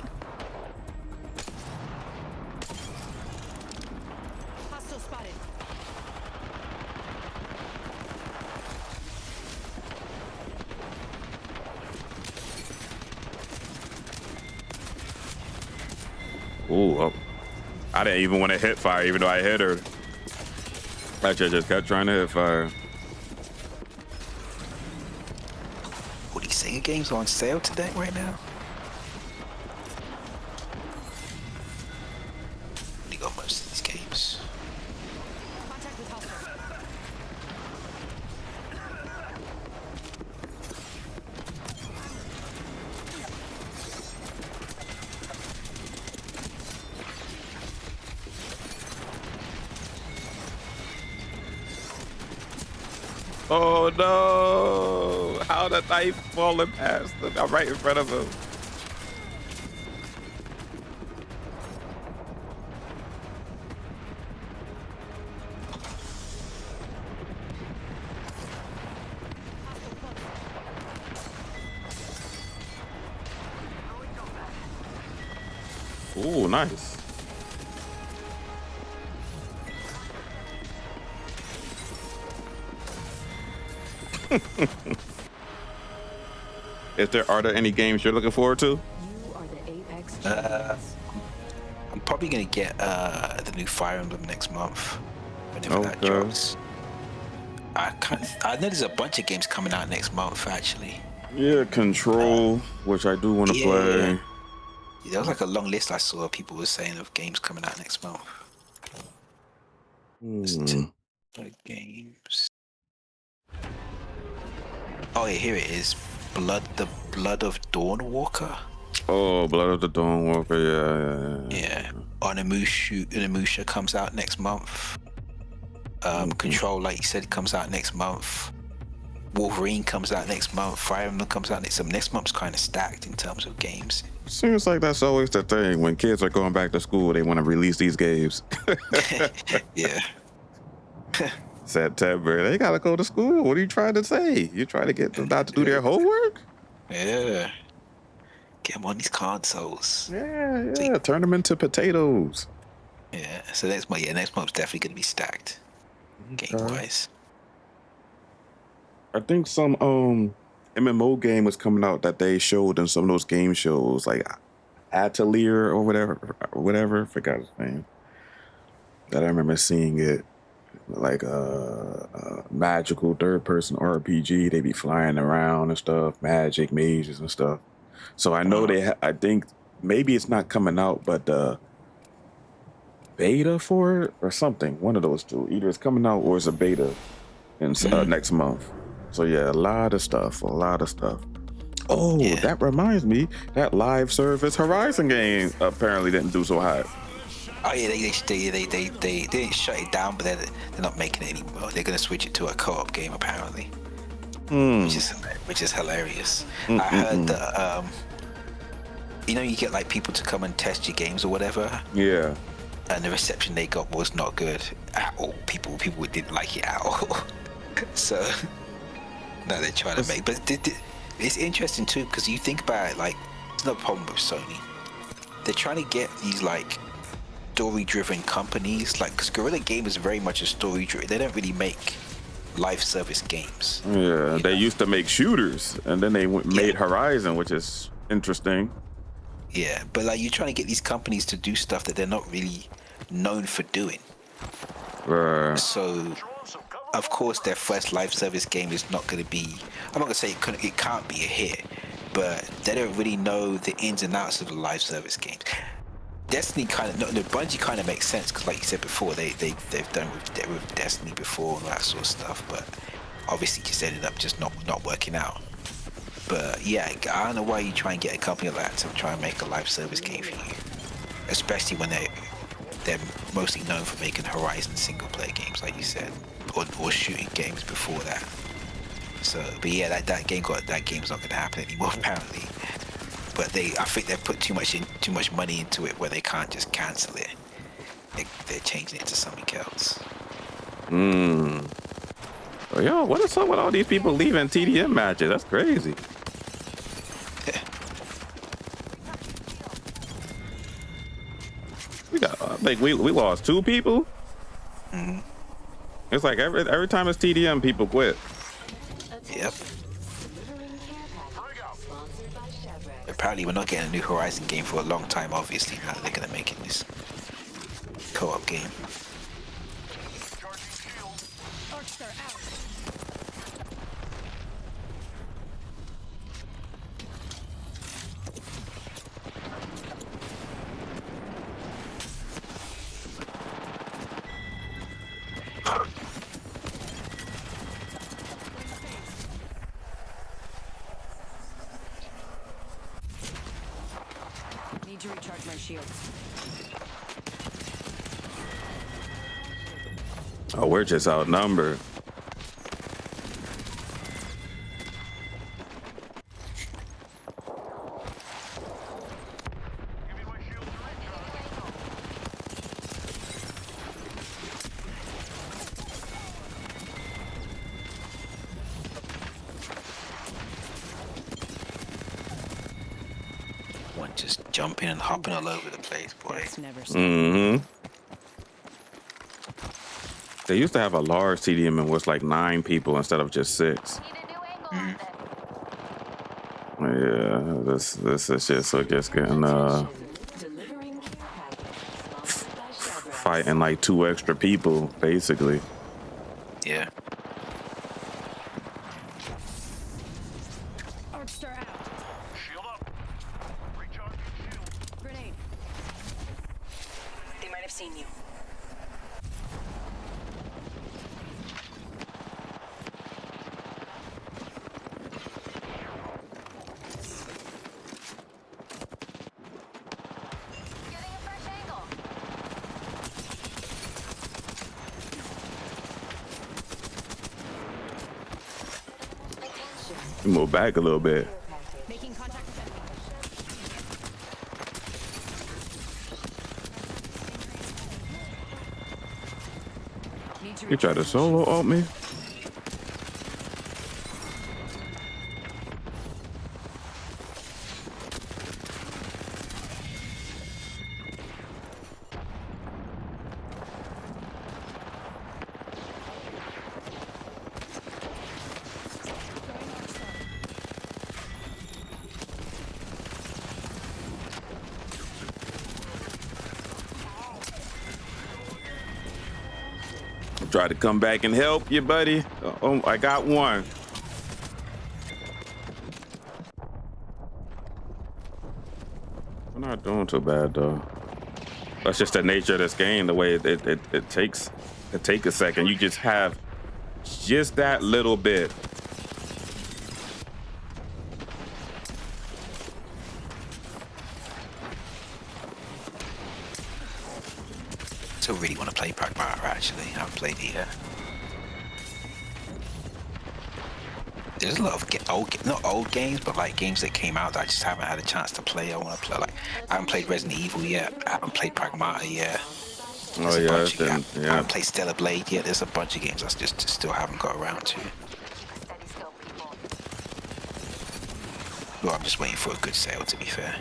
S4: Ooh, I didn't even want to hit fire, even though I hit her. I just kept trying to hit fire.
S9: All these Sega games are on sale today, right now. You got most of these games.
S4: Oh no! How the knife falling past him? I'm right in front of him. Ooh, nice. Are there any games you're looking forward to?
S9: I'm probably gonna get the new Fire Emblem next month whenever that drops. I know there's a bunch of games coming out next month actually.
S4: Yeah, Control, which I do want to play.
S9: Yeah, there was like a long list I saw. People were saying of games coming out next month. Games. Oh yeah, here it is. The Blood of Dawnwalker.
S4: Oh, Blood of the Dawnwalker,
S9: yeah. Onimusha comes out next month. Control, like you said, comes out next month. Wolverine comes out next month. Fire Emblem comes out next month. Next month's kind of stacked in terms of games.
S4: Seems like that's always the thing. When kids are going back to school, they want to release these games.
S9: Yeah.
S4: September, they gotta go to school. What are you trying to say? You're trying to get them out to do their homework?
S9: Yeah. Get them on these consoles.
S4: Yeah. Turn them into potatoes.
S9: Yeah. So next month's definitely gonna be stacked, game-wise.
S4: I think some MMO game was coming out that they showed in some of those game shows, like Atelier or whatever. Forgot his name. That I remember seeing it. Like a magical third-person RPG. They be flying around and stuff, magic, mages and stuff. So I know I think maybe it's not coming out, but beta for it or something. One of those two. Either it's coming out or it's a beta in next month. So yeah, a lot of stuff. Oh, that reminds me, that live service Horizon game apparently didn't do so hot.
S9: Oh yeah, they didn't shut it down, but they're not making it anymore. They're gonna switch it to a co-op game apparently, which is hilarious. I heard that you get like people to come and test your games or whatever.
S4: Yeah.
S9: And the reception they got was not good at all. People didn't like it at all. So now they're trying to make. But it's interesting too because you think about it, like it's no problem with Sony. They're trying to get these like story-driven companies, like because Guerrilla Games is very much a story-driven. They don't really make live service games.
S4: Yeah, they used to make shooters, and then they made Horizon, which is interesting.
S9: Yeah, but like you're trying to get these companies to do stuff that they're not really known for doing.
S4: Right.
S9: So, of course, their first live service game is not going to be. I'm not going to say it can't be a hit, but they don't really know the ins and outs of the live service games. Destiny Bungie kind of makes sense because, like you said before, they've done with Destiny before and all that sort of stuff, but obviously just ended up just not working out. But yeah, I don't know why you try and get a company like that to try and make a live service game for you, especially when they're mostly known for making Horizon single player games, like you said, or shooting games before that. So, but yeah, that game's not going to happen anymore apparently. But I think they've put too much money into it where they can't just cancel it. They're changing it to something else.
S4: Yo, what is up with all these people leaving TDM matches? That's crazy. I think we lost 2 people.
S9: Mm-hmm.
S4: It's like every time it's TDM, people quit.
S9: Yep. Apparently, we're not getting a new Horizon game for a long time. Obviously, now they're gonna make it this co-op game.
S18: Need to recharge my shields.
S4: Oh, we're just outnumbered.
S9: One just jumping and hopping all over the place, boy.
S4: Mm-hmm. They used to have a large TDM and was like 9 people instead of just 6. Yeah, this is just getting fighting like 2 extra people basically.
S9: Yeah.
S18: They might have seen you.
S4: Move back a little bit. You try to solo ult me? Try to come back and help you, buddy. Oh, I got one. We're not doing too bad though. That's just the nature of this game. The way it takes a second. You just have just that little bit.
S9: Still really want to play Pragmata, actually. I haven't played it yet. There's a lot of not old games, but like games that came out that I just haven't had a chance to play. I want to play. Like, I haven't played Resident Evil yet. I haven't played Pragmata yet.
S4: Oh yeah,
S9: I haven't played Stellar Blade yet. There's a bunch of games I just still haven't got around to. Well, I'm just waiting for a good sale, to be fair.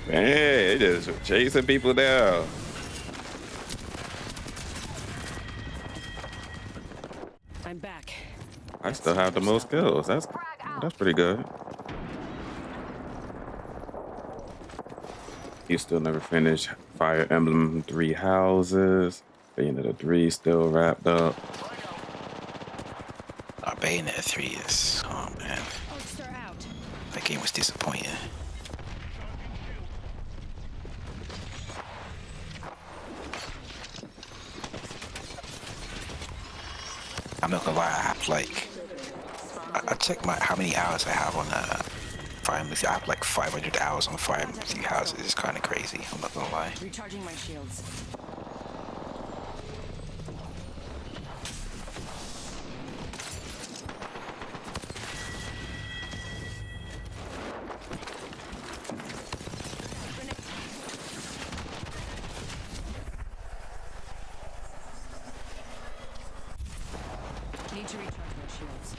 S4: Hey, they just chasing people down.
S18: I'm back.
S4: I still have the most kills. That's pretty good. You still never finished Fire Emblem 3 Houses. Bayonetta 3 still wrapped up.
S9: Bayonetta 3 is, oh man. That game was disappointing. I'm not gonna lie, I have like I checked how many hours I have on Fire Emblem. I have like 500 hours on Fire Emblem Three Houses. It's kind of crazy. I'm not gonna lie.
S18: Recharging my shields. Need to recharge my shields.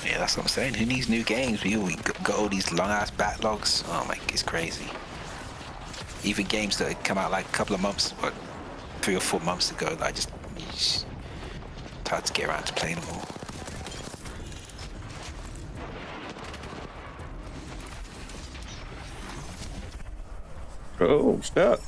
S9: Yeah, that's what I'm saying. Who needs new games? We got all these long ass backlogs. Oh my, it's crazy. Even games that had come out like a couple of months, what, 3 or 4 months ago, that it's hard to get around to playing them all.
S4: Oh, snap.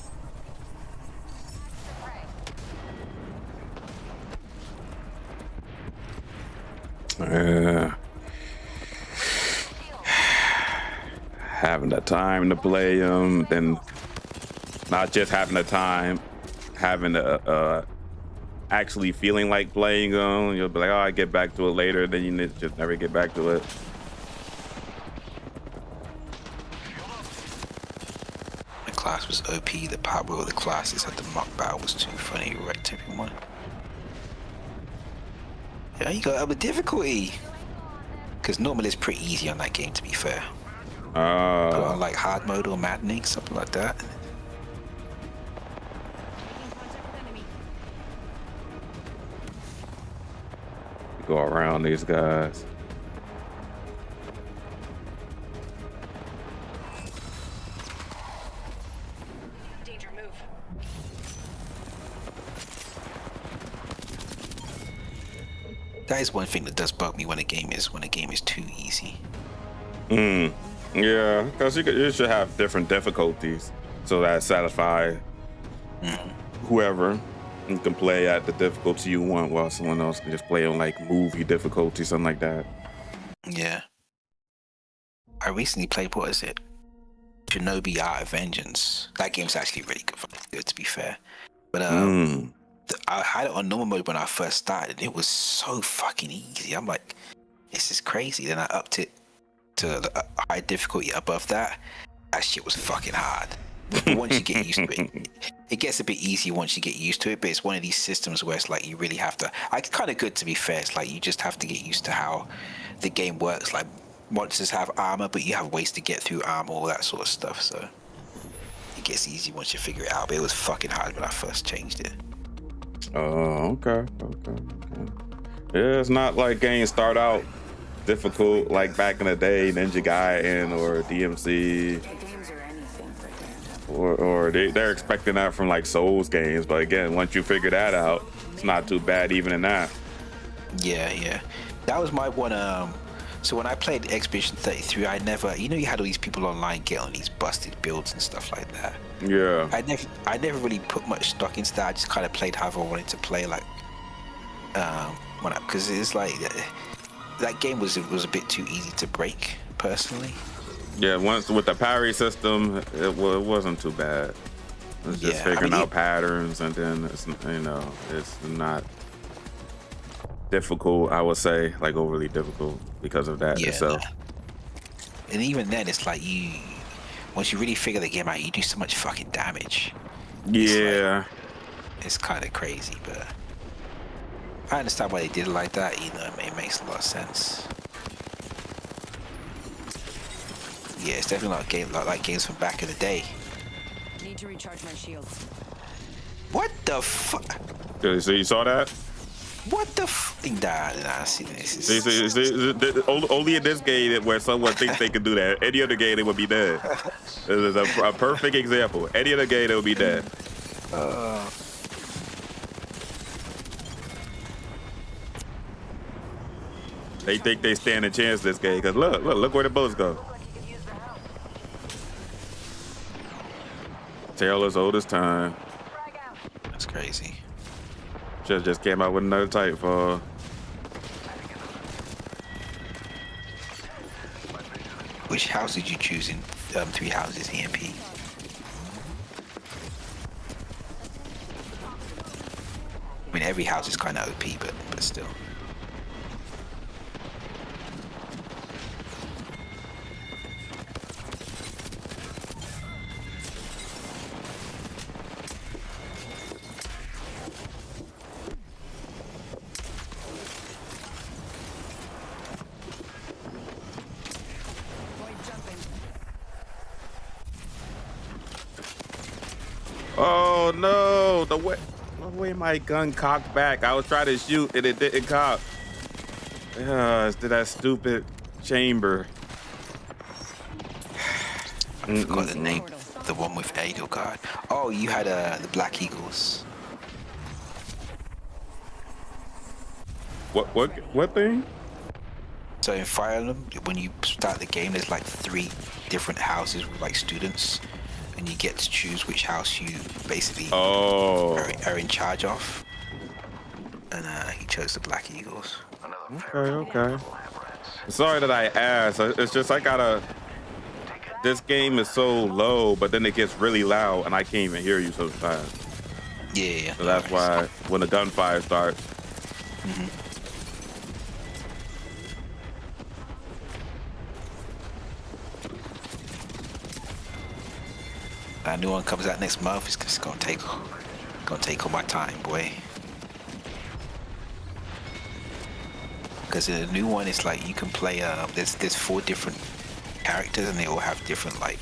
S4: Having the time to play them, then not just having the time, having the actually feeling like playing them. You'll be like, oh, I get back to it later, then you just never get back to it.
S9: The class was OP. The power of the classes at the mock battle was too funny. You wrecked everyone. Yeah, you got up the difficulty. Because normally it's pretty easy on that game, to be fair. Put on like hard mode or maddening, something like that.
S4: Go around these guys.
S18: Danger, move.
S9: That is one thing that does bug me when a game is too easy.
S4: Yeah, because you should have different difficulties so that satisfy whoever. You can play at the difficulty you want while someone else can just play on like movie difficulty, something like that.
S9: Yeah. I recently played, what is it? Shinobi Art of Vengeance. That game's actually really good, to be fair. But I had it on normal mode when I first started. It was so fucking easy. I'm like, this is crazy. Then I upped it to the high difficulty above that. That shit was fucking hard. But once you get used to it, it gets a bit easier once you get used to it. But it's one of these systems where it's like you really have to. It's kind of good, to be fair. It's like you just have to get used to how the game works. Like monsters have armor, but you have ways to get through armor, all that sort of stuff. So it gets easy once you figure it out. But it was fucking hard when I first changed it.
S4: Oh, okay. Yeah, it's not like games start out difficult like back in the day, Ninja Gaiden or DMC, or they're expecting that from like Souls games. But again, once you figure that out, it's not too bad even in that.
S9: Yeah. That was my one. So when I played Expedition 33, I never, you had all these people online get on these busted builds and stuff like that.
S4: Yeah.
S9: I never really put much stock into that. I just kind of played however I wanted to play, like, because it's like that game was a bit too easy to break, personally.
S4: Yeah, once with the parry system, it wasn't too bad. It's just figuring out patterns, and then it's not difficult. I would say like overly difficult because of that itself.
S9: And even then, it's like once you really figure the game out, you do so much fucking damage.
S4: Yeah,
S9: it's kind of crazy, but I understand why they did it like that. It makes a lot of sense. Yeah, it's definitely not a game like games from back in the day.
S18: Need to recharge my shields.
S9: What the fuck?
S4: So you saw that?
S9: What the Nah, see this.
S4: Only in this game where someone thinks they can do that. Any other game, they would be dead. This is a perfect example. Any other game, they would be dead. They think they stand a chance this game, because look where the bullets go. Tale as old as time.
S9: That's crazy.
S4: Just came out with another Titanfall.
S9: Which house did you choose in 3 Houses EMP? I mean, mean, every house is kind of OP, but still.
S4: Oh no, the way my gun cocked back. I was trying to shoot and it didn't cock. Yeah, it's that stupid chamber.
S9: I forgot the name. The one with Edelgard. Oh, you had the Black Eagles.
S4: What thing?
S9: So in Fire Emblem, when you start the game, there's like 3 different houses with like students, and you get to choose which house you basically are in charge of. And he chose the Black Eagles.
S4: Okay. Sorry that I asked. It's just I gotta. This game is so low, but then it gets really loud, and I can't even hear you so fast.
S9: Yeah.
S4: So that's why when the gunfire starts.
S9: Mm-hmm. A new one comes out next month. It's gonna take all my time, boy. Because in the new one, it's like you can play. There's 4 different characters, and they all have different like,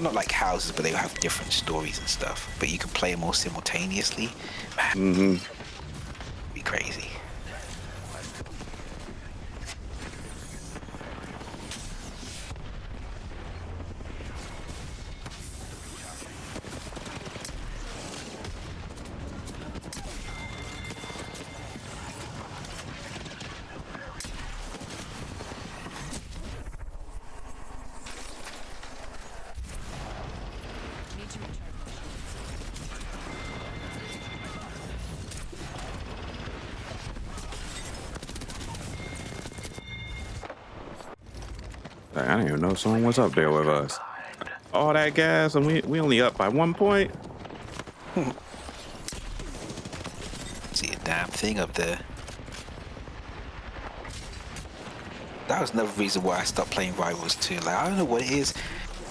S9: not like houses, but they all have different stories and stuff. But you can play them all simultaneously. Man, be crazy.
S4: I didn't even know someone was up there with us. All that gas, and we only up by 1 point.
S9: See a damn thing up there. That was another reason why I stopped playing Rivals 2. Like, I don't know what it is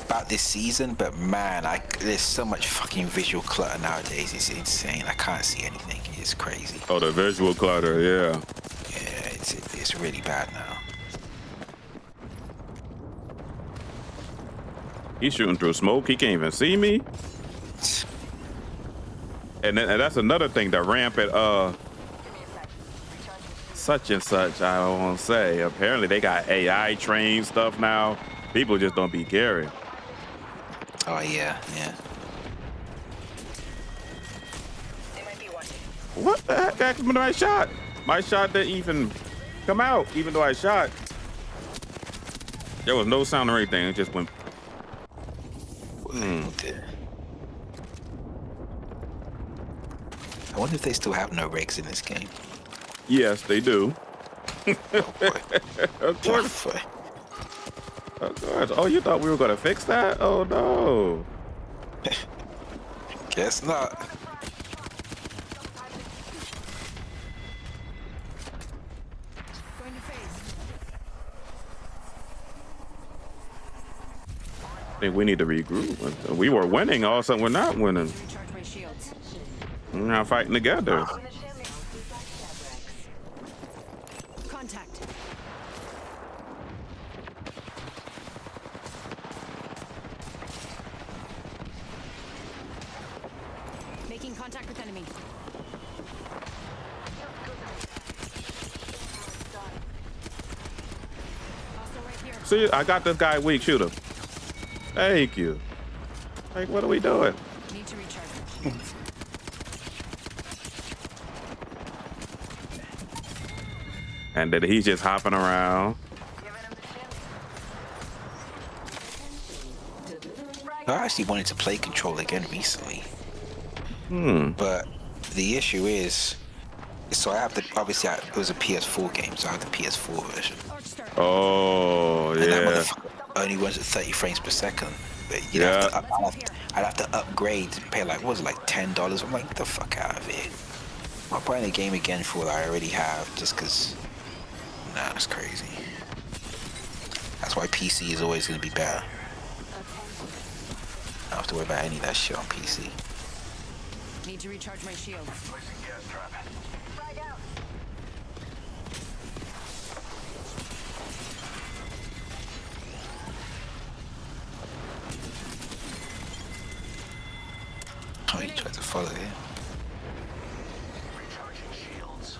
S9: about this season, but man, there's so much fucking visual clutter nowadays. It's insane. I can't see anything. It's crazy.
S4: Oh, the visual clutter, yeah.
S9: Yeah, it's really bad now.
S4: He's shooting through smoke. He can't even see me. And that's another thing. The rampant such and such. I don't want to say. Apparently they got AI trained stuff now. People just don't be caring.
S9: Oh yeah.
S4: What the heck happened to my shot? My shot didn't even come out, even though I shot. There was no sound or anything. It just went.
S9: I wonder if they still have no rigs in this game.
S4: Yes, they do. Of course. Of course. Oh, you thought we were gonna fix that? Oh no.
S9: Guess not.
S4: I think we need to regroup. We were winning, all of a sudden we're not winning. We're not fighting together.
S18: Contact. Making contact with enemy.
S4: See, I got this guy weak. Shoot him. Thank you. Like, what are we doing?
S18: Need to recharge.
S4: And then he's just hopping around.
S9: I actually wanted to play Control again recently. But the issue is, so I have the, obviously it was a PS4 game, so I have the PS4 version.
S4: Oh,
S9: and that
S4: yeah.
S9: motherfucker only runs at 30 frames per second. But you'd have to I'd have to upgrade to pay like, what was it, like $10? I'm like, get the fuck out of here. I'm playing the game again for what I already have, just because. Nah, it's crazy. That's why PC is always gonna be better. I don't have to worry about any of that shit on PC.
S18: Need to recharge my shield.
S6: Placing gas trap.
S18: Frag out.
S9: Oh, you tried to follow it.
S6: Recharging shields.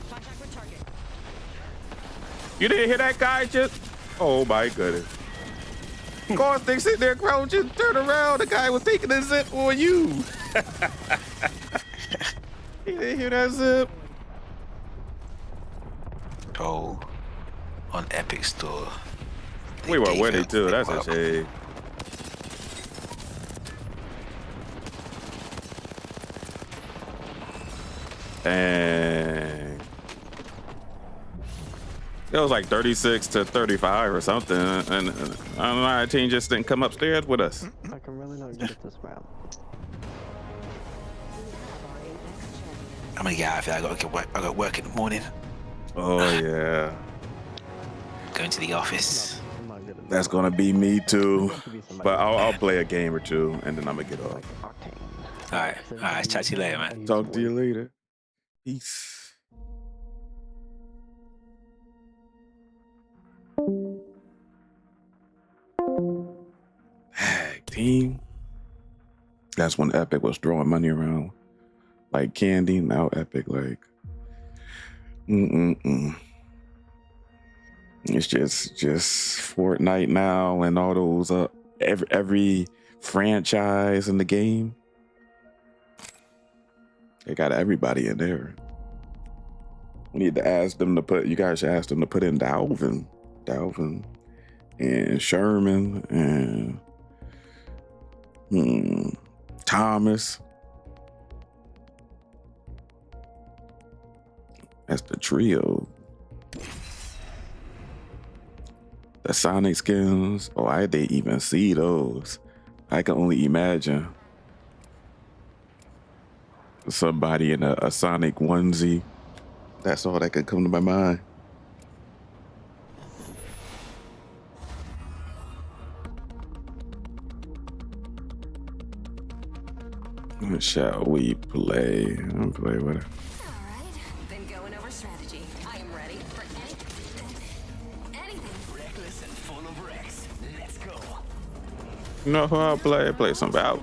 S18: Contact with target.
S4: You didn't hear that guy just? Oh my goodness. Caustic sitting there crouching, turn around. The guy was taking a zip on you. He didn't hear that zip.
S9: Oh, on Epic Store.
S4: We were winning too. That's a shame. Dang. It was like 36 to 35 or something, and I don't know, our team just didn't come upstairs with us.
S13: I can really not get at this map.
S9: I'm gonna get out of here. I got work in the morning.
S4: Oh yeah.
S9: Going to the office.
S4: That's gonna be me too. But I'll play a game or two, and then I'm gonna get off.
S9: All right. Chat to you later, man.
S4: Talk to you later. Peace. Tag team. That's when Epic was throwing money around like candy. Now Epic like, It's just Fortnite now and all those every franchise in the game. They got everybody in there. We need to ask them to put. You guys should ask them to put in Dalvin, and Sherman and Thomas. That's the trio. The Sonic skins. Oh, I didn't even see those. I can only imagine somebody in a Sonic onesie. That's all that could come to my mind. Shall we play? I'll play with it.
S18: Then going over strategy. I am ready for anything.
S6: Reckless and full of wrecks. Let's go.
S4: You know who I'll play? I'll play some out.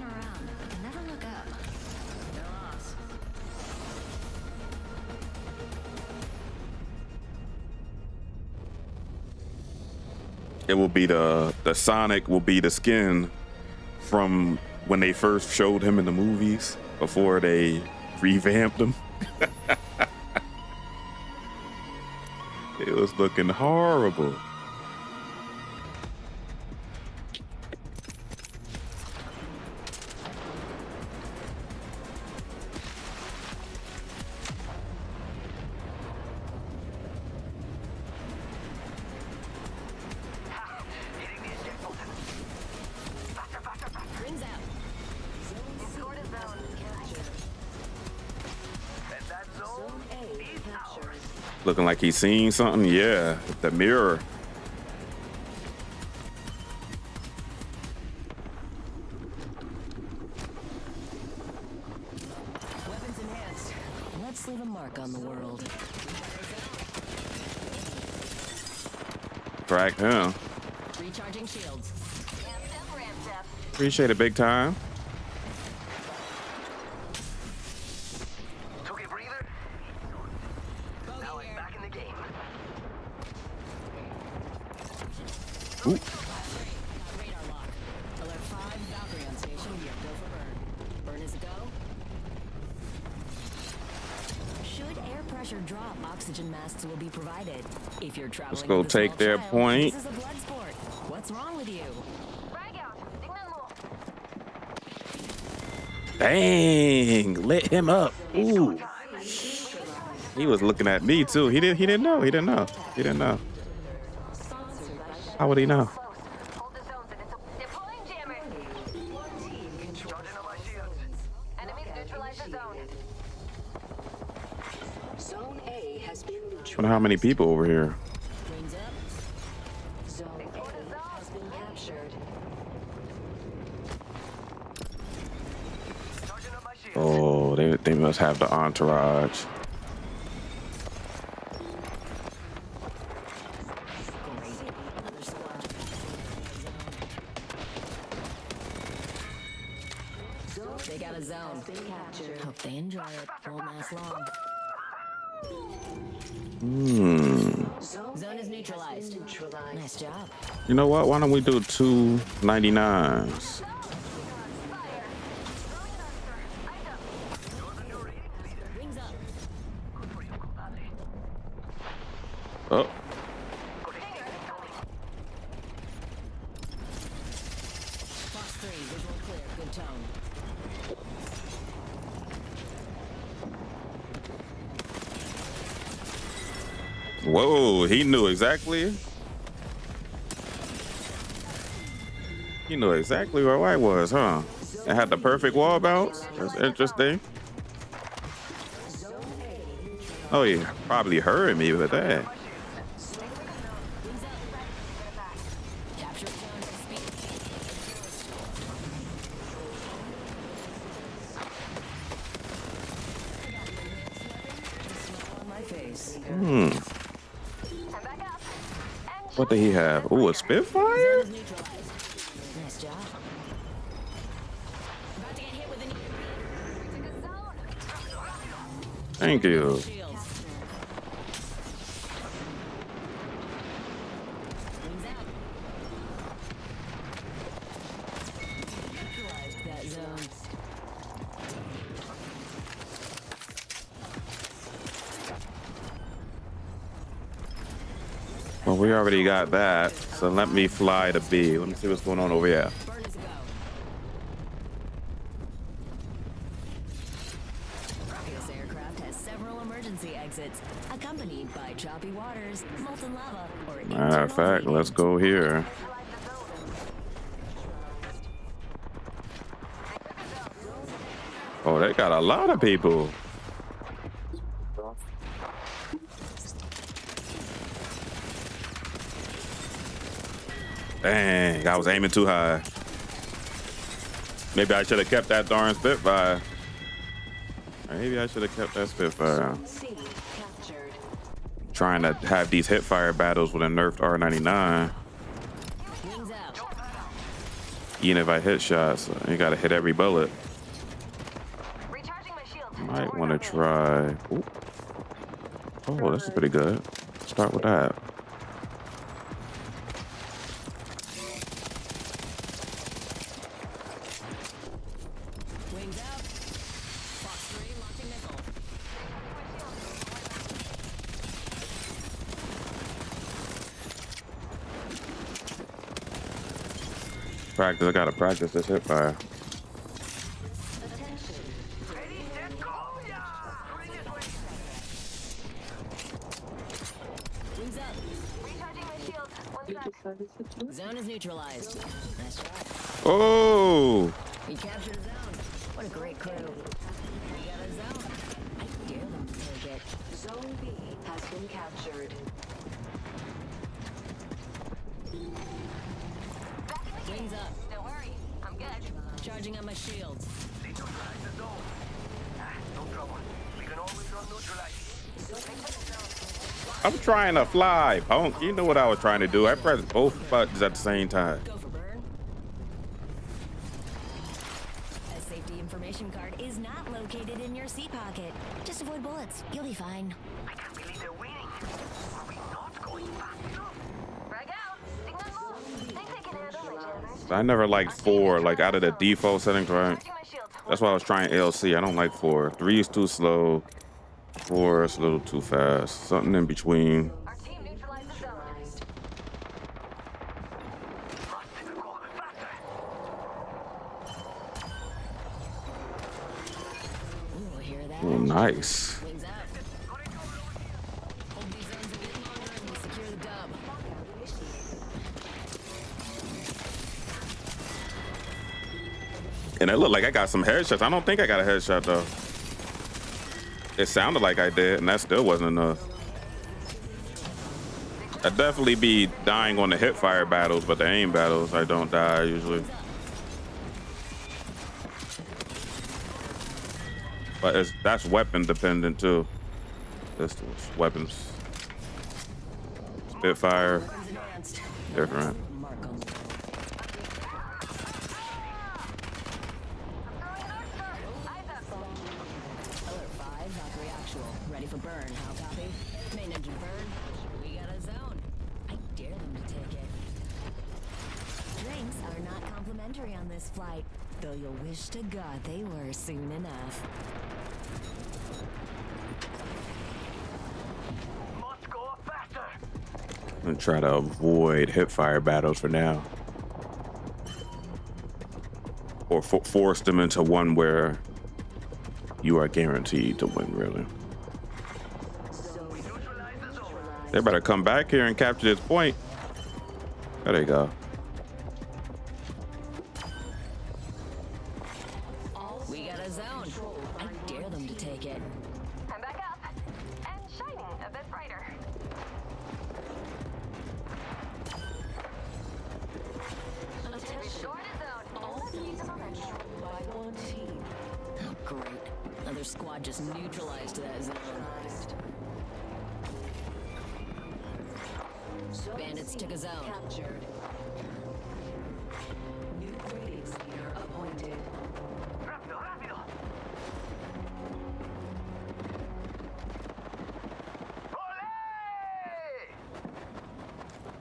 S4: It will be the Sonic will be the skin from when they first showed him in the movies before they revamped him. It was looking horrible. Looking like he's seeing something. Yeah, the mirror.
S18: Weapons enhanced. Let's leave a mark on the world.
S4: Cracked him.
S18: Recharging shields.
S4: Appreciate it, big time.
S6: Took a breather. Now I'm back in the game.
S4: Ooh.
S18: Radar lock. Alert 5, Valkyrie on station. We are go for burn. Burn is a go. Should air pressure drop, oxygen masks will be provided. If you're traveling,
S4: Let's go
S18: with a
S4: take
S18: small
S4: their
S18: child,
S4: point.
S18: This is a blood sport. What's wrong with you?
S4: Dang, lit him up. Ooh. He was looking at me too. He didn't know. How would he know?
S14: Neutralize the zone. Zone A has been neutralized.
S4: Wonder how many people over here.
S14: Wings up. Zone A has been captured.
S4: Oh, they must have the entourage.
S14: They got a zone.
S25: Hope they enjoy it. Won't last long.
S14: Zone is neutralized.
S25: Nice job.
S4: You know what? Why don't we do 299s? Oh.
S14: Fox 3, visual clear. Good tone.
S4: Whoa, he knew exactly. He knew exactly where I was, huh? It had the perfect wall bounce. That's interesting. Oh, he probably heard me with that. What did he have? Ooh, a Spitfire?
S25: Nice job.
S4: Thank you. Well, we already got that, so let me fly to B. Let me see what's going on over here.
S14: This aircraft has several emergency exits, accompanied by choppy waters, molten lava, or
S4: Matter of fact, let's go here. Oh, they got a lot of people. Dang, I was aiming too high. Maybe I should have kept that darn Spitfire. Maybe I should have kept that Spitfire. Trying to have these hipfire battles with a nerfed R99. Even if I hit shots, you gotta hit every bullet. Might want to try. Ooh. Oh, this is pretty good. Start with that. Practice. I gotta practice this hip fire.
S14: Zone is neutralized. Nice job.
S4: Oh!
S14: We captured a zone. What a great crew. We got a zone. I dare them to take it. Zone B has been captured. Wings up. Don't worry. I'm good. Charging on my shields.
S4: I'm trying to fly, punk. You know what I was trying to do. I pressed both buttons at the same time.
S14: A safety information card is not located in your seat pocket. Just avoid bullets. You'll be fine. I can't believe they're winning. Are we not going back? Frag out. Signal move. Think they can handle my jammers?
S4: I never liked 4, like out of the default settings, right? That's why I was trying LC. I don't like 4. 3 is too slow. 4 is a little too fast. Something in between. Oh, nice. And it looked like I got some headshots. I don't think I got a headshot though. It sounded like I did, and that still wasn't enough. I'd definitely be dying on the hip fire battles, but the aim battles, I don't die usually. But that's weapon dependent too. This weapons. Spitfire, different.
S14: Ready for burn, how copy? Main engine burn. We got a zone. I dare them to take it. Drinks are not complimentary on this flight, though you'll wish to God they were soon enough.
S15: Must go faster.
S4: I'm gonna try to avoid hipfire battles for now. Or force them into one where you are guaranteed to win, really. They better come back here and capture this point. There they go.
S14: We got a zone. I dare them to take it.
S21: I'm back up and shining a bit brighter.
S14: Oh, great. Another squad just neutralized that zone. Bandits took a zone.
S23: Captured. New ratings leader appointed.
S15: Rápido, rápido.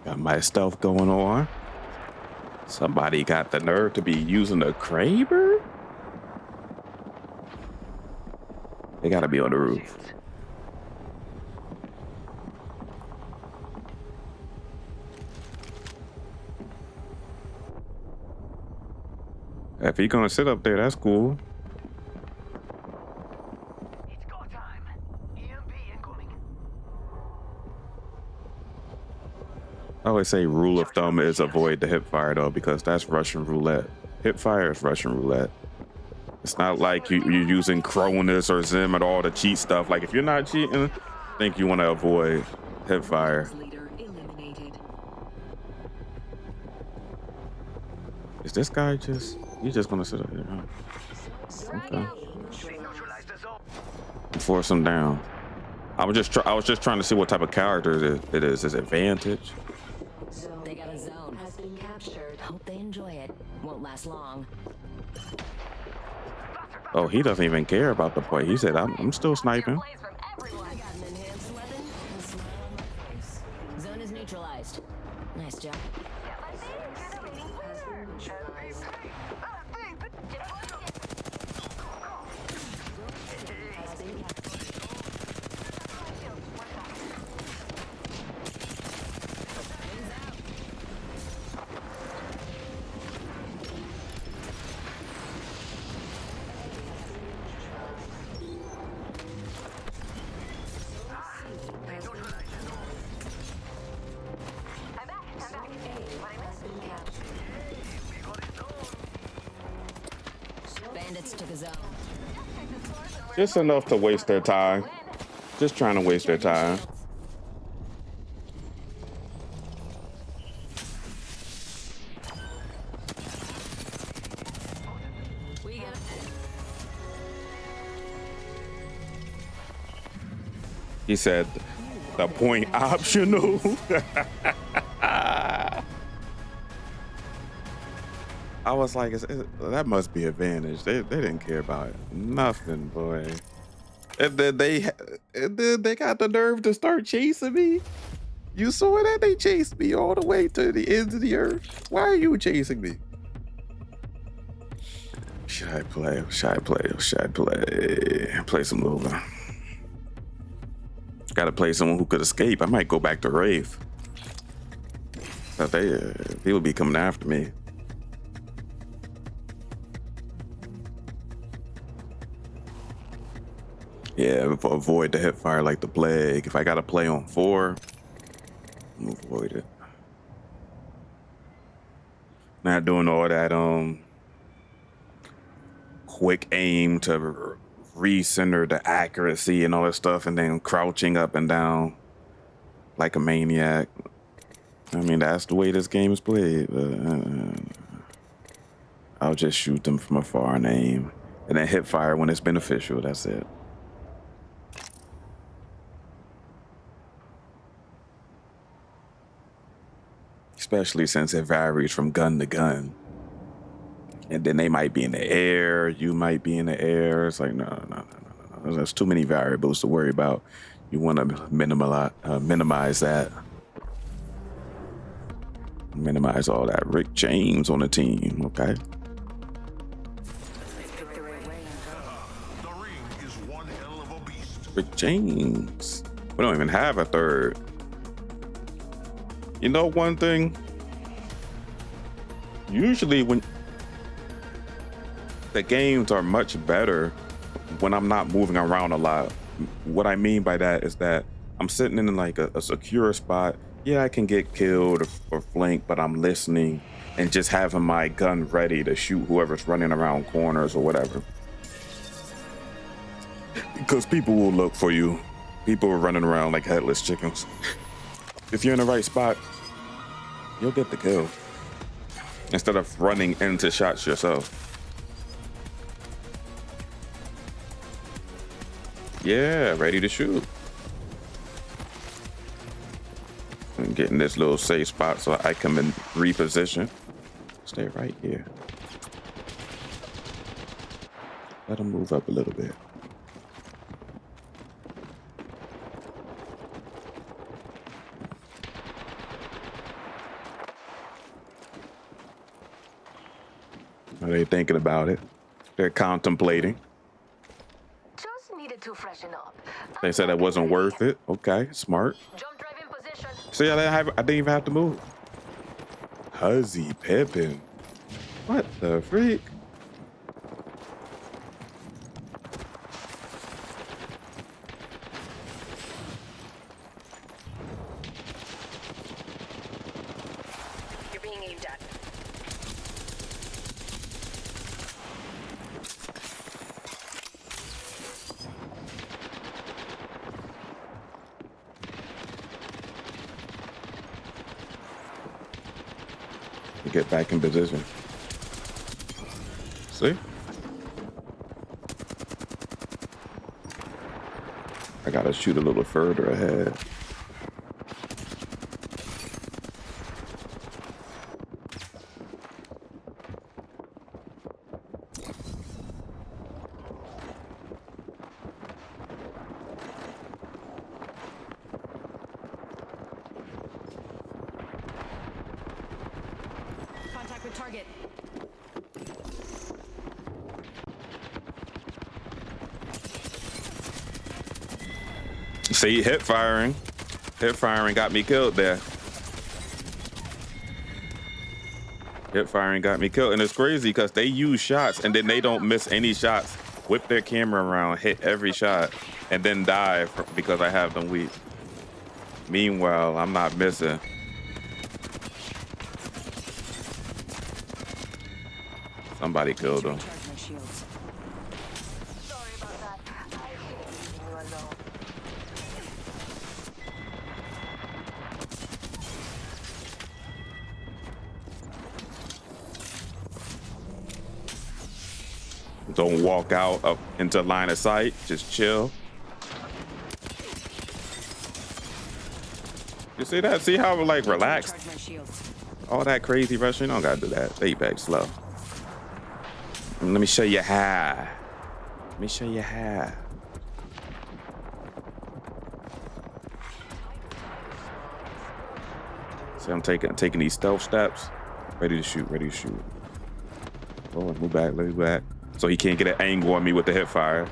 S4: Got my stealth going on. Somebody got the nerve to be using a Kraber? They gotta be on the roof. If you're gonna sit up there, that's cool.
S15: It's go time. EMP incoming.
S4: I always say rule of thumb is avoid the hip fire though, because that's Russian roulette. Hip fire is Russian roulette. It's not like you're using Cronus or Zim and all the cheat stuff. Like if you're not cheating, I think you want to avoid hip fire. Is this guy just? He's just gonna sit up here. Huh? Okay. Force him down. I was just trying to see what type of character it is. Is it Vantage?
S14: They got a zone. Has been captured. Hope they enjoy it. Won't last long.
S4: Oh, he doesn't even care about the point. He said, "I'm still sniping."
S14: Zone is neutralized. Nice job. Bandits took a zone.
S4: Just enough to waste their time. Just trying to waste their time. He said, the point optional. I was like, that must be advantage. They didn't care about nothing, boy. And then they got the nerve to start chasing me. You saw that? They chased me all the way to the ends of the earth. Why are you chasing me? Should I play? Should I play? Should I play? Play some Lola. Gotta play someone who could escape. I might go back to Wraith. But they will be coming after me. Yeah, avoid the hip fire like the plague. If I gotta play on 4, I'm gonna avoid it. Not doing all that quick aim to recenter the accuracy and all that stuff, and then crouching up and down like a maniac. I mean, that's the way this game is played. I'll just shoot them from afar and aim, and then hip fire when it's beneficial. That's it. Especially since it varies from gun to gun. And then they might be in the air, you might be in the air. It's like, no. There's too many variables to worry about. You want to minimize that. Minimize all that. Rick James on the team, okay? Rick James. We don't even have a third. You know one thing? Usually when the games are much better when I'm not moving around a lot. What I mean by that is that I'm sitting in like a secure spot. Yeah, I can get killed or flanked, but I'm listening and just having my gun ready to shoot whoever's running around corners or whatever. Because people will look for you. People are running around like headless chickens. If you're in the right spot, you'll get the kill instead of running into shots yourself. Yeah, ready to shoot. I'm getting this little safe spot so I can reposition. Stay right here. Let him move up a little bit. Are they thinking about it? They're contemplating.
S14: Just needed to freshen up.
S4: They said it wasn't worth it. Okay, smart.
S14: Jump drive in position.
S4: See, I didn't even have to move. Huzzy Pippin. What the freak?
S14: You're being aimed at.
S4: Get back in position. See? I gotta shoot a little further ahead.
S14: Contact with target.
S4: See, hip firing. Hip firing got me killed there. Hip firing got me killed. And it's crazy because they use shots and then they don't miss any shots. Whip their camera around, hit every shot, and then die because I have them weak. Meanwhile, I'm not missing. Somebody killed him. Don't walk out up into line of sight. Just chill. You see that? See how like relaxed? All that crazy rushing. Don't gotta do that. Stay back slow. Let me show you how. Let me show you how. See, I'm taking these stealth steps. Ready to shoot. Ready to shoot. Oh, move back. Let me back. So he can't get an angle on me with the hip fire.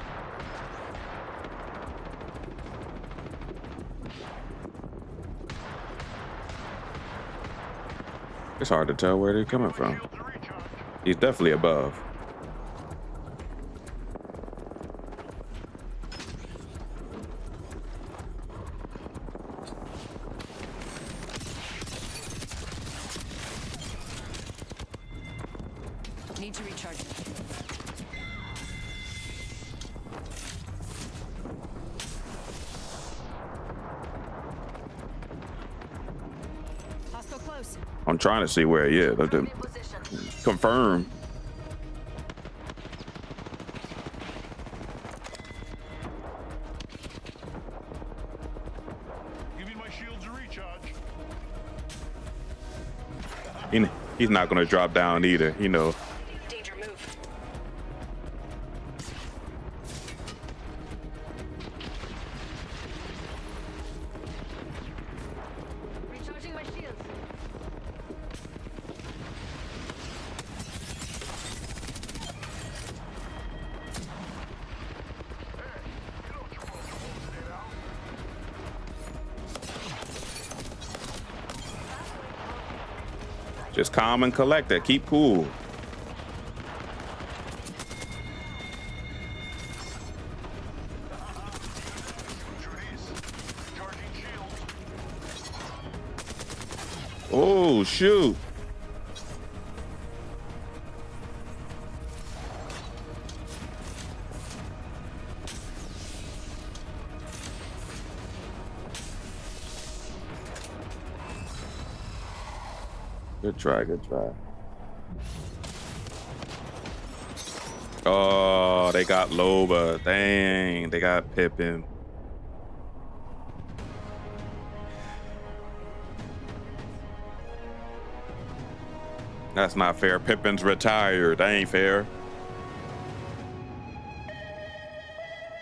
S4: It's hard to tell where they're coming from. He's definitely above.
S14: Need to recharge.
S4: I'm trying to see where he is. Confirm.
S16: Give me my shields to recharge.
S4: He's not gonna drop down either, you know.
S14: Danger move. Recharging my shields.
S4: Just calm and collected. Keep cool. Oh, shoot. Good try, good try. Oh, they got Loba. Dang, they got Pippin. That's not fair. Pippin's retired. That ain't fair.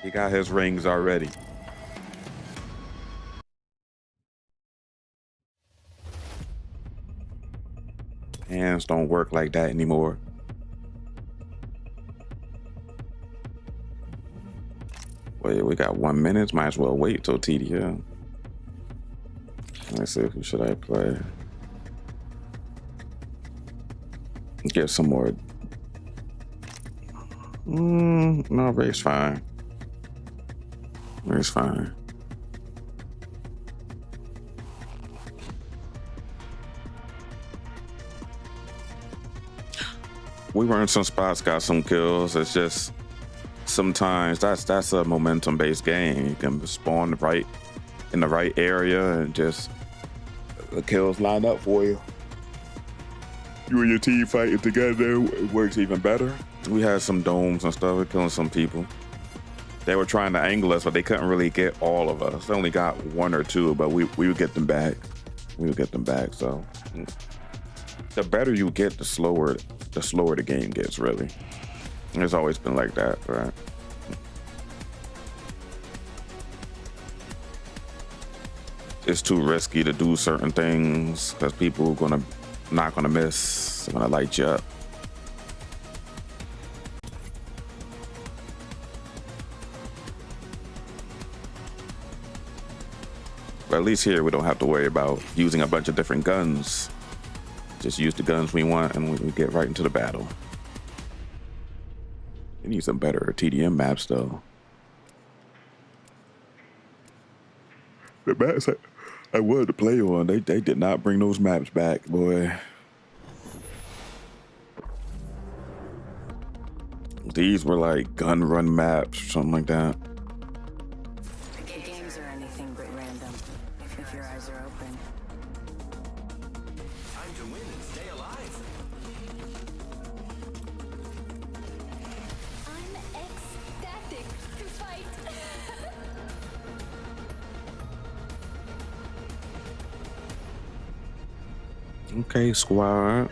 S4: He got his rings already. Hands don't work like that anymore. Wait, we got 1 minute. Might as well wait till TDM. Let's see, who should I play? Get some more. No, Ray's fine. Ray's fine. We were in some spots, got some kills. It's just sometimes that's a momentum-based game. You can spawn right in the right area and just the kills line up for you. You and your team fighting together, it works even better. We had some domes and stuff. We're killing some people. They were trying to angle us, but they couldn't really get all of us. They only got 1 or 2, but we would get them back. We would get them back. So the better you get, the slower the game gets, really. It's always been like that, right? It's too risky to do certain things because people are not gonna miss. They're gonna light you up. But at least here we don't have to worry about using a bunch of different guns. Just use the guns we want and we get right into the battle. We need some better TDM maps though. The maps I wanted to play on, they did not bring those maps back, boy. These were like gun run maps or something like that.
S14: Games are anything but random, if your eyes are open.
S15: Time to win and stay alive.
S12: I'm ecstatic to fight.
S4: Okay, squad.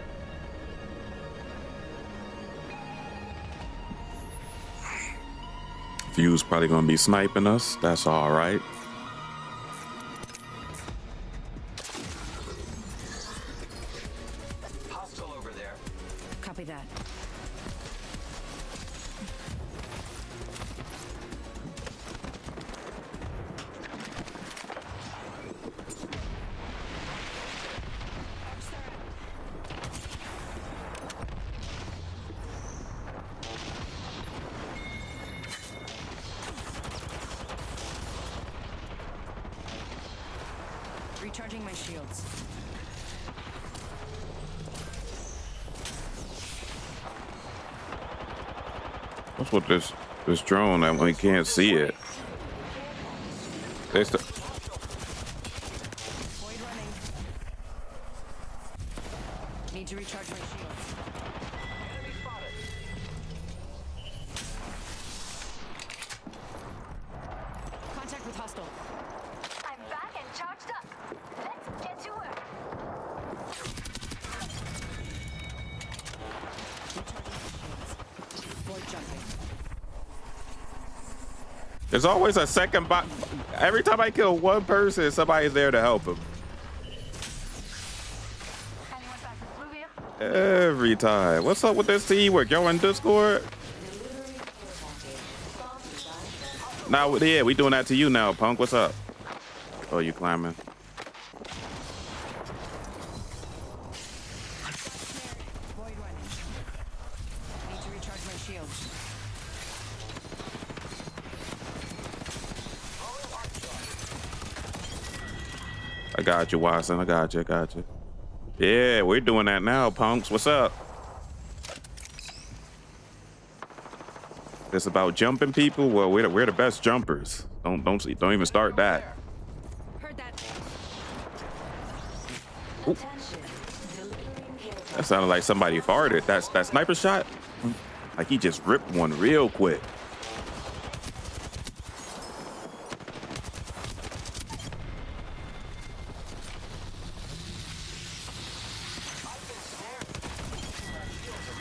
S4: View's probably gonna be sniping us. That's all right.
S15: Hostile over there.
S14: Copy that. Recharging my shields.
S4: What's with this drone that we can't see it?
S18: to recharge my shields.
S15: Enemy spotted.
S18: Contact with hostile.
S14: I'm back and charged up. Let's get to work.
S18: Recharging my shields. Void jumping.
S4: There's always a second bot. Every time I kill one person, somebody's there to help him. Every time. What's up with this teamwork? Y'all in Discord? Now, yeah, we doing that to you now, punk. What's up? Oh, you climbing?
S18: Void running. Need to recharge my shields.
S4: I got you, Watson. I got you. Yeah, we're doing that now, punks. What's up? It's about jumping people. Well, we're the best jumpers. Don't even start that.
S18: Heard that.
S4: Ooh. That sounded like somebody farted. That sniper shot. Like he just ripped one real quick.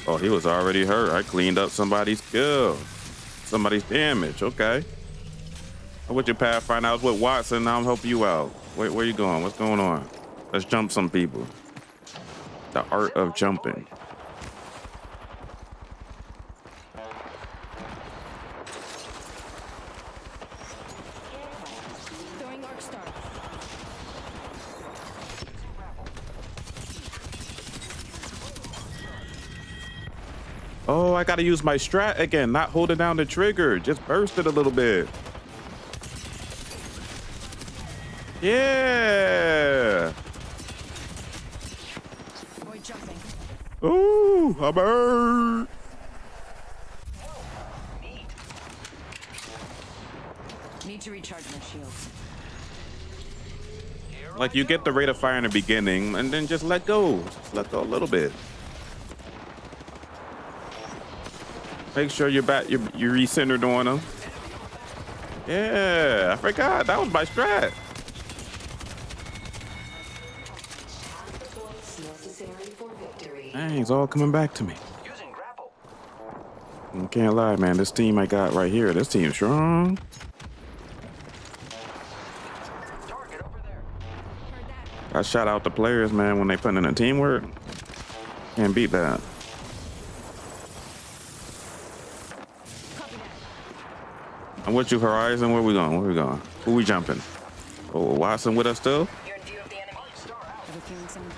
S4: Oh, he was already hurt. I cleaned up somebody's kill. Somebody's damage. Okay. I'm with your Pathfinder. I was with Watson. Now I'm helping you out. Where you going? What's going on? Let's jump some people. The art of jumping.
S18: Throwing arc star.
S4: Oh, I gotta use my strat again, not holding down the trigger. Just burst it a little bit. Yeah.
S18: Void jumping.
S4: Ooh, I'm hurt.
S18: Need to recharge my shields.
S4: Like you get the rate of fire in the beginning and then just let go. Let go a little bit. Make sure you're back. You're recentered on them. Yeah, I forgot. That was my strat. Dang, it's all coming back to me. I can't lie, man. This team I got right here, this team's strong. I shout out the players, man, when they put in a teamwork. Can't beat that. I'm with you, Horizon. Where we going? Where we going? Who we jumping? Oh, Watson with us still?
S18: I have a feeling someone's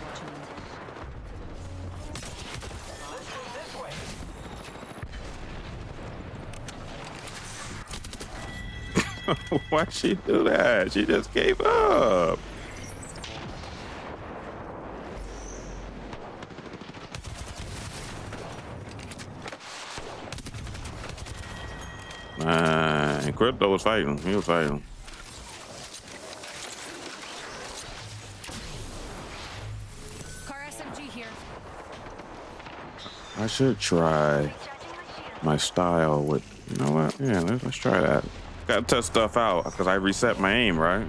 S18: watching me.
S4: Why'd she do that? She just gave up. Crypto was fighting. He was fighting.
S18: Car SMG here.
S4: I should try my style with, you know what? Yeah, let's try that. Gotta test stuff out because I reset my aim, right?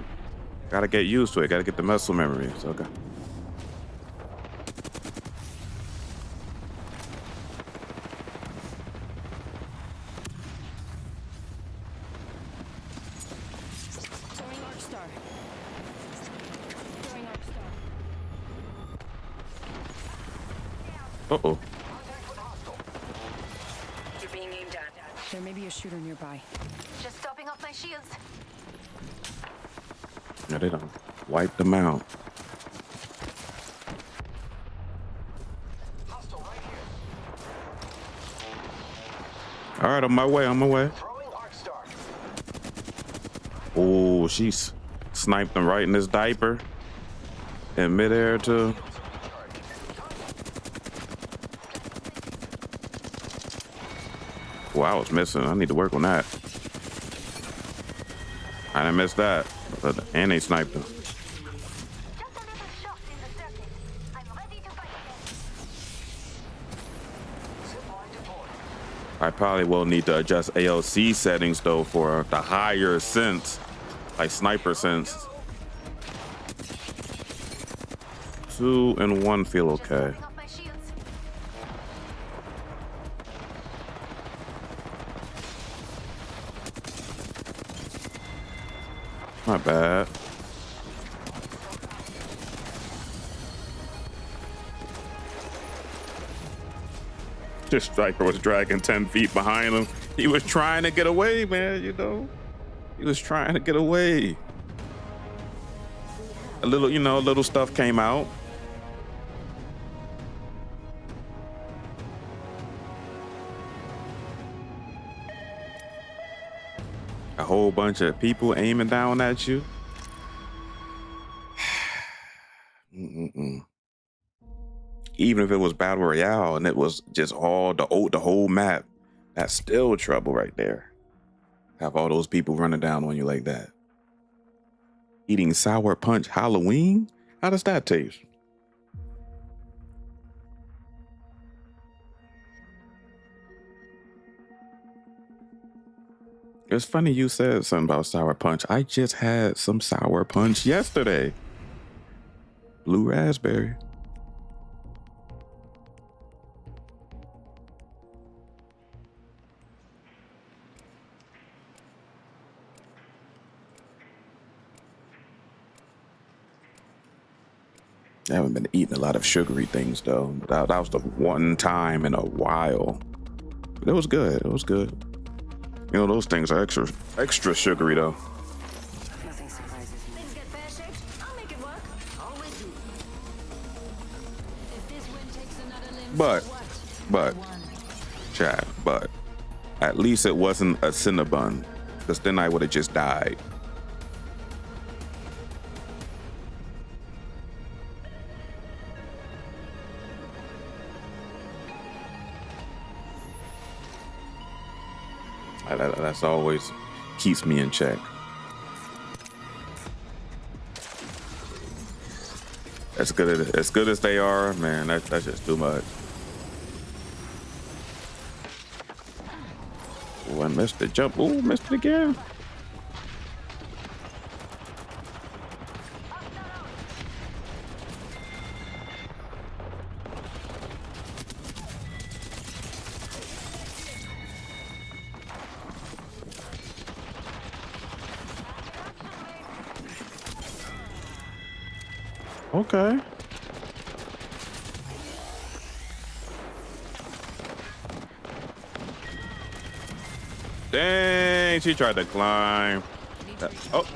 S4: Gotta get used to it. Gotta get the muscle memory. So, okay.
S18: Throwing arc star. Throwing arc star.
S4: Uh-oh.
S18: You're being aimed at. There may be a shooter nearby.
S14: Just topping off my shields.
S4: Yeah, they done wiped them out. All right, on my way. Oh, she's sniped him right in his diaper. In midair, too. Wow, I was missing. I need to work on that. I didn't miss that. And they sniped him. I probably will need to adjust ALC settings though for the higher sense, like sniper sense. 2 and 1 feel okay. Not bad. This striker was dragging 10 feet behind him. He was trying to get away, man, you know? He was trying to get away. A little, you know, little stuff came out. A whole bunch of people aiming down at you. Even if it was Battle Royale and it was just all the whole map, that's still trouble right there. Have all those people running down on you like that. Eating Sour Punch Halloween? How does that taste? It's funny you said something about Sour Punch. I just had some Sour Punch yesterday. Blue raspberry. I haven't been eating a lot of sugary things though. That was the one time in a while. But it was good. It was good. You know, those things are extra sugary though.
S14: Nothing surprises me. Things get pear-shaped, I'll make it work. Always do. If this wind takes another limb,
S4: But, Chad, but at least it wasn't a Cinnabon, because then I would have just died. That's always keeps me in check. As good as they are, man, that's just too much. Oh, I missed the jump. Oh, missed it again. Okay. Dang, she tried to climb. Oh.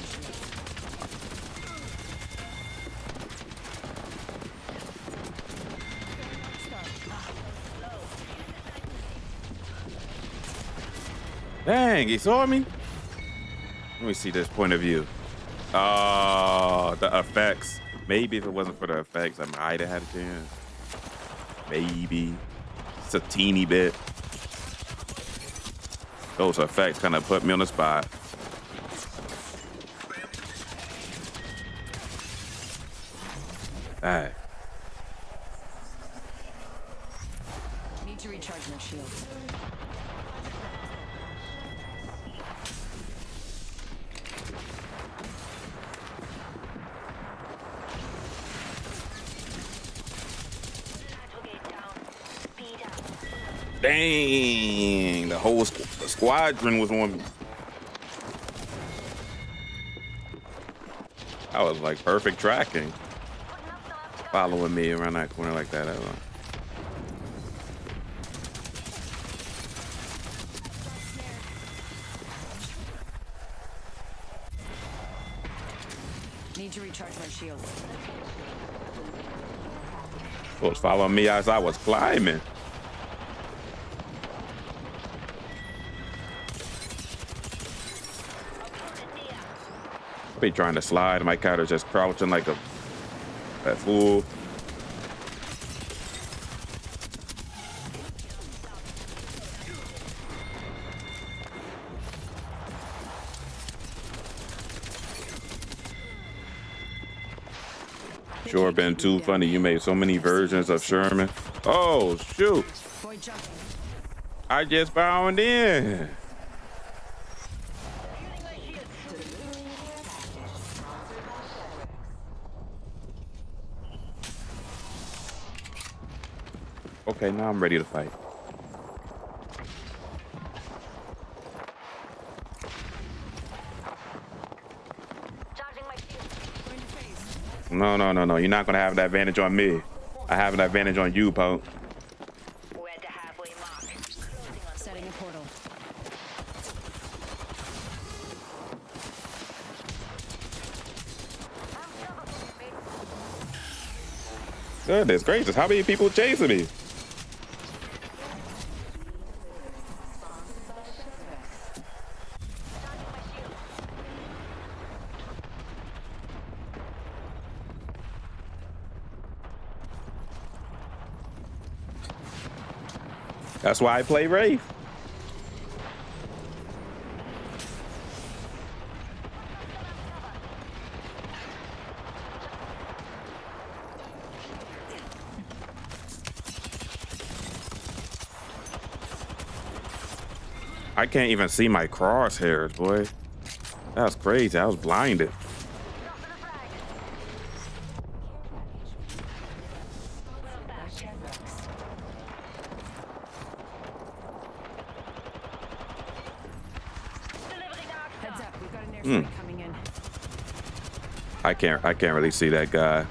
S4: Dang, he saw me. Let me see this point of view. Oh, the effects. Maybe if it wasn't for the effects, I might have had a chance. Maybe. It's a teeny bit. Those effects kind of put me on the spot. All right.
S14: Need to recharge my shields.
S4: Dang, the whole squadron was on me. That was like perfect tracking. Following me around that corner like that.
S14: Need to recharge my shields.
S4: Was following me as I was climbing. Be trying to slide. My character just crouching like a fool. Sure been too funny. You made so many versions of Sherman. Oh shoot. I just bound in. Okay, now I'm ready to fight. No. You're not gonna have that advantage on me. I have an advantage on you, Poe.
S14: Setting a portal.
S4: Goodness gracious, how many people chasing me? That's why I play Wraith. I can't even see my crosshairs, boy. That's crazy. I was blinded.
S14: Heads up, we've got an airstrike coming in.
S4: I can't really see that guy.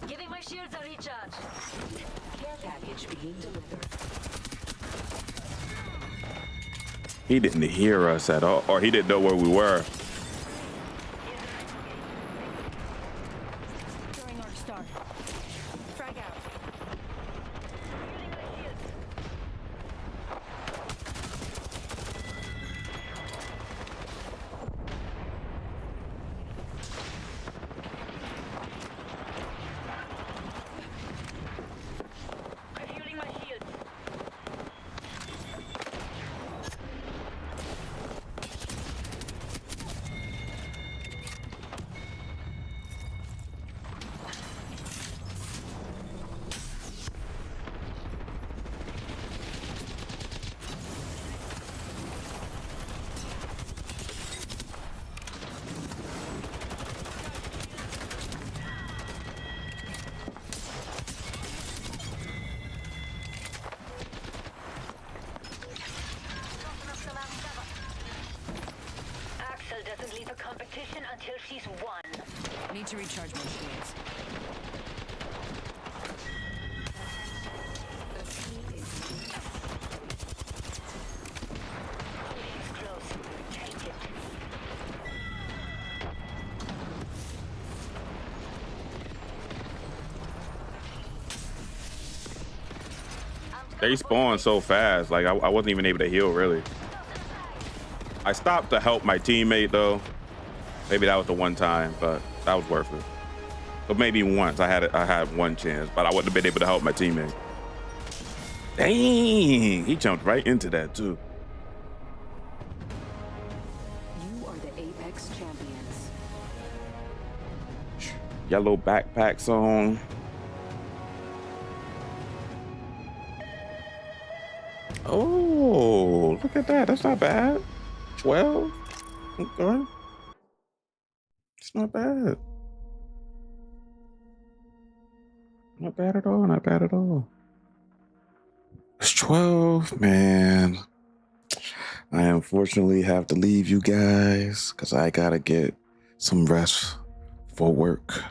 S14: Giving my shields a recharge. Care package being delivered.
S4: He didn't hear us at all, or he didn't know where we were.
S14: Throwing Arc Star. Frag out. Refueling my shields. Axel doesn't leave a competition until she's won. Need to recharge my shields.
S4: They spawn so fast. Like I wasn't even able to heal really. I stopped to help my teammate though. Maybe that was the one time, but that was worth it. But maybe once I had one chance, but I wouldn't have been able to help my teammate. Dang, he jumped right into that too.
S14: You are the Apex champions.
S4: Yellow backpacks on. Oh, look at that. That's not bad. 12. Okay. It's not bad. Not bad at all. Not bad at all. It's 12, man. I unfortunately have to leave you guys because I gotta get some rest for work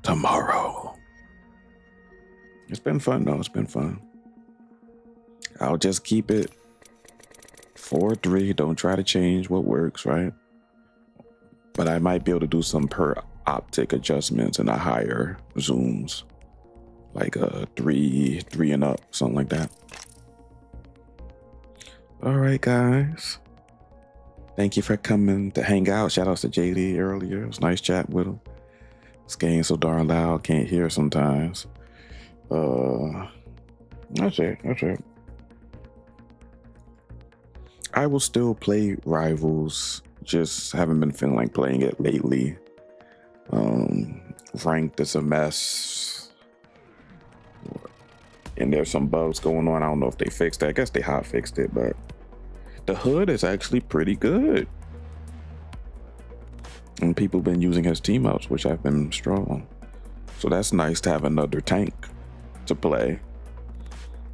S4: tomorrow. It's been fun though. It's been fun. I'll just keep it 4-3. Don't try to change what works, right? But I might be able to do some per optic adjustments and a higher zooms, like a 3 and up, something like that. All right, guys. Thank you for coming to hang out. Shout outs to JD earlier. It was nice chat with him. This game's so darn loud, can't hear sometimes. That's it. I will still play Rivals, just haven't been feeling like playing it lately. Ranked is a mess. And there's some bugs going on. I don't know if they fixed it. I guess they hot fixed it, but the hood is actually pretty good. And people have been using his team ups, which have been strong. So that's nice to have another tank to play.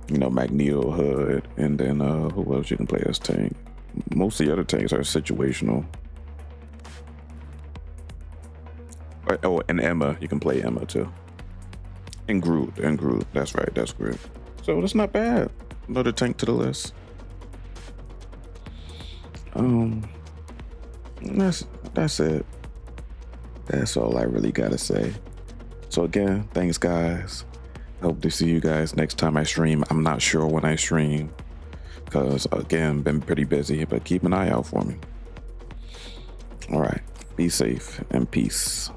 S4: You know, Magneto hood, and then who else you can play as tank? Most of the other tanks are situational. Oh, and Emma, you can play Emma too. And Groot, that's right, that's great. So that's not bad. Another tank to the list. That's it. That's all I really gotta say. So again, thanks guys. Hope to see you guys next time I stream. I'm not sure when I stream, because again, been pretty busy, but keep an eye out for me. All right, be safe and peace.